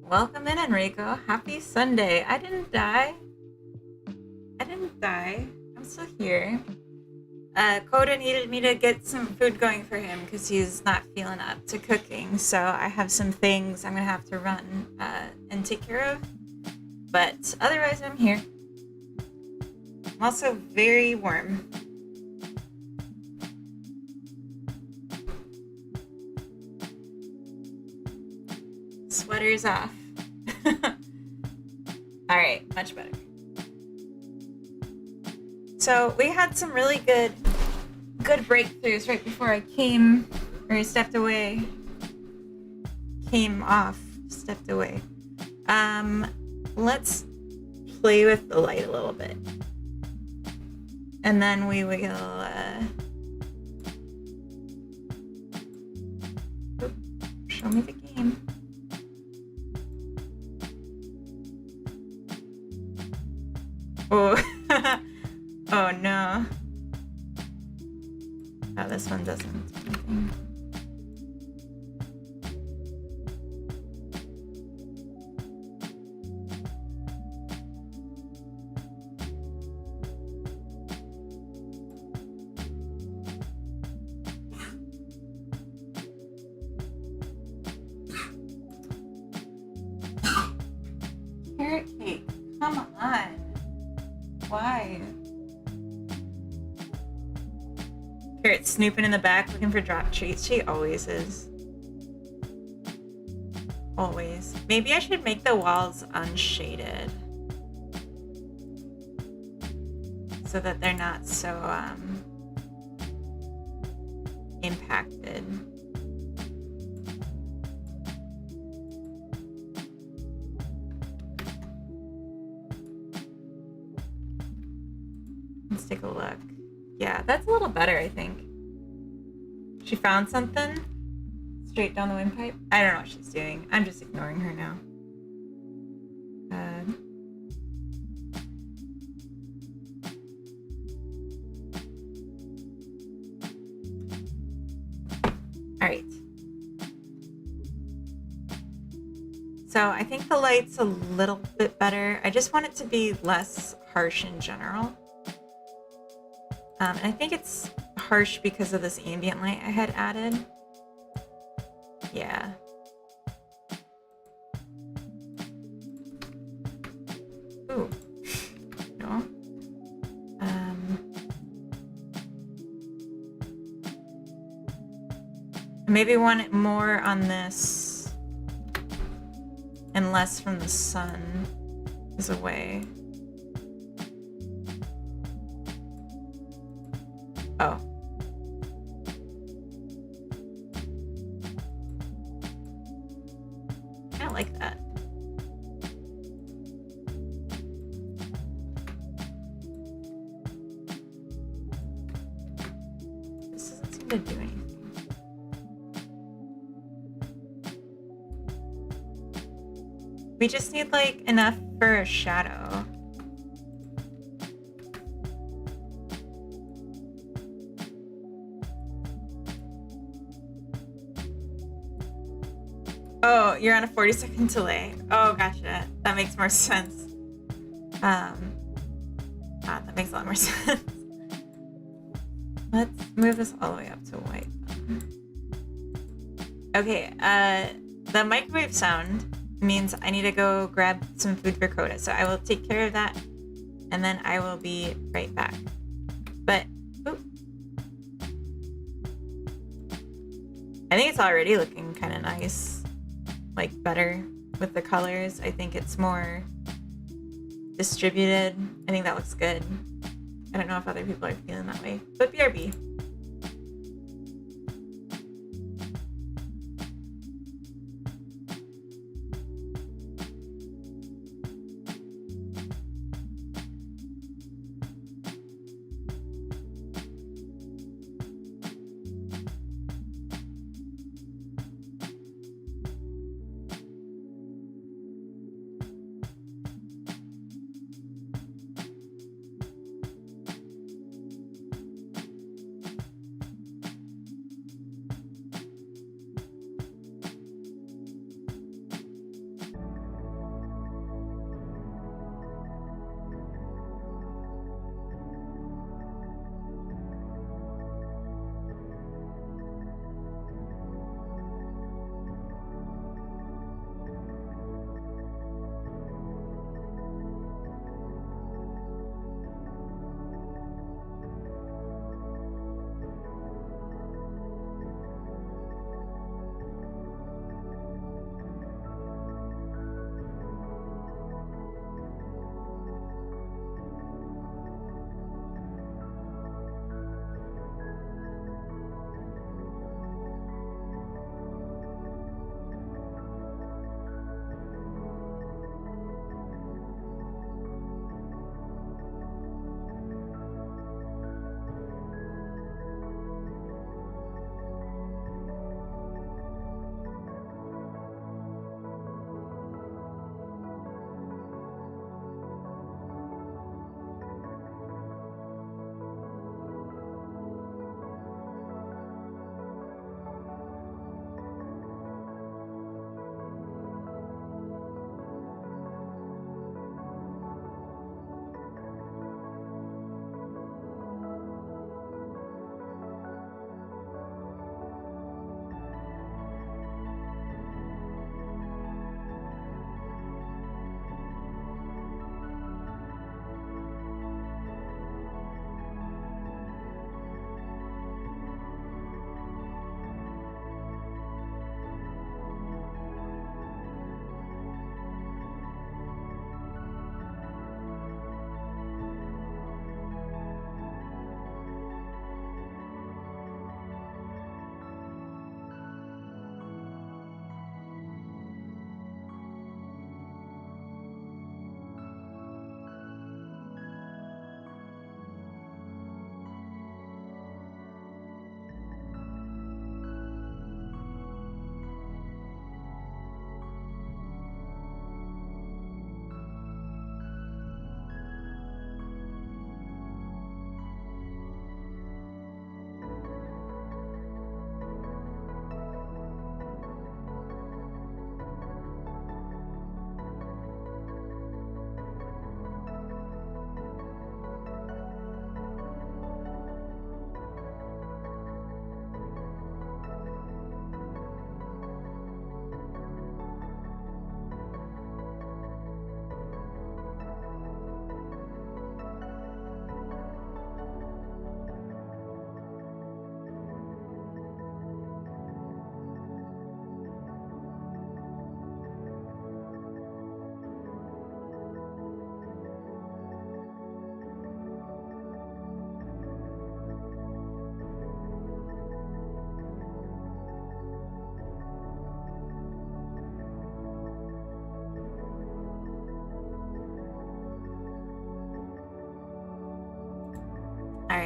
Welcome in, Enrico. Happy Sunday. I didn't die. I'm still here. Coda needed me to get some food going for him because he's not feeling up to cooking. So I have some things I'm going to have to run and take care of. But otherwise, I'm here. I'm also very warm. Sweater's off. Alright, much better. So we had some really good breakthroughs right before I stepped away. Stepped away. Let's play with the light a little bit. And then we will, show me the game. Oh, oh no. Oh, this one doesn't. Anything. Carrot cake, come on. Why? Carrot snooping in the back looking for drop treats. She always is. Always. Maybe I should make the walls unshaded so that they're not so impacted. Let's take a look. Yeah, that's a little better, I think. She found something straight down the windpipe. I don't know what she's doing. I'm just ignoring her now. All right. So I think the light's a little bit better. I just want it to be less harsh in general. And I think it's harsh because of this ambient light I had added. Yeah. Ooh. No. Maybe want it more on this and less from the sun is away. Oh. I like that. This doesn't seem to do anything. We just need like enough for a shadow. Oh, you're on a 40-second delay. Oh, gotcha. That makes more sense. That makes a lot more sense. Let's move this all the way up to white. Okay, the microwave sound means I need to go grab some food for Coda. So I will take care of that and then I will be right back. But, ooh. I think it's already looking kind of nice. Like better with the colors. I think it's more distributed. I think that looks good. I don't know if other people are feeling that way, but BRB.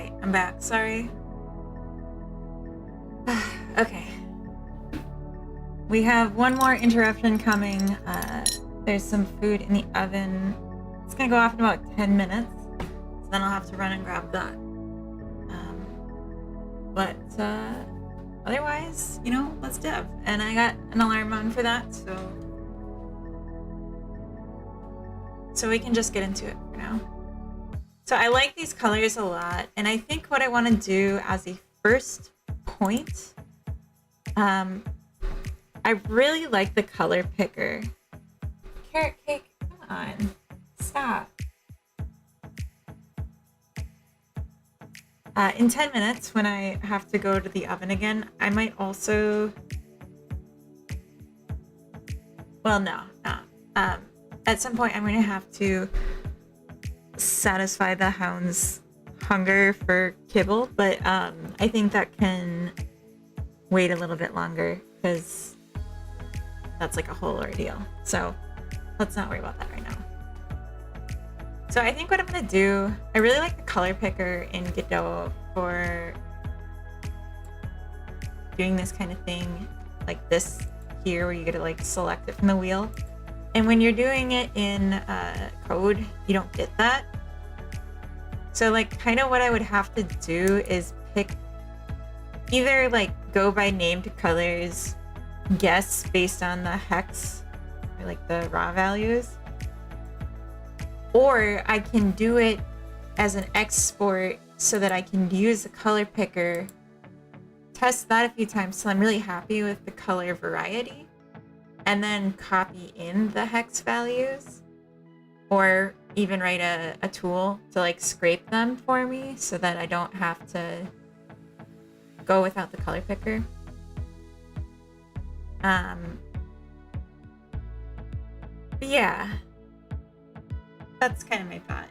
right, I'm back. Sorry. Okay. We have one more interruption coming. There's some food in the oven. It's gonna go off in about 10 minutes. So then I'll have to run and grab that. But otherwise, you know, let's dev. And I got an alarm on for that, so we can just get into it for now. So I like these colors a lot, and I think what I want to do as a first point, I really like the color picker. Carrot cake, come on, stop. In 10 minutes, when I have to go to the oven again, I might also... Well, no. At some point, I'm going to have to satisfy the hound's hunger for kibble, but I think that can wait a little bit longer, because that's like a whole ordeal. So let's not worry about that right now. So I think what I'm going to do, I really like the color picker in Godot for doing this kind of thing, like this here, where you get to like select it from the wheel. And when you're doing it in code, you don't get that. So like kind of what I would have to do is pick either like go by named colors, guess based on the hex, or like the raw values. Or I can do it as an export so that I can use the color picker, test that a few times till I'm really happy with the color variety, and then copy in the hex values, or even write a tool to like scrape them for me so that I don't have to go without the color picker. But yeah. That's kind of my thought.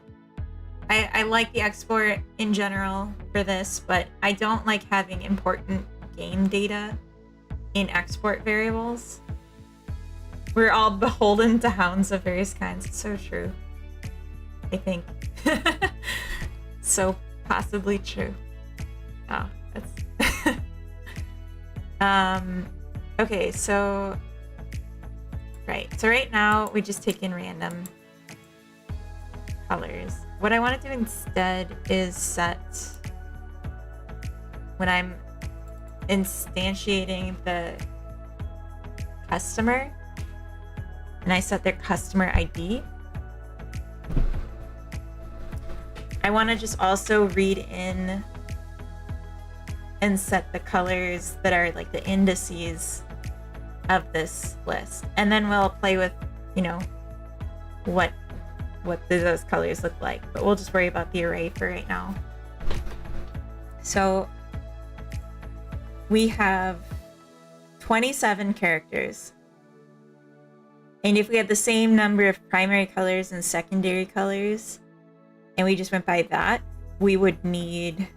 I like the export in general for this, but I don't like having important game data in export variables. We're all beholden to hounds of various kinds. It's so true. I think. So possibly true. Oh, that's... Okay, so... Right. So right now, we just take in random colors. What I want to do instead is set, when I'm instantiating the customer, and I set their customer ID, I want to just also read in and set the colors that are like the indices of this list, and then we'll play with, you know, what do those colors look like, but we'll just worry about the array for right now. So we have 27 characters, and if we had the same number of primary colors and secondary colors, and we just went by that, we would need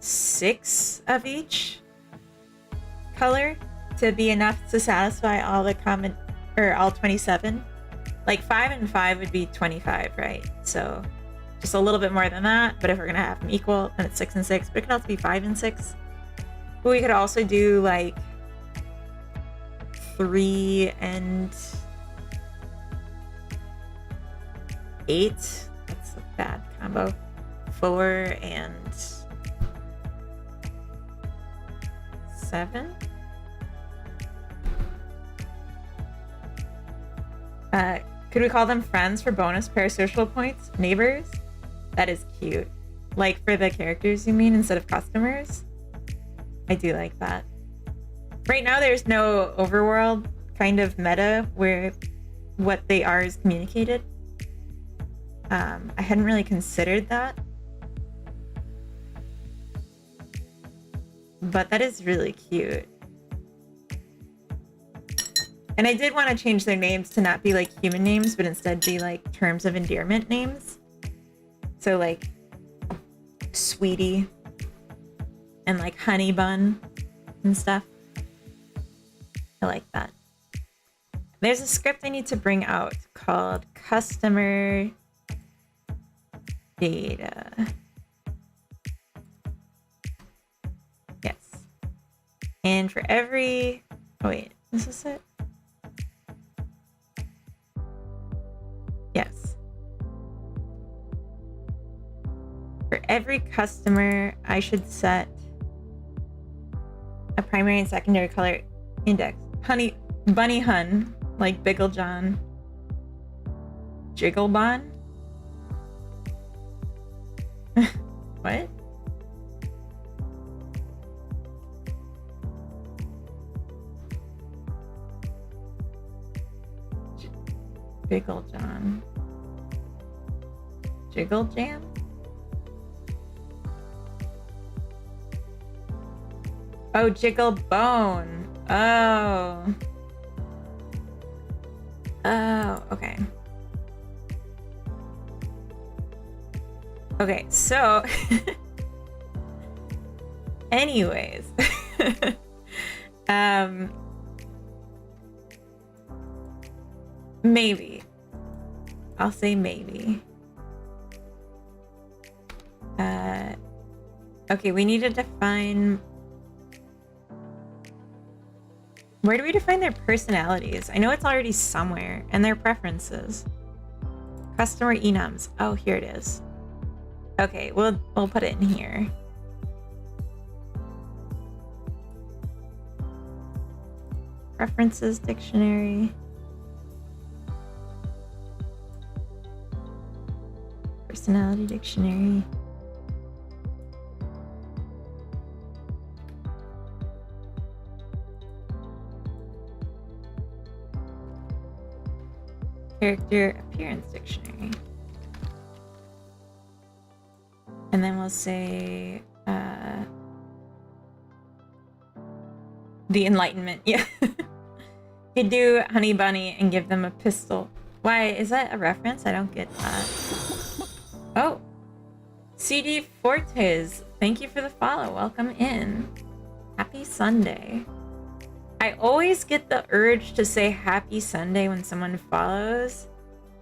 6 of each color to be enough to satisfy all the common, or all 27. Like 5 and 5 would be 25, right? So just a little bit more than that, but if we're gonna have them equal, then it's 6 and 6, but it could also be 5 and 6. But we could also do like 3 and 8. That's a bad combo. 4 and 7. Could we call them friends for bonus parasocial points? Neighbors? That is cute. Like for the characters, you mean, instead of customers? I do like that. Right now, there's no overworld kind of meta where what they are is communicated. I hadn't really considered that. But that is really cute. And I did want to change their names to not be like human names, but instead be like terms of endearment names. So like Sweetie and like Honey Bun and stuff. I like that. There's a script I need to bring out called customer data. Yes. And for every... Oh, wait. Is this it? Yes. For every customer, I should set a primary and secondary color index. Bunny Hun, like Biggle John. Jigglebon? What? Biggle John. Jiggle Jam? Oh, Jiggle Bone. Oh. Oh, okay. Okay, so anyways. Maybe. I'll say maybe. Okay, we need to define... Where do we define their personalities? I know it's already somewhere, and their preferences. Customer enums. Oh, here it is. Okay, we'll put it in here. Preferences dictionary. Personality dictionary. Character appearance dictionary. And then we'll say the Enlightenment. Yeah. Could do Honey Bunny and give them a pistol. Why is that a reference? I don't get that. Oh, CD Fortes, thank you for the follow. Welcome in. Happy Sunday. I always get the urge to say happy Sunday when someone follows.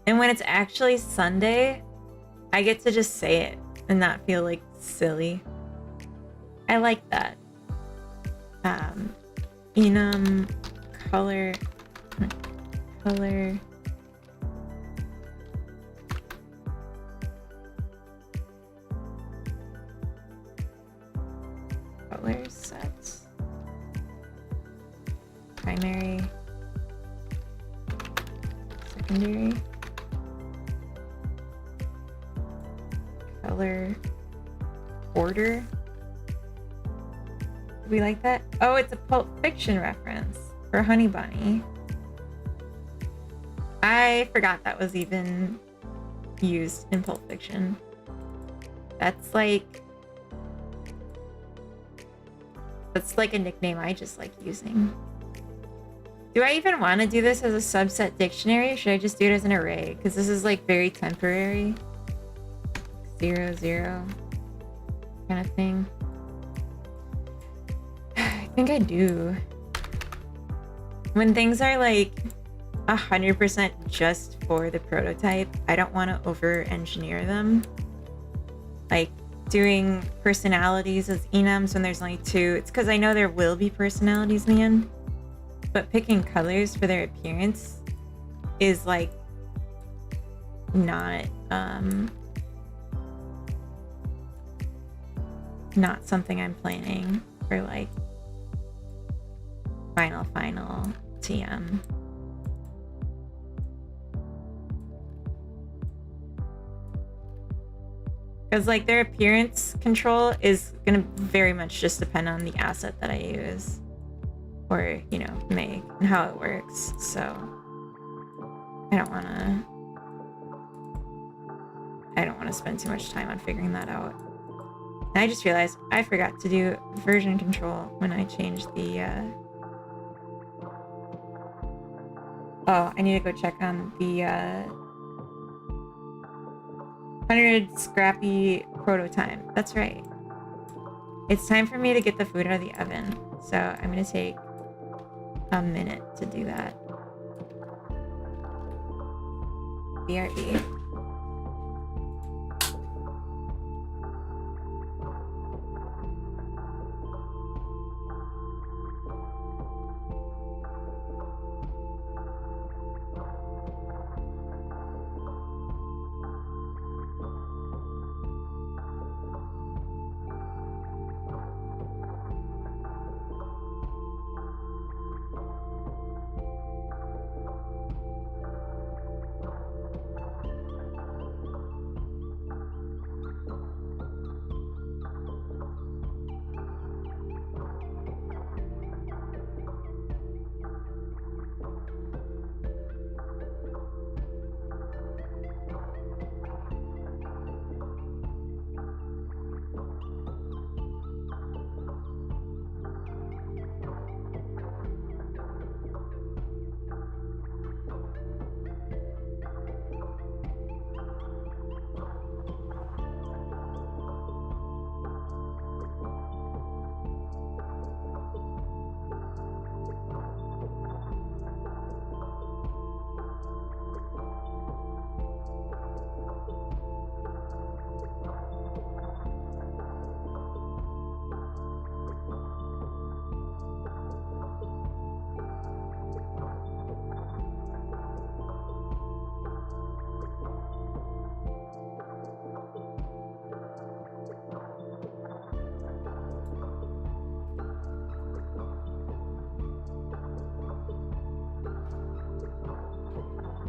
And when it's actually Sunday, I get to just say it and not feel like silly. I like that. Enum, color. Color sets. Primary, secondary, color, order. Do we like that? Oh, it's a Pulp Fiction reference for Honey Bunny. I forgot that was even used in Pulp Fiction. That's like a nickname I just like using. Do I even want to do this as a subset dictionary? Or should I just do it as an array? Because this is like very temporary. 0, 0 kind of thing. I think I do. When things are like 100% just for the prototype, I don't want to over-engineer them. Like doing personalities as enums when there's only 2. It's because I know there will be personalities in the end. But picking colors for their appearance is like not something I'm planning for like final TM. Because like their appearance control is gonna very much just depend on the asset that I use. Or, you know, make and how it works. So I don't wanna spend too much time on figuring that out. And I just realized I forgot to do version control when I changed the Oh, I need to go check on the 100 scrappy proto time. That's right. It's time for me to get the food out of the oven. So I'm gonna take a minute to do that. BRB.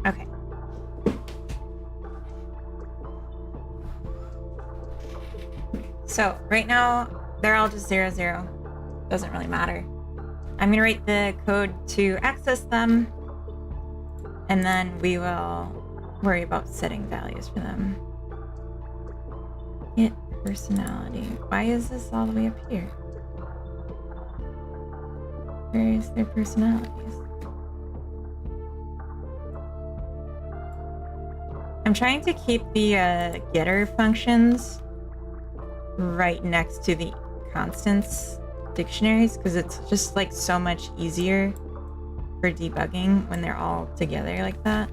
Okay. So right now they're all just 0, 0. Doesn't really matter. I'm gonna write the code to access them, and then we will worry about setting values for them. Get personality. Why is this all the way up here? Where is their personalities? I'm trying to keep the getter functions right next to the constants dictionaries because it's just like so much easier for debugging when they're all together like that.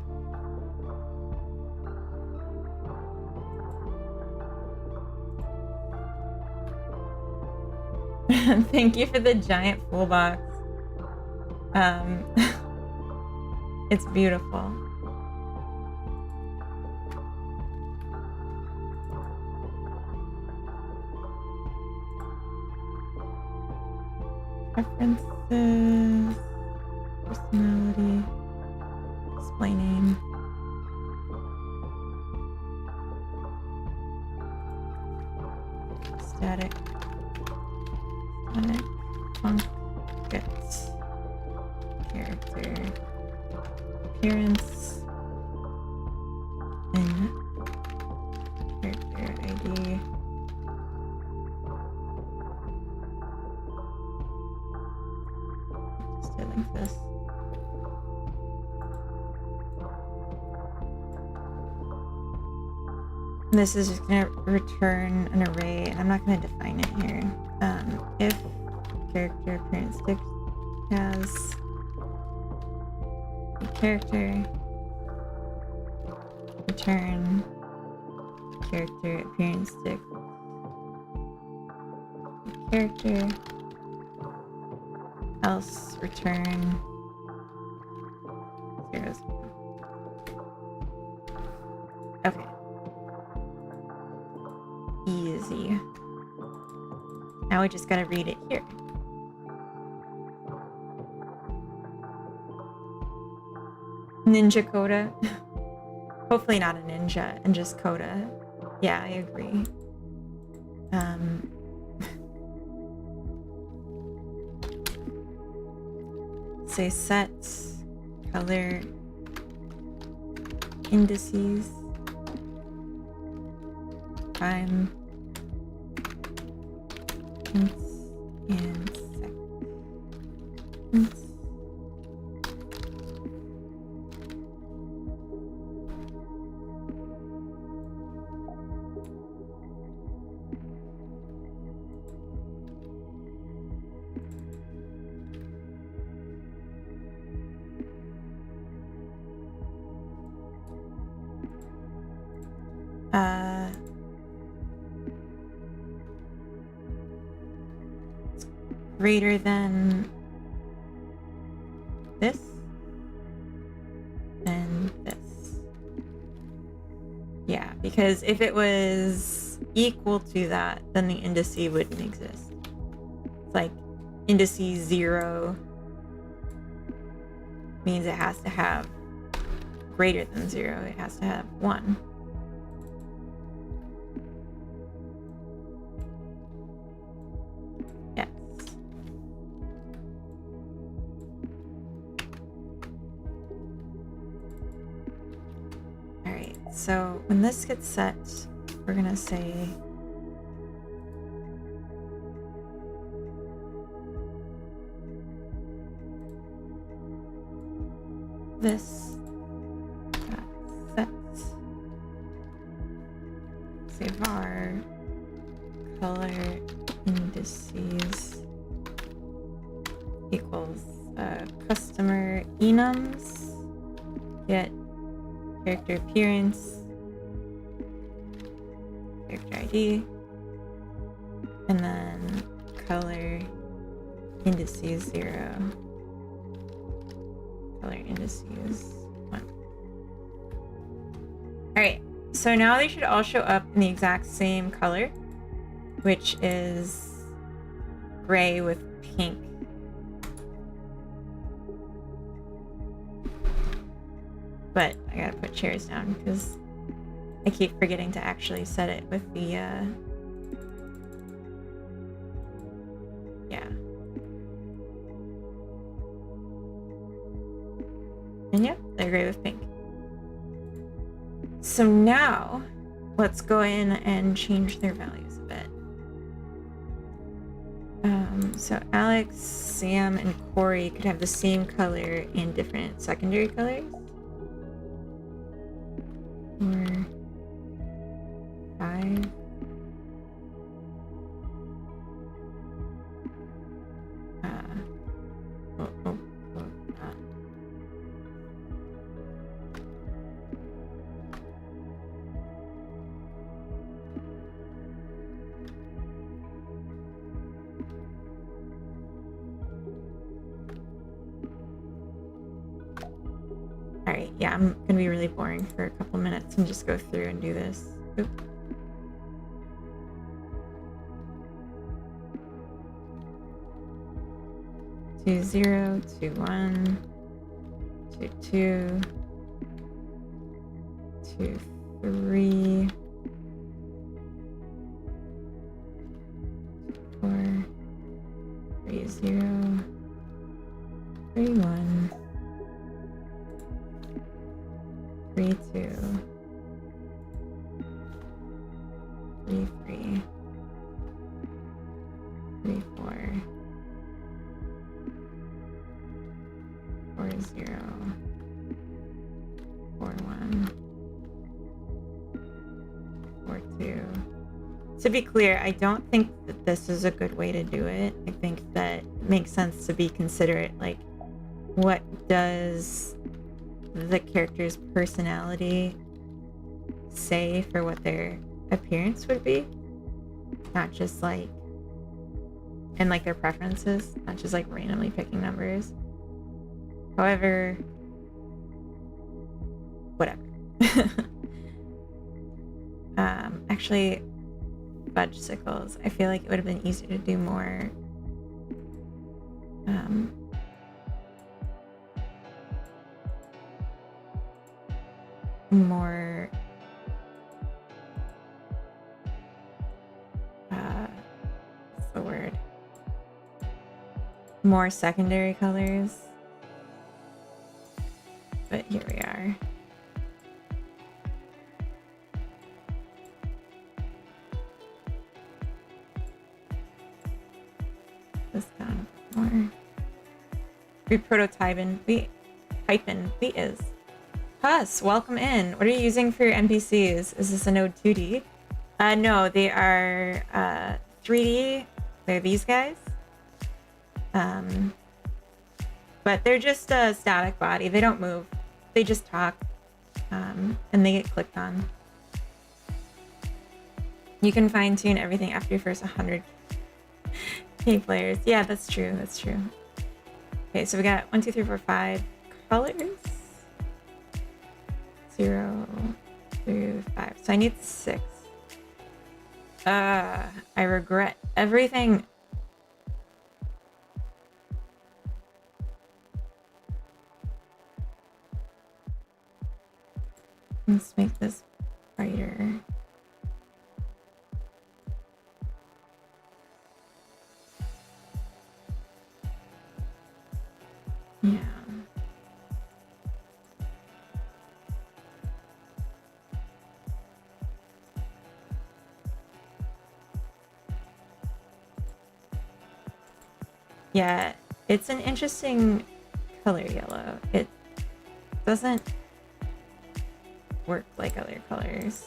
Thank you for the giant full box. It's beautiful. Preferences, personality, display name. Static, functions, character, appearance, and character ID. Just do it like this. This is just going to return an array, and I'm not going to define it here. If character appearance dict has a character, return character appearance dict character, else return 0, 0. Okay. Easy. Now we just gotta read it here. Ninja Coda. Hopefully not a ninja and just Coda. Yeah, I agree. Say sets, color, indices, time, and seconds. greater than this and this. Yeah, because if it was equal to that, then the indice wouldn't exist. It's like indice 0 means it has to have greater than 0. It has to have 1. Yes. All right, so when this gets set, we're gonna say this sets say var color indices equals customer enums get character appearance character ID and then color indices 0 color indices 1. Alright, so now they should all show up in the exact same color, which is gray with pink. But I gotta put chairs down because I keep forgetting to actually set it with the yeah. And yep, they're gray with pink. So now let's go in and change their values a bit. So Alex, Sam, and Corey could have the same color in different secondary colors. Or 5. Alright, yeah, I'm gonna be really boring for a couple minutes and just go through and do this. Oop. To 0, to 1, to 2, to 3, 4, 3, 0, 3, 1. 3, 2, 3, 3, 3, 4, 4, 0, 4, 1, 4, 2. To be clear, I don't think that this is a good way to do it. I think that it makes sense to be considerate, like, what does the character's personality say for what their appearance would be, not just like, and like their preferences, not just like randomly picking numbers. However, whatever. Actually, fudgesicles, I feel like it would have been easier to do more more what's the word? More secondary colors. But here we are. This down more. We prototyping. We is. Huss, welcome in. What are you using for your NPCs? Is this a Node 2D? No, they are 3D. They're these guys. But they're just a static body. They don't move. They just talk. And they get clicked on. You can fine tune everything after your first 100 Okay, players. Yeah, that's true. That's true. Okay, so we got 1, 2, 3, 4, 5 colors. 0 through 5. So I need 6. I regret everything. Let's make this brighter. Yeah. Yeah, it's an interesting color yellow. It doesn't work like other colors.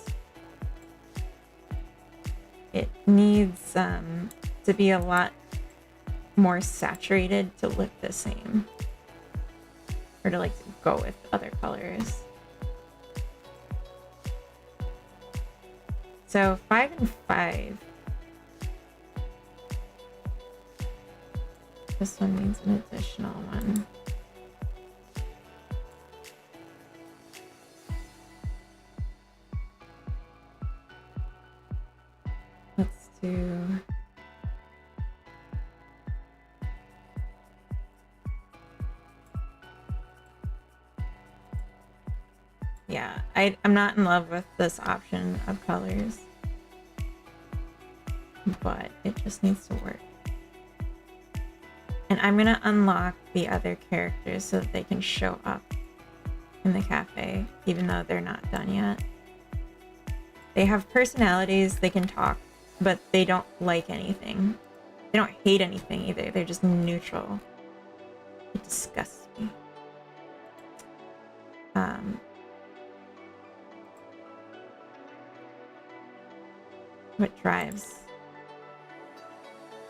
It needs to be a lot more saturated to look the same. Or to like go with other colors. So 5 and 5. This one needs an additional one. Let's do... Yeah, I'm not in love with this option of colors. But it just needs to work. And I'm gonna unlock the other characters so that they can show up in the cafe, even though they're not done yet. They have personalities, they can talk, but they don't like anything. They don't hate anything either, they're just neutral. It disgusts me. What drives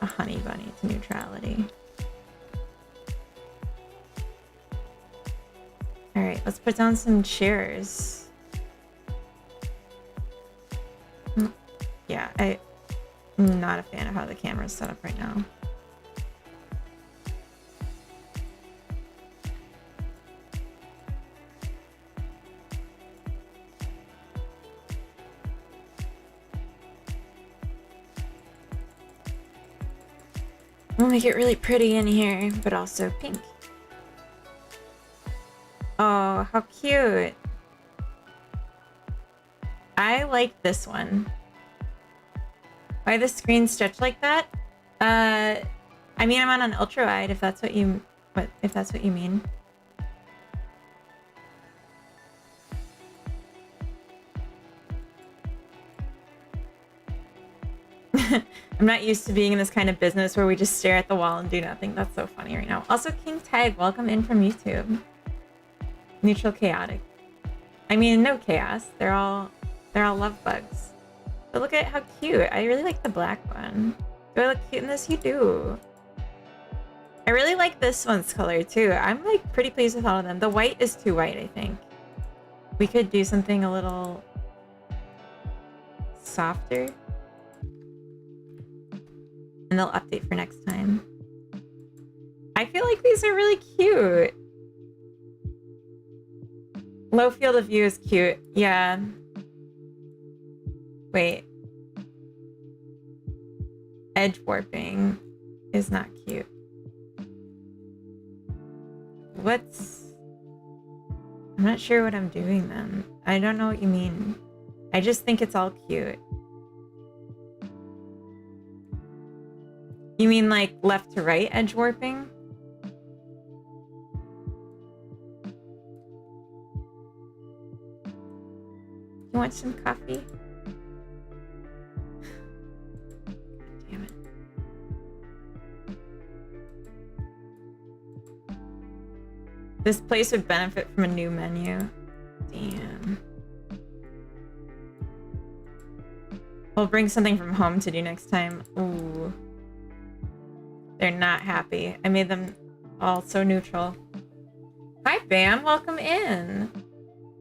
a honey bunny to neutrality? Alright, let's put down some chairs. Yeah, I'm not a fan of how the camera's set up right now. We'll make it really pretty in here, but also pink. Oh, how cute. I like this one. Why the screen stretched like that? I mean, I'm on an ultra wide if that's what you mean. I'm not used to being in this kind of business where we just stare at the wall and do nothing. That's so funny right now. Also, King Tag, welcome in from YouTube. Neutral chaotic. I mean, no chaos. They're all love bugs. But look at how cute. I really like the black one. Do I look cute in this? You do. I really like this one's color too. I'm like pretty pleased with all of them. The white is too white, I think. We could do something a little softer. And they'll update for next time. I feel like these are really cute. Low field of view is cute. Yeah. Wait. Edge warping is not cute. I'm not sure what I'm doing then. I don't know what you mean. I just think it's all cute. You mean like left to right edge warping? You want some coffee? Damn it. This place would benefit from a new menu. Damn. We'll bring something from home to do next time. Ooh. They're not happy. I made them all so neutral. Hi, Bam. Welcome in.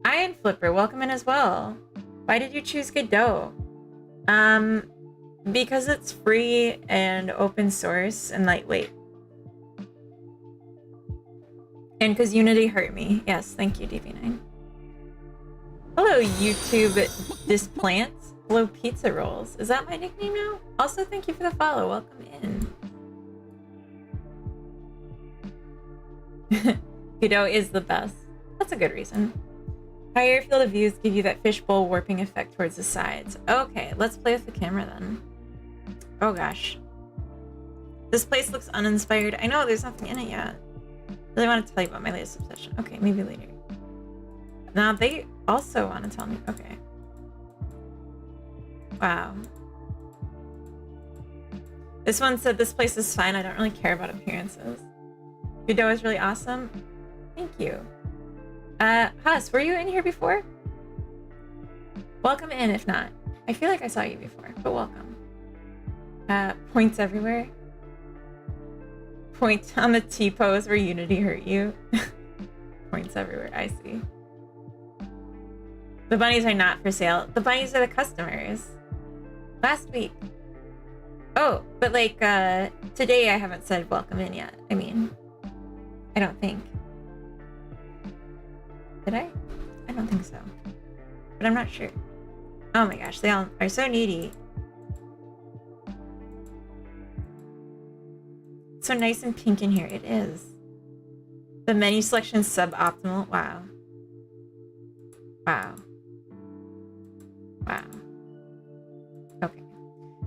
Iron Flipper, welcome in as well. Why did you choose Godot? Because it's free and open source and lightweight. And because Unity hurt me. Yes, thank you, DB9. Hello, YouTube Displants. Hello, Pizza Rolls. Is that my nickname now? Also, thank you for the follow. Welcome in. Godot is the best. That's a good reason. Higher field of views give you that fishbowl warping effect towards the sides. Okay, let's play with the camera then. Oh gosh. This place looks uninspired. I know, there's nothing in it yet. I really want to tell you about my latest obsession. Okay, maybe later. Now they also want to tell me. Okay. Wow. This one said this place is fine. I don't really care about appearances. Godot is really awesome. Thank you. Huss, were you in here before? Welcome in if not. I feel like I saw you before, but welcome. Points everywhere. Point on the T-pose where Unity hurt you. Points everywhere, I see. The bunnies are not for sale. The bunnies are the customers. Last week. Oh, but like, today I haven't said welcome in yet. I mean, I don't think. Did I? I don't think so. But I'm not sure. Oh my gosh, they all are so needy. So nice and pink in here. It is. The menu selection is suboptimal. Wow. Wow. Wow. Okay.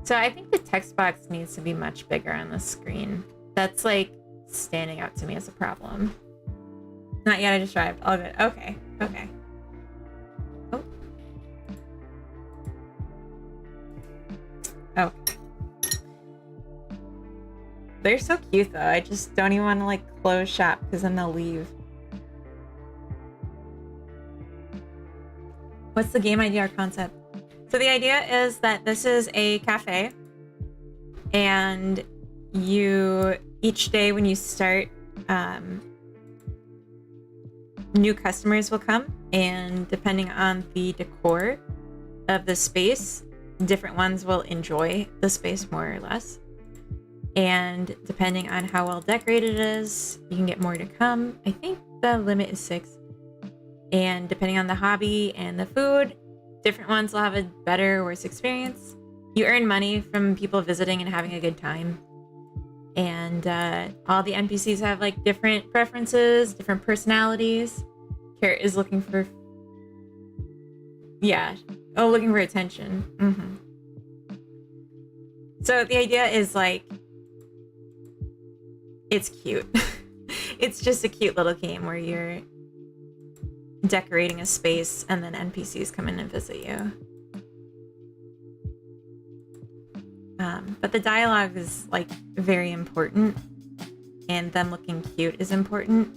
So I think the text box needs to be much bigger on the screen. That's like standing out to me as a problem. Not yet, I just arrived. All good. Okay. Okay. Oh. Oh. They're so cute though. I just don't even want to like close shop because then they'll leave. What's the game idea or concept? So the idea is that this is a cafe and you, each day when you start, new customers will come, and depending on the decor of the space, different ones will enjoy the space more or less. And depending on how well decorated it is, you can get more to come. I think the limit is 6. And depending on the hobby and the food, different ones will have a better or worse experience. You earn money from people visiting and having a good time. And all the NPCs have like different preferences, different personalities. Carrot is looking for... Yeah. Oh, looking for attention. Mm-hmm. So the idea is like... It's cute. It's just a cute little game where you're decorating a space and then NPCs come in and visit you. But the dialogue is like very important, and them looking cute is important,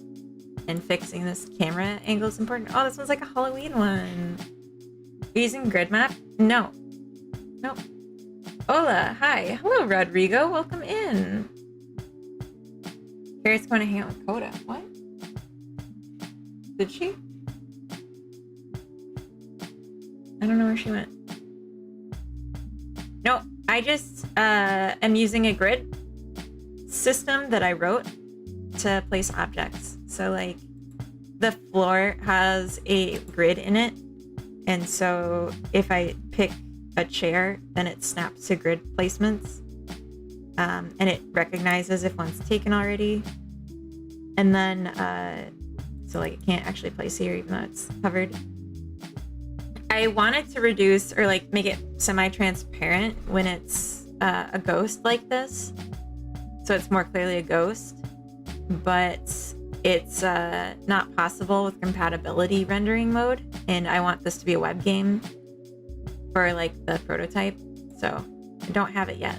and fixing this camera angle is important. Oh, this one's like a Halloween one. Are you using grid map? No. Nope. Hola, hi. Hello, Rodrigo. Welcome in. Carrot's going to hang out with Coda. What? Did she? I don't know where she went. No, I just am using a grid system that I wrote to place objects. So like the floor has a grid in it. And so if I pick a chair, then it snaps to grid placements. And it recognizes if one's taken already. And then, so like it can't actually place here even though it's covered. I wanted to reduce or like make it semi-transparent when it's a ghost like this. So it's more clearly a ghost, but it's not possible with compatibility rendering mode. And I want this to be a web game for like the prototype. So I don't have it yet.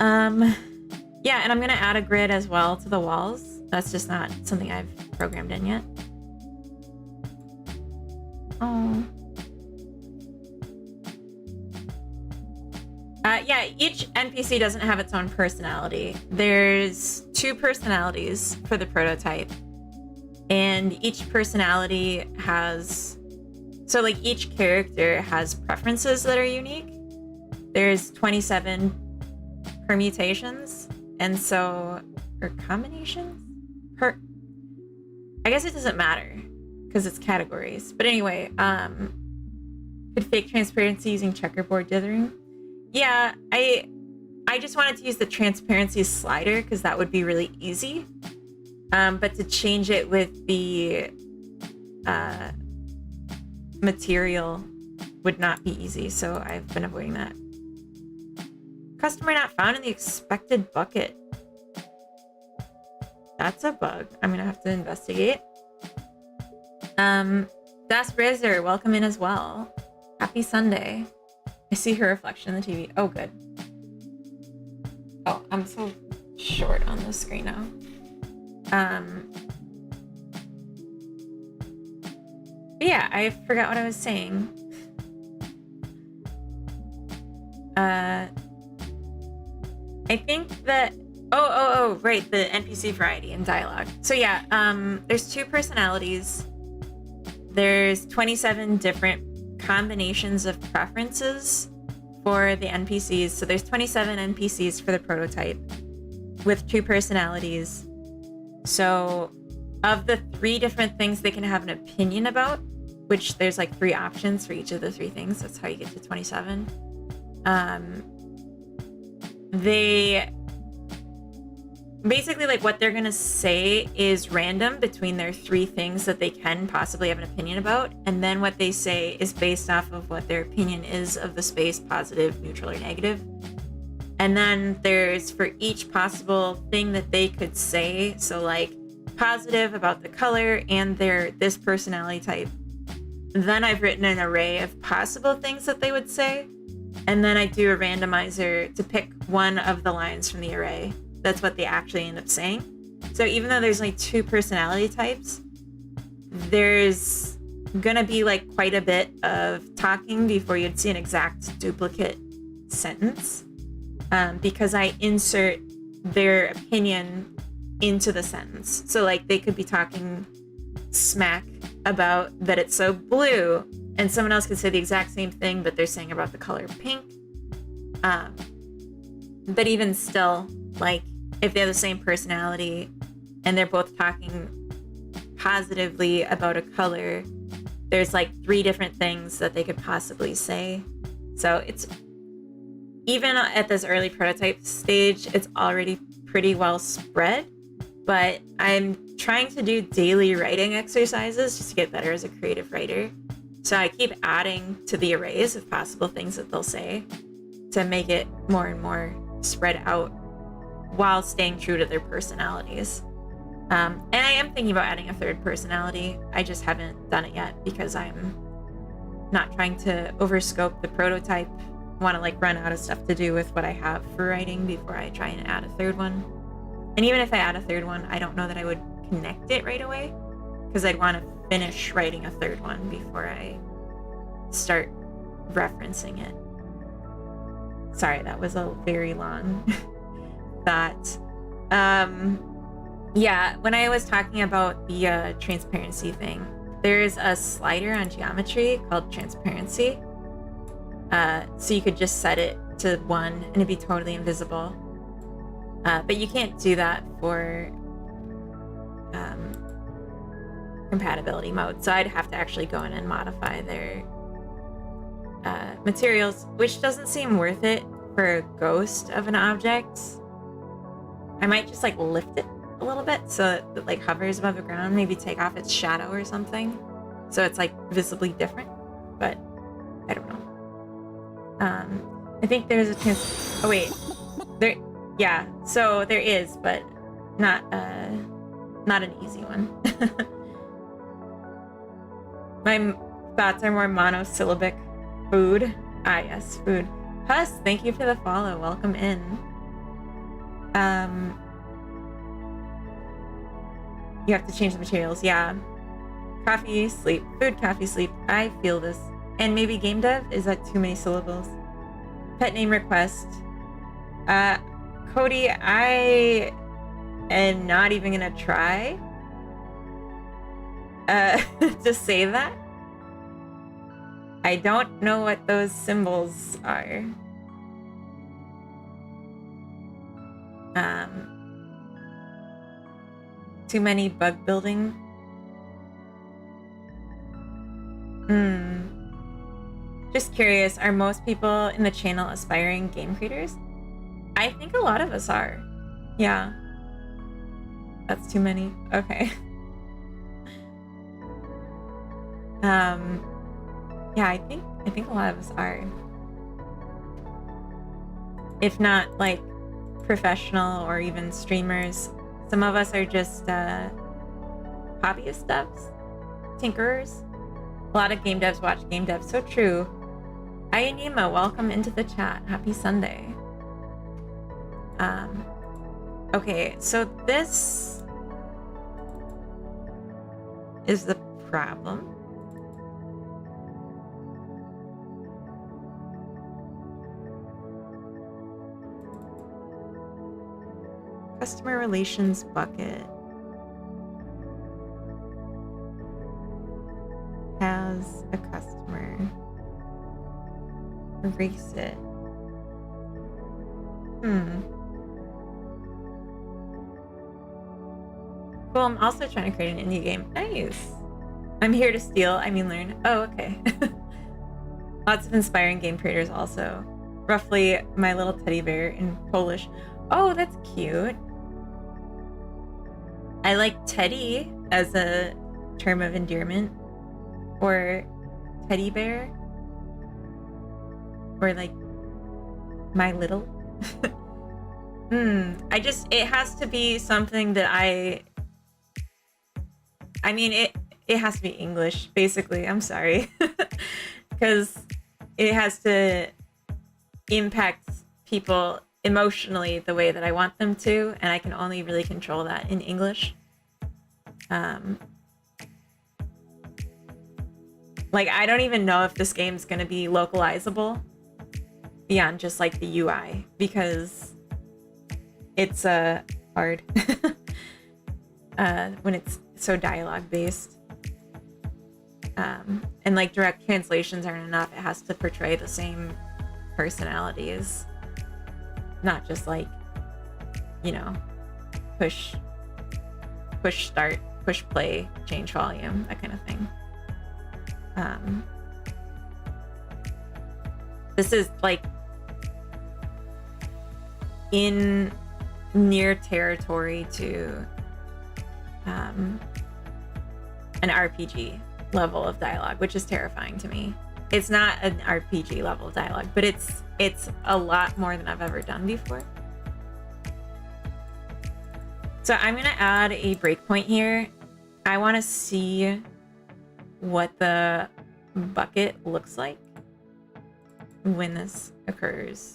Yeah, and I'm gonna add a grid as well to the walls. That's just not something I've programmed in yet. Oh. Yeah, each NPC doesn't have its own personality. There's 2 personalities for the prototype. And each personality has... So, like, each character has preferences that are unique. there's 27 permutations, and so, or combinations? I guess it doesn't matter because it's categories. But anyway, could fake transparency using checkerboard dithering? Yeah, I just wanted to use the transparency slider because that would be really easy. But to change it with the material would not be easy, so I've been avoiding that. Customer not found in the expected bucket. That's a bug. I'm gonna have to investigate. Das Razor, welcome in as well. Happy Sunday. I see her reflection in the TV. Oh, good. Oh, I'm so short on the screen now. Yeah, I forgot what I was saying. I think that right, the NPC variety and dialogue. So yeah, there's 2 personalities. There's 27 different combinations of preferences for the NPCs. So there's 27 NPCs for the prototype with 2 personalities. So of the 3 different things they can have an opinion about, which there's like 3 options for each of the 3 things. That's how you get to 27. They basically, like, what they're gonna say is random between their 3 things that they can possibly have an opinion about, and then what they say is based off of what their opinion is of the space, positive, neutral, or negative. And then there's for each possible thing that they could say, so like positive about the color and this personality type. Then I've written an array of possible things that they would say, and then I do a randomizer to pick one of the lines from the array. That's what they actually end up saying. So even though there's like 2 personality types, there's gonna be like quite a bit of talking before you'd see an exact duplicate sentence, because I insert their opinion into the sentence. So like they could be talking smack about that it's so blue, and someone else could say the exact same thing, but they're saying about the color pink. But even still, like if they have the same personality and they're both talking positively about a color, there's like 3 different things that they could possibly say. So it's, even at this early prototype stage, it's already pretty well spread, but I'm trying to do daily writing exercises just to get better as a creative writer. So I keep adding to the arrays of possible things that they'll say to make it more and more spread out while staying true to their personalities. And I am thinking about adding a 3rd personality. I just haven't done it yet because I'm not trying to overscope the prototype. I want to like run out of stuff to do with what I have for writing before I try and add a 3rd one. And even if I add a 3rd one, I don't know that I would connect it right away because I'd want to finish writing a 3rd one before I start referencing it. Sorry, that was a very long thought. Yeah, when I was talking about the transparency thing, there's a slider on geometry called transparency. So you could just set it to 1 and it'd be totally invisible. But you can't do that for compatibility mode. So I'd have to actually go in and modify their materials, which doesn't seem worth it for a ghost of an object. I might just like lift it a little bit so it like hovers above the ground, maybe take off its shadow or something, so it's like visibly different, but I don't know. I think there's a chance. Oh wait, there, yeah, so there is, but not an easy one. My thoughts are more monosyllabic. Food. Ah, yes, food. Huss, thank you for the follow. Welcome in. You have to change the materials. Yeah. Coffee, sleep. Food, coffee, sleep. I feel this. And maybe game dev? Is that too many syllables? Pet name request. Cody, I am not even gonna try to say that. I don't know what those symbols are. Too many bug building. Just curious, are most people in the channel aspiring game creators? I think a lot of us are. Yeah. That's too many. Okay. Yeah, I think a lot of us are. If not like professional or even streamers, some of us are just hobbyist devs, tinkerers. A lot of game devs watch game devs. So true. Hi Anima, welcome into the chat. Happy Sunday. Okay, so this is the problem. Customer relations bucket has a customer. Erase it. Cool, I'm also trying to create an indie game. Nice. I'm here to steal, I mean learn. Oh, okay. Lots of inspiring game creators also. Roughly my little teddy bear in Polish. Oh, that's cute. I like teddy as a term of endearment. Or teddy bear. Or like my little. It has to be something that I mean, it has to be English, basically. I'm sorry. Because it has to impact people emotionally the way that I want them to, and I can only really control that in English. Like, I don't even know if this game's gonna be localizable beyond just like the UI, because it's hard when it's so dialogue based. And like direct translations aren't enough. It has to portray the same personalities, not just like, you know, push start, push play, change volume, that kind of thing. This is like in near territory to an RPG level of dialogue, which is terrifying to me. It's not an RPG level of dialogue, but it's a lot more than I've ever done before. So I'm gonna add a breakpoint here. I want to see what the bucket looks like when this occurs.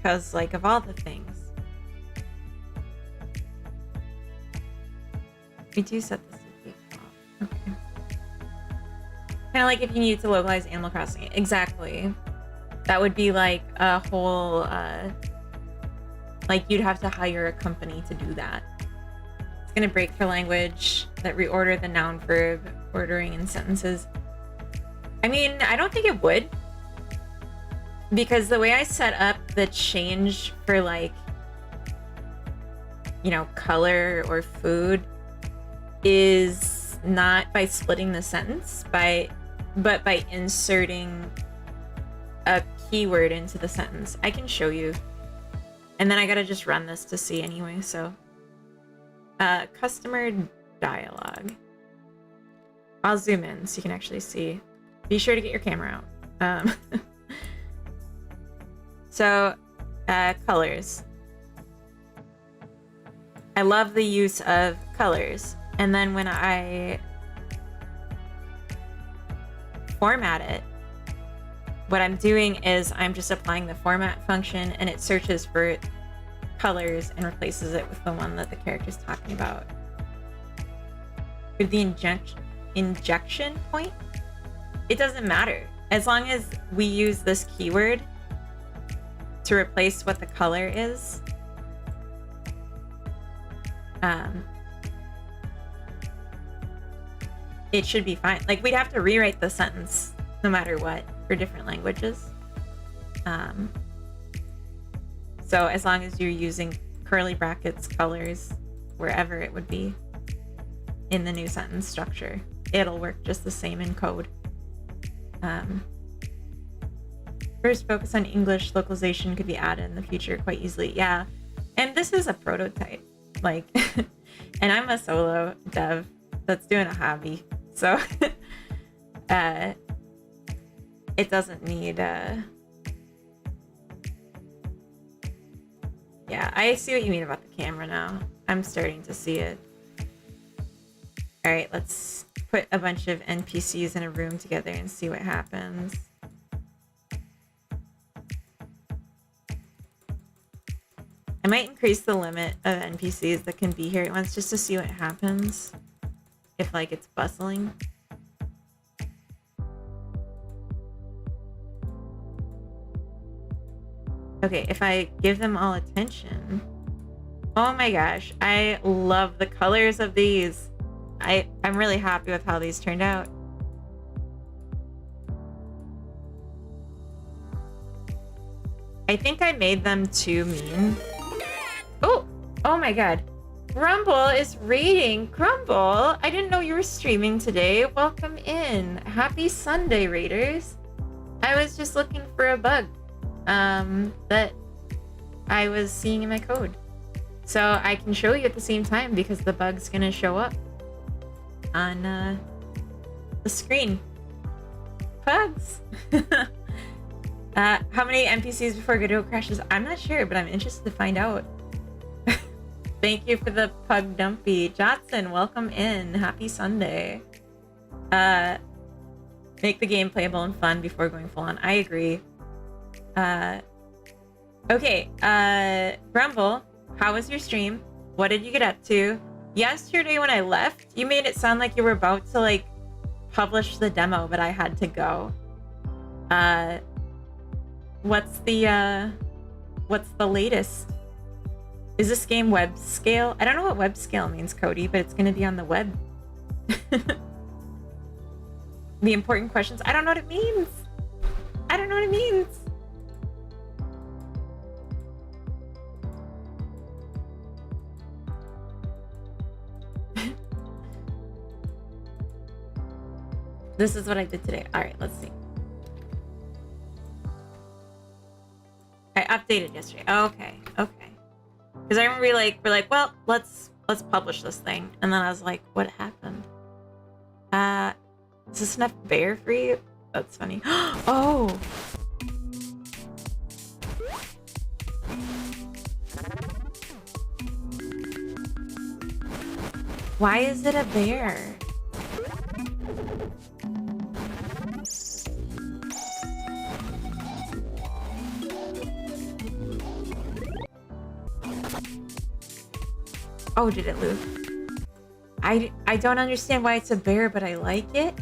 Because, like, of all the things, we do set this to default. Okay. Kind of like if you needed to localize Animal Crossing. Exactly. That would be like a whole, like you'd have to hire a company to do that. It's gonna break for language that reorder the noun verb ordering in sentences. I mean, I don't think it would. Because the way I set up the change for, like, you know, color or food is not by splitting the sentence, but by inserting a keyword into the sentence. I can show you. And then I gotta just run this to see anyway, so. Customer dialogue. I'll zoom in so you can actually see. Be sure to get your camera out. So, colors. I love the use of colors. And then when I format it, what I'm doing is I'm just applying the format function, and it searches for colors and replaces it with the one that the character's talking about. With the injection point, it doesn't matter. As long as we use this keyword to replace what the color is, it should be fine. Like, we'd have to rewrite the sentence no matter what for different languages. So as long as you're using curly brackets, colors, wherever it would be in the new sentence structure, it'll work just the same in code. First, focus on English. Localization could be added in the future quite easily. Yeah, and this is a prototype, like, and I'm a solo dev that's doing a hobby, so it doesn't need yeah, I see what you mean about the camera now. I'm starting to see it. All right, let's put a bunch of NPCs in a room together and see what happens. I might increase the limit of NPCs that can be here at once just to see what happens if, like, it's bustling. Okay, if I give them all attention. Oh my gosh, I love the colors of these. I'm really happy with how these turned out. I think I made them too mean. Oh my god. Grumble is raiding. Grumble, I didn't know you were streaming today. Welcome in. Happy Sunday, raiders. I was just looking for a bug that I was seeing in my code. So I can show you at the same time because the bug's gonna show up on the screen. Bugs! How many NPCs before Godot crashes? I'm not sure, but I'm interested to find out. Thank you for the pug dumpy. Jotson, welcome in. Happy Sunday. Make the game playable and fun before going full on. I agree. Okay, Grumble, how was your stream? What did you get up to? Yesterday when I left, you made it sound like you were about to, like, publish the demo, but I had to go. What's the latest? Is this game web scale? I don't know what web scale means, Cody, but it's gonna be on the web. The important questions. I don't know what it means. I don't know what it means. This is what I did today. All right, let's see. I updated yesterday. Okay. Because I remember we're like, well, let's publish this thing, and then I was like, what happened? Is this enough bear for you? That's funny. Oh. Why is it a bear? Oh, did it lose? I don't understand why it's a bear, but I like it.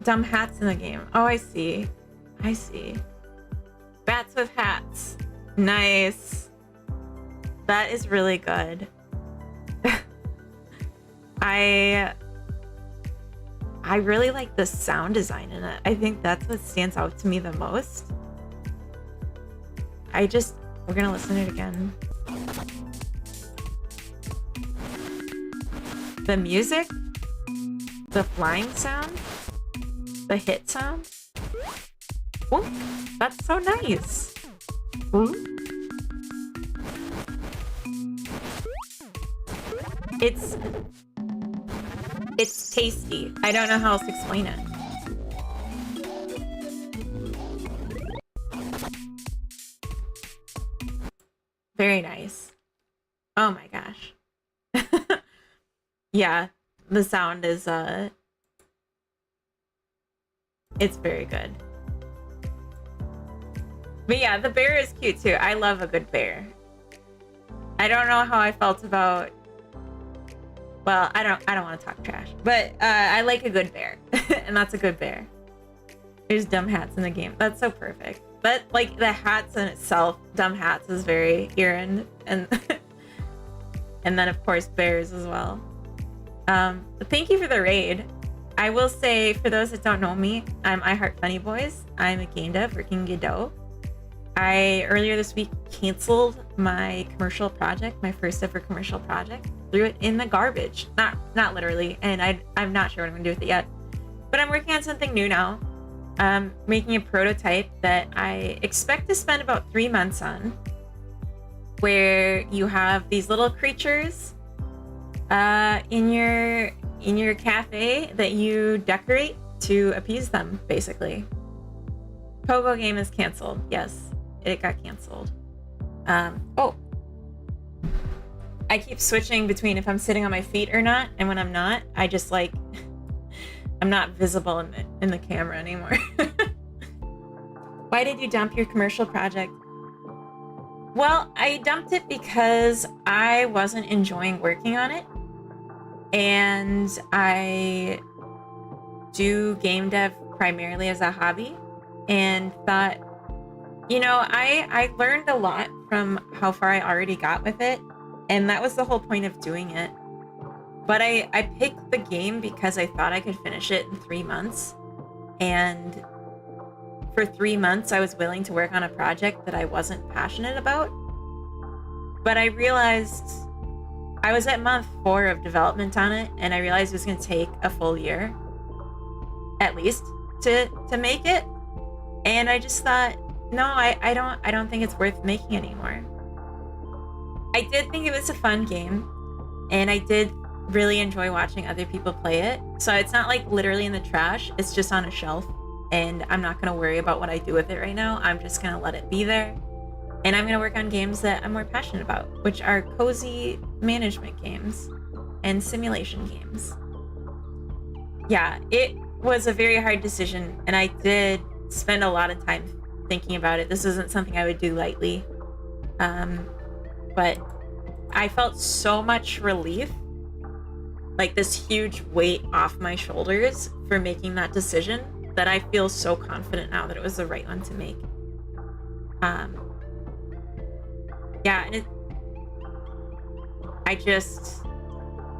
Dumb hats in the game. Oh, I see. I see. Bats with hats. Nice. That is really good. I really like the sound design in it. I think that's what stands out to me the most. We're gonna listen to it again. The music, the flying sound, the hit sound. Oh, that's so nice. Ooh. It's tasty. I don't know how else to explain it. Very nice. Oh my gosh. Yeah, the sound is It's very good. But yeah, the bear is cute too. I love a good bear. I don't know how I felt about. Well, I don't want to talk trash, but I like a good bear, and that's a good bear. There's dumb hats in the game. That's so perfect. But like the hats in itself, dumb hats is very Iran, and and then of course bears as well. But thank you for the raid. I will say, for those that don't know me, I Heart Funny Boys. I'm a game dev working Godot. I earlier this week canceled my commercial project, my first ever commercial project. Threw it in the garbage. Not literally, and I'm not sure what I'm gonna do with it yet. But I'm working on something new now. Making a prototype that I expect to spend about 3 months on, where you have these little creatures in your cafe that you decorate to appease them, basically. Pogo game is canceled. Yes, it got canceled. Oh, I keep switching between if I'm sitting on my feet or not, and when I'm not, I just like I'm not visible in the camera anymore. Why did you dump your commercial project? Well, I dumped it because I wasn't enjoying working on it, and I do game dev primarily as a hobby, and thought, you know, I learned a lot from how far I already got with it, and that was the whole point of doing it. But I picked the game because I thought I could finish it in 3 months, and for 3 months I was willing to work on a project that I wasn't passionate about. But I realized I was at month 4 of development on it, and I realized it was going to take a full year at least to make it, and I just thought, no, I don't think it's worth making anymore. I did think it was a fun game, and I did really enjoy watching other people play it. So it's not like literally in the trash, it's just on a shelf, and I'm not going to worry about what I do with it right now. I'm just going to let it be there, and I'm going to work on games that I'm more passionate about, which are cozy management games and simulation games. Yeah, it was a very hard decision, and I did spend a lot of time thinking about it. This isn't something I would do lightly, but I felt so much relief, like this huge weight off my shoulders for making that decision, that I feel so confident now that it was the right one to make. Yeah, and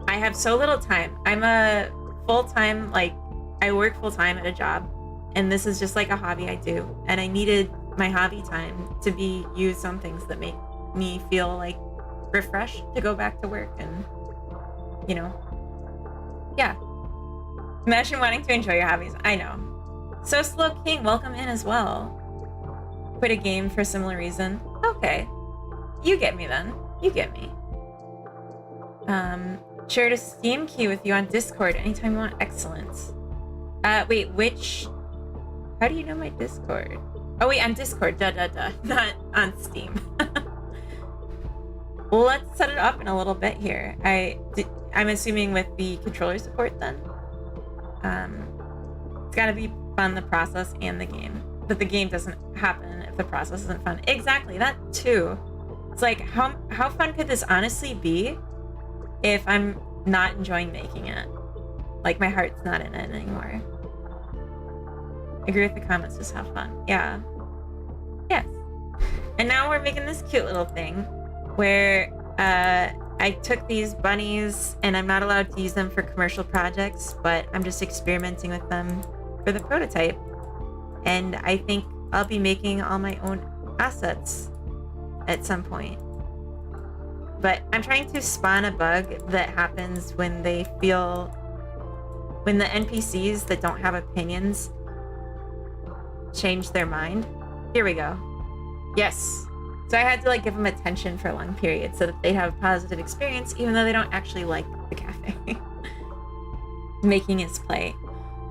I have so little time. I'm a full-time, like, I work full-time at a job, and this is just like a hobby I do, and I needed my hobby time to be used on things that make me feel like refreshed to go back to work. And you know, yeah, imagine wanting to enjoy your hobbies. I know. So Slow King, welcome in as well. Quit a game for a similar reason. Okay, you get me then. You get me. Shared a Steam key with you on Discord anytime you want. Excellent. Wait, which? How do you know my Discord? Oh wait, on Discord. Duh. Not on Steam. Well, let's set it up in a little bit here. I'm assuming with the controller support then. It's gotta be fun, the process and the game. But the game doesn't happen if the process isn't fun. Exactly, that too. It's like, how fun could this honestly be if I'm not enjoying making it? Like, my heart's not in it anymore. Agree with the comments, just have fun. Yeah. Yes. And now we're making this cute little thing where I took these bunnies, and I'm not allowed to use them for commercial projects, but I'm just experimenting with them for the prototype. And I think I'll be making all my own assets at some point. But I'm trying to spawn a bug that happens when the NPCs that don't have opinions change their mind. Here we go. Yes. So I had to like give them attention for a long period so that they have a positive experience, even though they don't actually like the cafe. Making its play.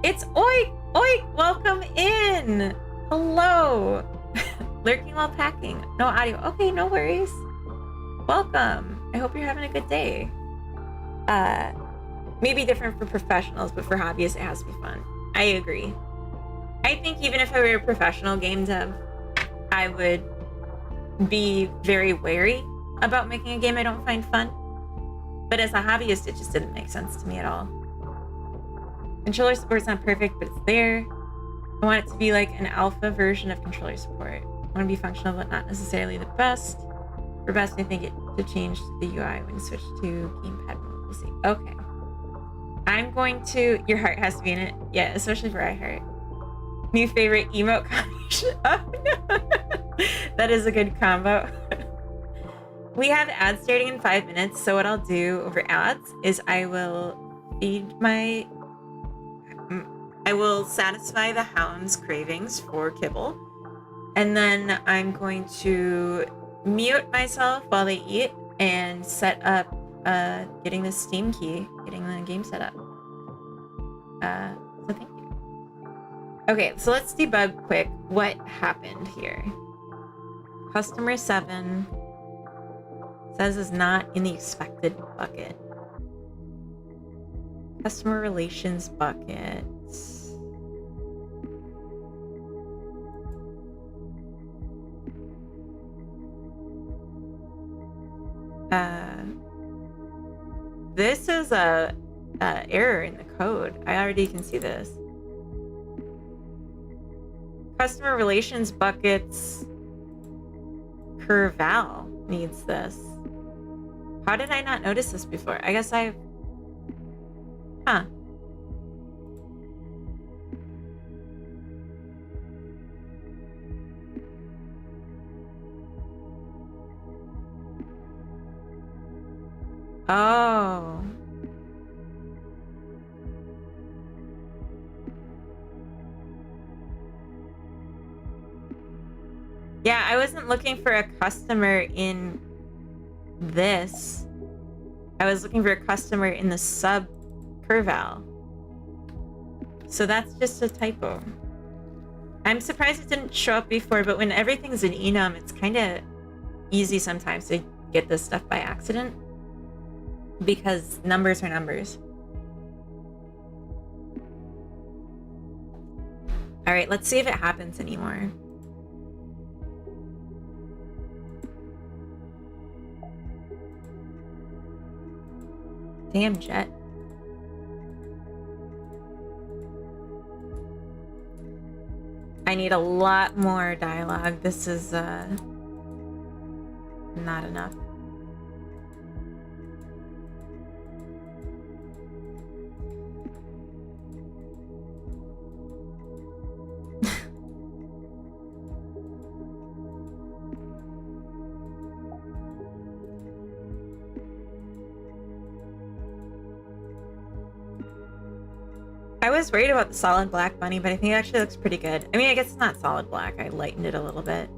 It's Oik! Oik! Welcome in! Hello! Lurking while packing. No audio. Okay, no worries. Welcome. I hope you're having a good day. Maybe different for professionals, but for hobbyists, it has to be fun. I agree. I think even if I were a professional game dev, I would be very wary about making a game I don't find fun. But as a hobbyist, it just didn't make sense to me at all. Controller support's not perfect, but it's there. I want it to be like an alpha version of controller support. I want to be functional, but not necessarily the best. For best, I think it should change the UI when switched to gamepad mode. We'll see. Okay. I'm going to... Your heart has to be in it. Yeah, especially for iHeart. New favorite emote combination. Oh, no. That is a good combo. We have ads starting in 5 minutes, so what I'll do over ads is I will satisfy the hound's cravings for kibble, and then I'm going to mute myself while they eat and set up getting the Steam key, getting the game set up. So thank you. Okay, so let's debug quick what happened here. Customer 7 says is not in the expected bucket. Customer relations bucket. This is a error in the code. I already can see this. Customer relations buckets Curval needs this. How did I not notice this before? I guess I... Huh. Oh. Yeah, I wasn't looking for a customer in this. I was looking for a customer in the sub Curval. So that's just a typo. I'm surprised it didn't show up before, but when everything's in enum, it's kind of easy sometimes to get this stuff by accident because numbers are numbers. All right, let's see if it happens anymore. Damn, Jet. I need a lot more dialogue. This is not enough. I was worried about the solid black bunny, but I think it actually looks pretty good. I mean, I guess it's not solid black. I lightened it a little bit.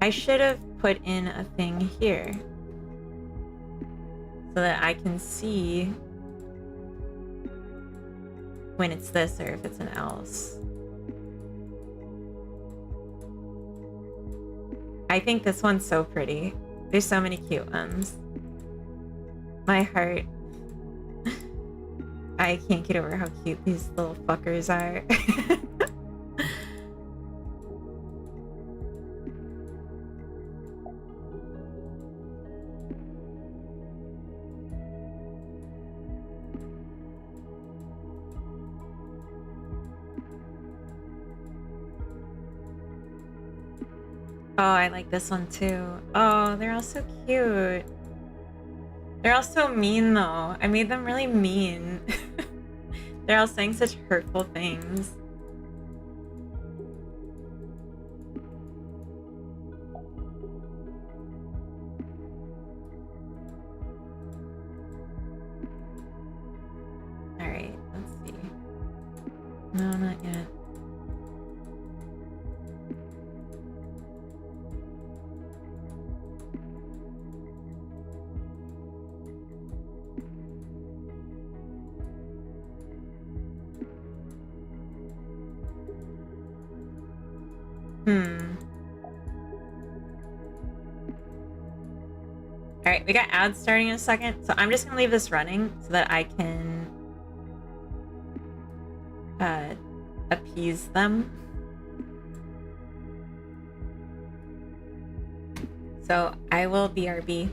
I should have put in a thing here so that I can see when it's this or if it's an else. I think this one's so pretty. There's so many cute ones. My heart. I can't get over how cute these little fuckers are. Oh, I like this one too. Oh, they're all so cute. They're all so mean though. I made them really mean. They're all saying such hurtful things. All right, let's see. No, not yet. All right, we got ads starting in a second, so I'm just gonna leave this running so that I can appease them. So I will BRB.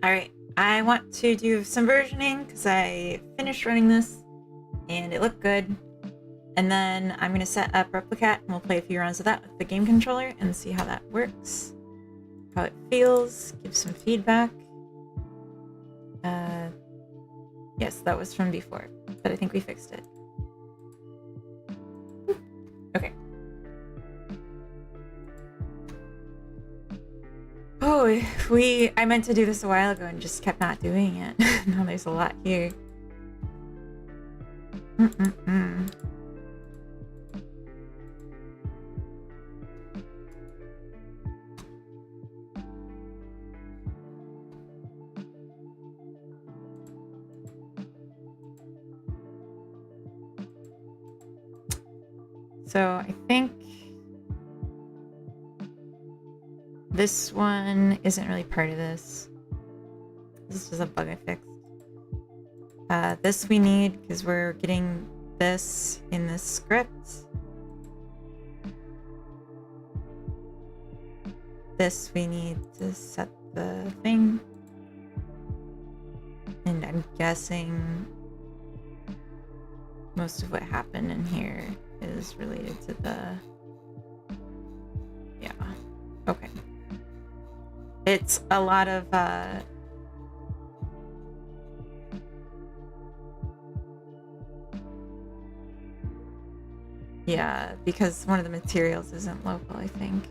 All right, I want to do some versioning because I finished running this and it looked good. And then I'm gonna set up Replicat and we'll play a few rounds of that with the game controller and see how that works, how it feels, give some feedback. Yes, that was from before, but I think we fixed it. Okay. Oh, I meant to do this a while ago and just kept not doing it. Now there's a lot here. So I think this one isn't really part of this. This is just a bug I fixed. This we need because we're getting this in this script. This we need to set the thing. And I'm guessing most of what happened in here is related to the... Yeah. Okay. It's a lot of yeah, because one of the materials isn't local, I think.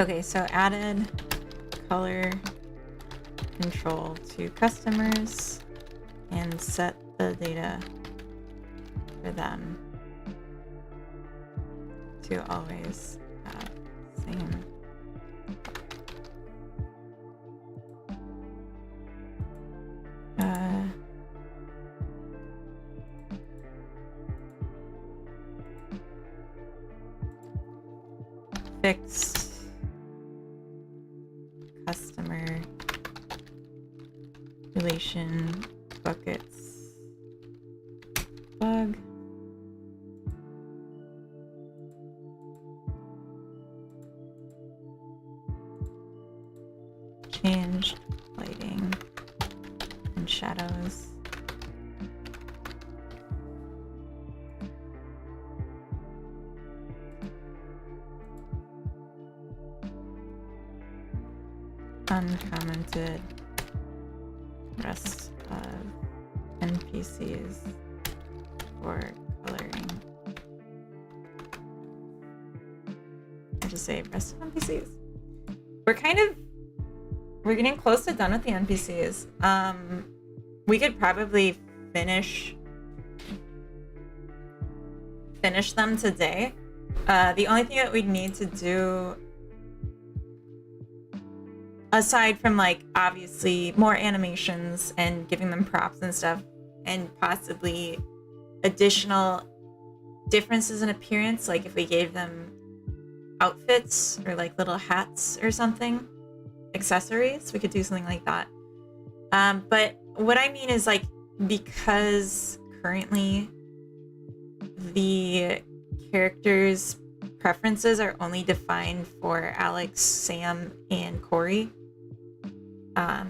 Okay, so added color control to customers and set the data for them to always have same. Fixed customer relation buckets bug. Changed lighting and shadows. Uncommented rest of NPCs for coloring. I just say rest of NPCs. We're getting close to done with the NPCs. We could probably finish them today. The only thing that we'd need to do, aside from like obviously more animations and giving them props and stuff, and possibly additional differences in appearance, like if we gave them outfits or like little hats or something, accessories, we could do something like that. But what I mean is, like, because currently the characters' preferences are only defined for Alex, Sam, and Corey, I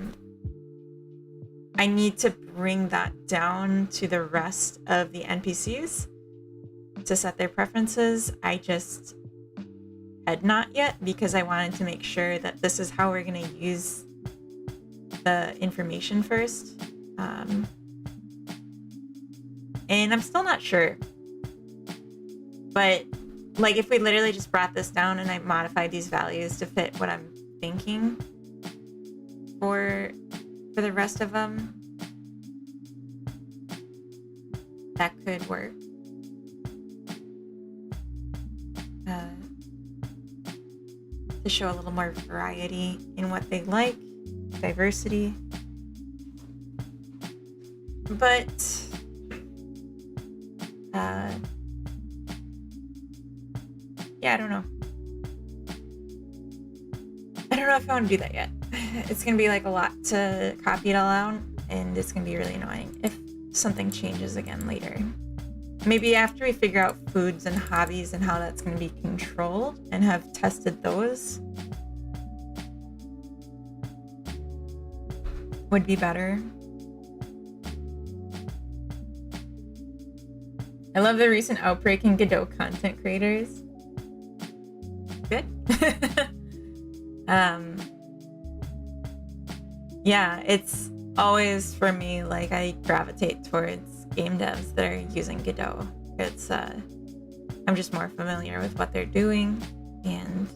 need to bring that down to the rest of the NPCs to set their preferences. I just had not yet, because I wanted to make sure that this is how we're going to use the information first. And I'm still not sure. But like, if we literally just brought this down and I modified these values to fit what I'm thinking for the rest of them, that could work. To show a little more variety in what they like, diversity. But yeah, I don't know. I don't know if I want to do that yet. It's gonna be like a lot to copy it all out, and it's gonna be really annoying if something changes again later. Maybe after we figure out foods and hobbies and how that's gonna be controlled and have tested those would be better. I love the recent outbreak in Godot content creators. Good. Yeah, it's always for me like I gravitate towards game devs that are using Godot. It's I'm just more familiar with what they're doing, and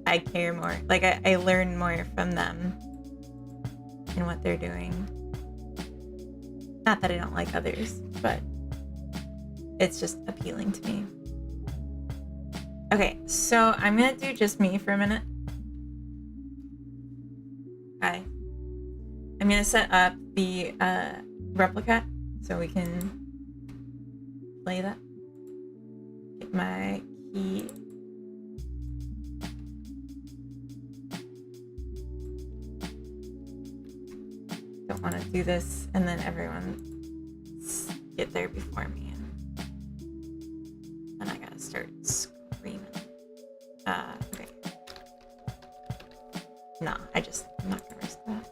I care more. Like I learn more from them and what they're doing. Not that I don't like others, but it's just appealing to me. Okay, so I'm gonna do just me for a minute. Okay. I'm gonna set up the replica so we can play that. Get my key. Don't want to do this and then everyone get there before me, and then I gotta start screaming. Okay. No, I'm not gonna risk that.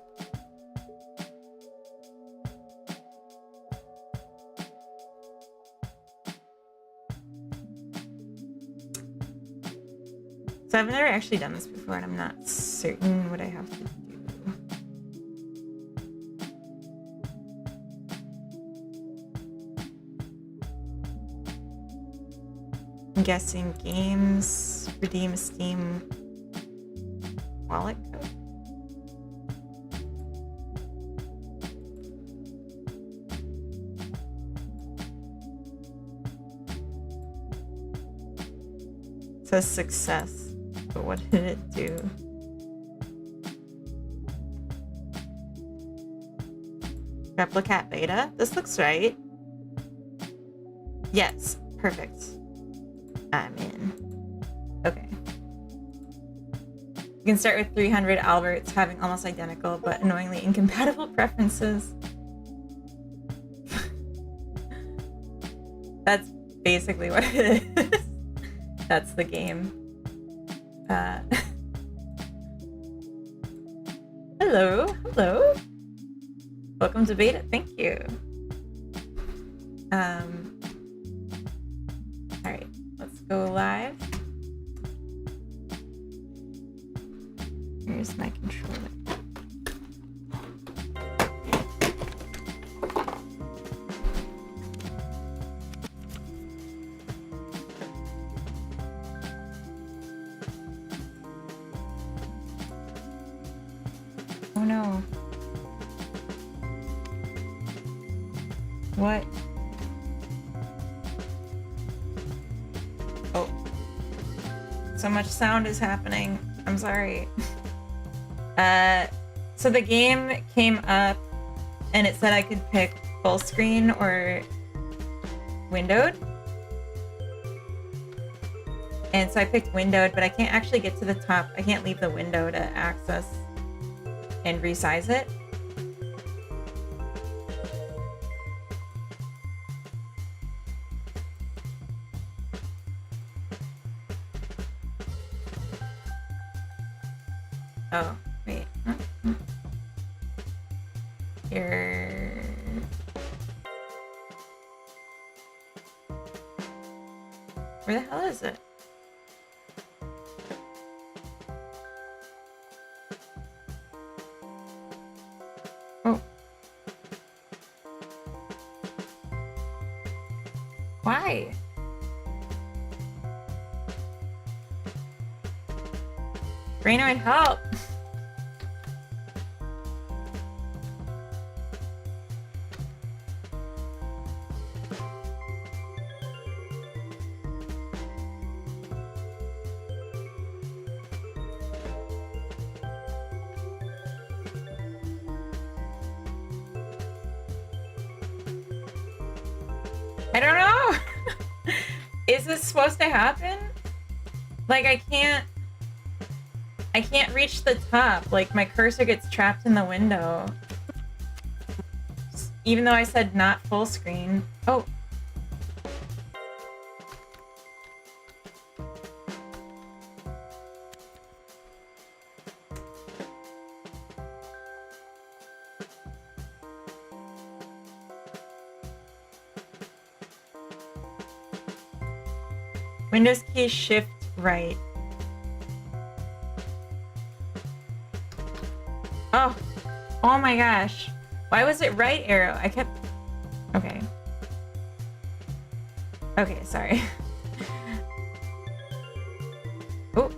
So I've never actually done this before, and I'm not certain what I have to do. I'm guessing games, redeem Steam wallet code. It says success, but what did it do? Replicat beta? This looks right. Yes, perfect. I'm in. Okay. You can start with 300 Alberts having almost identical but annoyingly incompatible preferences. That's basically what it is. That's the game. Hello. Welcome to beta. Thank you. All right. Let's go live. Here's my controller. Oh no. What? Oh. So much sound is happening. I'm sorry. So the game came up and it said I could pick full screen or windowed. And so I picked windowed, but I can't actually get to the top. I can't leave the window to access and resize it. Oh, wait. Here. Where the hell is it? Oh. Why? Brainoid, help! I don't know. Is this supposed to happen? Like, I can't reach the top. Like, my cursor gets trapped in the window. Even though I said not full screen. Oh. Windows key shift right. Oh. Oh my gosh. Why was it right arrow? I kept... Okay. Okay, sorry. Oh.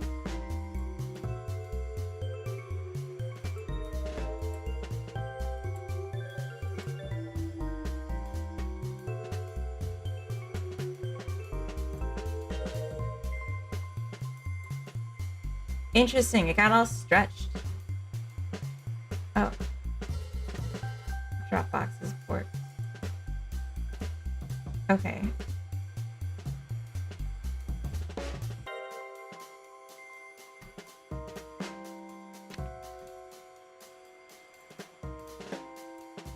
Interesting, it got all stretched. Oh. Dropbox's port. Okay.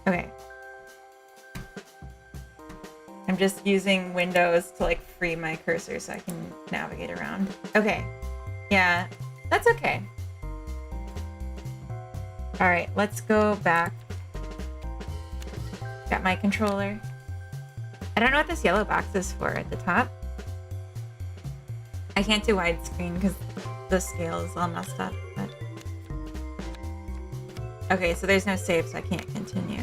Okay. I'm just using Windows to like free my cursor so I can navigate around. Okay. Yeah, that's okay. All right, let's go back. Got my controller. I don't know what this yellow box is for at the top. I can't do widescreen because the scale is all messed up, but... Okay, so there's no save, so I can't continue.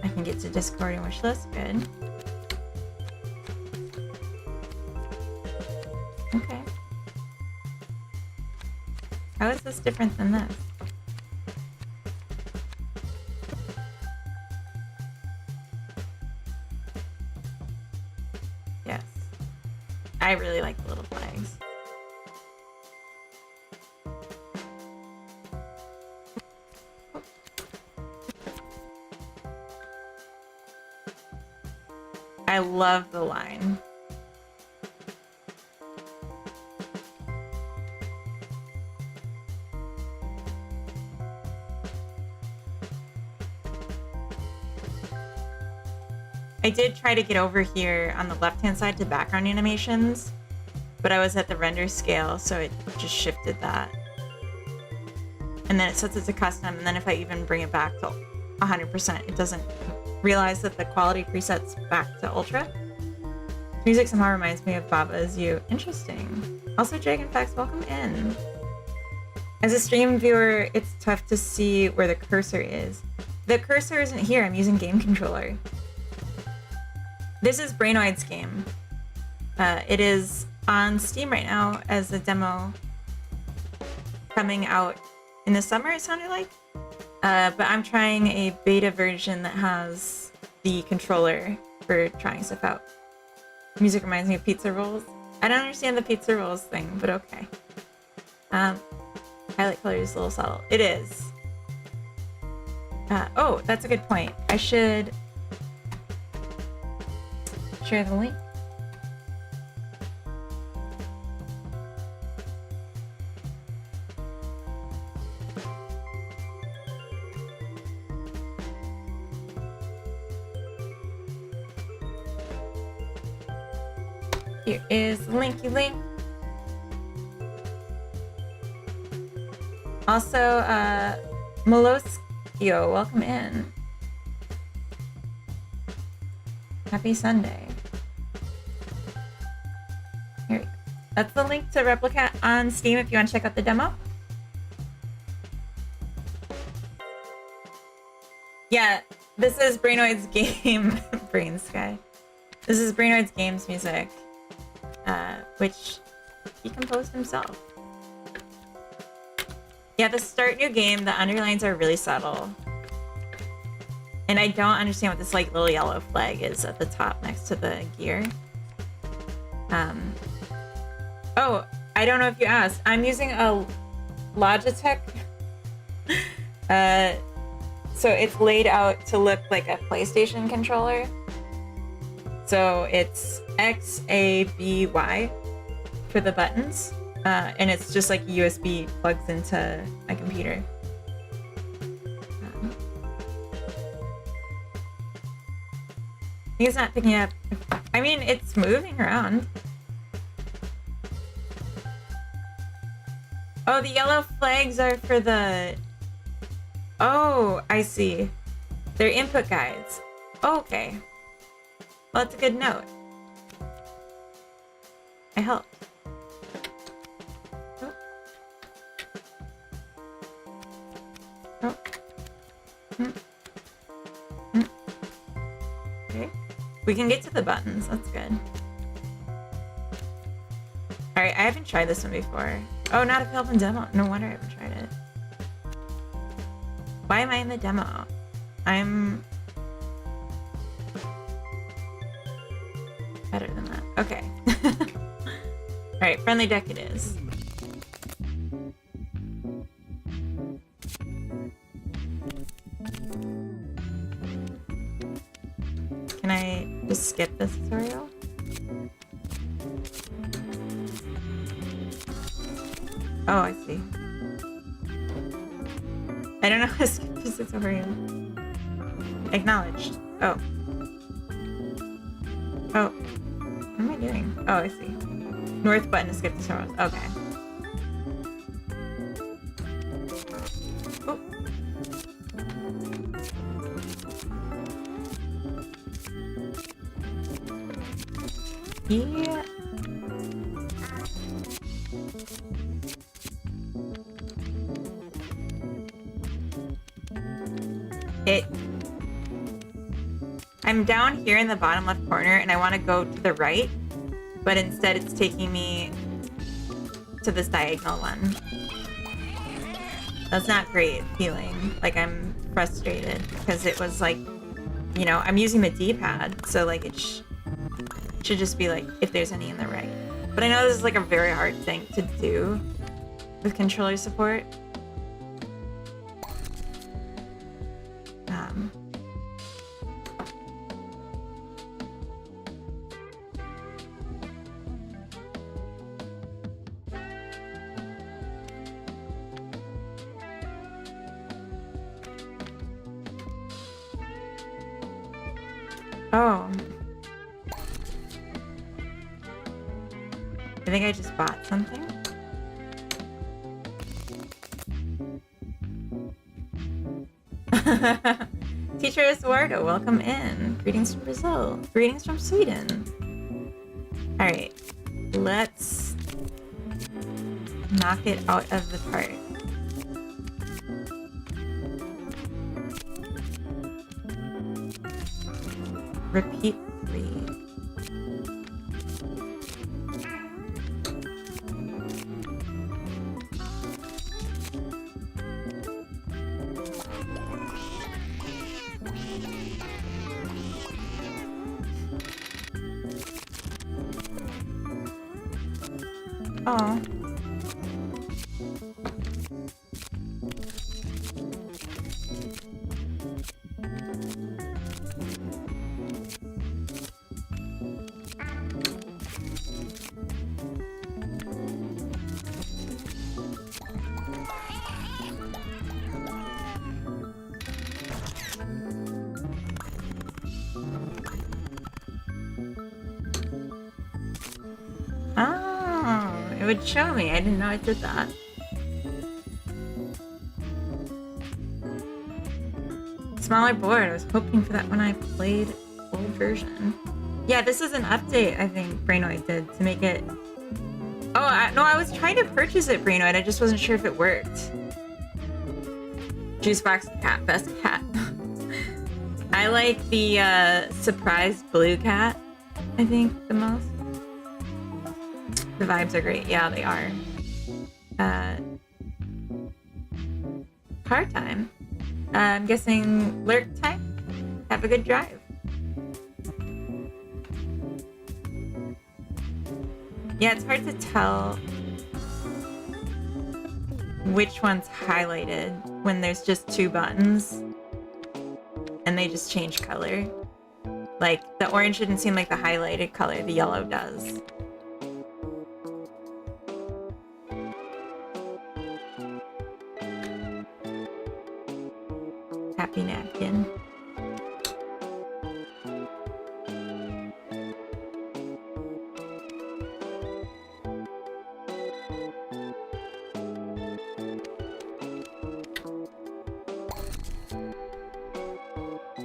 I can get to Discord and wishlist, good. Okay. How is this different than this? Yes. I really like the little flags. I love the line. I did try to get over here on the left-hand side to background animations, but I was at the render scale, so it just shifted that. And then it sets it to custom, and then if I even bring it back to 100%, it doesn't realize that the quality preset's back to ultra. Music somehow reminds me of Baba Is You. Interesting. Also, Dragonfax, welcome in. As a stream viewer, it's tough to see where the cursor is. The cursor isn't here, I'm using game controller. This is Brainoid's game. It is on Steam right now as a demo coming out in the summer, it sounded like. But I'm trying a beta version that has the controller for trying stuff out. Music reminds me of pizza rolls. I don't understand the pizza rolls thing, but okay. Highlight color is a little subtle. It is. Oh, that's a good point. I should share the link. Here is the linky link. Also, Moloskio, welcome in. Happy Sunday. Here we go. That's the link to Replicat on Steam if you want to check out the demo. Yeah, this is Brainoid's game. Brain Sky. This is Brainoid's game's music, which he composed himself. Yeah, the start new game, the underlines are really subtle. And I don't understand what this like little yellow flag is at the top next to the gear. Oh, I don't know if you asked. I'm using a Logitech. So it's laid out to look like a PlayStation controller. So it's XABY for the buttons, and it's just like USB plugs into my computer. I think it's not picking up. I mean, it's moving around. Oh, the yellow flags are for the... Oh, I see. They're input guides. Oh, okay. Well, that's a good note. I helped. Oh. Oh. Okay. We can get to the buttons. That's good. Alright, I haven't tried this one before. Oh, not available in demo. No wonder I haven't tried it. Why am I in the demo? I'm better than that. Okay. Alright, friendly deck it is. Can I just skip this tutorial? Oh, I see. I don't know how to skip this tutorial. Acknowledged. Oh. Oh. What am I doing? Oh, I see. North button to skip tutorials. Okay. Oh. Yeah. I'm down here in the bottom left corner and I want to go to the right, but instead it's taking me to this diagonal one. That's not great feeling. Like, I'm frustrated because it was like, you know, I'm using the D-pad, so like it should just be like if there's any in the right. But I know this is like a very hard thing to do with controller support. Oh. I think I just bought something. Teacher Eduardo, welcome in. Greetings from Brazil. Greetings from Sweden. Alright. Let's knock it out of the park. Repeat 3. Oh. It would show me. I didn't know it did that. Smaller board. I was hoping for that when I played old version. Yeah, this is an update I think Brainoid did to make it... Oh, no, I was trying to purchase it, Brainoid. I just wasn't sure if it worked. Juicebox cat. Best cat. I like the surprised blue cat, I think, the most. The vibes are great. Yeah, they are. Car time. I'm guessing lurk time. Have a good drive. Yeah, it's hard to tell which one's highlighted when there's just 2 buttons and they just change color. Like, the orange didn't seem like the highlighted color, the yellow does. Happy napkin.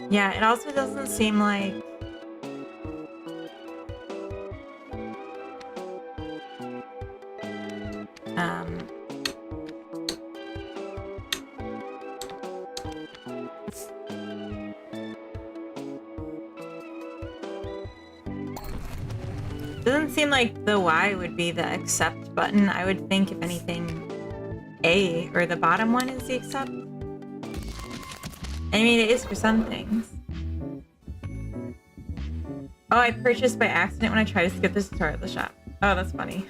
Yeah, it also doesn't seem like doesn't seem like the Y would be the accept button. I would think, if anything, A, or the bottom one, is the accept. I mean, it is for some things. Oh, I purchased by accident when I tried to skip this tutorial at the shop. Oh, that's funny.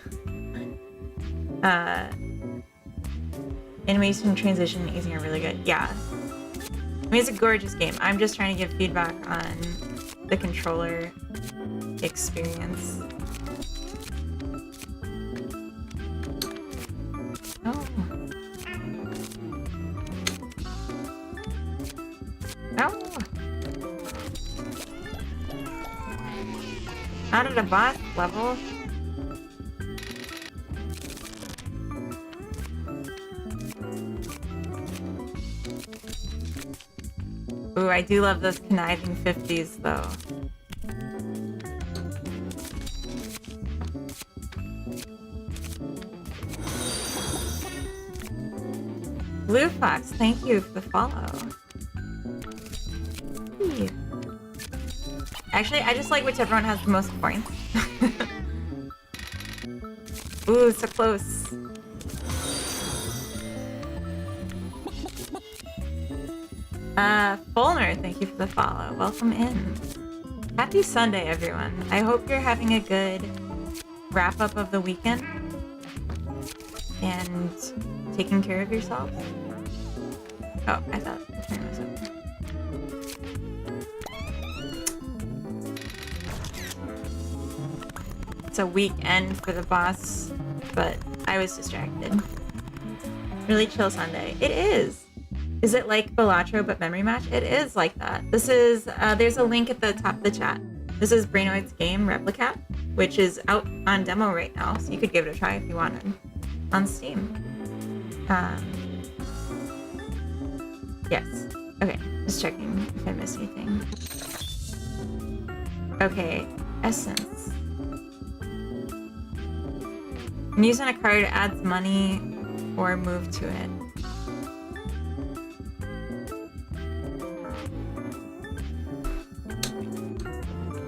Animation, transition, easing are really good. Yeah. I mean, it's a gorgeous game. I'm just trying to give feedback on the controller experience. Oh. Oh. Not at a boss level. Ooh, I do love those conniving 50s though. Blue Fox, thank you for the follow. Hey. Actually, I just like whichever one has the most points. Ooh, so close. Fulner, thank you for the follow. Welcome in. Happy Sunday, everyone. I hope you're having a good wrap-up of the weekend and taking care of yourselves. Oh, I thought the turn was over. It's a weekend for the boss, but I was distracted. Really chill Sunday. It is. Is it like Balatro but memory match? It is like that. This is, there's a link at the top of the chat. This is Brainoid's game, Replicat, which is out on demo right now, so you could give it a try if you wanted on Steam. Yes. Okay, just checking if I missed anything. Okay, Essence. When using a card, adds money or move to it.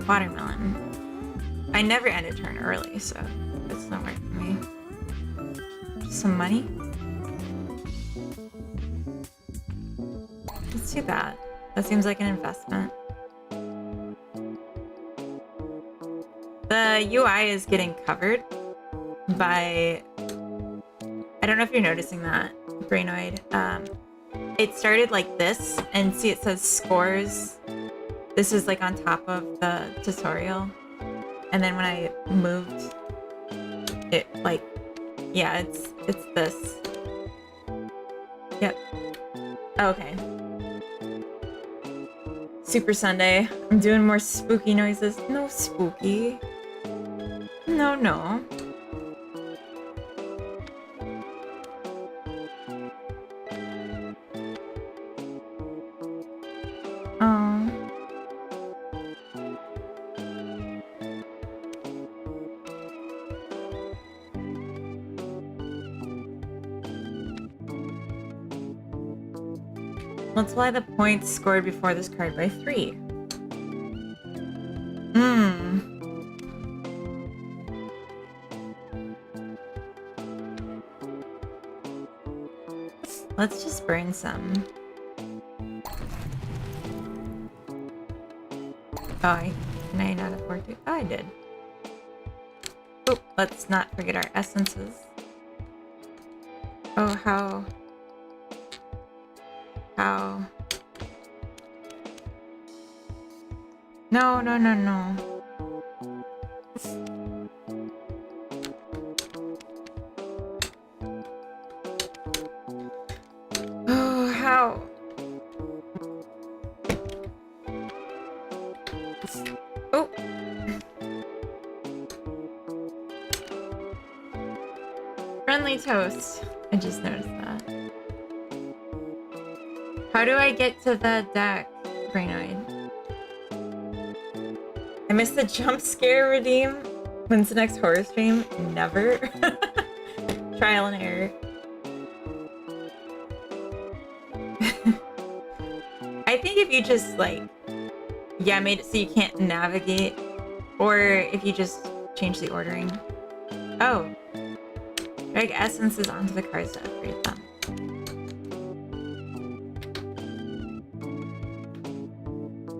Watermelon. I never end a turn early, so that's not work for me. Just some money. Let's do that. That seems like an investment. The UI is getting covered by... I don't know if you're noticing that, Brainoid. It started like this, and see it says scores. This is like on top of the tutorial. And then when I moved it, like, yeah, it's this. Yep. Okay. Super Sunday. I'm doing more spooky noises. No spooky. No, no. Oh. Multiply the points scored before this card by 3. Let's just burn some. Oh, can I not afford to? Oh, I did. Oh, let's not forget our essences. Oh, how... No, no, no, no. Oh, how? Oh. Friendly toast. I just noticed that. How do I get to the deck, Brainoid? I missed the jump scare redeem. When's the next horror stream? Never. Trial and error. I think if you just like, yeah, made it so you can't navigate, or if you just change the ordering. Oh, drag essences onto the cards to upgrade them.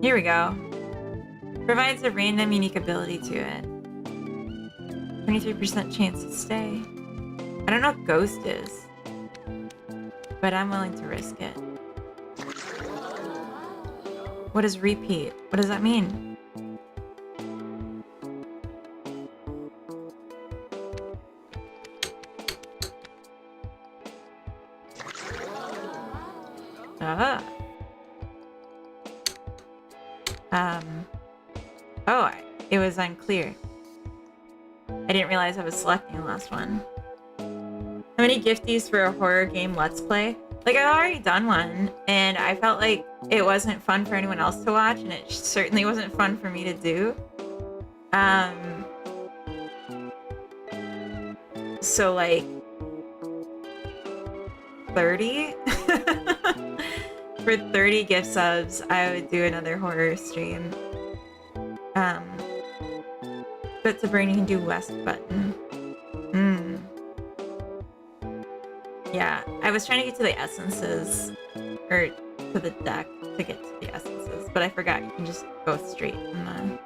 Here we go. Provides a random unique ability to it. 23% chance to stay. I don't know what ghost is, but I'm willing to risk it. What is repeat? What does that mean? Ah. Oh, it was unclear. I didn't realize I was selecting the last one. How many gifties for a horror game let's play? Like, I've already done one, and I felt like it wasn't fun for anyone else to watch, and it certainly wasn't fun for me to do. So, like, 30? For 30 gift subs, I would do another horror stream. But to burn, you can do West button. Yeah, I was trying to get to the essences, or to the deck to get to the essences, but I forgot you can just go straight from the...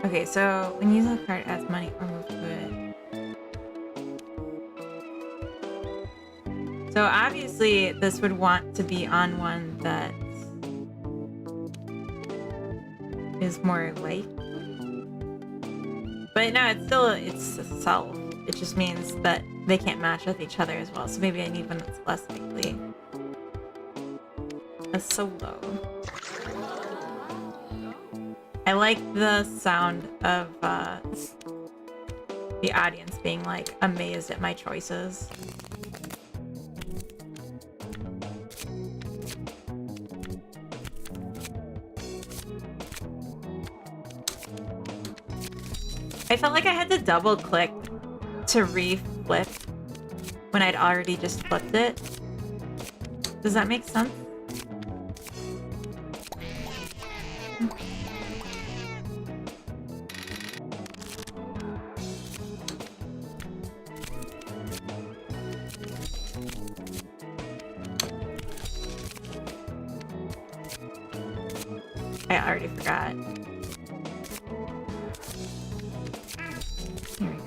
Okay, so when using the card adds money or move to it. So obviously this would want to be on one that is more light. But no, it's a self. It just means that they can't match with each other as well. So maybe I need one that's less likely. A solo. I like the sound of the audience being like amazed at my choices. I felt like I had to double click to re-flip when I'd already just flipped it. Does that make sense? I already forgot. Here we go.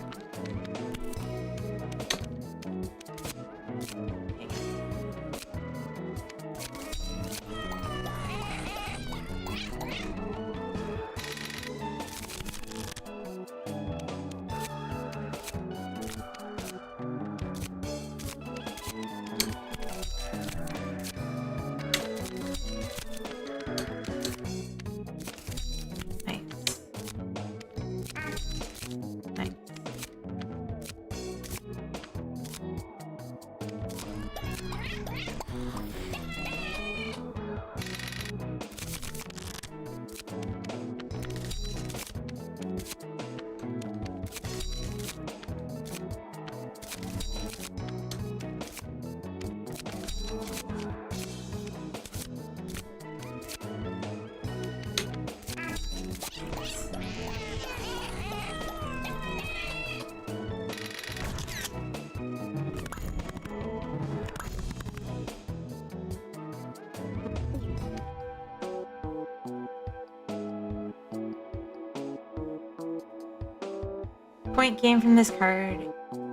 Point gained from this card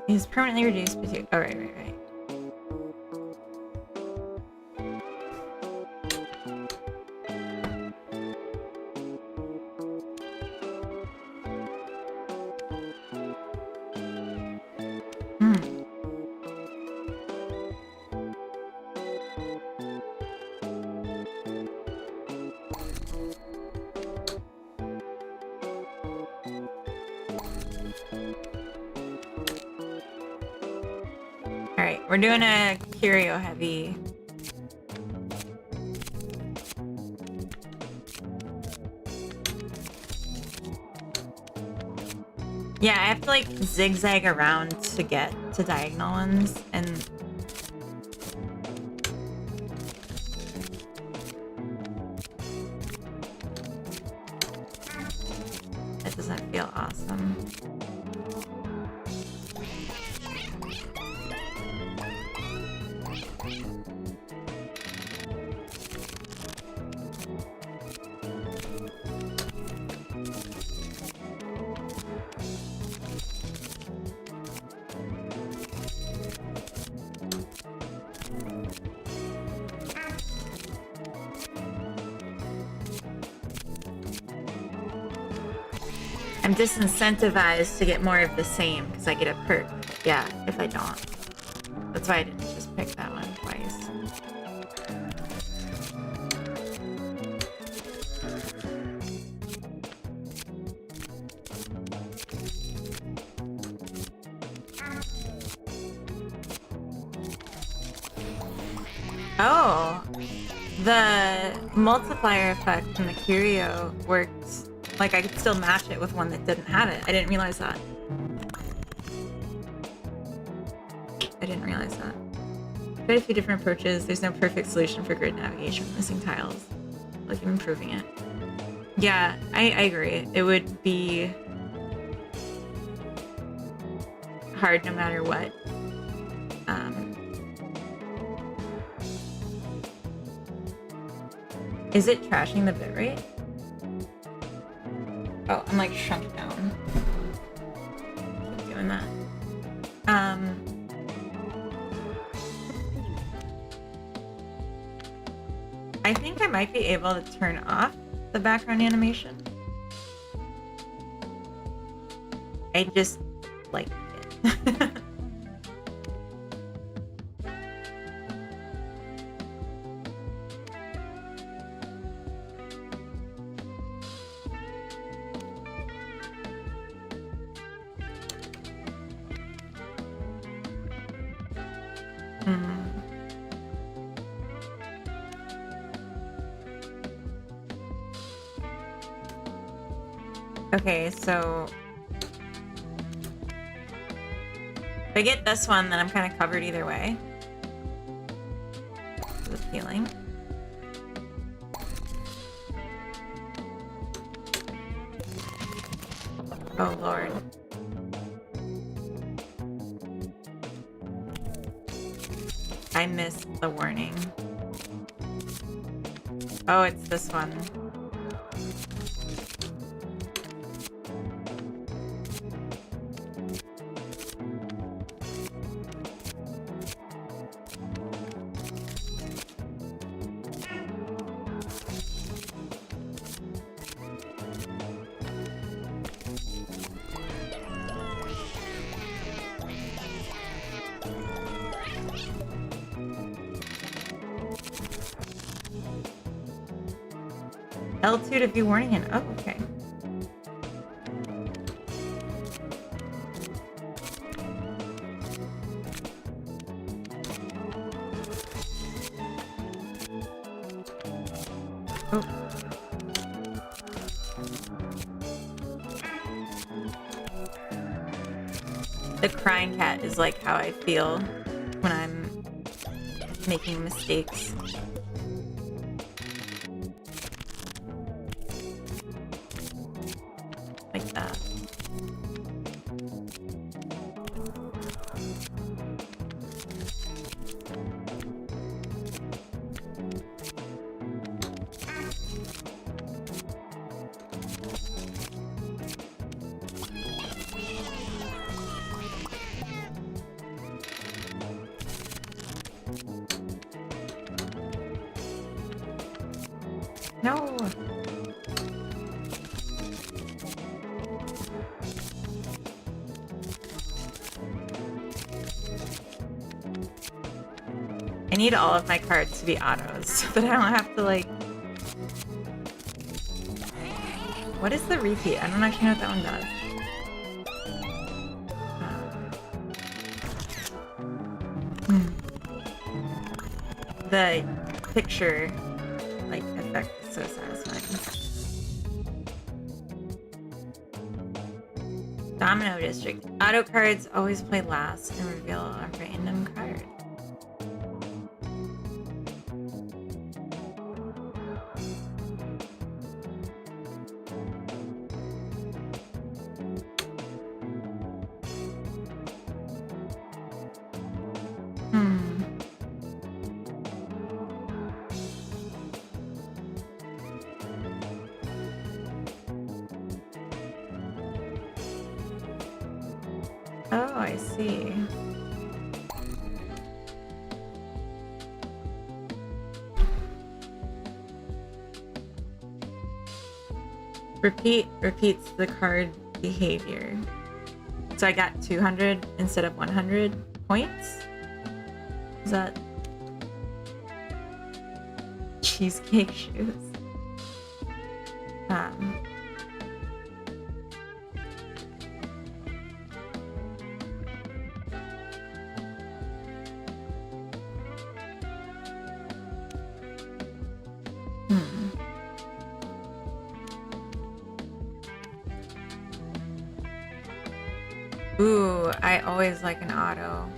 is permanently reduced to... Oh, right. Alright, we're doing a curio heavy. Yeah, I have to like zigzag around to get to diagonal ones, and it doesn't feel awesome. I'm disincentivized to get more of the same because I get a perk. Yeah, if I don't. That's why I didn't just pick that one twice. Oh, the multiplier effect from the curio works. Like, I could still match it with one that didn't have it. I didn't realize that. I didn't realize that. Quite a few different approaches. There's no perfect solution for grid navigation with missing tiles. Like, I'm improving it. Yeah, I agree. It would be hard no matter what. Is it trashing the bitrate? Oh, I'm like shrunk down. Keep doing that. I think I might be able to turn off the background animation. I just like it. Okay, so if I get this one, then I'm kind of covered either way. The feeling. Oh Lord. I missed the warning. Oh, it's this one. L2 to view warning and oh, okay. Oh. The crying cat is like how I feel when I'm making mistakes. Like that. No. I need all of my cards to be autos so that I don't have to like... What is the repeat? I don't actually know what that one does. The picture, like, effect is so satisfying. Domino District. Auto cards always play last and reveal a random card. Oh, I see. Repeats the card behavior. So I got 200 instead of 100 points? Is that cheesecake shoes? Ooh, I always like an auto.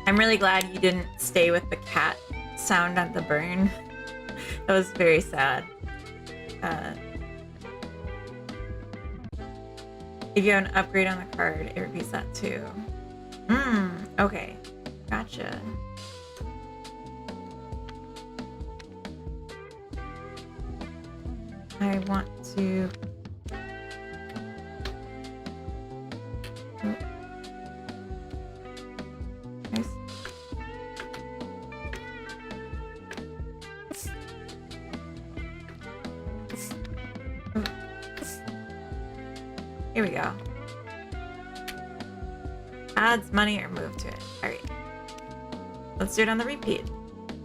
I'm really glad you didn't stay with the cat sound on the burn. That was very sad. If you have an upgrade on the card, it repeats that too. Okay. Gotcha. I want to... Oh. Nice. Oh. Here we go. Adds money or move to it. Alright. Let's do it on the repeat.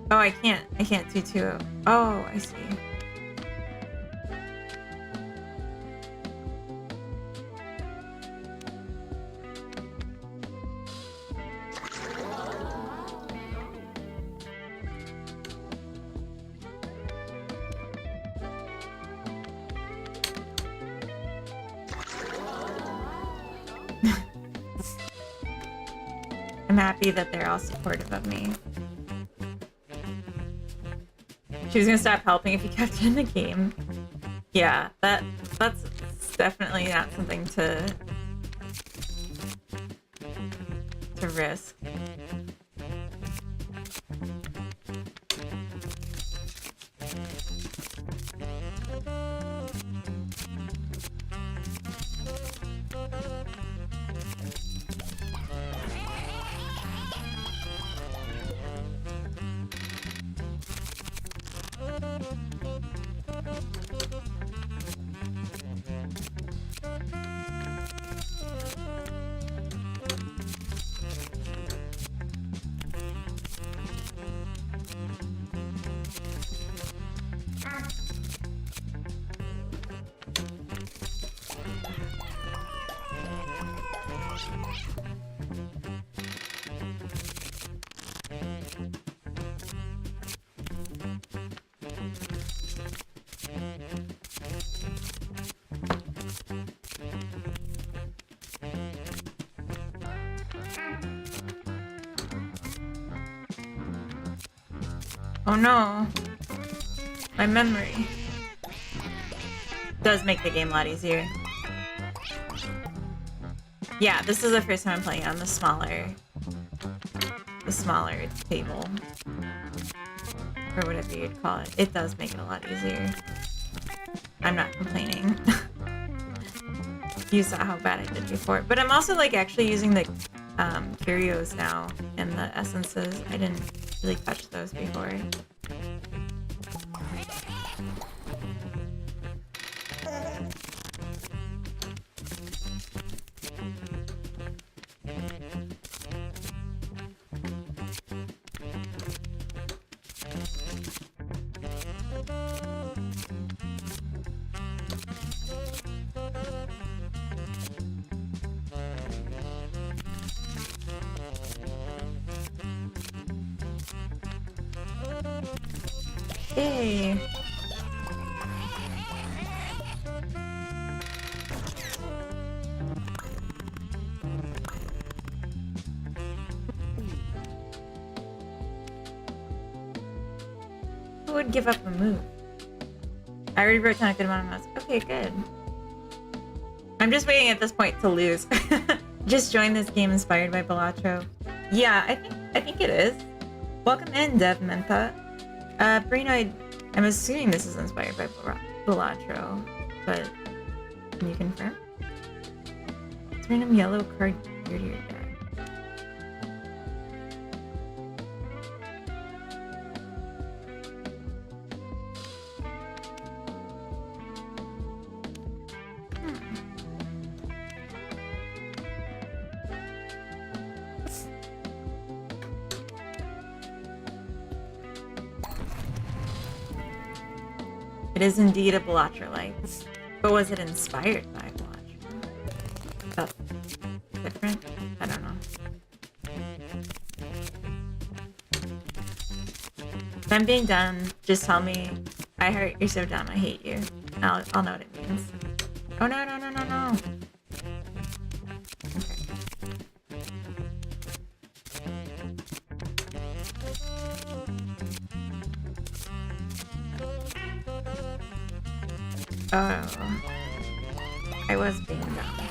Oh, I can't do two. Oh, I see. I'm happy that they're all supportive of me. She was gonna stop helping if you kept in the game. Yeah, that's definitely not something to risk. Oh no, my memory does make the game a lot easier. Yeah, this is the first time I'm playing on the smaller table, or whatever you'd call it. It does make it a lot easier. I'm not complaining. You saw how bad I did before, but I'm also like actually using the curios now and the essences. I didn't really touch those before. Yay! Who would give up a move? I already wrote down a good amount of moves. Okay, good. I'm just waiting at this point to lose. Just joined this game inspired by Balatro. Yeah, I think it is. Welcome in, Dev Mentha. Brinoid, I'm assuming this is inspired by Balatro, but can you confirm? It's random yellow card here to your deck. It is indeed a Balatro light. But was it inspired by Balatro? That's different? I don't know. If I'm being dumb, just tell me, I hurt, you're so dumb, I hate you. I'll know what it means. Oh no, no, no, no, no! Oh, I was being dumb.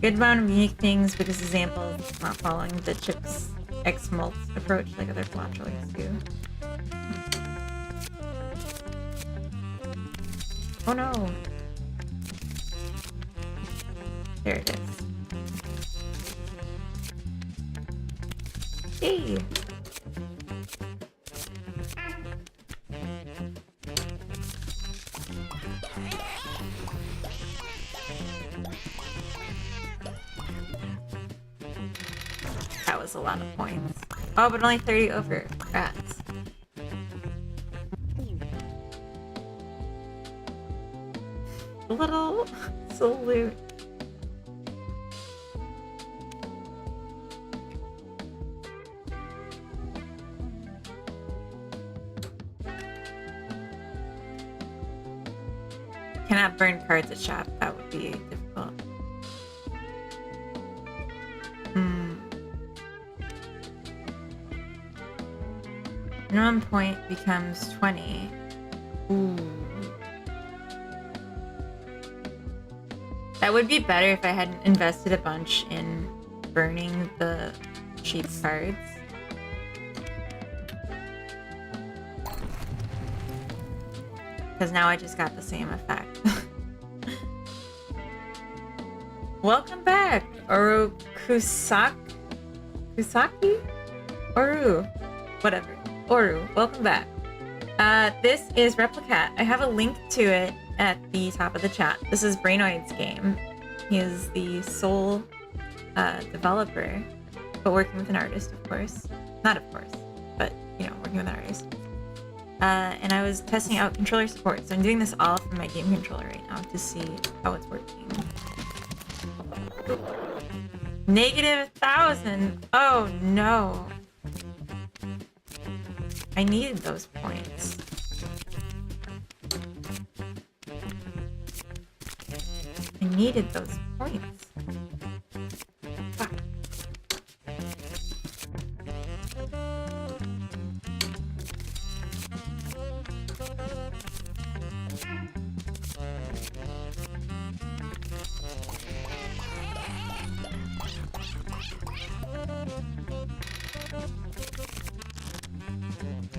Good amount of unique things with this example, not following the chips X mults approach like other Balatro do. Oh no! There it is. Yay! That was a lot of points. Oh, but only 30 over. Rats. Little salute. Cannot burn cards at shop. That would be difficult. Minimum point becomes 20. Ooh. That would be better if I hadn't invested a bunch in burning the cheap cards. Because now I just got the same effect. Welcome back, Oru Kusaki? Oru. Whatever. Oru, welcome back. This is Replicat. I have a link to it at the top of the chat. This is Brainoid's game. He is the sole developer, but working with an artist, of course. Not of course, but, you know, working with an artist. And I was testing out controller support, so I'm doing this all from my game controller right now to see how it's working. Negative 1,000! Oh no! I needed those points. I needed those points. Fuck.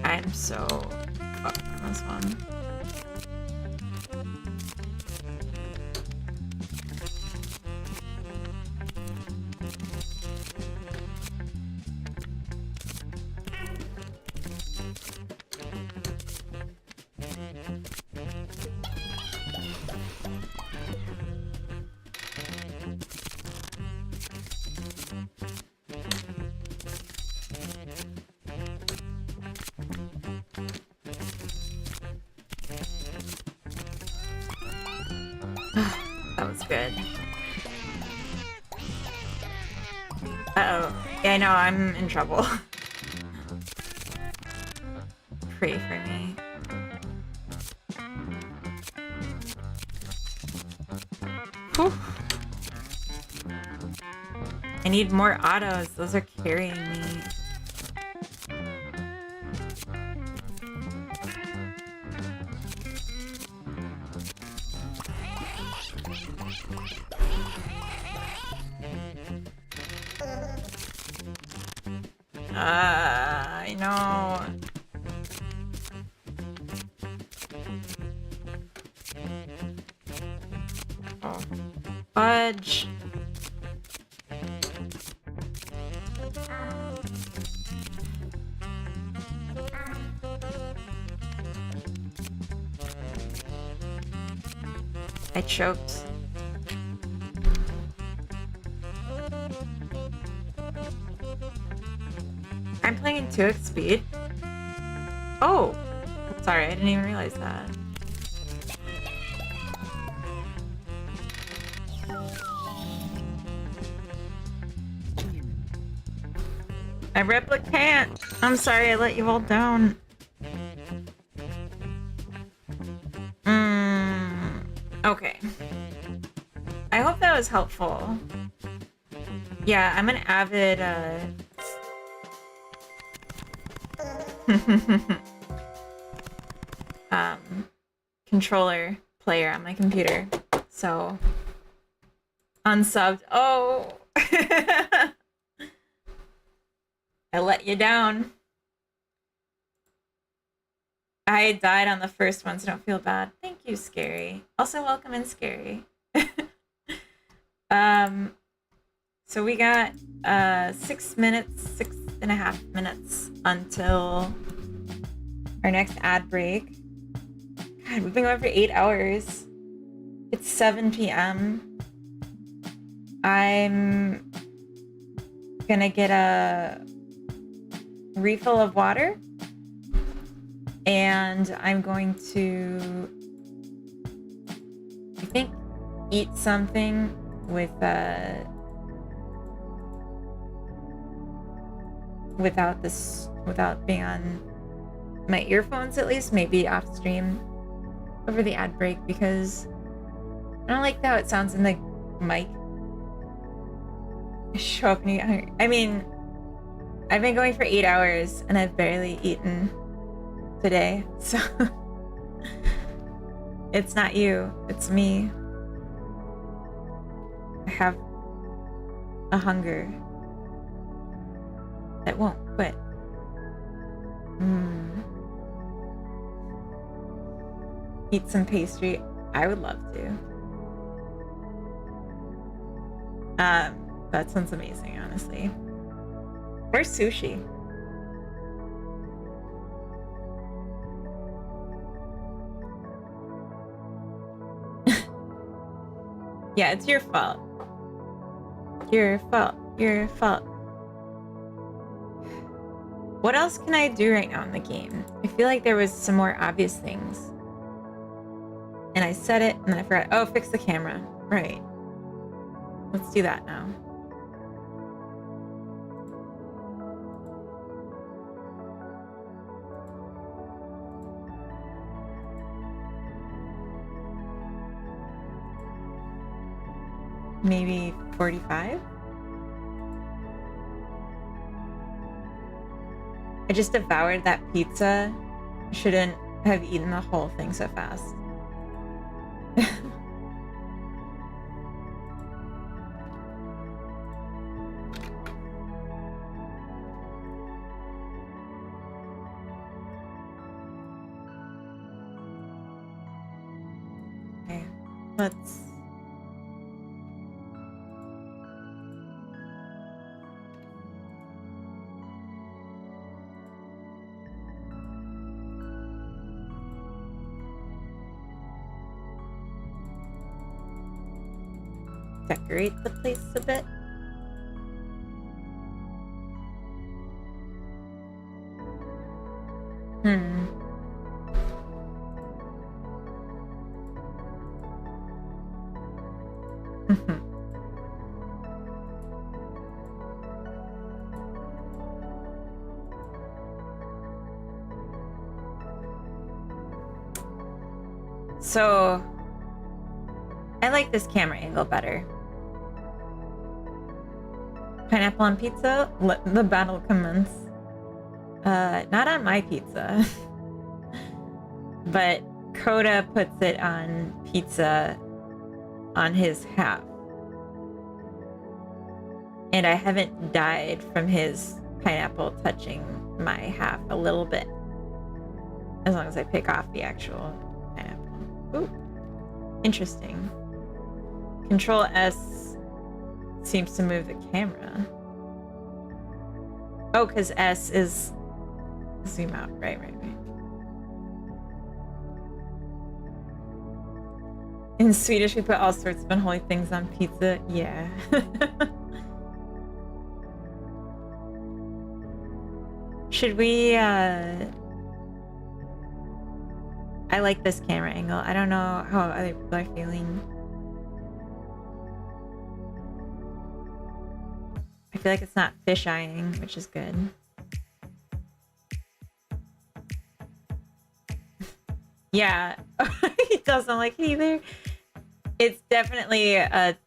I'm so fucked on this one. That was good. Uh-oh. Yeah, I know, I'm in trouble. Pray for me. Whew. I need more autos. Those are carrying me. I know. Oh, fudge. I choked. I'm playing in 2x speed. Oh, sorry, I didn't even realize that. I replicant. I'm sorry I let you all down. Okay. I hope that was helpful. Yeah, I'm an avid controller player on my computer. So unsubbed. Oh. I let you down. I died on the first one, so don't feel bad. Thank you, Scary. Also, welcome in, Scary. So we got 6 minutes, 6.5 minutes until our next ad break. God, we've been going for 8 hours. It's 7 p.m. I'm gonna get a refill of water. And I'm going to, I think, eat something with, without being on my earphones at least, maybe off stream over the ad break, because I don't like how it sounds in the mic. Show up and eat hungry. I mean, I've been going for 8 hours and I've barely eaten today, so it's not you, it's me. I have a hunger that won't quit. Eat some pastry. I would love to. That sounds amazing, honestly. Or sushi. Yeah, it's your fault. Your fault. Your fault. What else can I do right now in the game? I feel like there was some more obvious things. And I said it, and then I forgot. Oh, fix the camera. Right. Let's do that now. Maybe 45? I just devoured that pizza. I shouldn't have eaten the whole thing so fast. Okay, let's... decorate the place a bit. So I like this camera angle better. Pineapple on pizza? Let the battle commence. Not on my pizza. But Coda puts it on pizza on his half. And I haven't died from his pineapple touching my half a little bit. As long as I pick off the actual pineapple. Ooh. Interesting. Control S seems to move the camera. Oh, because S is zoom out. Right. In Swedish, we put all sorts of unholy things on pizza. Yeah. Should we, I like this camera angle. I don't know how other people are feeling. I feel like it's not fish-eyeing, which is good. Yeah, he doesn't like it either. It's definitely a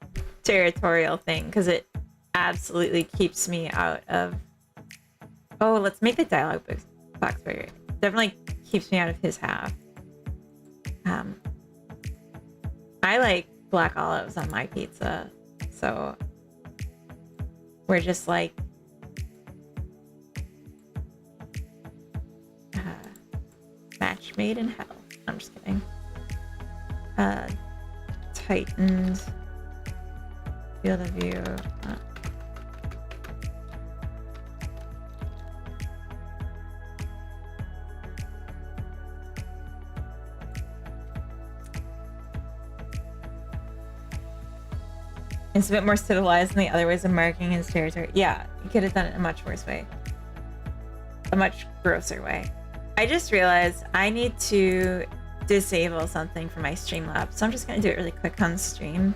territorial thing because it absolutely keeps me out of... Oh, let's make the dialogue box bigger. Definitely keeps me out of his half. I like black olives on my pizza, so we're just like match made in hell. I'm just kidding. Tightened field of view. It's a bit more civilized than the other ways of marking his territory. Yeah, you could have done it in a much worse way. A much grosser way. I just realized I need to disable something for my Streamlabs, so I'm just gonna do it really quick on stream.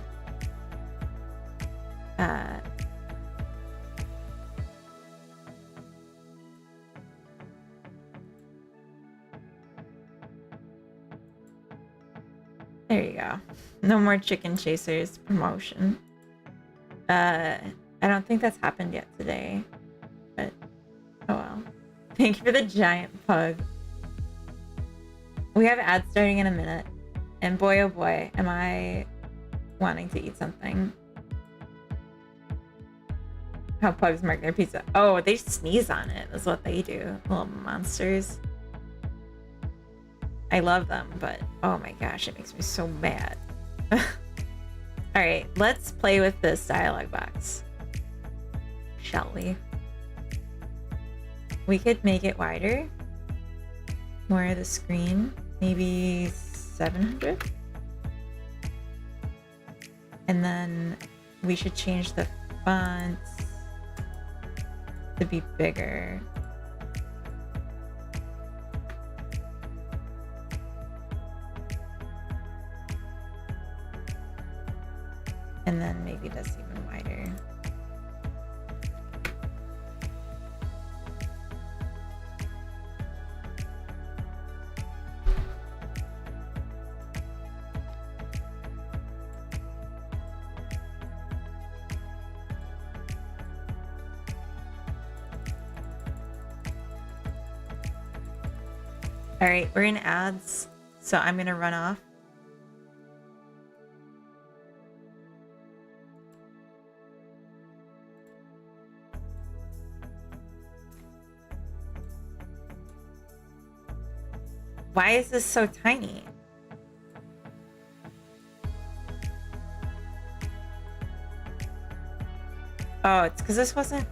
There you go. No more chicken chasers promotion. I don't think that's happened yet today, but oh well. Thank you for the giant pug. We have ads starting in a minute, and boy oh boy, am I wanting to eat something. How pugs mark their pizza. Oh, they sneeze on it. That's what they do. Little monsters. I love them, but oh my gosh, it makes me so mad. Alright, let's play with this dialogue box. Shall we? We could make it wider. More of the screen. Maybe 700. And then we should change the fonts to be bigger. And then maybe this even wider. All right, we're in ads, so I'm gonna run off. Why is this so tiny? Oh, it's because this wasn't...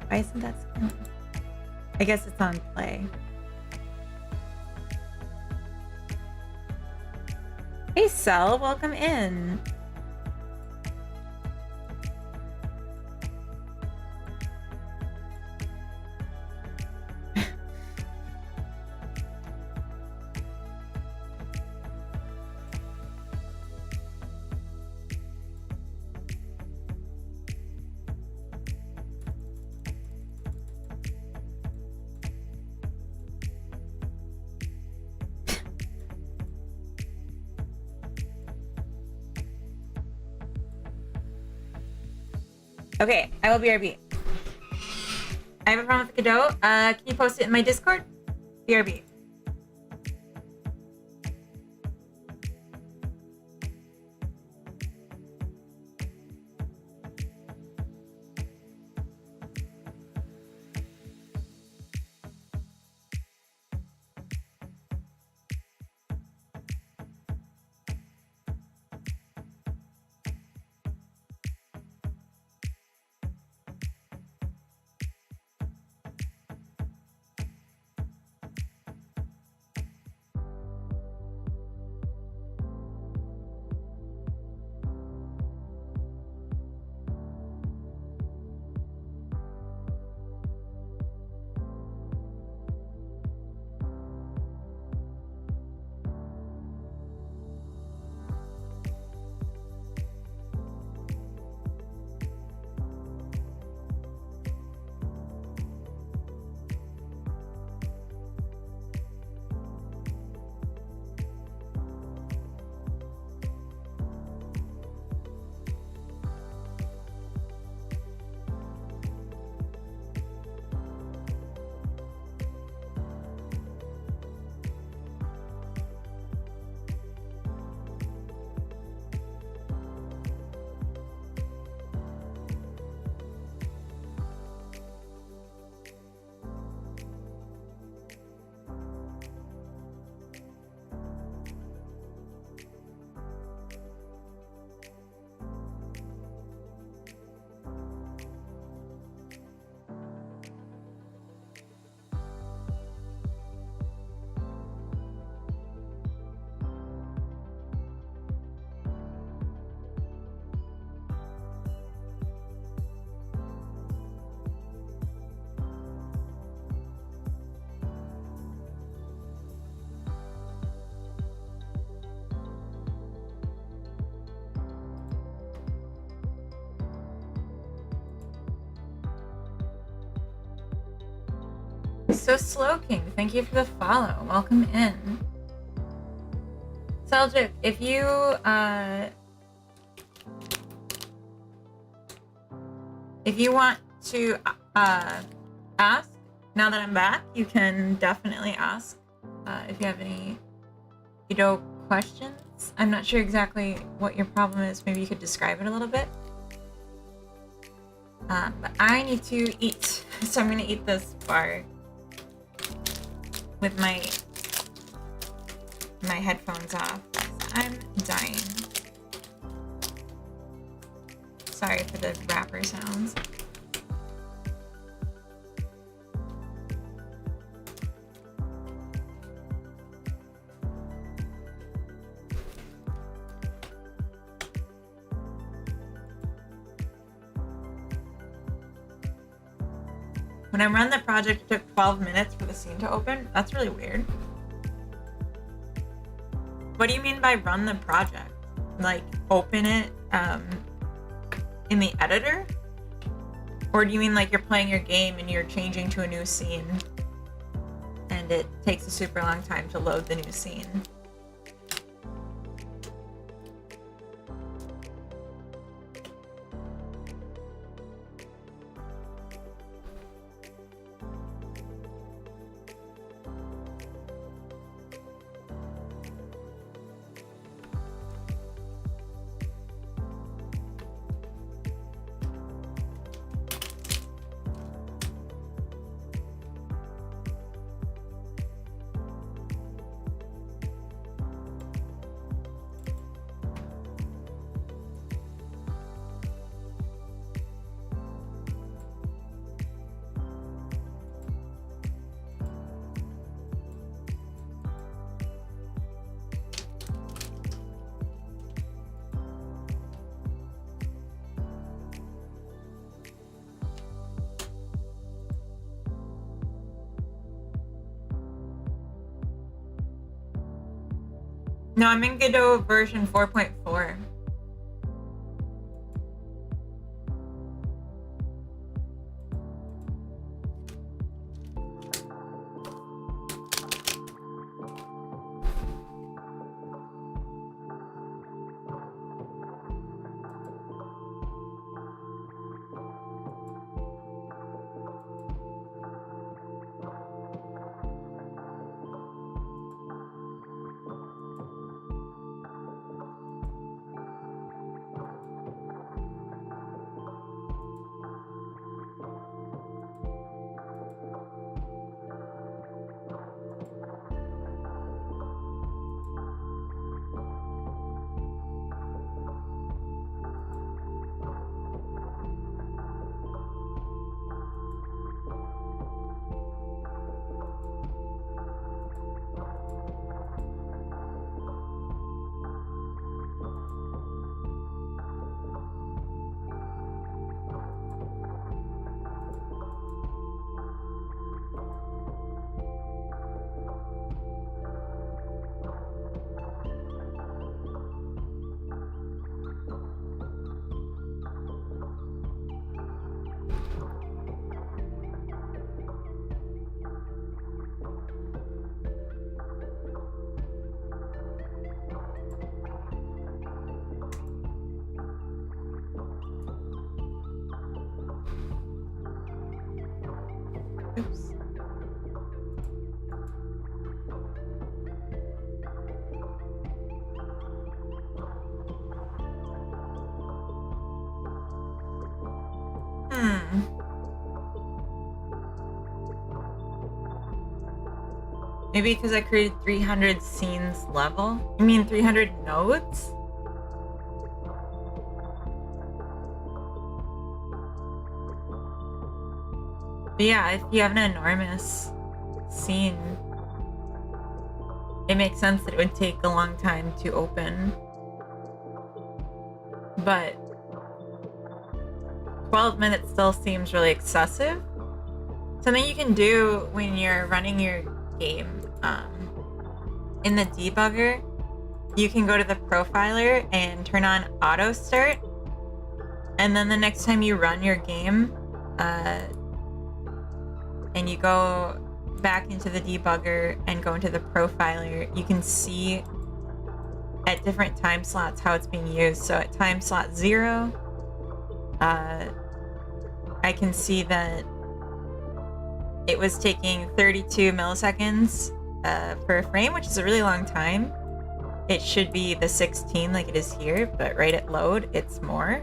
Why isn't that screen? I guess it's on play. Hey, Cell, welcome in. Okay, I will BRB. I have a problem with Godot. Can you post it in my Discord? BRB. So Slow King, thank you for the follow. Welcome in. Seljuk, if you want to ask, now that I'm back, you can definitely ask if you have any questions. I'm not sure exactly what your problem is. Maybe you could describe it a little bit. But I need to eat, so I'm gonna eat this bar with my headphones off. I'm dying. Sorry for the wrapper sounds. When I run the project, it took 12 minutes for the scene to open. That's really weird. What do you mean by run the project? Like open it in the editor? Or do you mean like you're playing your game and you're changing to a new scene and it takes a super long time to load the new scene? No, I'm in Godot version 4.4. Oops. Maybe because I created 300 scenes level? You mean 300 nodes? But yeah, if you have an enormous scene, it makes sense that it would take a long time to open. But 12 minutes still seems really excessive. Something you can do when you're running your game, in the debugger, you can go to the profiler and turn on auto start. And then the next time you run your game, and you go back into the debugger and go into the profiler, you can see at different time slots how it's being used. So at time slot 0, I can see that it was taking 32 milliseconds per frame, which is a really long time. It should be the 16 like it is here, but right at load, it's more.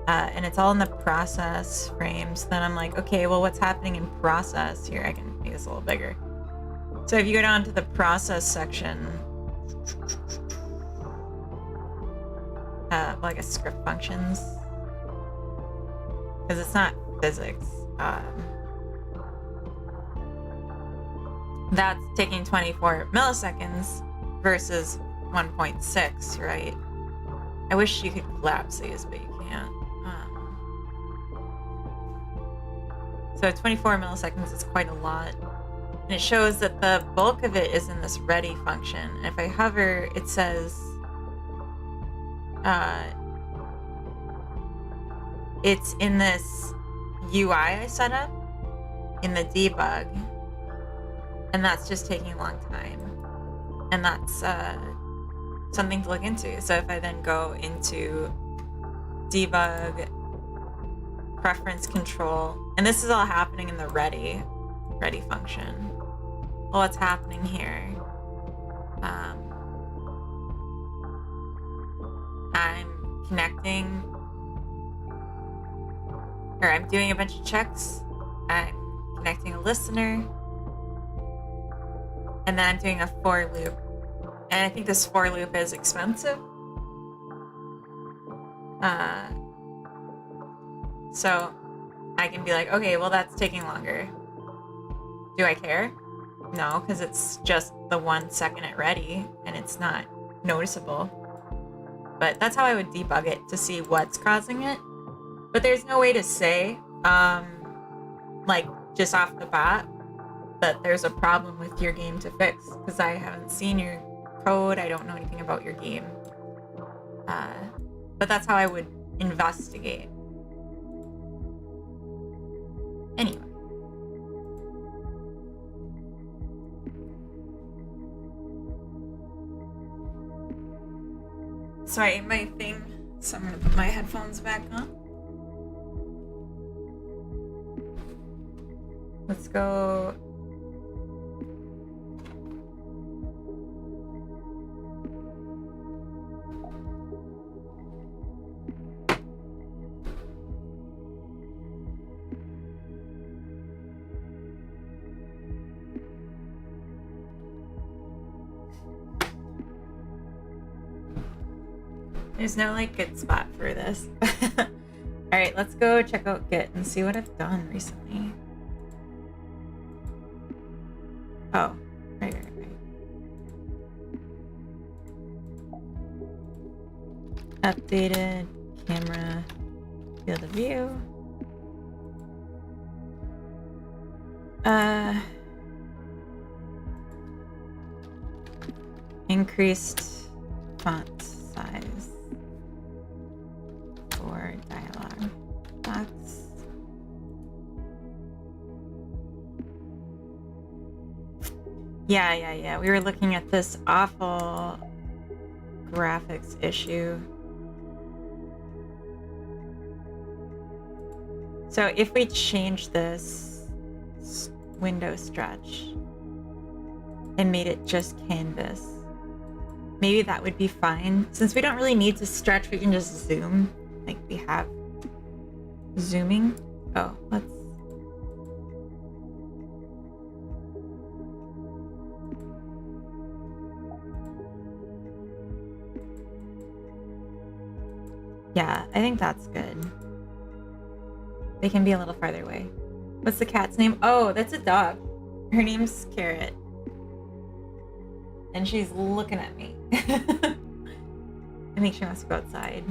And it's all in the process frames. Then I'm like, okay, well, what's happening in process here? I can make this a little bigger. So if you go down to the process section, well, I guess script functions, because it's not physics. That's taking 24 milliseconds versus 1.6, right? I wish you could collapse these, but you can't. So 24 milliseconds is quite a lot. And it shows that the bulk of it is in this ready function. And if I hover, it says it's in this UI I set up in the debug. And that's just taking a long time. And that's something to look into. So if I then go into debug, preference control, and this is all happening in the ready function. Well, what's happening here? I'm connecting, or I'm doing a bunch of checks. I'm connecting a listener, and then I'm doing a for loop. And I think this for loop is expensive. So I can be like, okay, well, that's taking longer. Do I care? No, because it's just the 1 second at ready and it's not noticeable. But that's how I would debug it to see what's causing it. But there's no way to say, like just off the bat, that there's a problem with your game to fix, because I haven't seen your code. I don't know anything about your game. But that's how I would investigate. Anyway. Sorry, my thing. So I'm gonna put my headphones back on. Let's go. There's no like good spot for this. Alright, let's go check out Git and see what I've done recently. Oh, right. Updated camera field of view. Increased font size for dialog box. Yeah. We were looking at this awful graphics issue. So if we change this window stretch and made it just canvas. Maybe that would be fine. Since we don't really need to stretch, we can just zoom. Like we have zooming. Oh, let's... Yeah, I think that's good. They can be a little farther away. What's the cat's name? Oh, that's a dog. Her name's Carrot. And she's looking at me. I think she wants to go outside.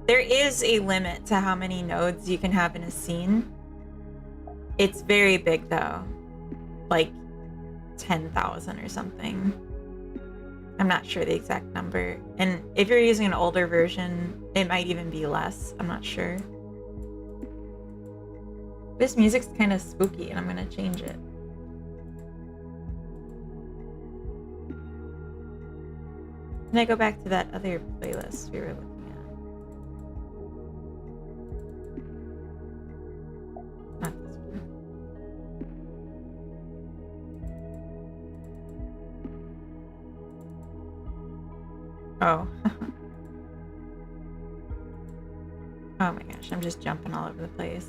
There is a limit to how many nodes you can have in a scene. It's very big though. Like 10,000 or something. I'm not sure the exact number. And if you're using an older version, it might even be less. I'm not sure. This music's kind of spooky and I'm gonna change it. Can I go back to that other playlist we were looking at? Not this one. Oh. Oh my gosh, I'm just jumping all over the place.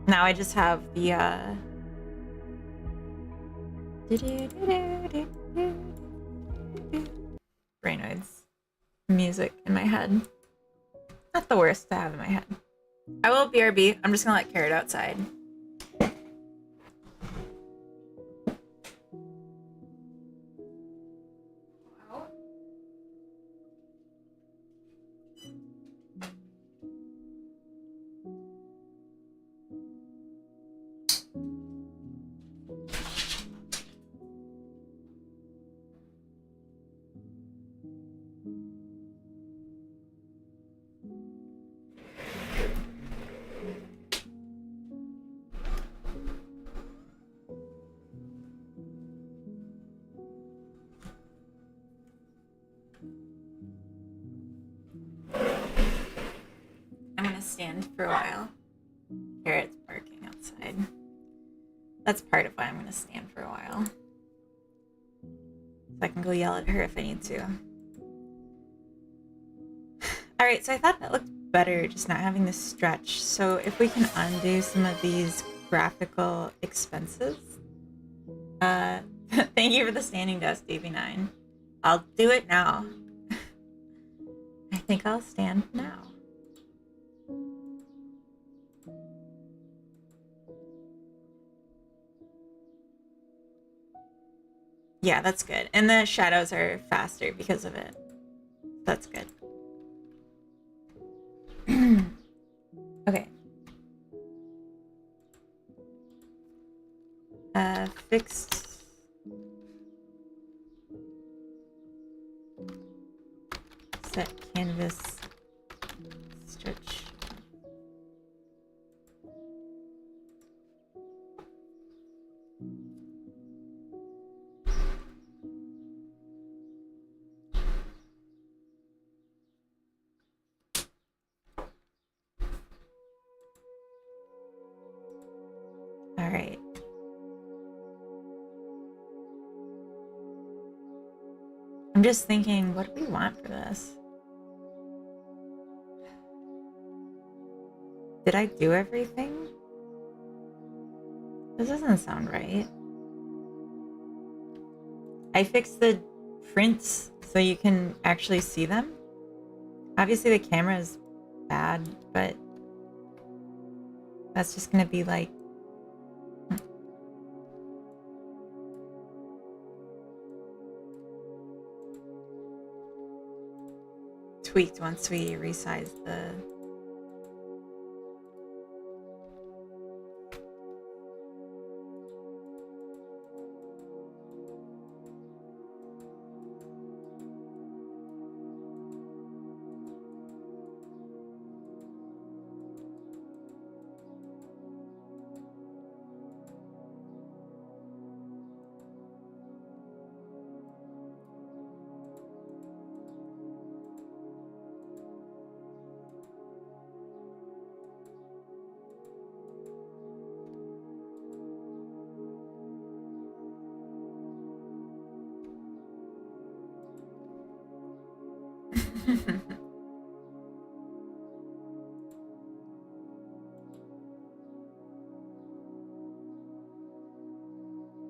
Now I just have the Brainoids music in my head. Not the worst to have in my head. I will BRB. I'm just gonna let Carrot outside. Stand for a while. Carrot's barking outside. That's part of why I'm gonna stand for a while. So I can go yell at her if I need to. Alright, so I thought that looked better just not having this stretch. So if we can undo some of these graphical expenses. Thank you for the standing desk, DB9. I'll do it now. I think I'll stand now. Yeah, that's good. And the shadows are faster because of it. That's good. Okay. Fixed. Set canvas. Stretch. All right. I'm just thinking, what do we want for this? Did I do everything? This doesn't sound right. I fixed the prints so you can actually see them. Obviously the camera is bad, but that's just gonna be like... tweaked once we resize the...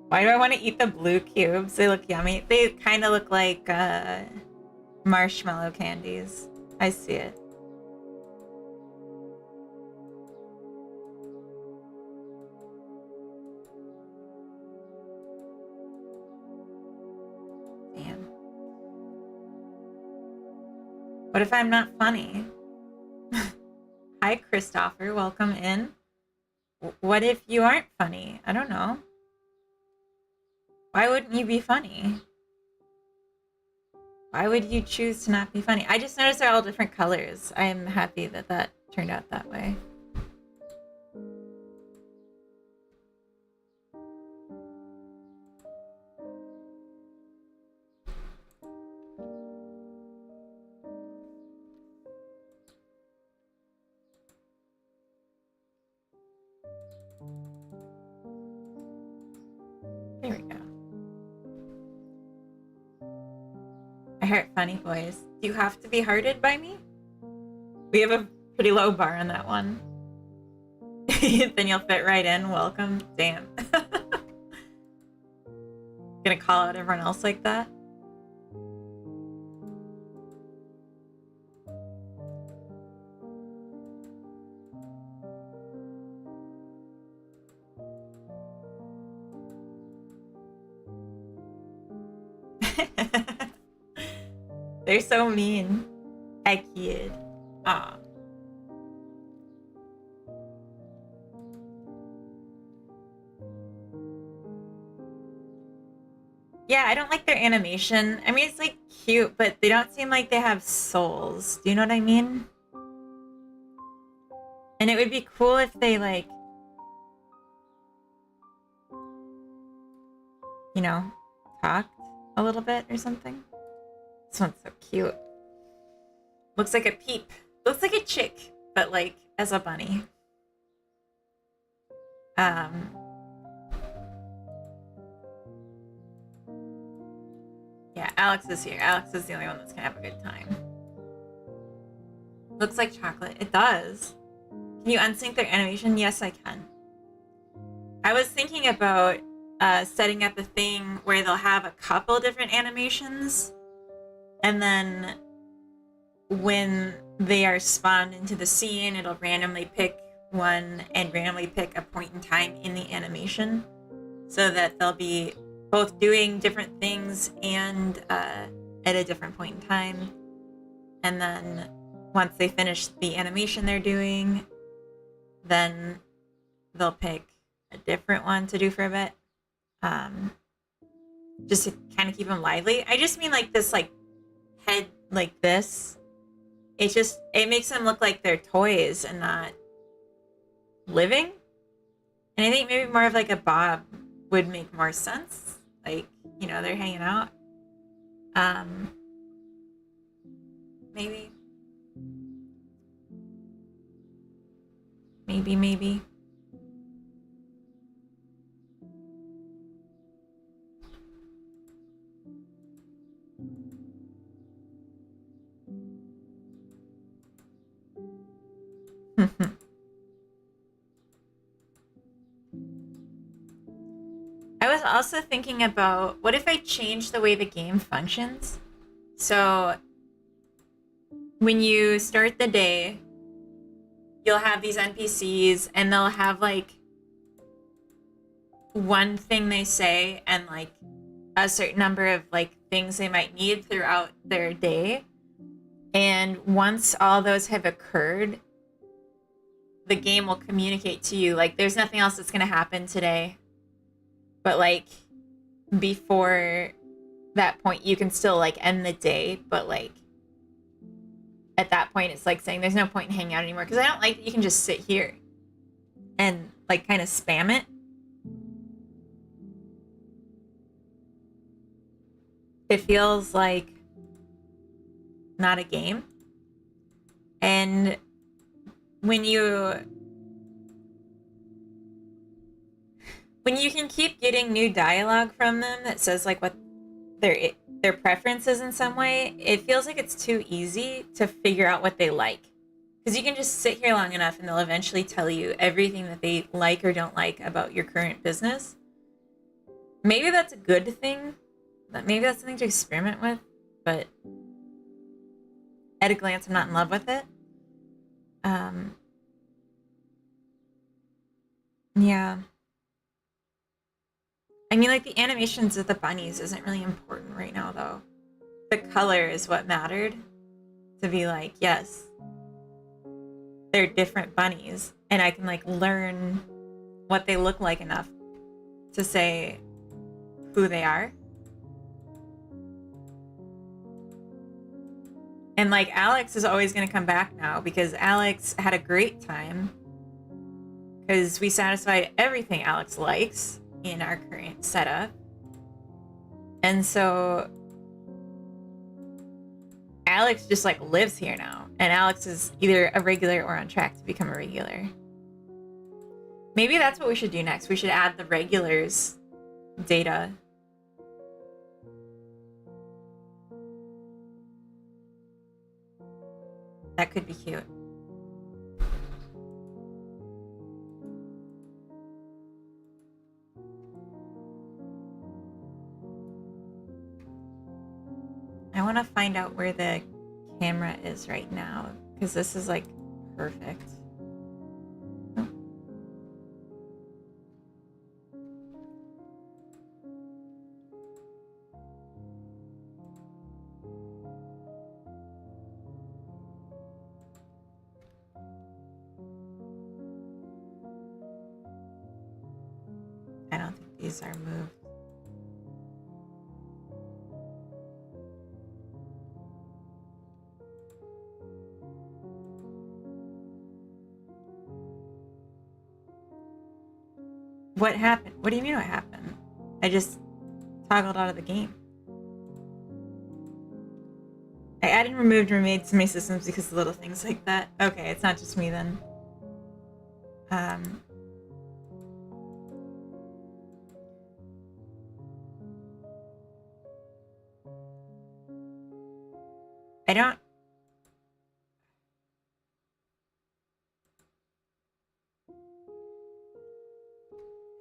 Why do I want to eat the blue cubes? They look yummy. They kind of look like marshmallow candies. I see it. Damn. What if I'm not funny? Hi, Christopher. Welcome in. What if you aren't funny? I don't know. Why wouldn't you be funny? Why would you choose to not be funny? I just noticed they're all different colors. I'm happy that that turned out that way. There we go. I heart funny boys. Do you have to be hearted by me? We have a pretty low bar on that one. Then you'll fit right in. Welcome. Damn. Gonna call out everyone else like that? They're so mean. A kid. Aw. Yeah, I don't like their animation. I mean, it's like cute, but they don't seem like they have souls. Do you know what I mean? And it would be cool if they like, you know, talked a little bit or something. This one's so cute. Looks like a peep. Looks like a chick, but like as a bunny. Yeah, Alex is here. Alex is the only one that's gonna have a good time. Looks like chocolate. It does. Can you unsync their animation? Yes, I can. I was thinking about setting up a thing where they'll have a couple different animations, and then when they are spawned into the scene, it'll randomly pick one and randomly pick a point in time in the animation, so that they'll be both doing different things and at a different point in time. And then once they finish the animation they're doing, then they'll pick a different one to do for a bit. Just to kind of keep them lively. I just mean like this, like head like this. It makes them look like they're toys and not living. And I think maybe more of like a bob would make more sense. Like, you know, they're hanging out. Maybe. I was also thinking about, what if I change the way the game functions? So when you start the day, you'll have these NPCs and they'll have like one thing they say and like a certain number of like things they might need throughout their day. And once all those have occurred, the game will communicate to you like there's nothing else that's going to happen today. But like before that point, you can still like end the day, but like at that point, it's like saying there's no point in hanging out anymore, because I don't like that you can just sit here and like kind of spam it. It feels like not a game. And when you can keep getting new dialogue from them that says like what their preferences in some way, it feels like it's too easy to figure out what they like. Because you can just sit here long enough and they'll eventually tell you everything that they like or don't like about your current business. Maybe that's a good thing. Maybe that's something to experiment with, but at a glance, I'm not in love with it. Yeah. I mean, like, the animations of the bunnies isn't really important right now, though. The color is what mattered. To be like, yes, they're different bunnies, and I can, like, learn what they look like enough to say who they are. And, like, Alex is always going to come back now because Alex had a great time because we satisfied everything Alex likes in our current setup. And so Alex just, like, lives here now. And Alex is either a regular or on track to become a regular. Maybe that's what we should do next. We should add the regulars data. That could be cute. I want to find out where the camera is right now, because this is, like, perfect. Oh. I don't think these are moved. What happened? What do you mean what happened? I just toggled out of the game. I added and removed roommates to my systems because of little things like that. Okay, it's not just me then.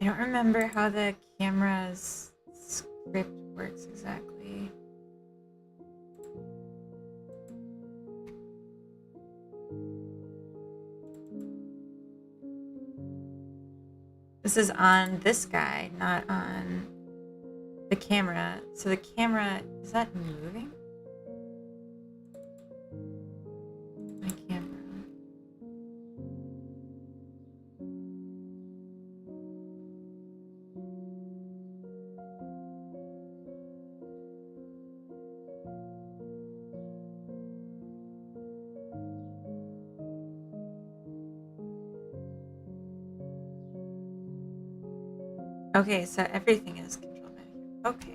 I don't remember how the camera's script works exactly. This is on this guy, not on the camera. So the camera, is that moving? My camera. Okay, so everything is controlled by here. Okay.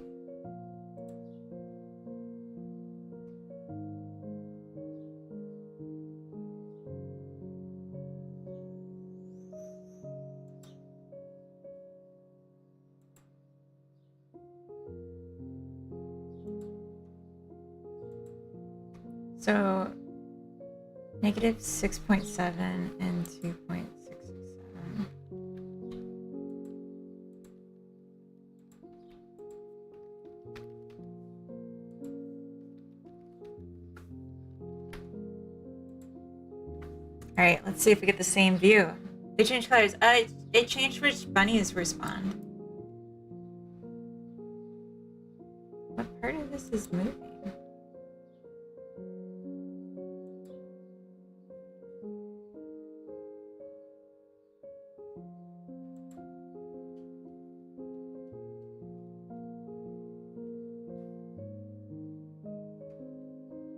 So negative 6.7 and 2.667. All right, let's see if we get the same view. They changed colors. It changed which bunnies respond. What part of this is moving?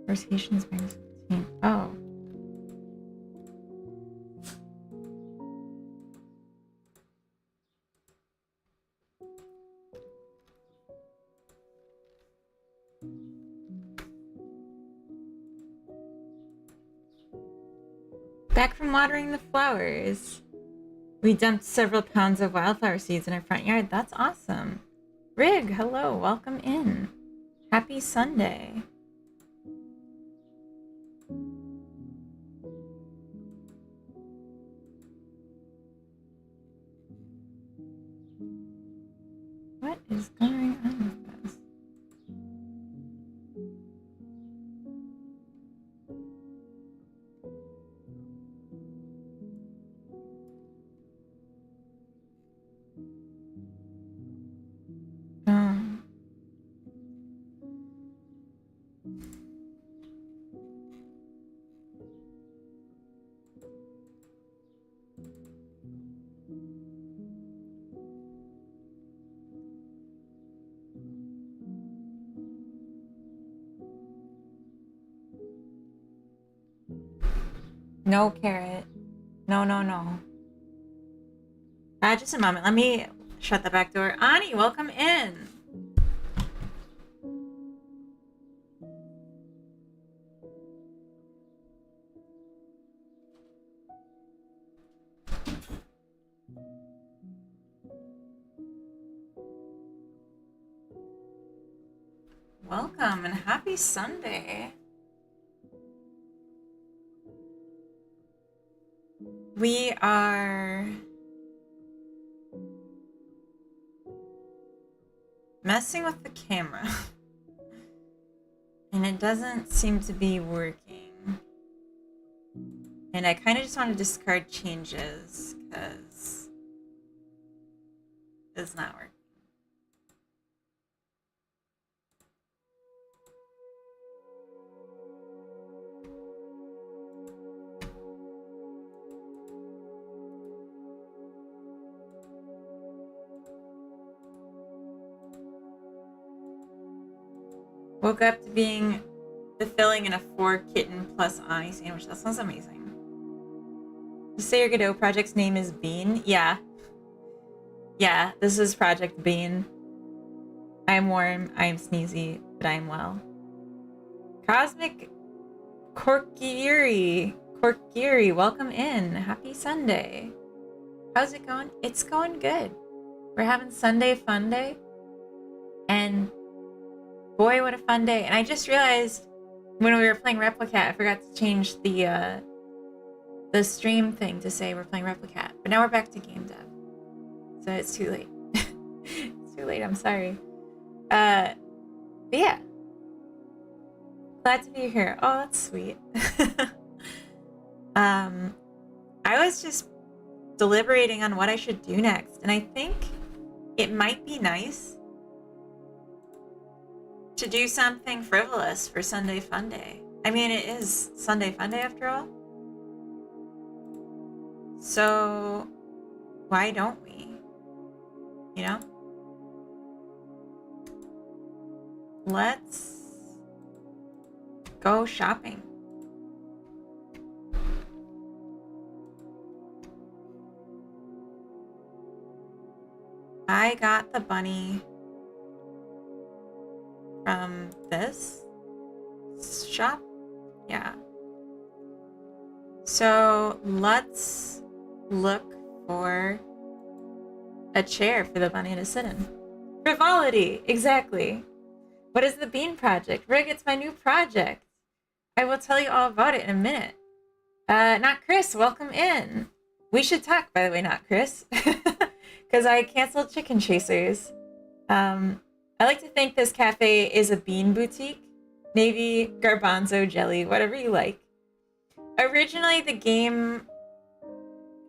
Conversations minus 15. Oh. Back from watering the flowers. We dumped several pounds of wildflower seeds in our front yard. That's awesome. Rig, hello, welcome in. Happy Sunday. What is going on with this? No, Carrot. No, no, no. Just a moment. Let me shut the back door. Ani, welcome in. Welcome and happy Sunday. We are messing with the camera and it doesn't seem to be working. And I kind of just want to discard changes because it's not working. Woke up to being the filling in a 4 kitten plus Ani sandwich. That sounds amazing. You say your Godot project's name is Bean? Yeah. Yeah, this is Project Bean. I am warm, I am sneezy, but I am well. Cosmic Korkiri, welcome in. Happy Sunday. How's it going? It's going good. We're having Sunday fun day. And boy, what a fun day. And I just realized when we were playing Replicat, I forgot to change the stream thing to say we're playing Replicat. But now we're back to game dev. So it's too late. It's too late, I'm sorry. But yeah. Glad to be here. Oh, that's sweet. I was just deliberating on what I should do next, and I think it might be nice to do something frivolous for Sunday Fun Day. I mean, it is Sunday Fun Day after all. So why don't we? You know? Let's go shopping. I got the bunny from this shop. Yeah. So let's look for a chair for the bunny to sit in. Frivolity, exactly. What is the Bean Project? Rig, it's my new project. I will tell you all about it in a minute. Not Chris, welcome in. We should talk, by the way, not Chris. Because I canceled Chicken Chasers. I like to think this cafe is a bean boutique. Maybe garbanzo jelly, whatever you like. Originally, the game,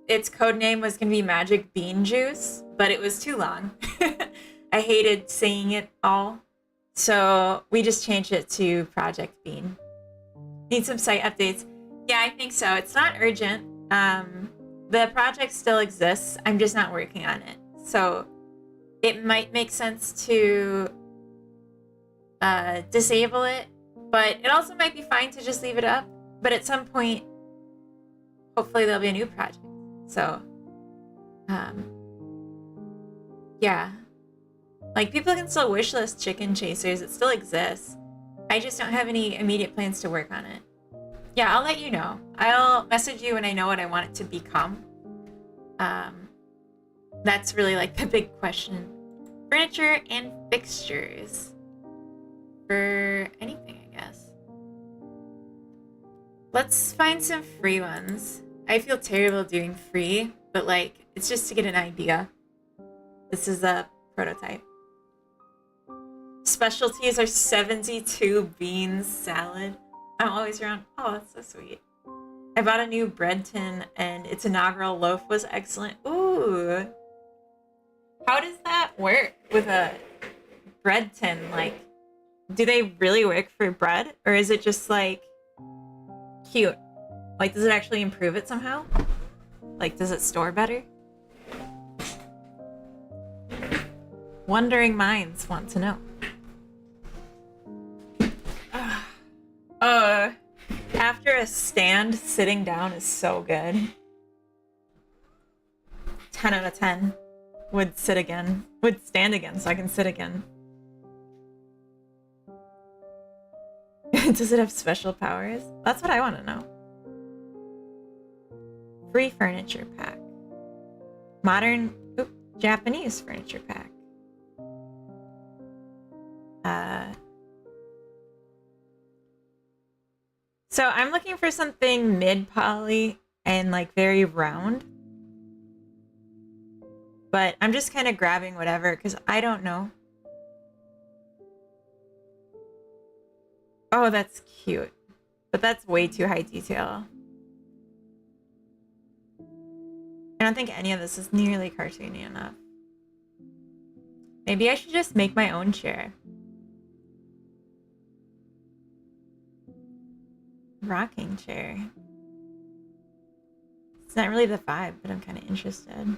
its code name was going to be Magic Bean Juice, but it was too long. I hated saying it all. So we just changed it to Project Bean. Need some site updates. Yeah, I think so. It's not urgent. The project still exists. I'm just not working on it. So it might make sense to disable it, but it also might be fine to just leave it up. But at some point, hopefully there'll be a new project. So, yeah. Like, people can still wishlist Chicken Chasers. It still exists. I just don't have any immediate plans to work on it. Yeah, I'll let you know. I'll message you when I know what I want it to become. That's really like the big question. Furniture and fixtures. for anything, I guess. Let's find some free ones. I feel terrible doing free, but like, it's just to get an idea. This is a prototype. Specialties are 72 beans salad. I'm always around. Oh, that's so sweet. I bought a new bread tin and its inaugural loaf was excellent. Ooh. How does that work with a bread tin? Like, do they really work for bread? Or is it just like cute? Like, does it actually improve it somehow? Like, does it store better? Wondering minds want to know. After a stand, sitting down is so good. 10 out of 10. Would sit again. Would stand again so I can sit again. Does it have special powers? That's what I want to know. Free furniture pack. Modern, Japanese furniture pack. So I'm looking for something mid-poly and like very round. But I'm just kind of grabbing whatever because I don't know. Oh, that's cute. But that's way too high detail. I don't think any of this is nearly cartoony enough. Maybe I should just make my own chair. Rocking chair. It's not really the vibe, but I'm kind of interested.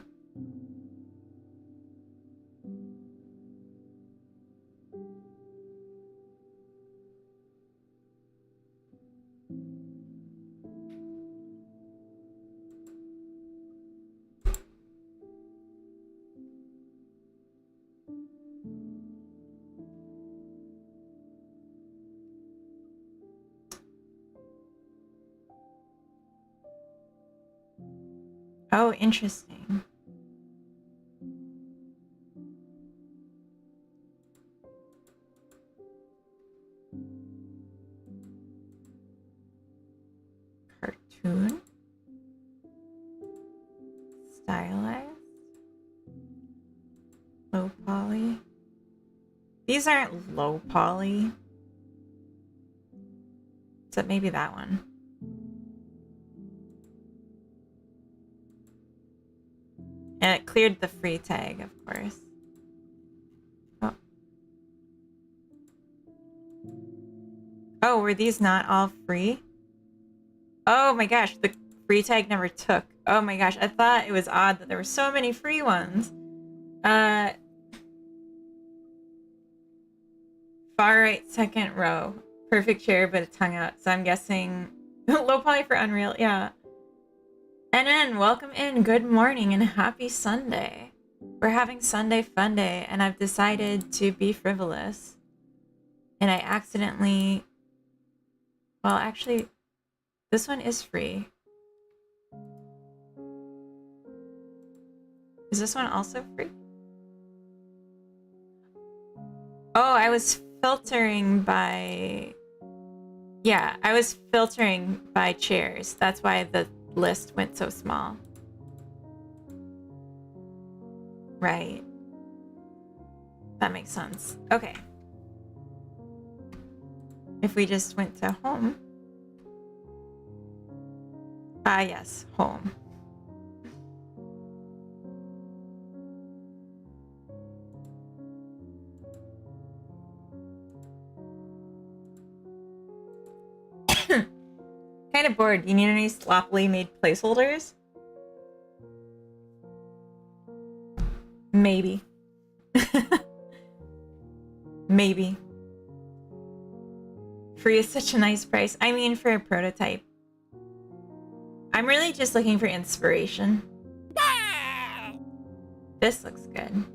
Oh, interesting. Cartoon. Stylized. Low poly. These aren't low poly. Except maybe that one. And it cleared the free tag, of course. Oh. Oh, were these not all free? Oh my gosh, the free tag never took. Oh my gosh, I thought it was odd that there were so many free ones. Far right, second row. Perfect chair, but a tongue out. So I'm guessing low poly for Unreal. Yeah. NN, welcome in. Good morning and happy Sunday. We're having Sunday Funday, and I've decided to be frivolous. And I accidentally... Well, actually, this one is free. Is this one also free? Oh, I was filtering by... Yeah, I was filtering by chairs. That's why the list went so small. Right. That makes sense. Okay. If we just went to home. Ah, yes, home. Kind of bored. You need any sloppily made placeholders? Maybe. Maybe. Free is such a nice price. I mean, for a prototype. I'm really just looking for inspiration. This looks good.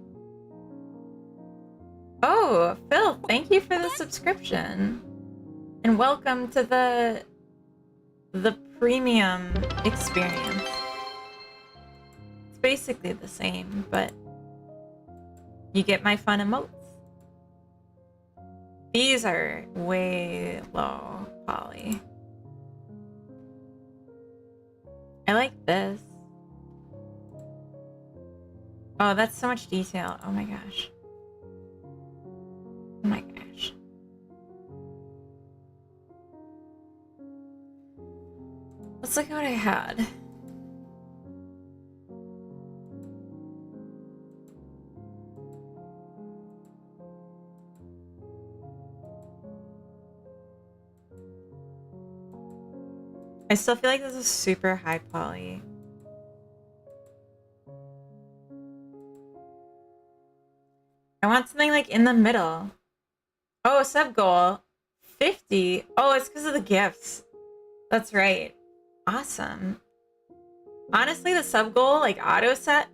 Oh, Phil, thank you for the subscription. And welcome to the premium experience. It's basically the same, but you get my fun emotes. These are way low poly. I like this. Oh, that's so much detail. Oh my gosh. Oh my gosh. Let's look at what I had. I still feel like this is super high poly. I want something like in the middle. Oh, sub goal 50. Oh, it's because of the gifts. That's right. Awesome. Honestly, the sub goal, like auto set,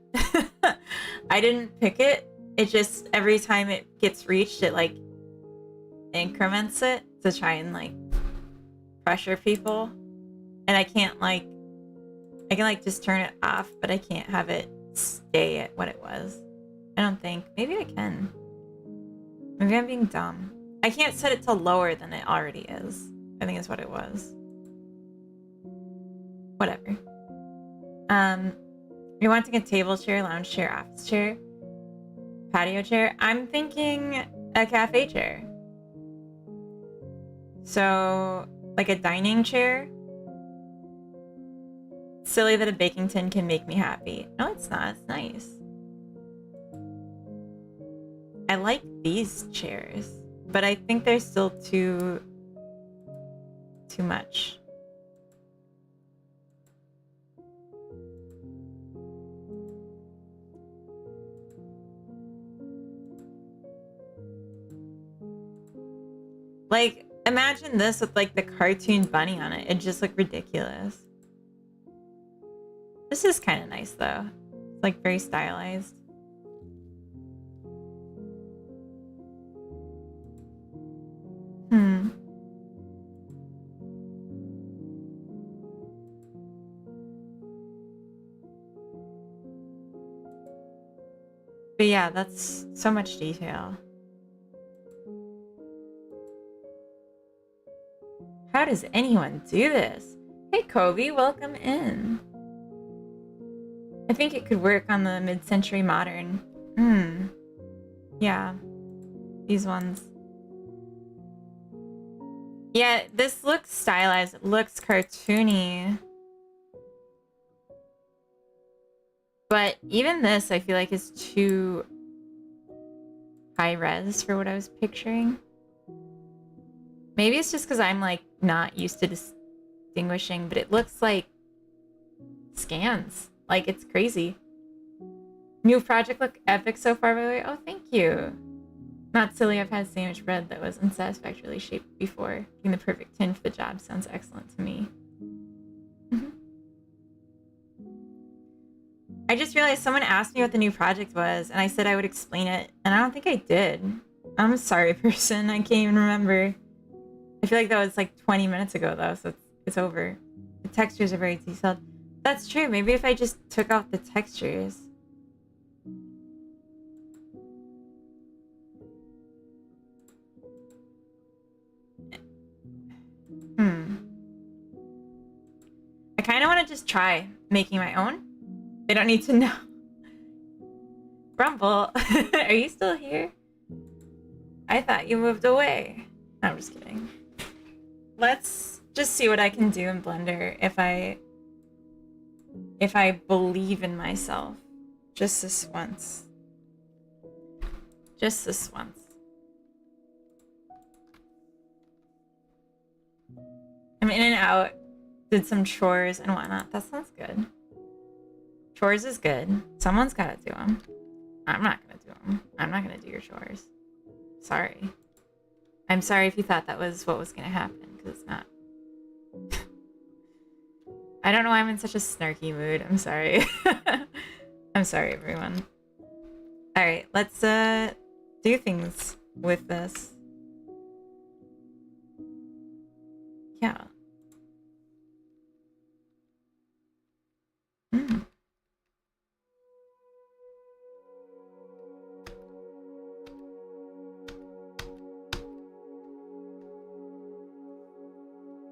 I didn't pick it. It just every time it gets reached, it like increments it to try and like pressure people. And I can't like, I can like just turn it off, but I can't have it stay at what it was. I don't think. Maybe I can. Maybe I'm being dumb. I can't set it to lower than it already is. I think is what it was. Whatever. You're wanting a table chair, lounge chair, office chair, patio chair. I'm thinking a cafe chair. So, like a dining chair. Silly that a baking tin can make me happy. No, it's not. It's nice. I like these chairs, but I think they're still too much. Like, imagine this with like the cartoon bunny on it. It'd just look ridiculous. This is kind of nice though. It's like very stylized. But yeah, that's so much detail. How does anyone do this? Hey Kobe, welcome in. I think it could work on the mid-century modern. Yeah. These ones. Yeah, this looks stylized. It looks cartoony. But even this, I feel like is too high res for what I was picturing. Maybe it's just because I'm like not used to distinguishing, but it looks like scans. Like it's crazy. New project look epic so far, by the way. Oh, thank you. Not silly, I've had sandwich bread that was unsatisfactorily shaped before. Being the perfect tin for the job sounds excellent to me. I just realized someone asked me what the new project was, and I said I would explain it, and I don't think I did. I'm a sorry person, I can't even remember. I feel like that was like 20 minutes ago though, so it's over. The textures are very detailed. That's true, maybe if I just took out the textures. I kind of want to just try making my own. They don't need to know. Grumble, are you still here? I thought you moved away. No, I'm just kidding. Let's just see what I can do in Blender if I believe in myself. Just this once. Just this once. I'm in and out. Did some chores and whatnot. That sounds good. Chores is good. Someone's gotta do them. I'm not gonna do them. I'm not gonna do your chores. Sorry. I'm sorry if you thought that was what was gonna happen, because it's not. I don't know why I'm in such a snarky mood. I'm sorry. I'm sorry, everyone. Alright, let's do things with this. Yeah.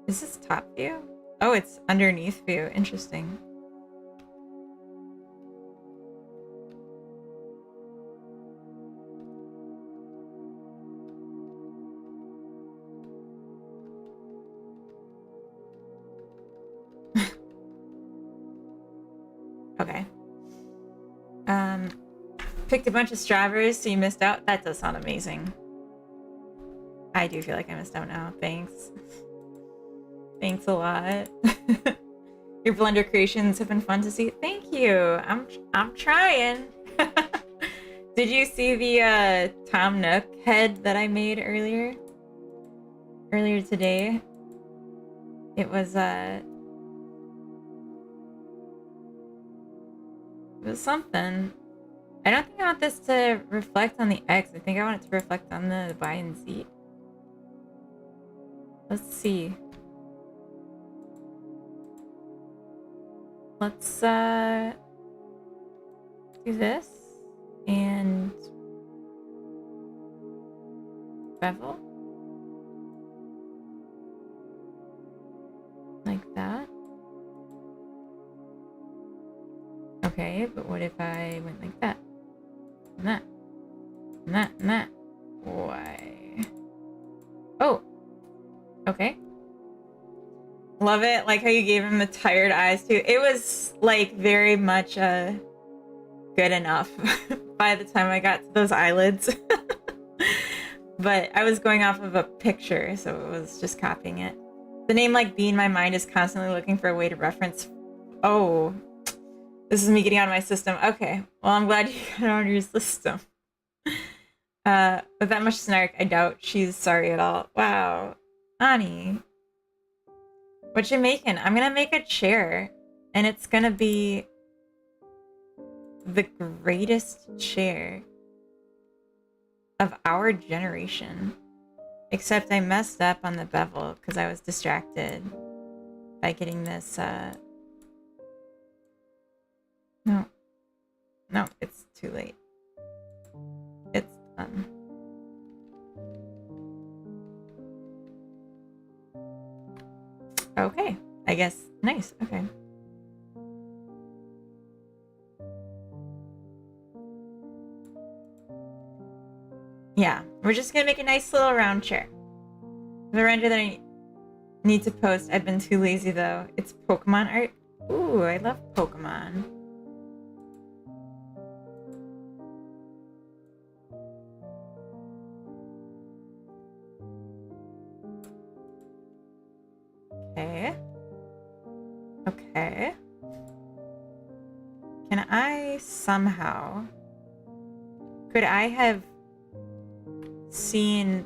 Is this top view? Oh, it's underneath view. Interesting. Okay. Picked a bunch of strawberries, so you missed out. That does sound amazing. I do feel like I missed out now. Thanks. Thanks a lot. Your blender creations have been fun to see. Thank you. I'm trying. Did you see the Tom Nook head that I made earlier? Earlier today? It was something. I don't think I want this to reflect on the X. I think I want it to reflect on the Y and Z. Let's see. Let's do this and bevel like that. Okay, but what if I went like that? And that. And that. And that. Why? Oh. Okay. Love it. Like how you gave him the tired eyes too. It was like very much good enough by the time I got to those eyelids. But I was going off of a picture, so it was just copying it. The name like Bee in my mind is constantly looking for a way to reference. Oh. This is me getting out of my system. Okay. Well, I'm glad you got out of your system. With that much snark, I doubt she's sorry at all. Wow. Ani. What you making? I'm gonna make a chair. And it's gonna be the greatest chair of our generation. Except I messed up on the bevel because I was distracted by getting this, No. No, it's too late. It's done. Okay. I guess. Nice. Okay. Yeah. We're just gonna make a nice little round chair. The render that I need to post, I've been too lazy though. It's Pokemon art. Ooh, I love Pokemon. Okay. Okay. Can I somehow... Could I have seen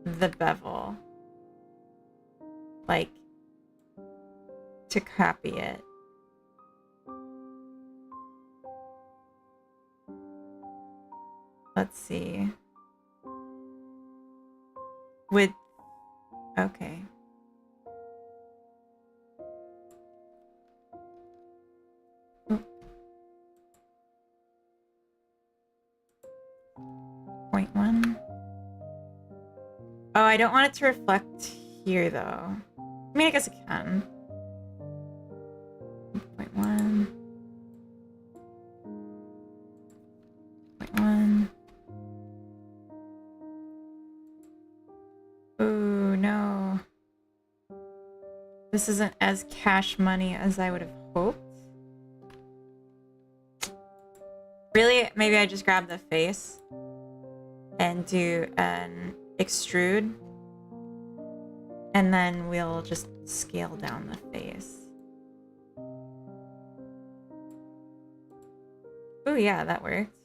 the bevel? Like, to copy it. Let's see. With... Okay. Point one. Oh, I don't want it to reflect here, though. I mean, I guess it can. Point one. Point one. Ooh, no. This isn't as cash money as I would have hoped. Really, maybe I just grab the face and do an extrude, and then we'll just scale down the face. Oh yeah, that worked.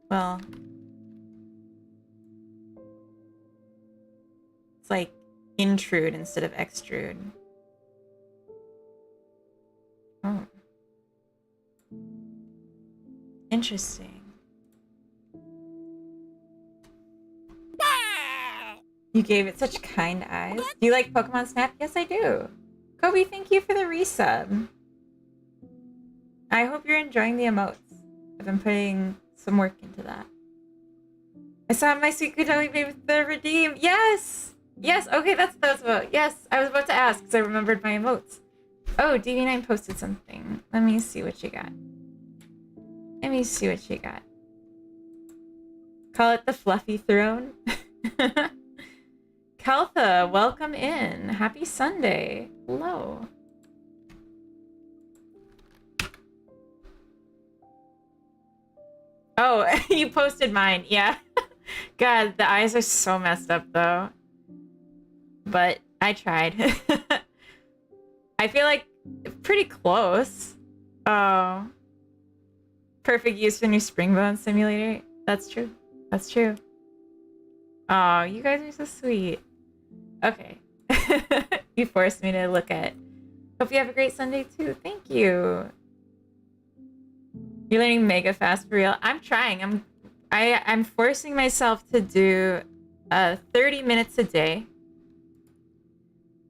Well, it's like intrude instead of extrude. Oh. Interesting. You gave it such kind eyes. Do you like Pokemon Snap? Yes, I do. Kobe, thank you for the resub. I hope you're enjoying the emotes. I've been putting some work into that. I saw my secret telling me with the redeem. Yes! Yes, okay, that's what. Yes, I was about to ask because I remembered my emotes. Oh, DV9 posted something. Let me see what you got. Let me see what you got. Call it the fluffy throne. Kaltha, welcome in. Happy Sunday. Hello. Oh, you posted mine. Yeah. God, the eyes are so messed up though. But I tried. I feel like pretty close. Oh. Perfect use for new Springbone Simulator. That's true. That's true. Oh, you guys are so sweet. Okay. You forced me to look at. Hope you have a great Sunday too. Thank you. You're learning mega fast for real. I'm trying. I'm forcing myself to do 30 minutes a day.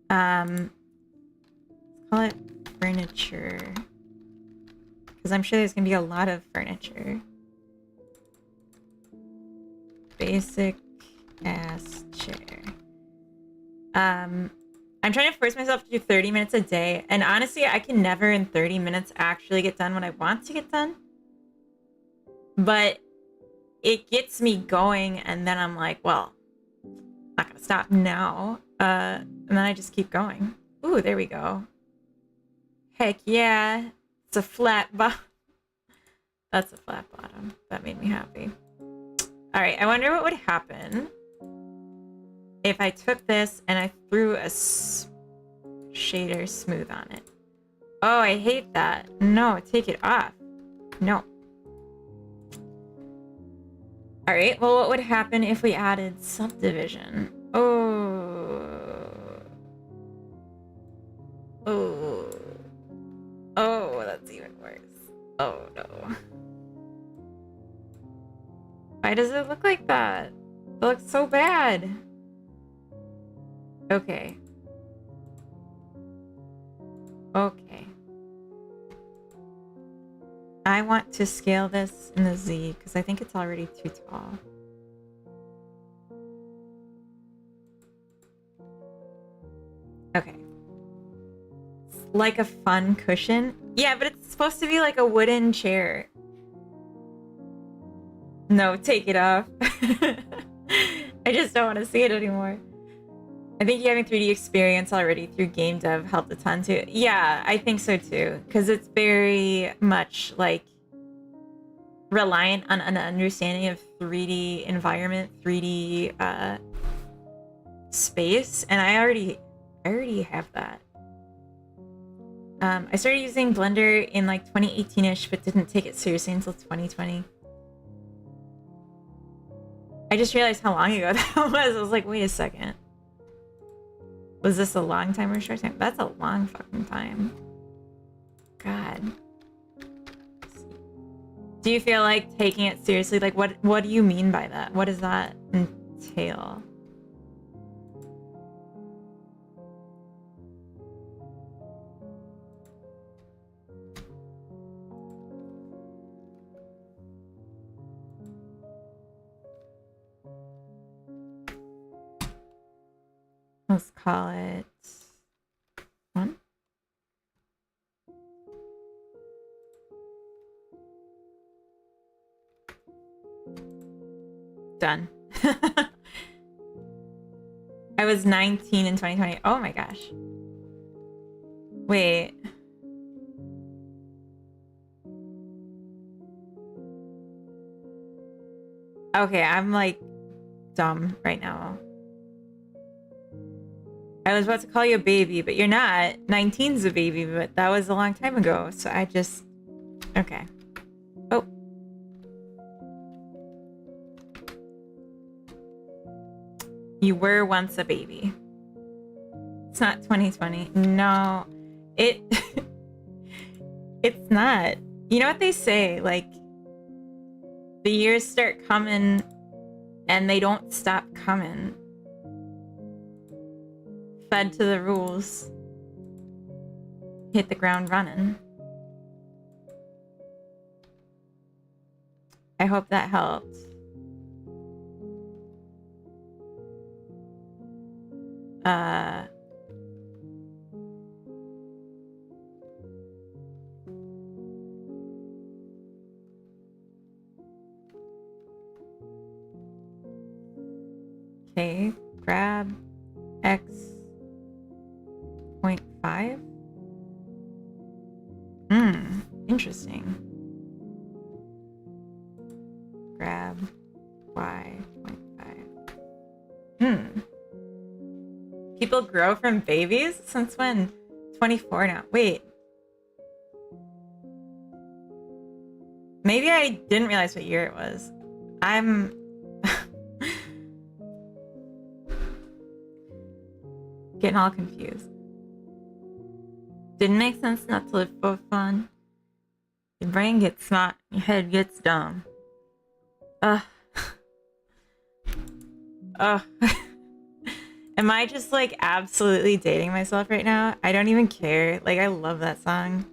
Let's call it furniture. Because I'm sure there's gonna be a lot of furniture. Basic ass chair. I'm trying to force myself to do 30 minutes a day, and honestly, I can never in 30 minutes actually get done what I want to get done. But it gets me going, and then I'm like, well, I'm not gonna stop now. And then I just keep going. Ooh, there we go. Heck yeah. It's a flat bottom. That's a flat bottom. That made me happy. Alright, I wonder what would happen if I took this and I threw a shader smooth on it. Oh, I hate that. No, take it off. No. Alright, well, what would happen if we added subdivision? Oh. Oh. Oh, that's even worse. Oh, no. Why does it look like that? It looks so bad. Okay. Okay. I want to scale this in the Z because I think it's already too tall. Okay. It's like a fun cushion. Yeah, but it's supposed to be like a wooden chair. No, take it off. I just don't want to see it anymore. I think having 3D experience already through game dev helped a ton too. Yeah, I think so too. Because it's very much like reliant on an understanding of 3D environment, 3D space, and I already have that. I started using Blender in like 2018-ish, but didn't take it seriously until 2020. I just realized how long ago that was. I was like, wait a second. Was this a long time or a short time? That's a long fucking time. God. Do you feel like taking it seriously? Like, what do you mean by that? What does that entail? Let's call it 1. Done. I was 19 in 2020. Oh my gosh. Wait. Okay, I'm like dumb right now. I was about to call you a baby, but you're not. 19's a baby, but that was a long time ago. So I just... Okay. Oh. You were once a baby. It's not 2020. No. It... It's not. You know what they say? Like, the years start coming and they don't stop coming. Fed to the rules. Hit the ground running. I hope that helped. Uh, okay, grab x 0.5. Interesting. Grab y 0.5. People grow from babies? Since when? 24 now. Wait. Maybe I didn't realize what year it was. I'm... getting all confused. Didn't make sense not to live for fun. Your brain gets smart, your head gets dumb. Ugh. Ugh. Am I just like absolutely dating myself right now? I don't even care. Like, I love that song.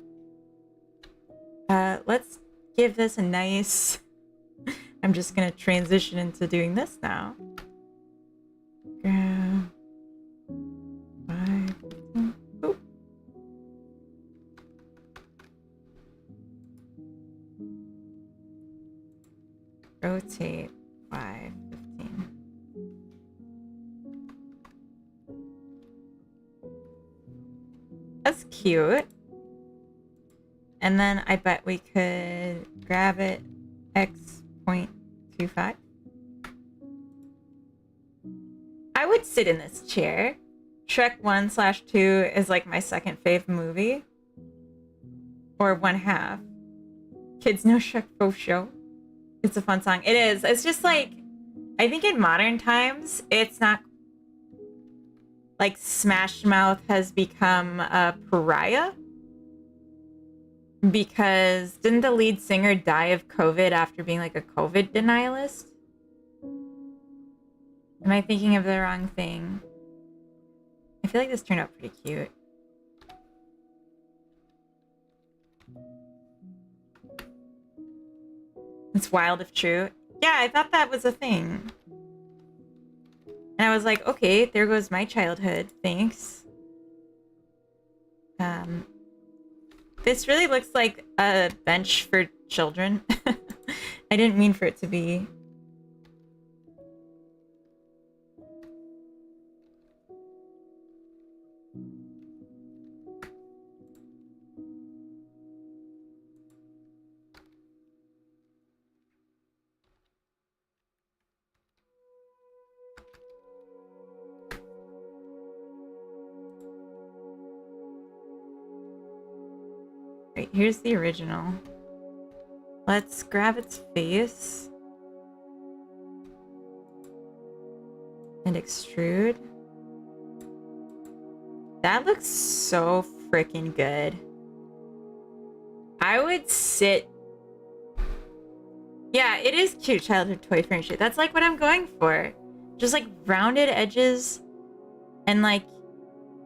Let's give this a nice... I'm just gonna transition into doing this now. Grab 5. Oop. Rotate 5, 15. That's cute. And then I bet we could grab it x 0.25. I would sit in this chair. Shrek 1/2 is like my second fave movie. Or 1/2. Kids know Shrek for show. It's a fun song. It is. It's just like, I think in modern times, it's not like Smash Mouth has become a pariah. Because didn't the lead singer die of COVID after being like a COVID denialist? Am I thinking of the wrong thing? I feel like this turned out pretty cute. It's wild if true. Yeah, I thought that was a thing. And I was like, okay, there goes my childhood. Thanks. This really looks like a bench for children. I didn't mean for it to be. Right, here's the original. Let's grab its face and extrude. That looks so freaking good. I would sit... Yeah, it is cute childhood toy furniture. That's like what I'm going for. Just like rounded edges and like,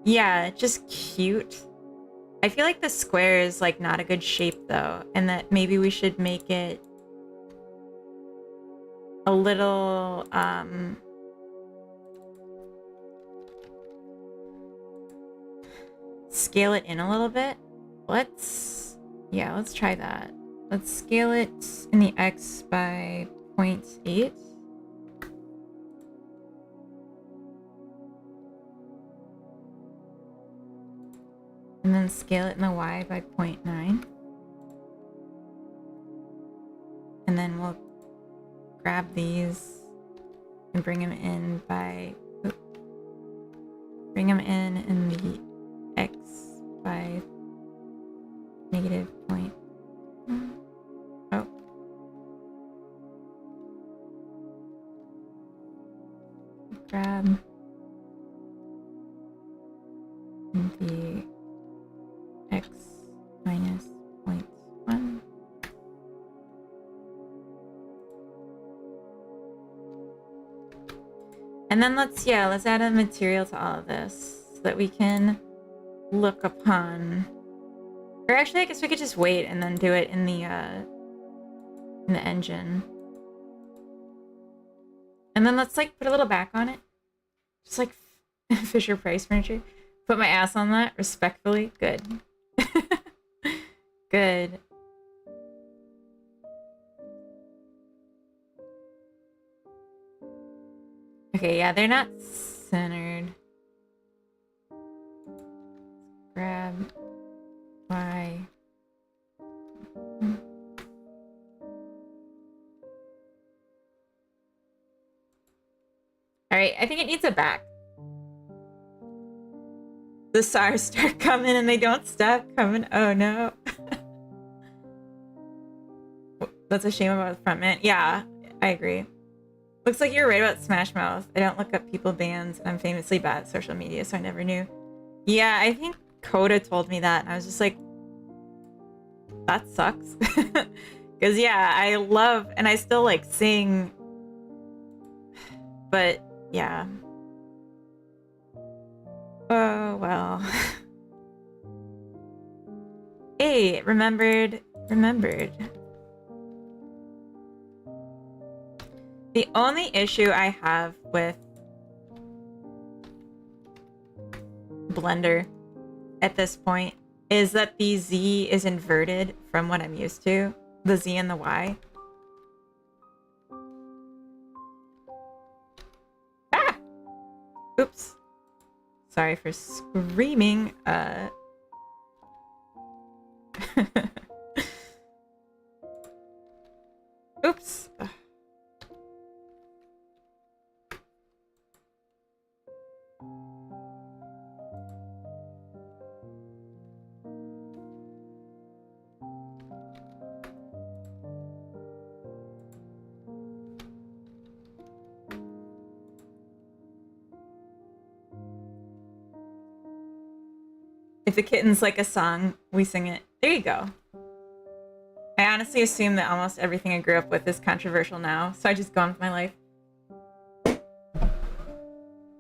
yeah, just cute. I feel like the square is like not a good shape though, and that maybe we should make it a little scale it in a little bit. Let's try that. Let's scale it in the X by 0.8. And then scale it in the Y by 0.9. And then we'll grab these and bring them in by... bring them in the X by negative 0.1. Oh. Grab the X minus 0.1. And then let's add a material to all of this so that we can look upon, or actually I guess we could just wait and then do it in the engine. And then let's like put a little back on it. Just like Fisher Price furniture. Put my ass on that respectfully. Good. Good. Okay, yeah, they're not centered. Grab Y. Alright, I think it needs a back. The SARS start coming and they don't stop coming. Oh no. That's a shame about the front man. Yeah, I agree. Looks like you're right about Smash Mouth. I don't look up people bands, and I'm famously bad at social media, so I never knew. Yeah, I think Coda told me that, and I was just like, that sucks. Because, yeah, I love, and I still, like, sing. But, yeah. Oh, well. Hey, remembered. The only issue I have with Blender at this point is that the Z is inverted from what I'm used to. The Z and the Y. Ah! Oops. Sorry for screaming. Oops. Ugh. If the kitten's like a song, we sing it. There you go. I honestly assume that almost everything I grew up with is controversial now, so I just go on with my life.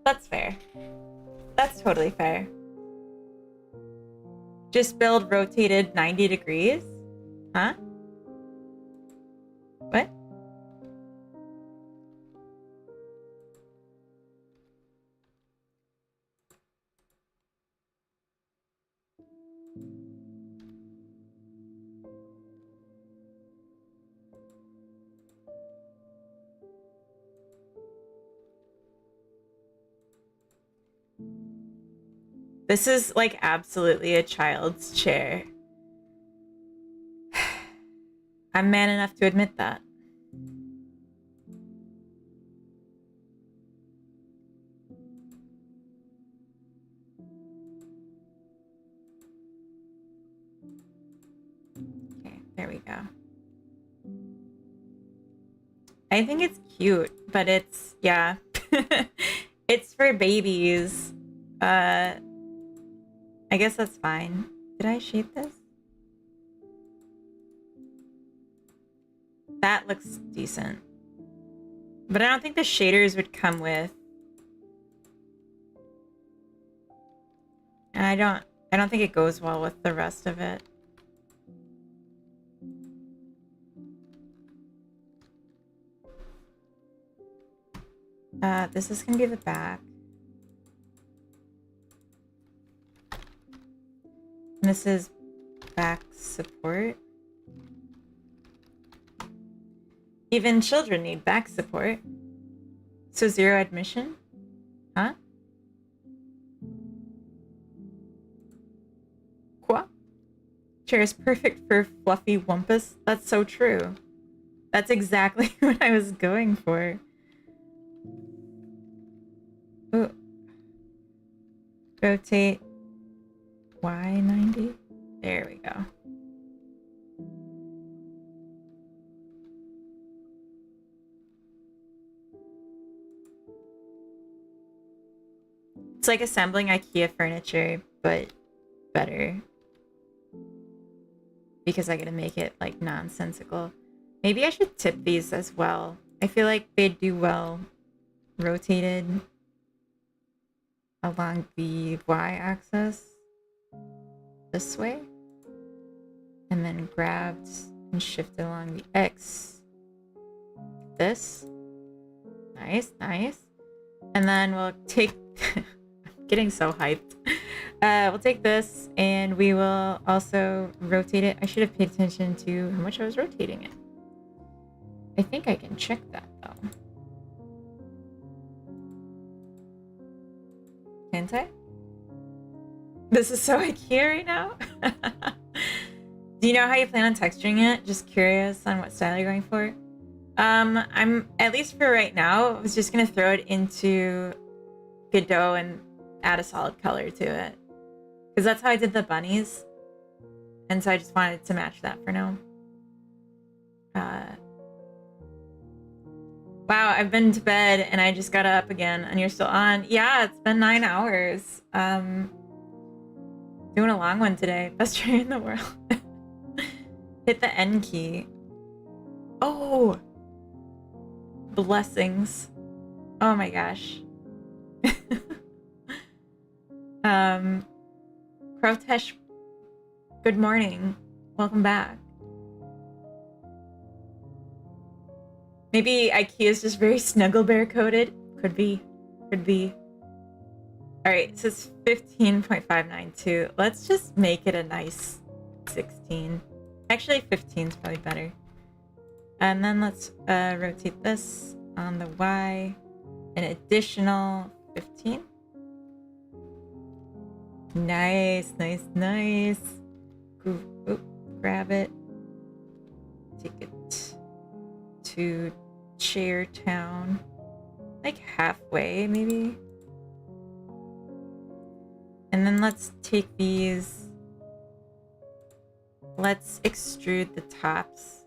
That's fair. That's totally fair. Just build rotated 90 degrees? Huh? What? This is like absolutely a child's chair. I'm man enough to admit that. Okay, there we go. I think it's cute, but it's, yeah. It's for babies. I guess that's fine. Did I shape this? That looks decent. But I don't think the shaders would come with. And I don't think it goes well with the rest of it. This is gonna be the back. And this is back support. Even children need back support. So 0 admission? Huh? Quoi? Chair is perfect for fluffy wumpus. That's so true. That's exactly what I was going for. Ooh. Rotate Y90. There we go. It's like assembling IKEA furniture, but better. Because I gotta make it like nonsensical. Maybe I should tip these as well. I feel like they'd do well rotated along the y-axis this way, and then grabbed and shifted along the x. This. Nice, nice. And then we'll take getting so hyped. We'll take this and we will also rotate it. I should have paid attention to how much I was rotating it. I think I can check that though. Can't I? This is so IKEA right now. Do you know how you plan on texturing it? Just curious on what style you're going for. I'm, at least for right now, I was just gonna throw it into Godot and add a solid color to it. Because that's how I did the bunnies. And so I just wanted to match that for now. Wow, I've been to bed and I just got up again and you're still on. Yeah, it's been 9 hours. Doing a long one today. Best train in the world. Hit the N key. Oh! Blessings. Oh my gosh. Protesh, good morning. Welcome back. Maybe IKEA is just very snuggle bear coded. Could be. Could be. Alright, so it's 15.592. Let's just make it a nice 16. Actually, 15 is probably better. And then let's rotate this on the Y. An additional 15. Nice, nice, nice. Grab it. Take it to Chair Town. Like halfway, maybe. And then let's take these. Let's extrude the tops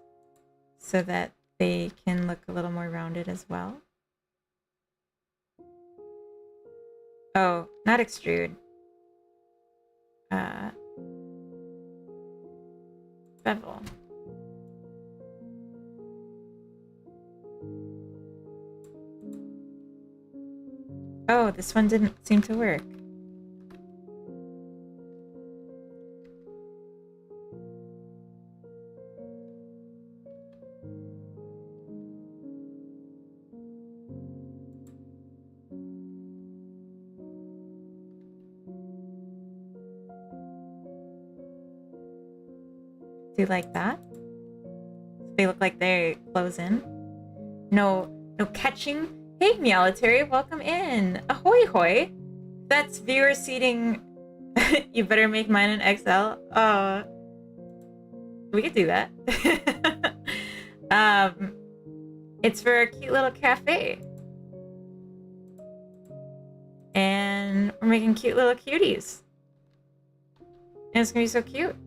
so that they can look a little more rounded as well. Oh, not extrude. Bevel. Oh, this one didn't seem to work. Do you like that? They look like they close in. No catching. Hey, Meowletary, welcome in. Ahoy hoy. That's viewer seating. You better make mine an XL. We could do that. It's for a cute little cafe. And we're making cute little cuties. And it's gonna be so cute.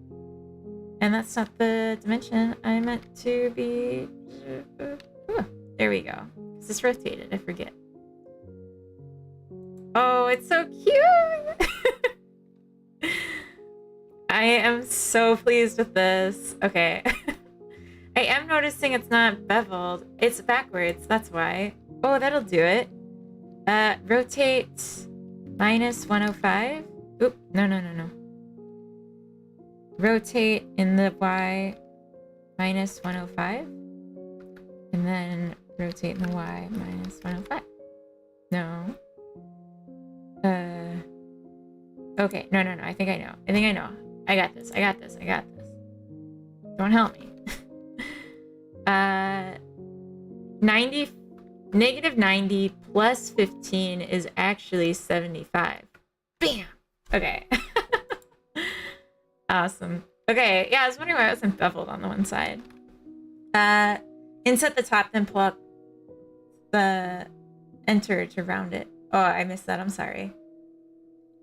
And that's not the dimension I meant to be. There we go. Is this rotated? I forget. Oh, it's so cute! I am so pleased with this. Okay. I am noticing it's not beveled. It's backwards, that's why. Oh, that'll do it. Rotate minus 105. Oop, no. Rotate in the Y minus 105. And then rotate in the Y minus 105. No. Okay. No. I think I know. I got this. Don't help me. Negative 90 plus 15 is actually 75. Bam! Okay. Awesome. Okay, yeah, I was wondering why it wasn't beveled on the one side. Insert the top, then pull up the enter to round it. Oh, I missed that. I'm sorry.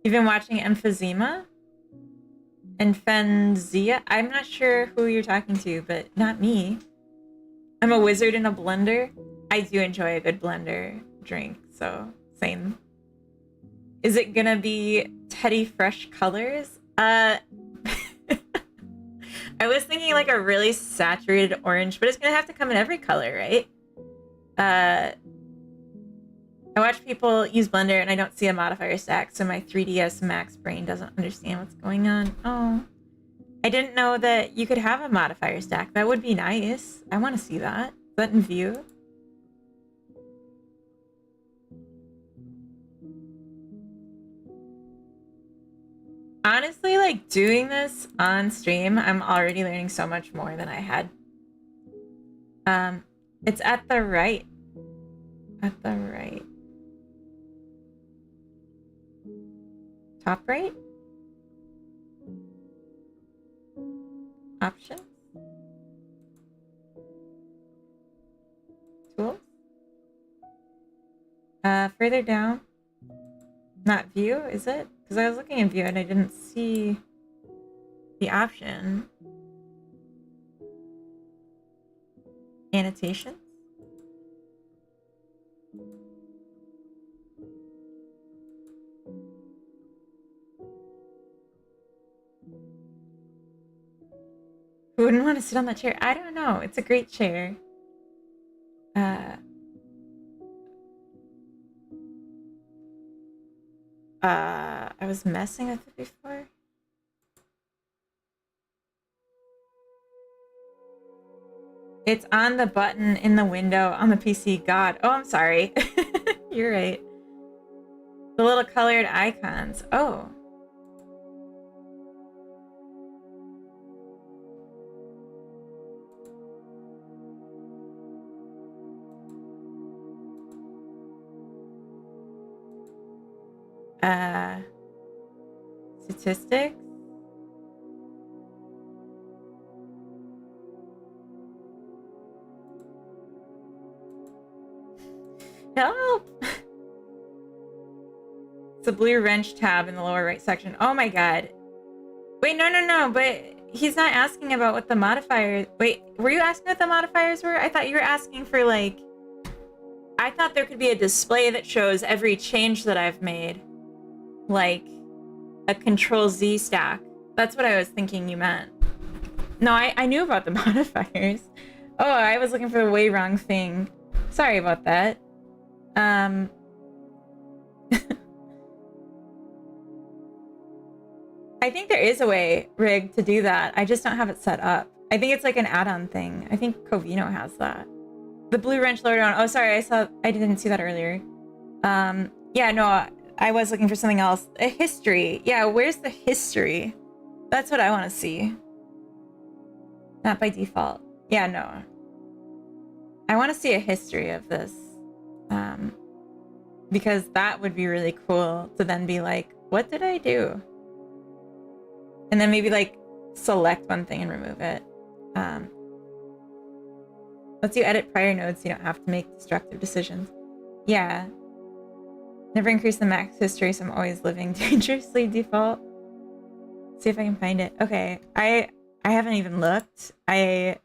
You've been watching Emphysema? Enfenzia? I'm not sure who you're talking to, but not me. I'm a wizard in a blender. I do enjoy a good blender drink, so same. Is it gonna be Teddy Fresh colors? I was thinking like a really saturated orange, but it's gonna have to come in every color, right? I watch people use Blender and I don't see a modifier stack, so my 3DS Max brain doesn't understand what's going on. Oh, I didn't know that you could have a modifier stack. That would be nice. I want to see that. Is that in view? Honestly, like doing this on stream, I'm already learning so much more than I had. It's at the right. At the right. Top right? Options? Tools? Further down. Not view, is it? Because I was looking in view and I didn't see the option. Annotations? Who wouldn't want to sit on that chair? I don't know. It's a great chair. I was messing with it before. It's on the button in the window on the PC. God. Oh, I'm sorry. You're right. The little colored icons. Oh. Statistics? Help! It's a blue wrench tab in the lower right section. Oh my god. Wait, no, but he's not asking about what the modifiers... Wait, were you asking what the modifiers were? I thought you were asking for, like... I thought there could be a display that shows every change that I've made. Like, a Control-Z stack. That's what I was thinking you meant. No, I knew about the modifiers. Oh, I was looking for the way wrong thing. Sorry about that. I think there is a way, Rig, to do that. I just don't have it set up. I think it's like an add-on thing. I think Covino has that. The blue wrench lower down. Oh, sorry, I didn't see that earlier. Yeah, no, I was looking for something else. A history. Yeah, where's the history? That's what I want to see. Not by default. Yeah, no. I want to see a history of this. Because that would be really cool to then be like, what did I do? And then maybe like select one thing and remove it. Lets you edit prior nodes so you don't have to make destructive decisions. Yeah. Never increase the max history, so I'm always living dangerously default. See if I can find it. Okay, I haven't even looked. I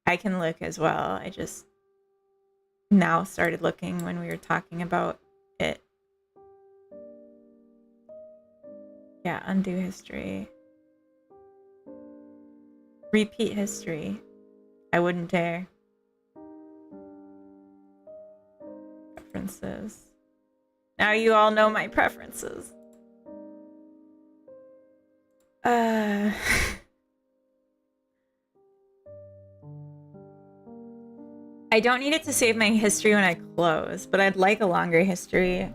can look as well. I just now started looking when we were talking about it. Yeah, undo history. Repeat history. I wouldn't dare. Preferences. Now you all know my preferences. I don't need it to save my history when I close, but I'd like a longer history.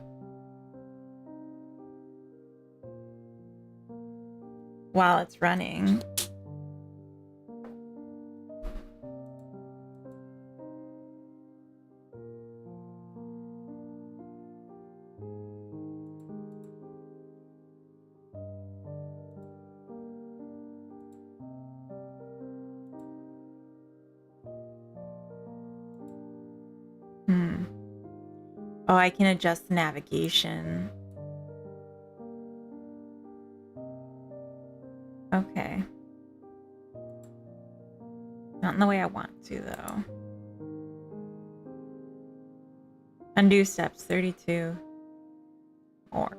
While it's running. Oh, I can adjust the navigation. Okay. Not in the way I want to, though. Undo steps, 32. More.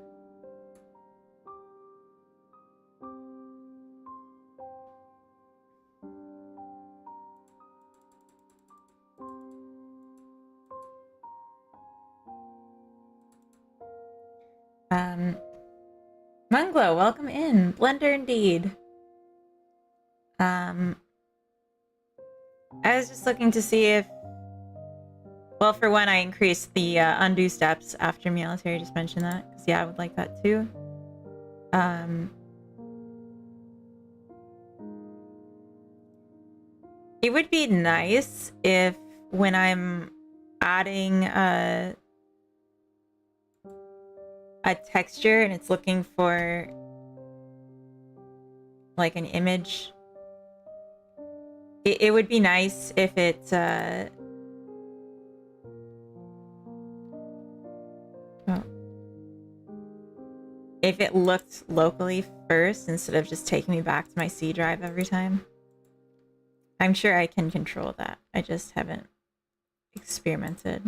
Munglo, welcome in. Blender indeed. I was just looking to see if... Well, for one, I increased the undo steps after military. Just mentioned that. Because, yeah, I would like that too. It would be nice if when I'm adding a texture and it's looking for like an image, it would be nice if it if it looked locally first instead of just taking me back to my C drive every time. I'm sure I can control that. I just haven't experimented.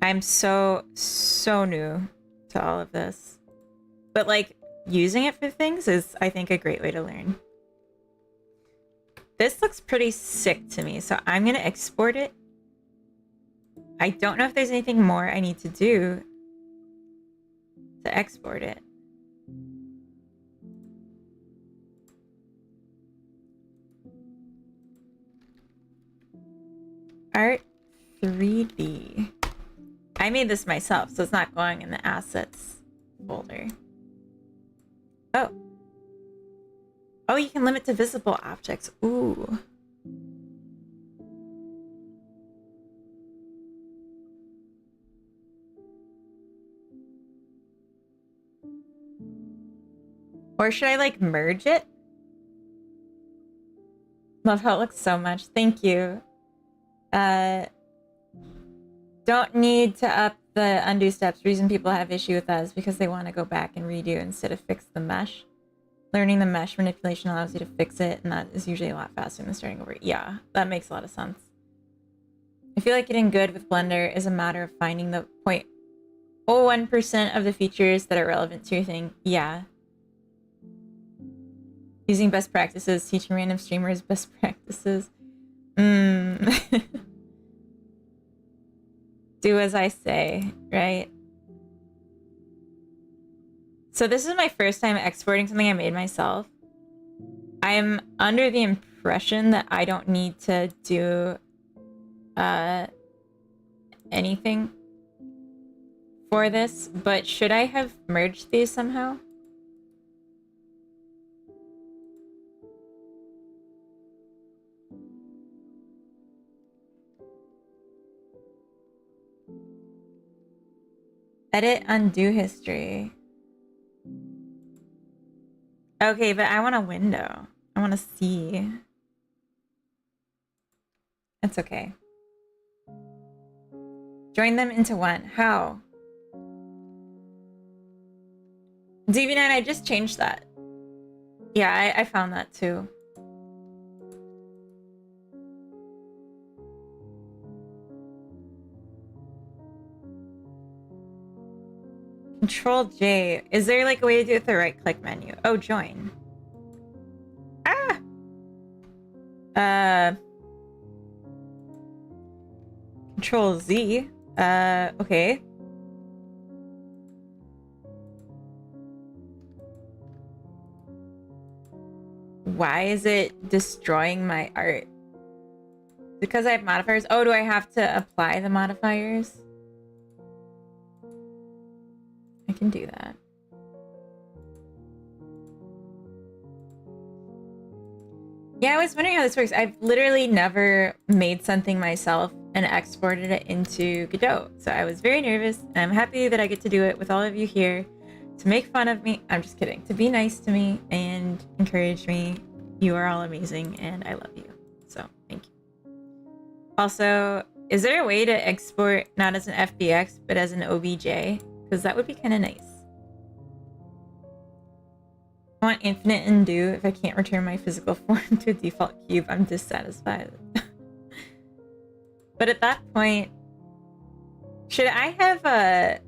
I'm so new to all of this. But like using it for things is, I think, a great way to learn. This looks pretty sick to me, so I'm gonna export it. I don't know if there's anything more I need to do to export it. Art 3D. I made this myself, so it's not going in the assets folder. Oh. Oh, you can limit to visible objects. Ooh. Or should I like merge it? Love how it looks so much. Thank you. Don't need to up the undo steps. Reason people have issue with that is because they want to go back and redo instead of fix the mesh. Learning the mesh manipulation allows you to fix it, and that is usually a lot faster than starting over. Yeah, that makes a lot of sense. I feel like getting good with Blender is a matter of finding the 0.01% of the features that are relevant to your thing. Yeah. Using best practices, teaching random streamers best practices. Do as I say, right? So this is my first time exporting something I made myself. I'm under the impression that I don't need to do anything for this, but should I have merged these somehow? Edit, undo history. Okay, but I want a window. I want to see. It's okay. Join them into one. How? DB9, I just changed that. Yeah, I found that too. Control J. Is there like a way to do it with the right click menu? Oh, join. Ah! Control Z. Okay. Why is it destroying my art? Because I have modifiers? Oh, do I have to apply the modifiers? I can do that. Yeah, I was wondering how this works. I've literally never made something myself and exported it into Godot. So I was very nervous, and I'm happy that I get to do it with all of you here to make fun of me. I'm just kidding. To be nice to me and encourage me. You are all amazing, and I love you. So, thank you. Also, is there a way to export not as an FBX, but as an OBJ? Because that would be kind of nice. I want infinite undo. If I can't return my physical form to a default cube, I'm dissatisfied. But at that point, should I have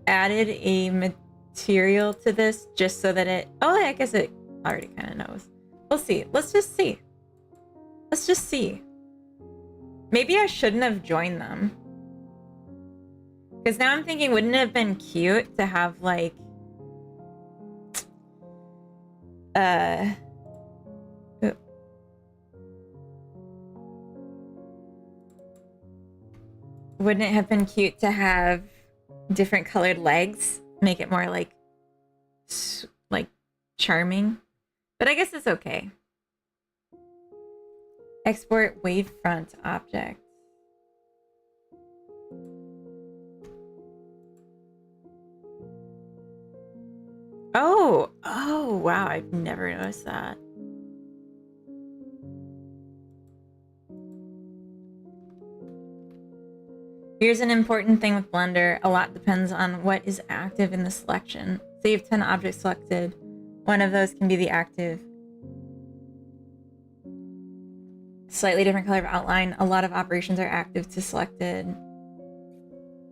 added a material to this just so that it... Oh, I guess it already kind of knows. We'll see. Let's just see. Let's just see. Maybe I shouldn't have joined them. Because now I'm thinking, wouldn't it have been cute to have, like... Wouldn't it have been cute to have different colored legs? Make it more, like, like charming, but I guess it's okay. Export wavefront object. Oh, wow, I've never noticed that. Here's an important thing with Blender. A lot depends on what is active in the selection. Say you have 10 objects selected. One of those can be the active. Slightly different color of outline. A lot of operations are active to selected.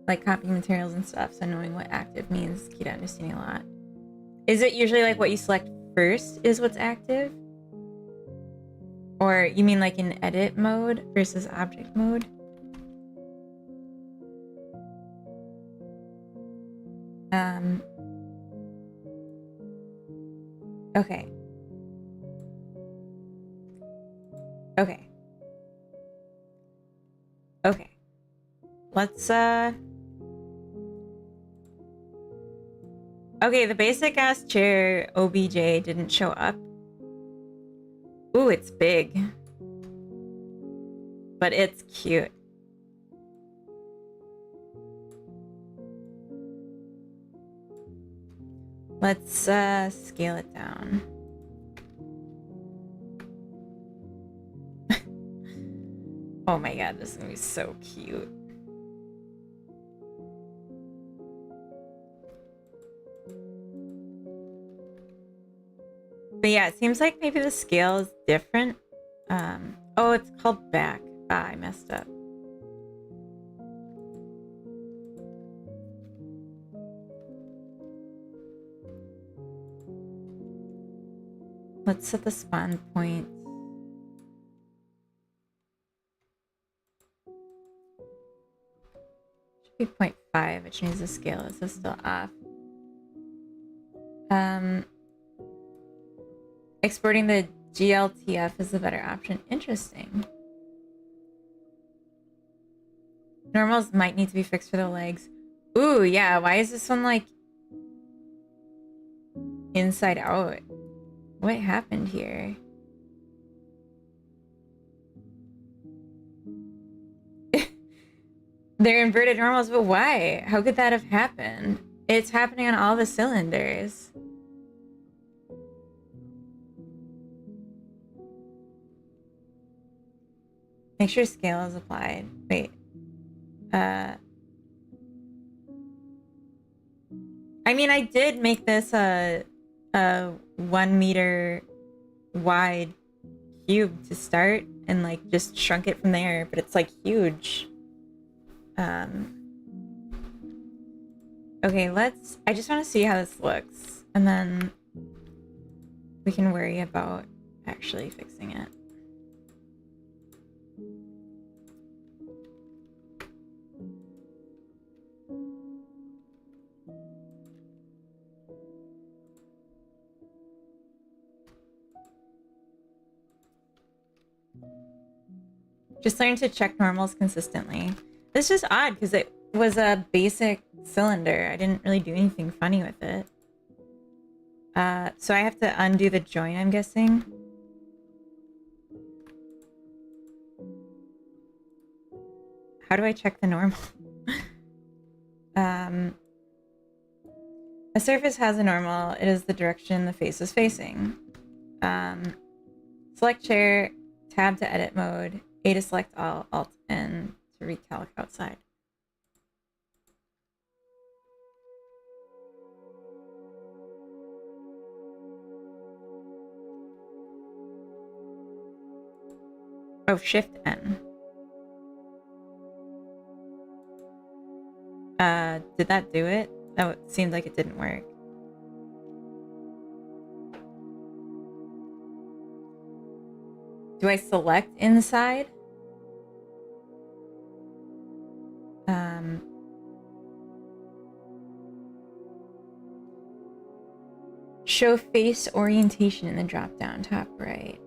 Like copying materials and stuff, so knowing what active means is key to understanding a lot. Is it usually like what you select first is what's active? Or you mean like in edit mode versus object mode? Okay. Okay. Okay. Let's, okay, the basic ass chair OBJ didn't show up. Ooh, it's big. But it's cute. Let's scale it down. Oh my god, this is gonna be so cute. But yeah, it seems like maybe the scale is different. Oh, it's called back. Ah, I messed up. Let's set the spawn point. Should be 0.5, which means the scale is still off. Exporting the GLTF is the better option. Interesting. Normals might need to be fixed for the legs. Ooh, yeah. Why is this one like inside out? What happened here? They're inverted normals, but why? How could that have happened? It's happening on all the cylinders. Make sure scale is applied. Wait. I mean, I did make this a 1 meter wide cube to start and like just shrunk it from there, but it's like huge. Okay, I just want to see how this looks and then we can worry about actually fixing it. Just learn to check normals consistently. This is odd because it was a basic cylinder. I didn't really do anything funny with it. So I have to undo the join, I'm guessing. How do I check the normal? A surface has a normal. It is the direction the face is facing. Select chair, tab to edit mode, A to select all, Alt N to recalc outside. Oh, Shift N. Did that do it? That seemed like it didn't work. Do I select inside? Show face orientation in the drop down top right.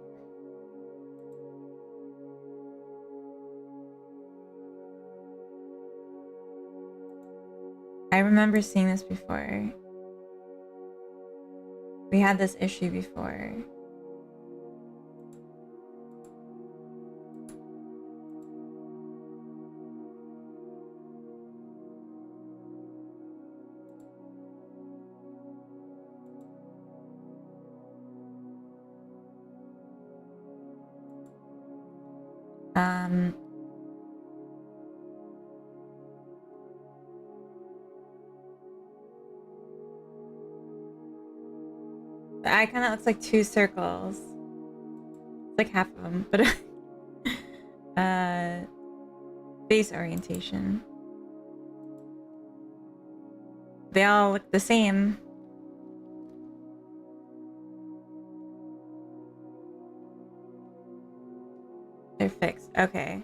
I remember seeing this before. We had this issue before. The icon that looks like two circles. It's like half of them, but face orientation. They all look the same. They're fixed. Okay.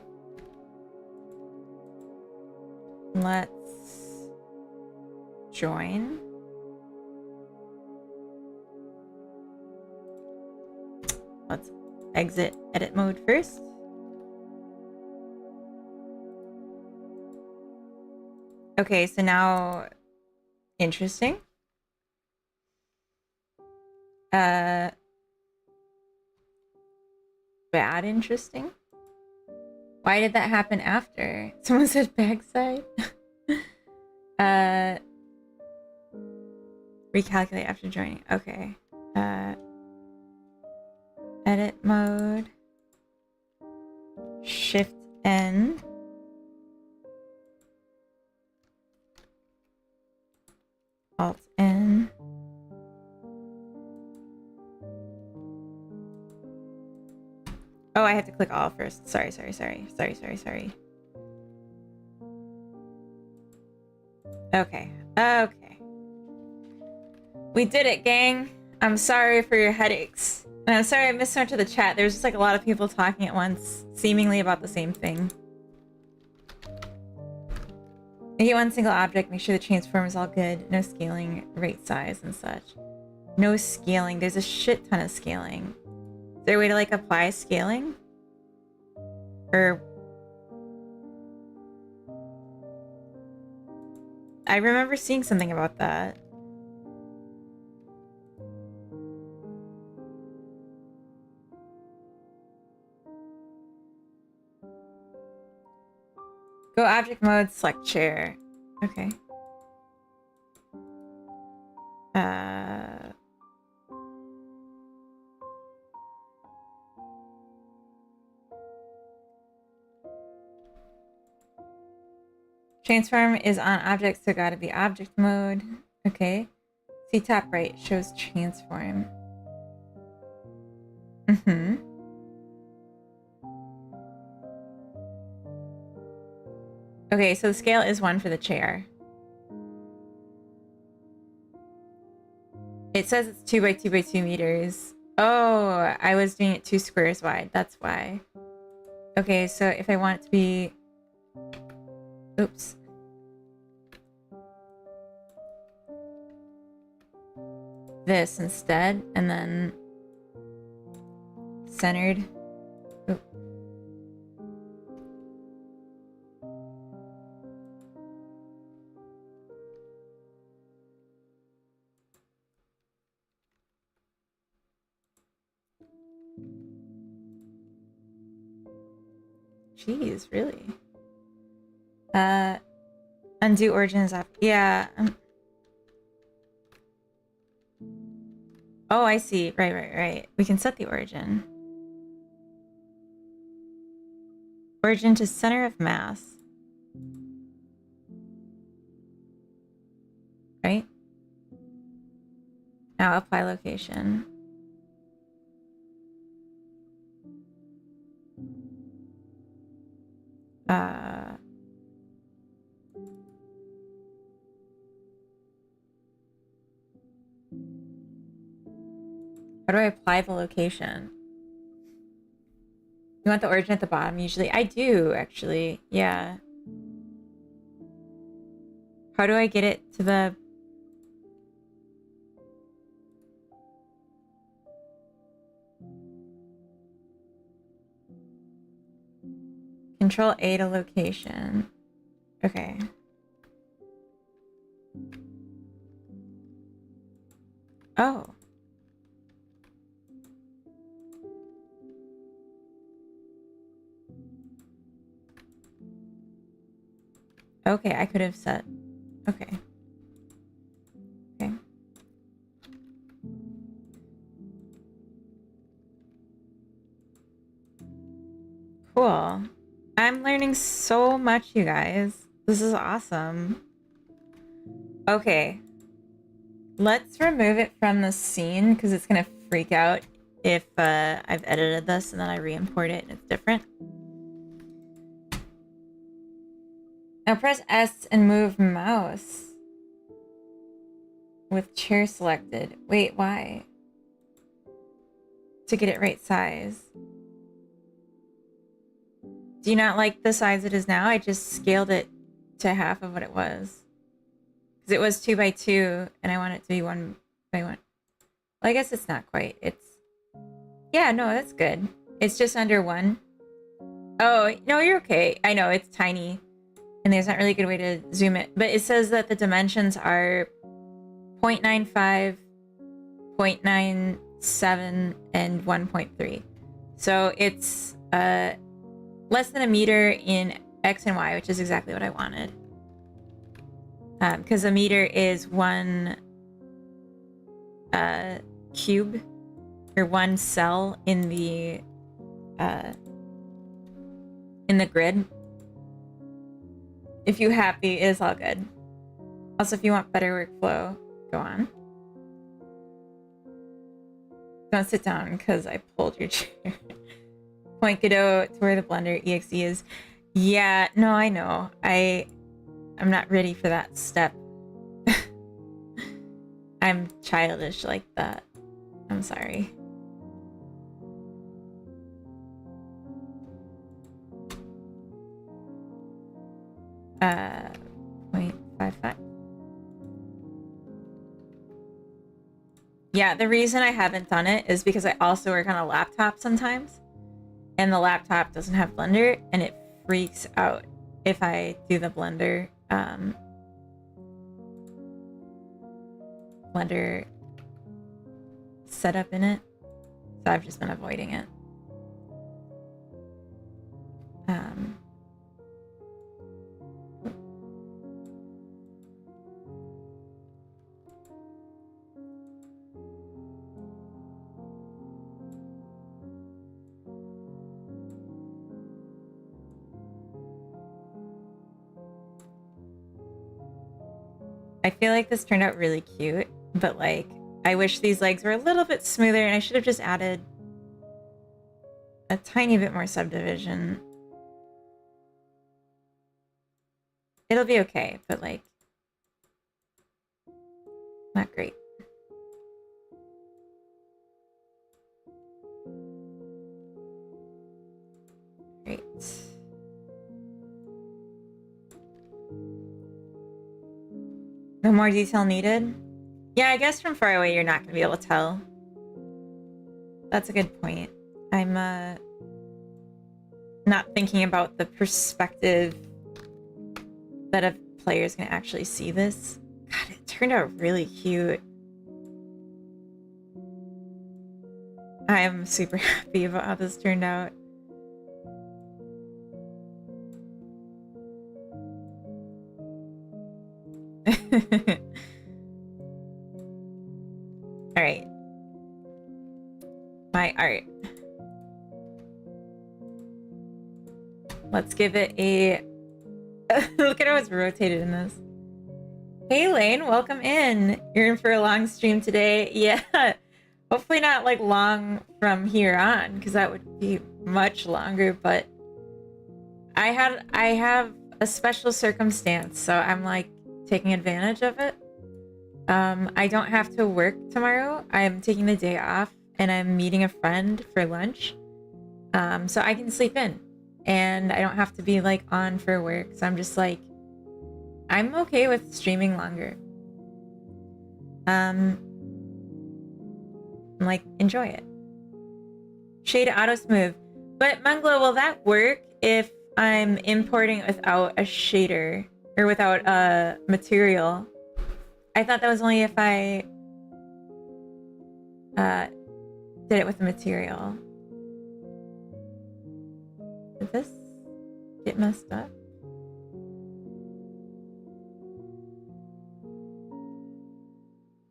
Let's join. Let's exit edit mode first. Okay, so now interesting. Bad interesting. Why did that happen after? Someone said backside. Recalculate after joining. Okay. Edit mode. Shift N. Alt N. Oh, I have to click all first. Sorry. Okay. We did it, gang. I'm sorry for your headaches. And I'm sorry I missed so much of the chat. There's just like a lot of people talking at once, seemingly about the same thing. Make it one single object, make sure the transform is all good. No scaling, right size and such. No scaling. There's a shit ton of scaling. Is there a way to like apply scaling? Or I remember seeing something about that. Go object mode, select chair. Okay. Transform is on object, so gotta be object mode. Okay. See top right, shows transform. Okay, so the scale is 1 for the chair. It says it's 2 by 2 by 2 meters. Oh, I was doing it 2 squares wide. That's why. Okay, so if I want it to be... Oops. This instead, and then centered. Oop. Jeez, really? Undo origins up. Yeah. Oh, I see. Right. We can set the origin. Origin to center of mass. Right? Now apply location. How do I apply the location? You want the origin at the bottom usually? I do, actually. Yeah. How do I get it to the... Control A to location. Okay. Oh. Okay, I could have set. Okay. Okay. Cool. I'm learning so much, you guys. This is awesome. Okay. Let's remove it from the scene because it's gonna freak out if I've edited this and then I re-import it and it's different. Now press S and move mouse with chair selected. Wait, why? To get it right size. Do you not like the size it is now? I just scaled it to half of what it was. Because it was 2 by 2 and I want it to be 1 by 1. Well, I guess it's not quite. It's... Yeah, no, that's good. It's just under 1. Oh, no, you're okay. I know, it's tiny. And there's not really a good way to zoom it. But it says that the dimensions are 0.95, 0.97, and 1.3. So it's less than a meter in X and Y, which is exactly what I wanted. Because a meter is 1 cube, or 1 cell in the grid. If you happy, it is all good. Also, if you want better workflow, go on. Don't sit down because I pulled your chair. Point Godot to where the Blender exe is. Yeah, no, I know. I'm not ready for that step. I'm childish like that. I'm sorry. Uh, 0.55. Yeah, the reason I haven't done it is because I also work on a laptop sometimes. And the laptop doesn't have Blender, and it freaks out if I do the Blender Blender setup in it. So I've just been avoiding it. I feel like this turned out really cute, but like, I wish these legs were a little bit smoother and I should have just added a tiny bit more subdivision. It'll be okay, but like, not great. Great. No more detail needed? Yeah, I guess from far away you're not going to be able to tell. That's a good point. I'm not thinking about the perspective that a player's going to actually see this. God, it turned out really cute. I am super happy about how this turned out. All right. My art. Let's give it a... Look at how it's rotated in this. Hey, Lane, welcome in. You're in for a long stream today. Yeah. Hopefully not like long from here on, because that would be much longer, but I have a special circumstance, so I'm like taking advantage of it. I don't have to work tomorrow. I'm taking the day off and I'm meeting a friend for lunch. So I can sleep in and I don't have to be like on for work. So I'm just like, I'm okay with streaming longer. Like, enjoy it. Shade auto smooth. But Munglo, will that work if I'm importing it without a shader or without a material? I thought that was only if I did it with the material. Did this get messed up?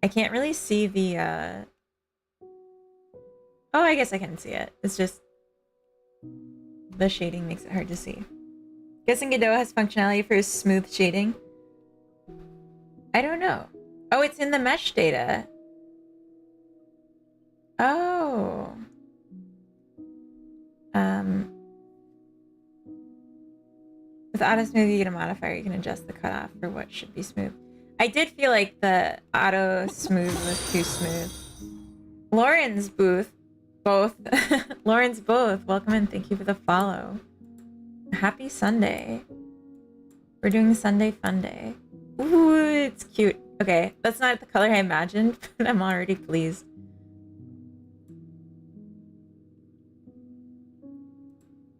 I can't really see the, oh, I guess I can see it. It's just the shading makes it hard to see. Guessing Godot has functionality for smooth shading. I don't know. Oh, it's in the mesh data. Oh. With auto smooth, you get a modifier. You can adjust the cutoff for what should be smooth. I did feel like the auto smooth was too smooth. Lauren's booth, both. Lauren's both. Welcome and thank you for the follow. Happy Sunday. We're doing Sunday Funday. Ooh, it's cute. Okay, that's not the color I imagined, but I'm already pleased.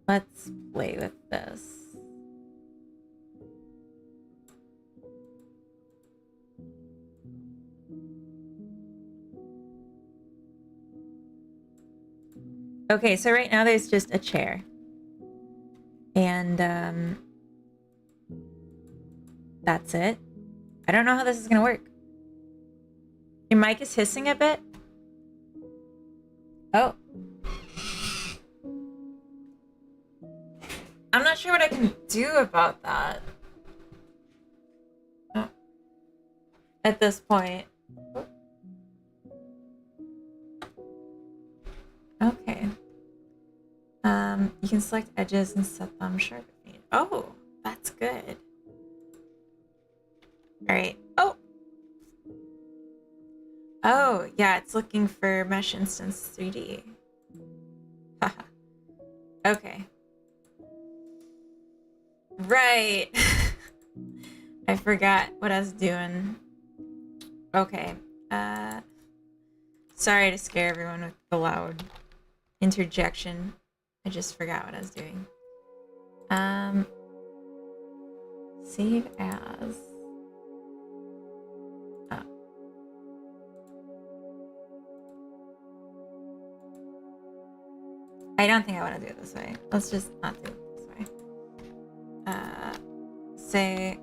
Let's play with this. Okay, so right now there's just a chair. And that's it. I don't know how this is gonna work. Your mic is hissing a bit. Oh. I'm not sure what I can do about that. Oh. At this point. Okay. You can select edges and set them sharp if needed. Oh, that's good. Alright. Oh! Oh, yeah, it's looking for Mesh Instance 3D. Haha. Okay. Right! I forgot what I was doing. Okay. Sorry to scare everyone with the loud interjection. I just forgot what I was doing. Save as. Oh. I don't think I want to do it this way. Let's just not do it this way. Say.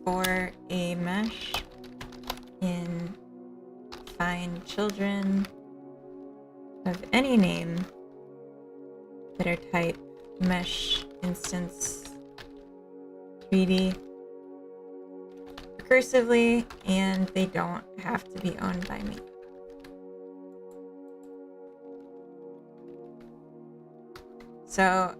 For a mesh in find children of any name that are type mesh instance 3D recursively, and they don't have to be owned by me. So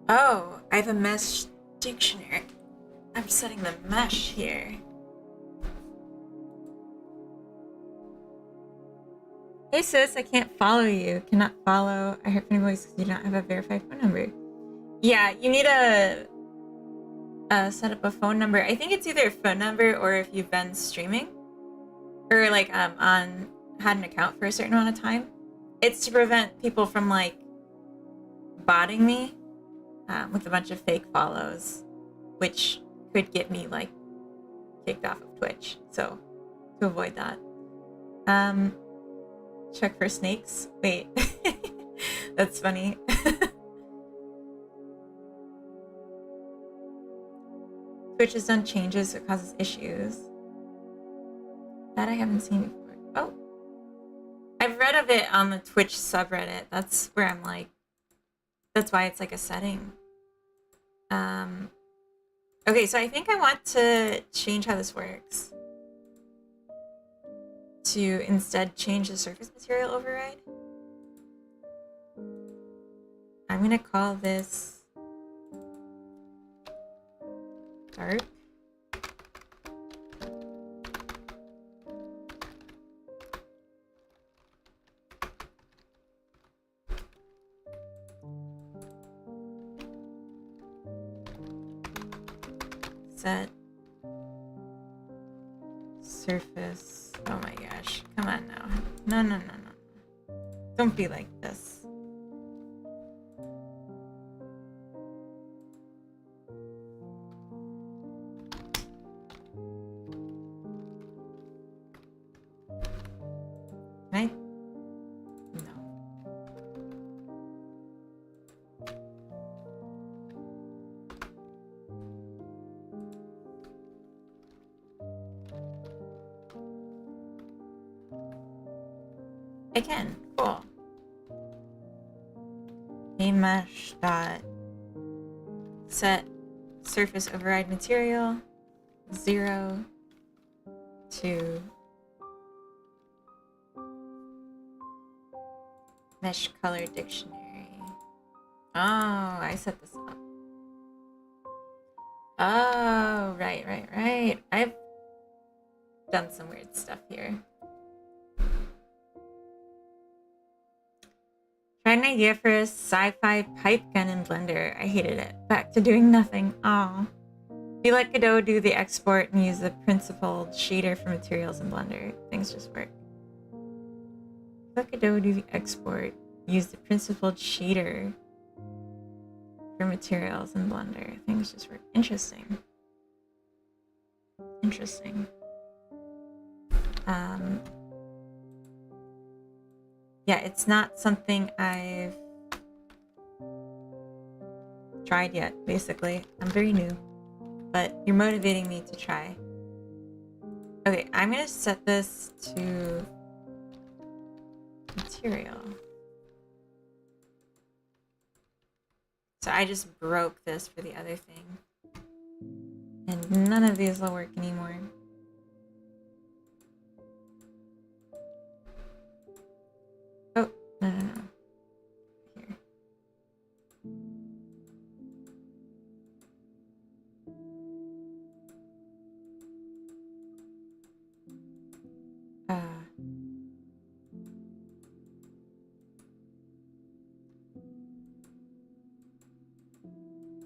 oh, I have a mesh dictionary. I'm setting the mesh here. Hey sis, I can't follow you. Cannot follow. I heard from your voice because you do not have a verified phone number. Yeah, you need a set up a phone number. I think it's either a phone number or if you've been streaming or like had an account for a certain amount of time. It's to prevent people from like botting me with a bunch of fake follows, which could get me like kicked off of Twitch. So to avoid that, check for snakes. Wait, that's funny. Twitch has done changes that causes issues that I haven't seen before. Oh, I've read of it on the Twitch subreddit. That's where I'm like, that's why it's like a setting. Okay, so I think I want to change how this works. To instead change the surface material override. I'm gonna call this dark. Set surface. Oh my gosh. Come on now. No, no, no, no. Don't be like this. I can. Cool. Mesh dot set surface override material 0 to mesh color dictionary. Oh, I set this up. Oh, right. I've done some weird stuff here. Tried an idea for a sci-fi pipe gun in Blender. I hated it. Back to doing nothing. Aw. If you let Godot do the export and use the principled shader for materials in Blender, things just work. Let Godot do the export, use the principled shader for materials in Blender, things just work. Interesting. Interesting. Yeah, it's not something I've tried yet, basically. I'm very new, but you're motivating me to try. Okay, I'm gonna set this to material. So I just broke this for the other thing. And none of these will work anymore. Oh, no. Here.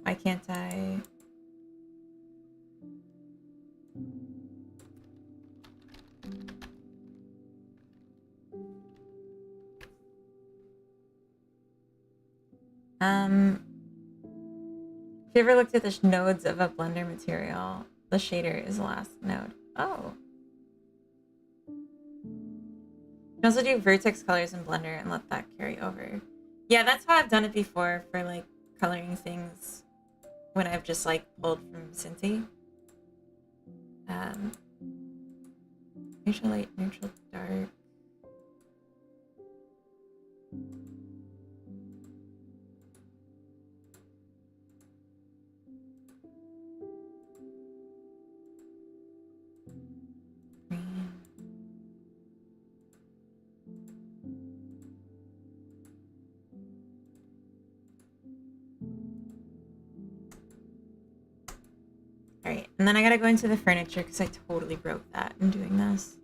Why can't I? If you ever looked at the nodes of a Blender material, the shader is the last node. Oh. You can also do vertex colors in Blender and let that carry over. Yeah, that's how I've done it before for like coloring things when I've just like pulled from Cinti. Neutral light, neutral dark. Green. Alright, and then I gotta go into the furniture because I totally broke that in doing this.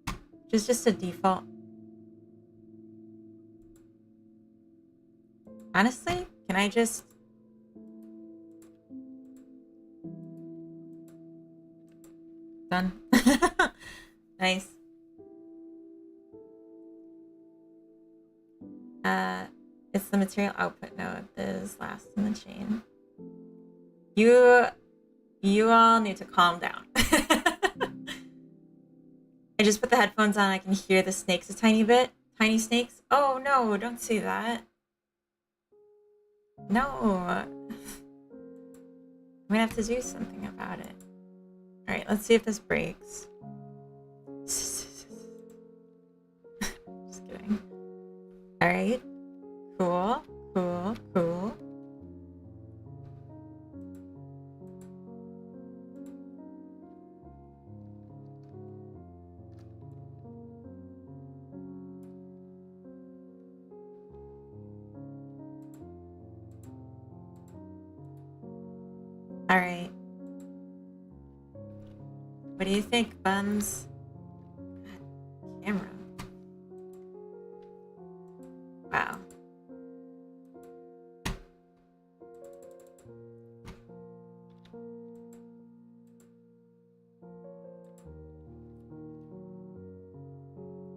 Which is just a default. Honestly, can I just... Done. Nice. It's the material output node that is last in the chain. You all need to calm down. I just put the headphones on. I can hear the snakes a tiny bit. Tiny snakes. Oh no, don't say that. No. I'm gonna have to do something about it. Alright, let's see if this breaks. Just kidding. Alright. Cool. Alright. What do you think, Buns? God, camera. Wow.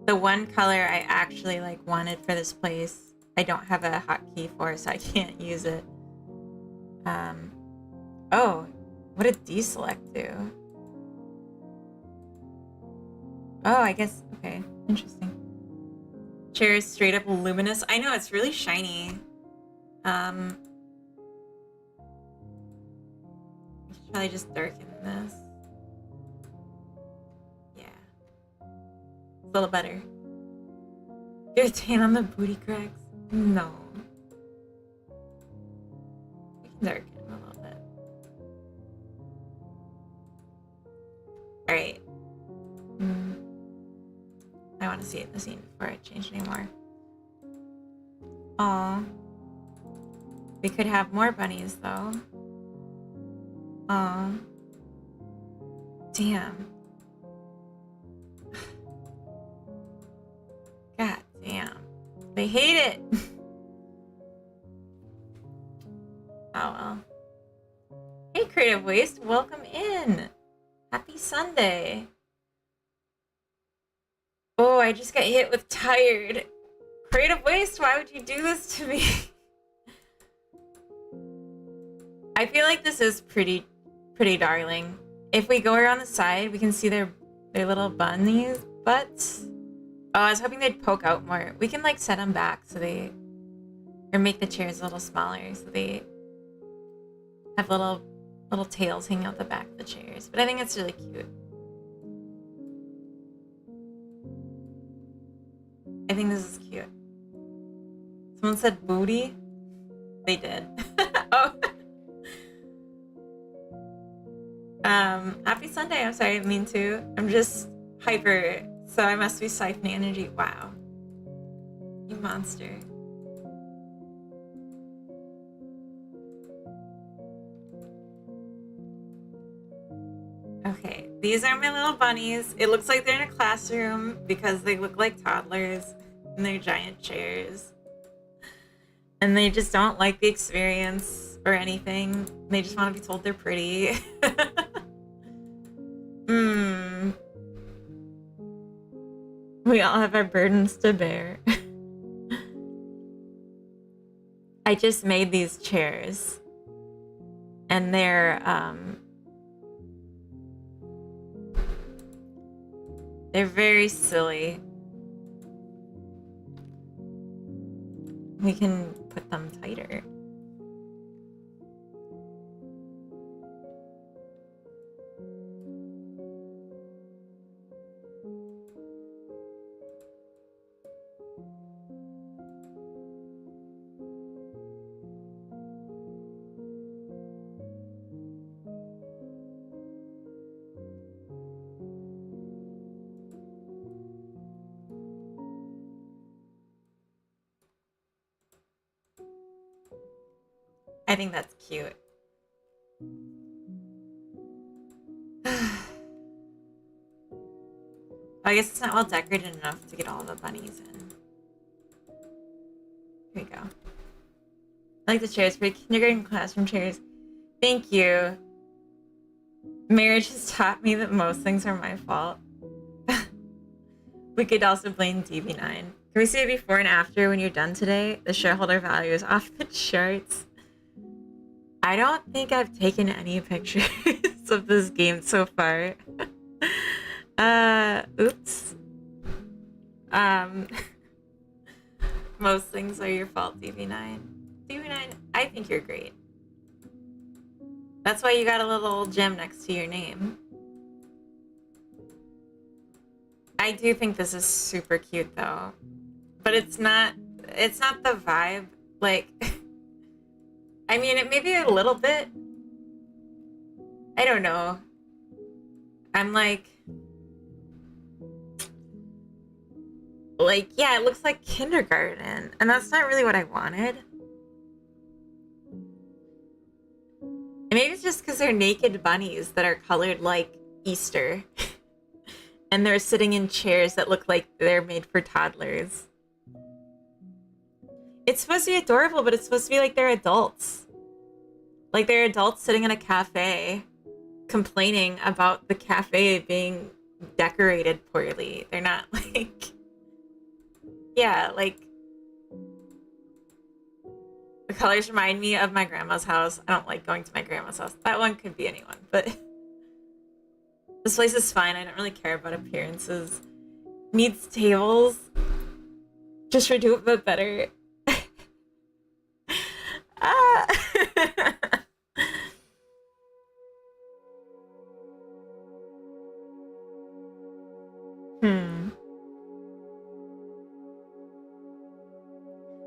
The one color I actually like wanted for this place, I don't have a hotkey for, so I can't use it. Oh, what did deselect do? Oh, I guess, okay, interesting. Chair is straight up luminous. I know, it's really shiny. I should probably just darken this. Yeah. little better. Get a tan on the booty cracks? No. We can darken him a little bit. Alright. I want to see it in the scene before I change anymore. Aw. We could have more bunnies though. Aw. Damn. God damn. They hate it. Oh well. Hey Creative Waste, welcome in. Happy Sunday. Oh, I just got hit with tired. Creative Waste, why would you do this to me? I feel like this is pretty darling. If we go around the side, we can see their little bunnies butts. Oh, I was hoping they'd poke out more. We can like set them back so they, or make the chairs a little smaller so they have little tails hanging out the back of the chairs. But I think it's really cute. I think this is cute. Someone said booty. They did. Oh. Happy Sunday. I'm sorry, I didn't mean to. I'm just hyper, so I must be siphoning energy. Wow. You monster. Okay, these are my little bunnies. It looks like they're in a classroom because they look like toddlers in their giant chairs. And they just don't like the experience or anything. They just want to be told they're pretty. We all have our burdens to bear. I just made these chairs. And they're very silly. We can put them tighter. I think that's cute. I guess it's not well decorated enough to get all the bunnies in. Here we go. I like the chairs for kindergarten classroom chairs. Thank you. Marriage has taught me that most things are my fault. We could also blame DB9. Can we see it before and after when you're done today? The shareholder value is off the charts. I don't think I've taken any pictures of this game so far. Oops. Most things are your fault, DB9. DB9, I think you're great. That's why you got a little gem next to your name. I do think this is super cute though. But it's not the vibe. Like, I mean, it may be a little bit. I don't know. I'm like, yeah, it looks like kindergarten. And that's not really what I wanted. And maybe it's just because they're naked bunnies that are colored like Easter. And they're sitting in chairs that look like they're made for toddlers. It's supposed to be adorable, but it's supposed to be like they're adults. Like they're adults sitting in a cafe complaining about the cafe being decorated poorly. They're not like... Yeah, like... The colors remind me of my grandma's house. I don't like going to my grandma's house. That one could be anyone, but... This place is fine. I don't really care about appearances. Needs tables. Just redo it, but better. Ah.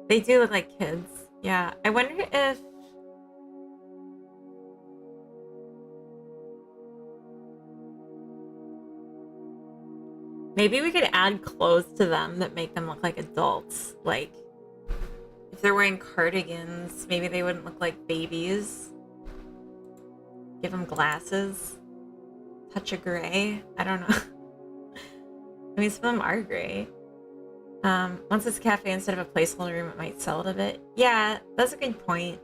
They do look like kids. Yeah. I wonder if... maybe we could add clothes to them that make them look like adults. Like, if they're wearing cardigans, maybe they wouldn't look like babies. Give them glasses. Touch of gray. I don't know. I mean, some of them are gray. Once it's a cafe instead of a placeholder room, it might sell it a bit. Yeah, that's a good point.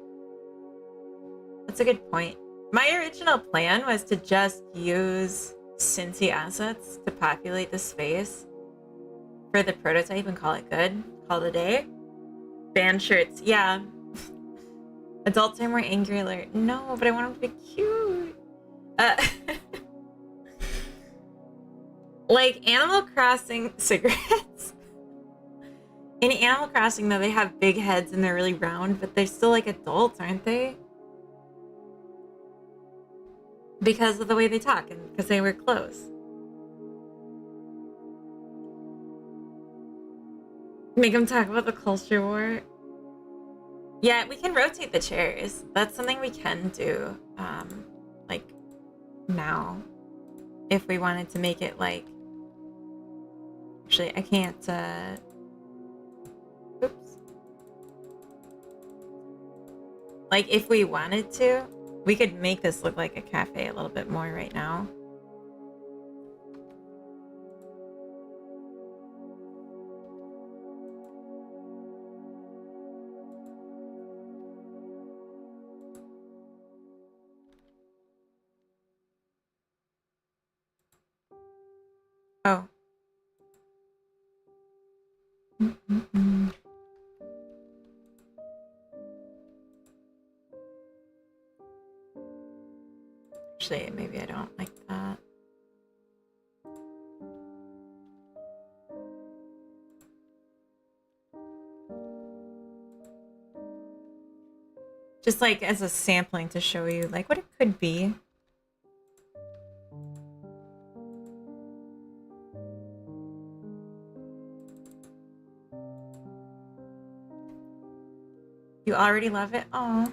That's a good point. My original plan was to just use Cincy assets to populate the space for the prototype and call it good. Call it a day. Band shirts. Yeah. Adults are more angry alert. No, but I want them to be cute. Like Animal Crossing cigarettes. In Animal Crossing, though, they have big heads and they're really round, but they're still like adults, aren't they? Because of the way they talk and because they wear clothes. Make them talk about the culture war. Yeah, we can rotate the chairs. That's something we can do, like, now. If we wanted to make it, like... Actually, I can't, oops. Like, if we wanted to, we could make this look like a cafe a little bit more right now. Oh. Actually, maybe I don't like that. Just like as a sampling to show you like what it could be. You already love it? Oh.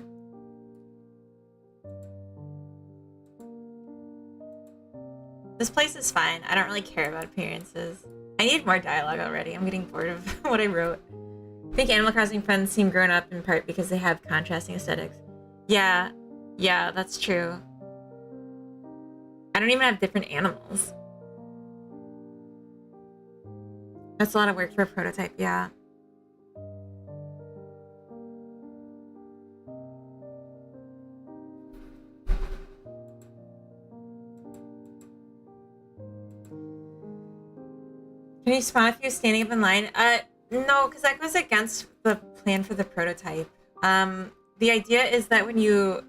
This place is fine. I don't really care about appearances. I need more dialogue already. I'm getting bored of what I wrote. I think Animal Crossing friends seem grown up in part because they have contrasting aesthetics. Yeah, that's true. I don't even have different animals. That's a lot of work for a prototype, yeah. Can you spawn if you're standing up in line? No, because that goes against the plan for the prototype. The idea is that when you,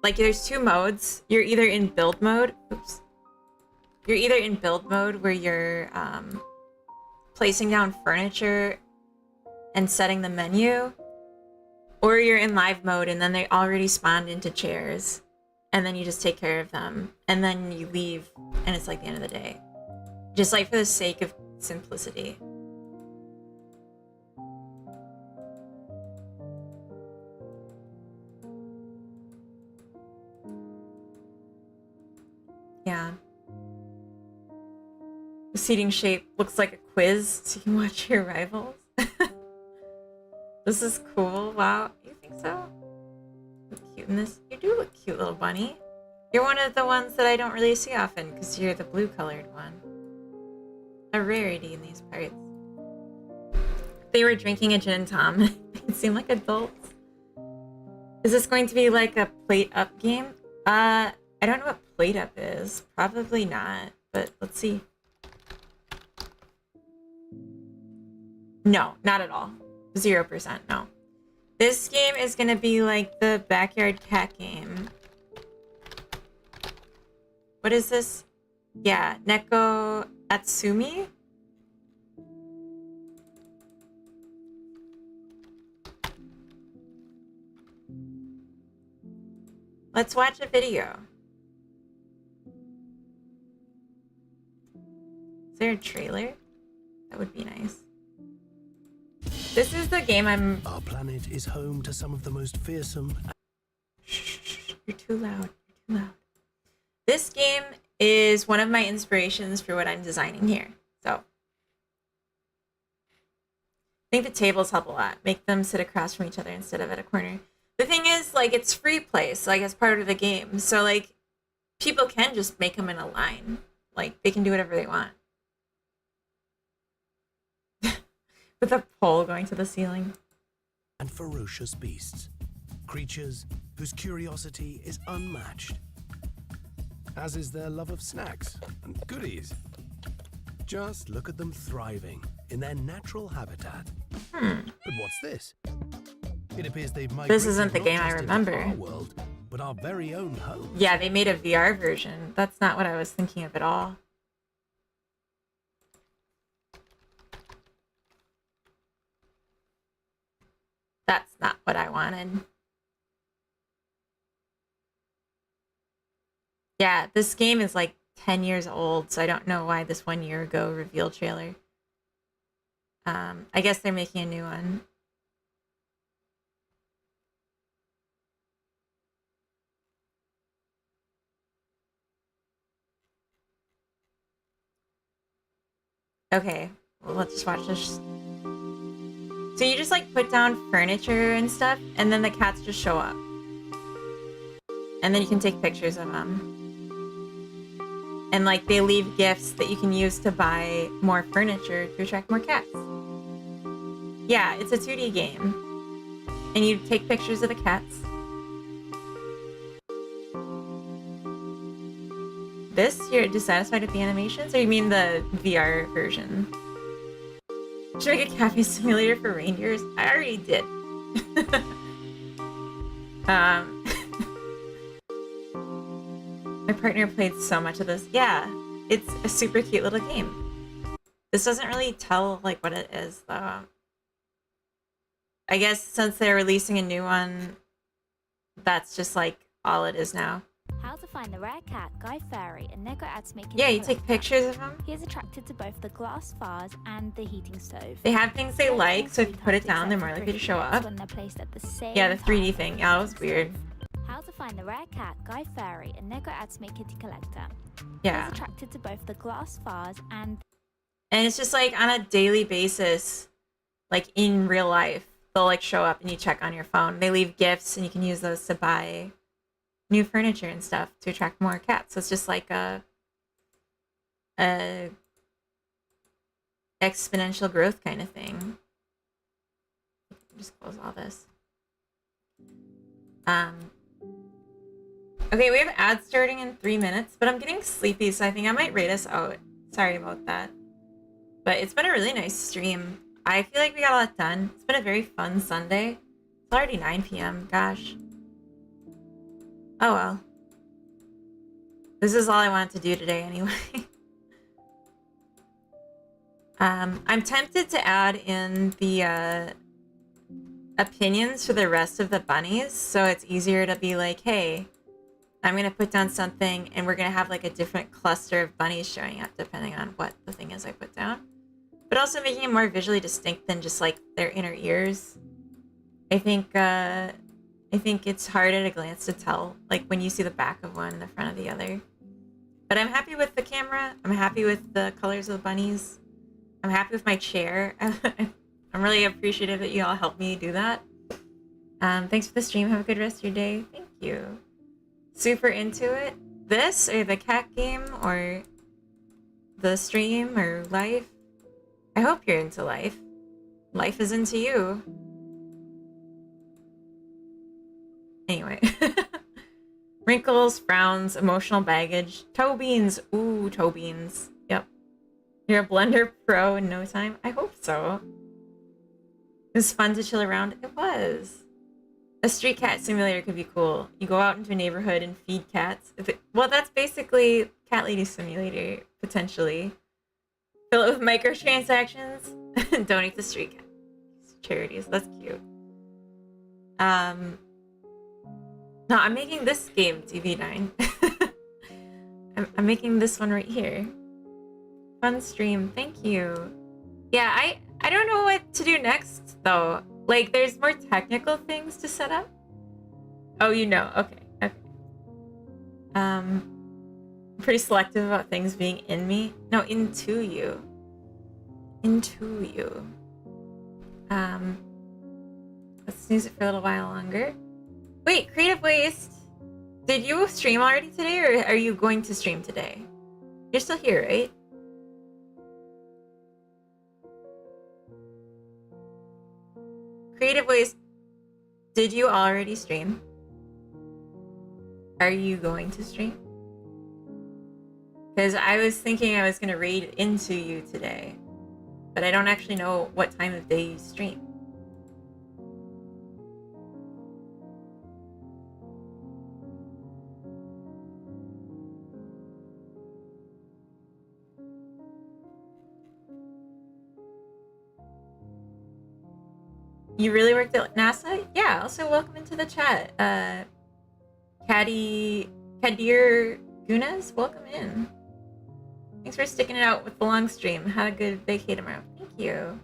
like, there's two modes. You're either in build mode. Oops. You're either in build mode where you're placing down furniture and setting the menu, or you're in live mode and then they already spawned into chairs, and then you just take care of them, and then you leave, and it's like the end of the day. Just like for the sake of simplicity. Yeah. The seating shape looks like a quiz so you can watch your rivals. This is cool. Wow. You think so? Look cute in this. You do look cute, little bunny. You're one of the ones that I don't really see often because you're the blue colored one. A rarity in these parts. If they were drinking a gin and tom, they seem like adults. Is this going to be like a plate up game? I don't know what plate up is. Probably not, but let's see. No, not at all. 0%, no. This game is gonna be like the backyard cat game. What is this? Yeah, Neko Atsumi? Let's watch a video. Is there a trailer? That would be nice. This is the game I'm... Our planet is home to some of the most fearsome... Shh, you're too loud. You're too loud. This game is one of my inspirations for what I'm designing here. So, I think the tables help a lot. Make them sit across from each other instead of at a corner. The thing is, like, it's free play, so, like, it's part of the game. So, like, people can just make them in a line. Like, they can do whatever they want. With a pole going to the ceiling. And ferocious beasts. Creatures whose curiosity is unmatched. As is their love of snacks and goodies. Just look at them thriving in their natural habitat. But what's this? It appears they've migrated. This isn't the not game I just into remember. our world, but our very own home. Yeah, they made a VR version. That's not what I was thinking of at all. That's not what I wanted. Yeah, this game is like 10 years old, so I don't know why this 1 year ago reveal trailer. I guess they're making a new one. Okay, well, let's just watch this. So you just like put down furniture and stuff, and then the cats just show up. And then you can take pictures of them. And like they leave gifts that you can use to buy more furniture to attract more cats. Yeah, it's a 2D game. And you take pictures of the cats. This? You're dissatisfied with the animations? Or you mean the VR version? Should I make a cafe simulator for reindeers? I already did. My partner played so much of this. Yeah, it's a super cute little game. This doesn't really tell like what it is though. I guess since they're releasing a new one, that's just like all it is now. How to find the rare cat, Guy Fairy, and Nego adds make it. Yeah, you take pictures of them. He is attracted to both the glass vase and the heating stove. They have things they like, so if you put it down, they're more likely to show up. When they're placed at the same Yeah, the 3D time. thing. Yeah, it was weird. How to find the rare cat, Guy Fairy, and Nego adds make kitty collector. Yeah. He is attracted to both the glass vase and it's just like on a daily basis, like in real life, they'll like show up and you check on your phone. They leave gifts and you can use those to buy new furniture and stuff to attract more cats. So it's just like a exponential growth kind of thing. Just close all this. Okay, we have ads starting in 3 minutes, but I'm getting sleepy, so I think I might rate us out. Sorry about that. But it's been a really nice stream. I feel like we got a lot done. It's been a very fun Sunday. It's already 9 p.m. Gosh. Oh well. This is all I wanted to do today anyway. I'm tempted to add in the opinions for the rest of the bunnies, so it's easier to be like, hey, I'm gonna put down something and we're gonna have like a different cluster of bunnies showing up depending on what the thing is I put down. But also making it more visually distinct than just like their inner ears. I think it's hard at a glance to tell, like when you see the back of one and the front of the other. But I'm happy with the camera. I'm happy with the colors of the bunnies. I'm happy with my chair. I'm really appreciative that you all helped me do that. Thanks for the stream. Have a good rest of your day. Thank you. Super into it. This or the cat game or the stream or life. I hope you're into life. Life is into you. Anyway. Wrinkles, frowns, emotional baggage, toe beans. Ooh, toe beans. Yep. You're a Blender pro in no time? I hope so. It was fun to chill around. It was. A street cat simulator could be cool. You go out into a neighborhood and feed cats. Well, that's basically Cat Lady Simulator, potentially. Fill it with microtransactions and donate to street cat charities. That's cute. No, I'm making this game, TV9. I'm making this one right here. Fun stream. Thank you. Yeah, I don't don't know what to do next, though. Like, there's more technical things to set up. Oh, you know. Okay. Okay. I'm pretty selective about things being in me. No, into you. Into you. Let's snooze it for a little while longer. Wait, Creative Waste. Did you stream already today, or are you going to stream today? You're still here, right? Creative Waste, did you already stream? Are you going to stream? Because I was thinking I was going to raid into you today, but I don't actually know what time of day you stream. You really worked at NASA? Yeah, also welcome into the chat. Kadir Gunas, welcome in. Thanks for sticking it out with the long stream. Have a good vacay tomorrow. Thank you.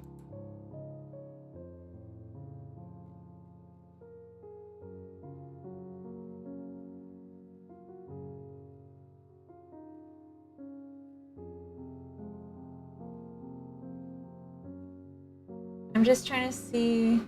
I'm just trying to see.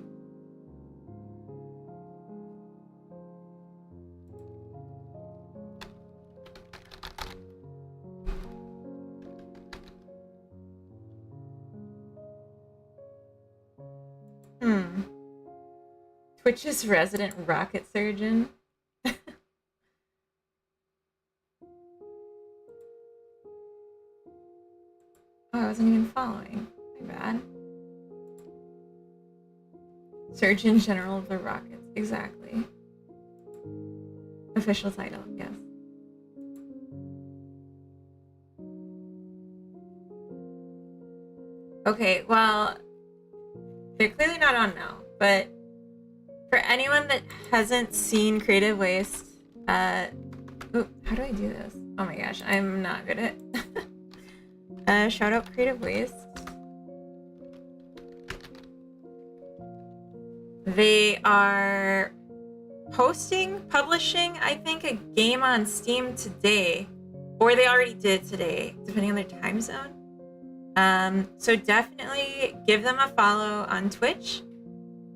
Twitch's resident rocket surgeon. Oh, I wasn't even following. My bad. Surgeon General of the Rockets. Exactly. Official title, yes. Okay, well, they're clearly not on now, but for anyone that hasn't seen Creative Waste, ooh, how do I do this? Oh my gosh, I'm not good at it. Shout out Creative Waste. They are publishing, I think, a game on Steam today, or they already did today, depending on their time zone. So definitely give them a follow on Twitch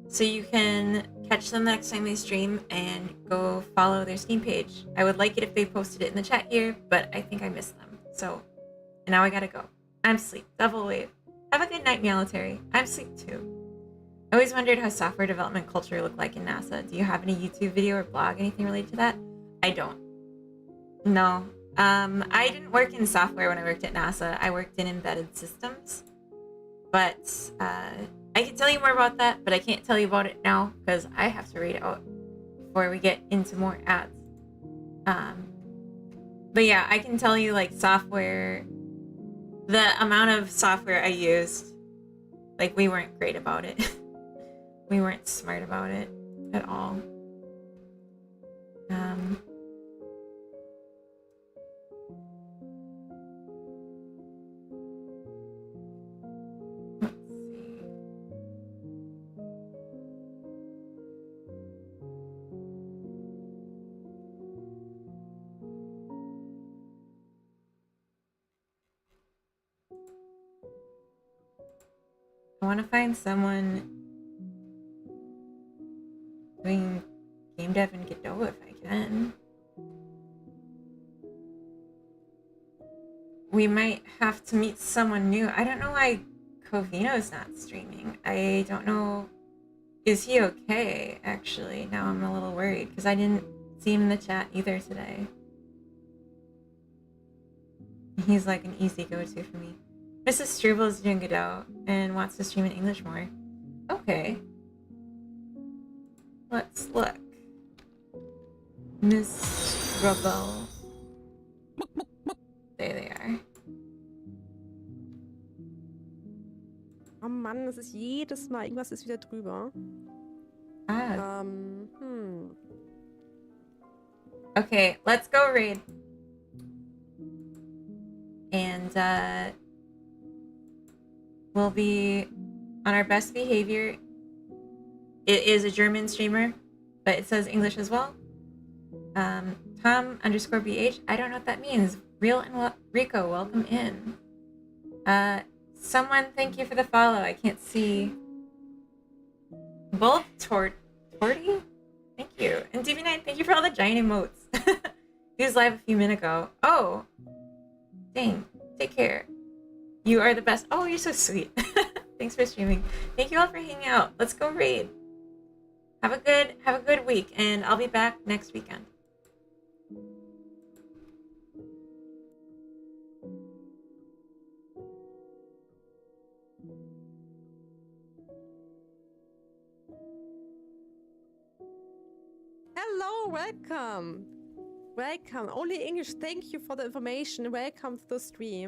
so you can catch them the next time they stream and go follow their Steam page. I would like it if they posted it in the chat here, but I think I missed them. So now I gotta go. I'm asleep. Double wave. Have a good night, military. I'm asleep too. I always wondered how software development culture looked like in NASA. Do you have any YouTube video or blog, anything related to that? I don't. No. I didn't work in software when I worked at NASA. I worked in embedded systems. But I can tell you more about that, but I can't tell you about it now because I have to read it out before we get into more ads. But yeah, I can tell you like software, the amount of software I used, like we weren't great about it. We weren't smart about it at all. Let's see. I want to find someone doing game dev in Godot if I can. We might have to meet someone new. I don't know why Covino's not streaming. I don't know. Is he okay, actually? Now I'm a little worried because I didn't see him in the chat either today. He's like an easy go-to for me. Mrs. Struble is doing Godot and wants to stream in English more. Okay. Let's look. Miss Struble. There they are. Oh Mann, es ist jedes Mal, irgendwas ist wieder drüber. Ah. Okay, let's go raid. And we'll be on our best behavior, it is a German streamer, but it says English as well. Tom_BH. I don't know what that means. Real and Rico, welcome in. Someone, thank you for the follow. I can't see. Both Torty? Thank you. And DB9, thank you for all the giant emotes. He was live a few minutes ago. Oh. Dang. Take care. You are the best. Oh, you're so sweet. Thanks for streaming. Thank you all for hanging out. Let's go raid. Have a good week, and I'll be back next weekend. Hello, welcome. Welcome. Only English. Thank you for the information. Welcome to the stream.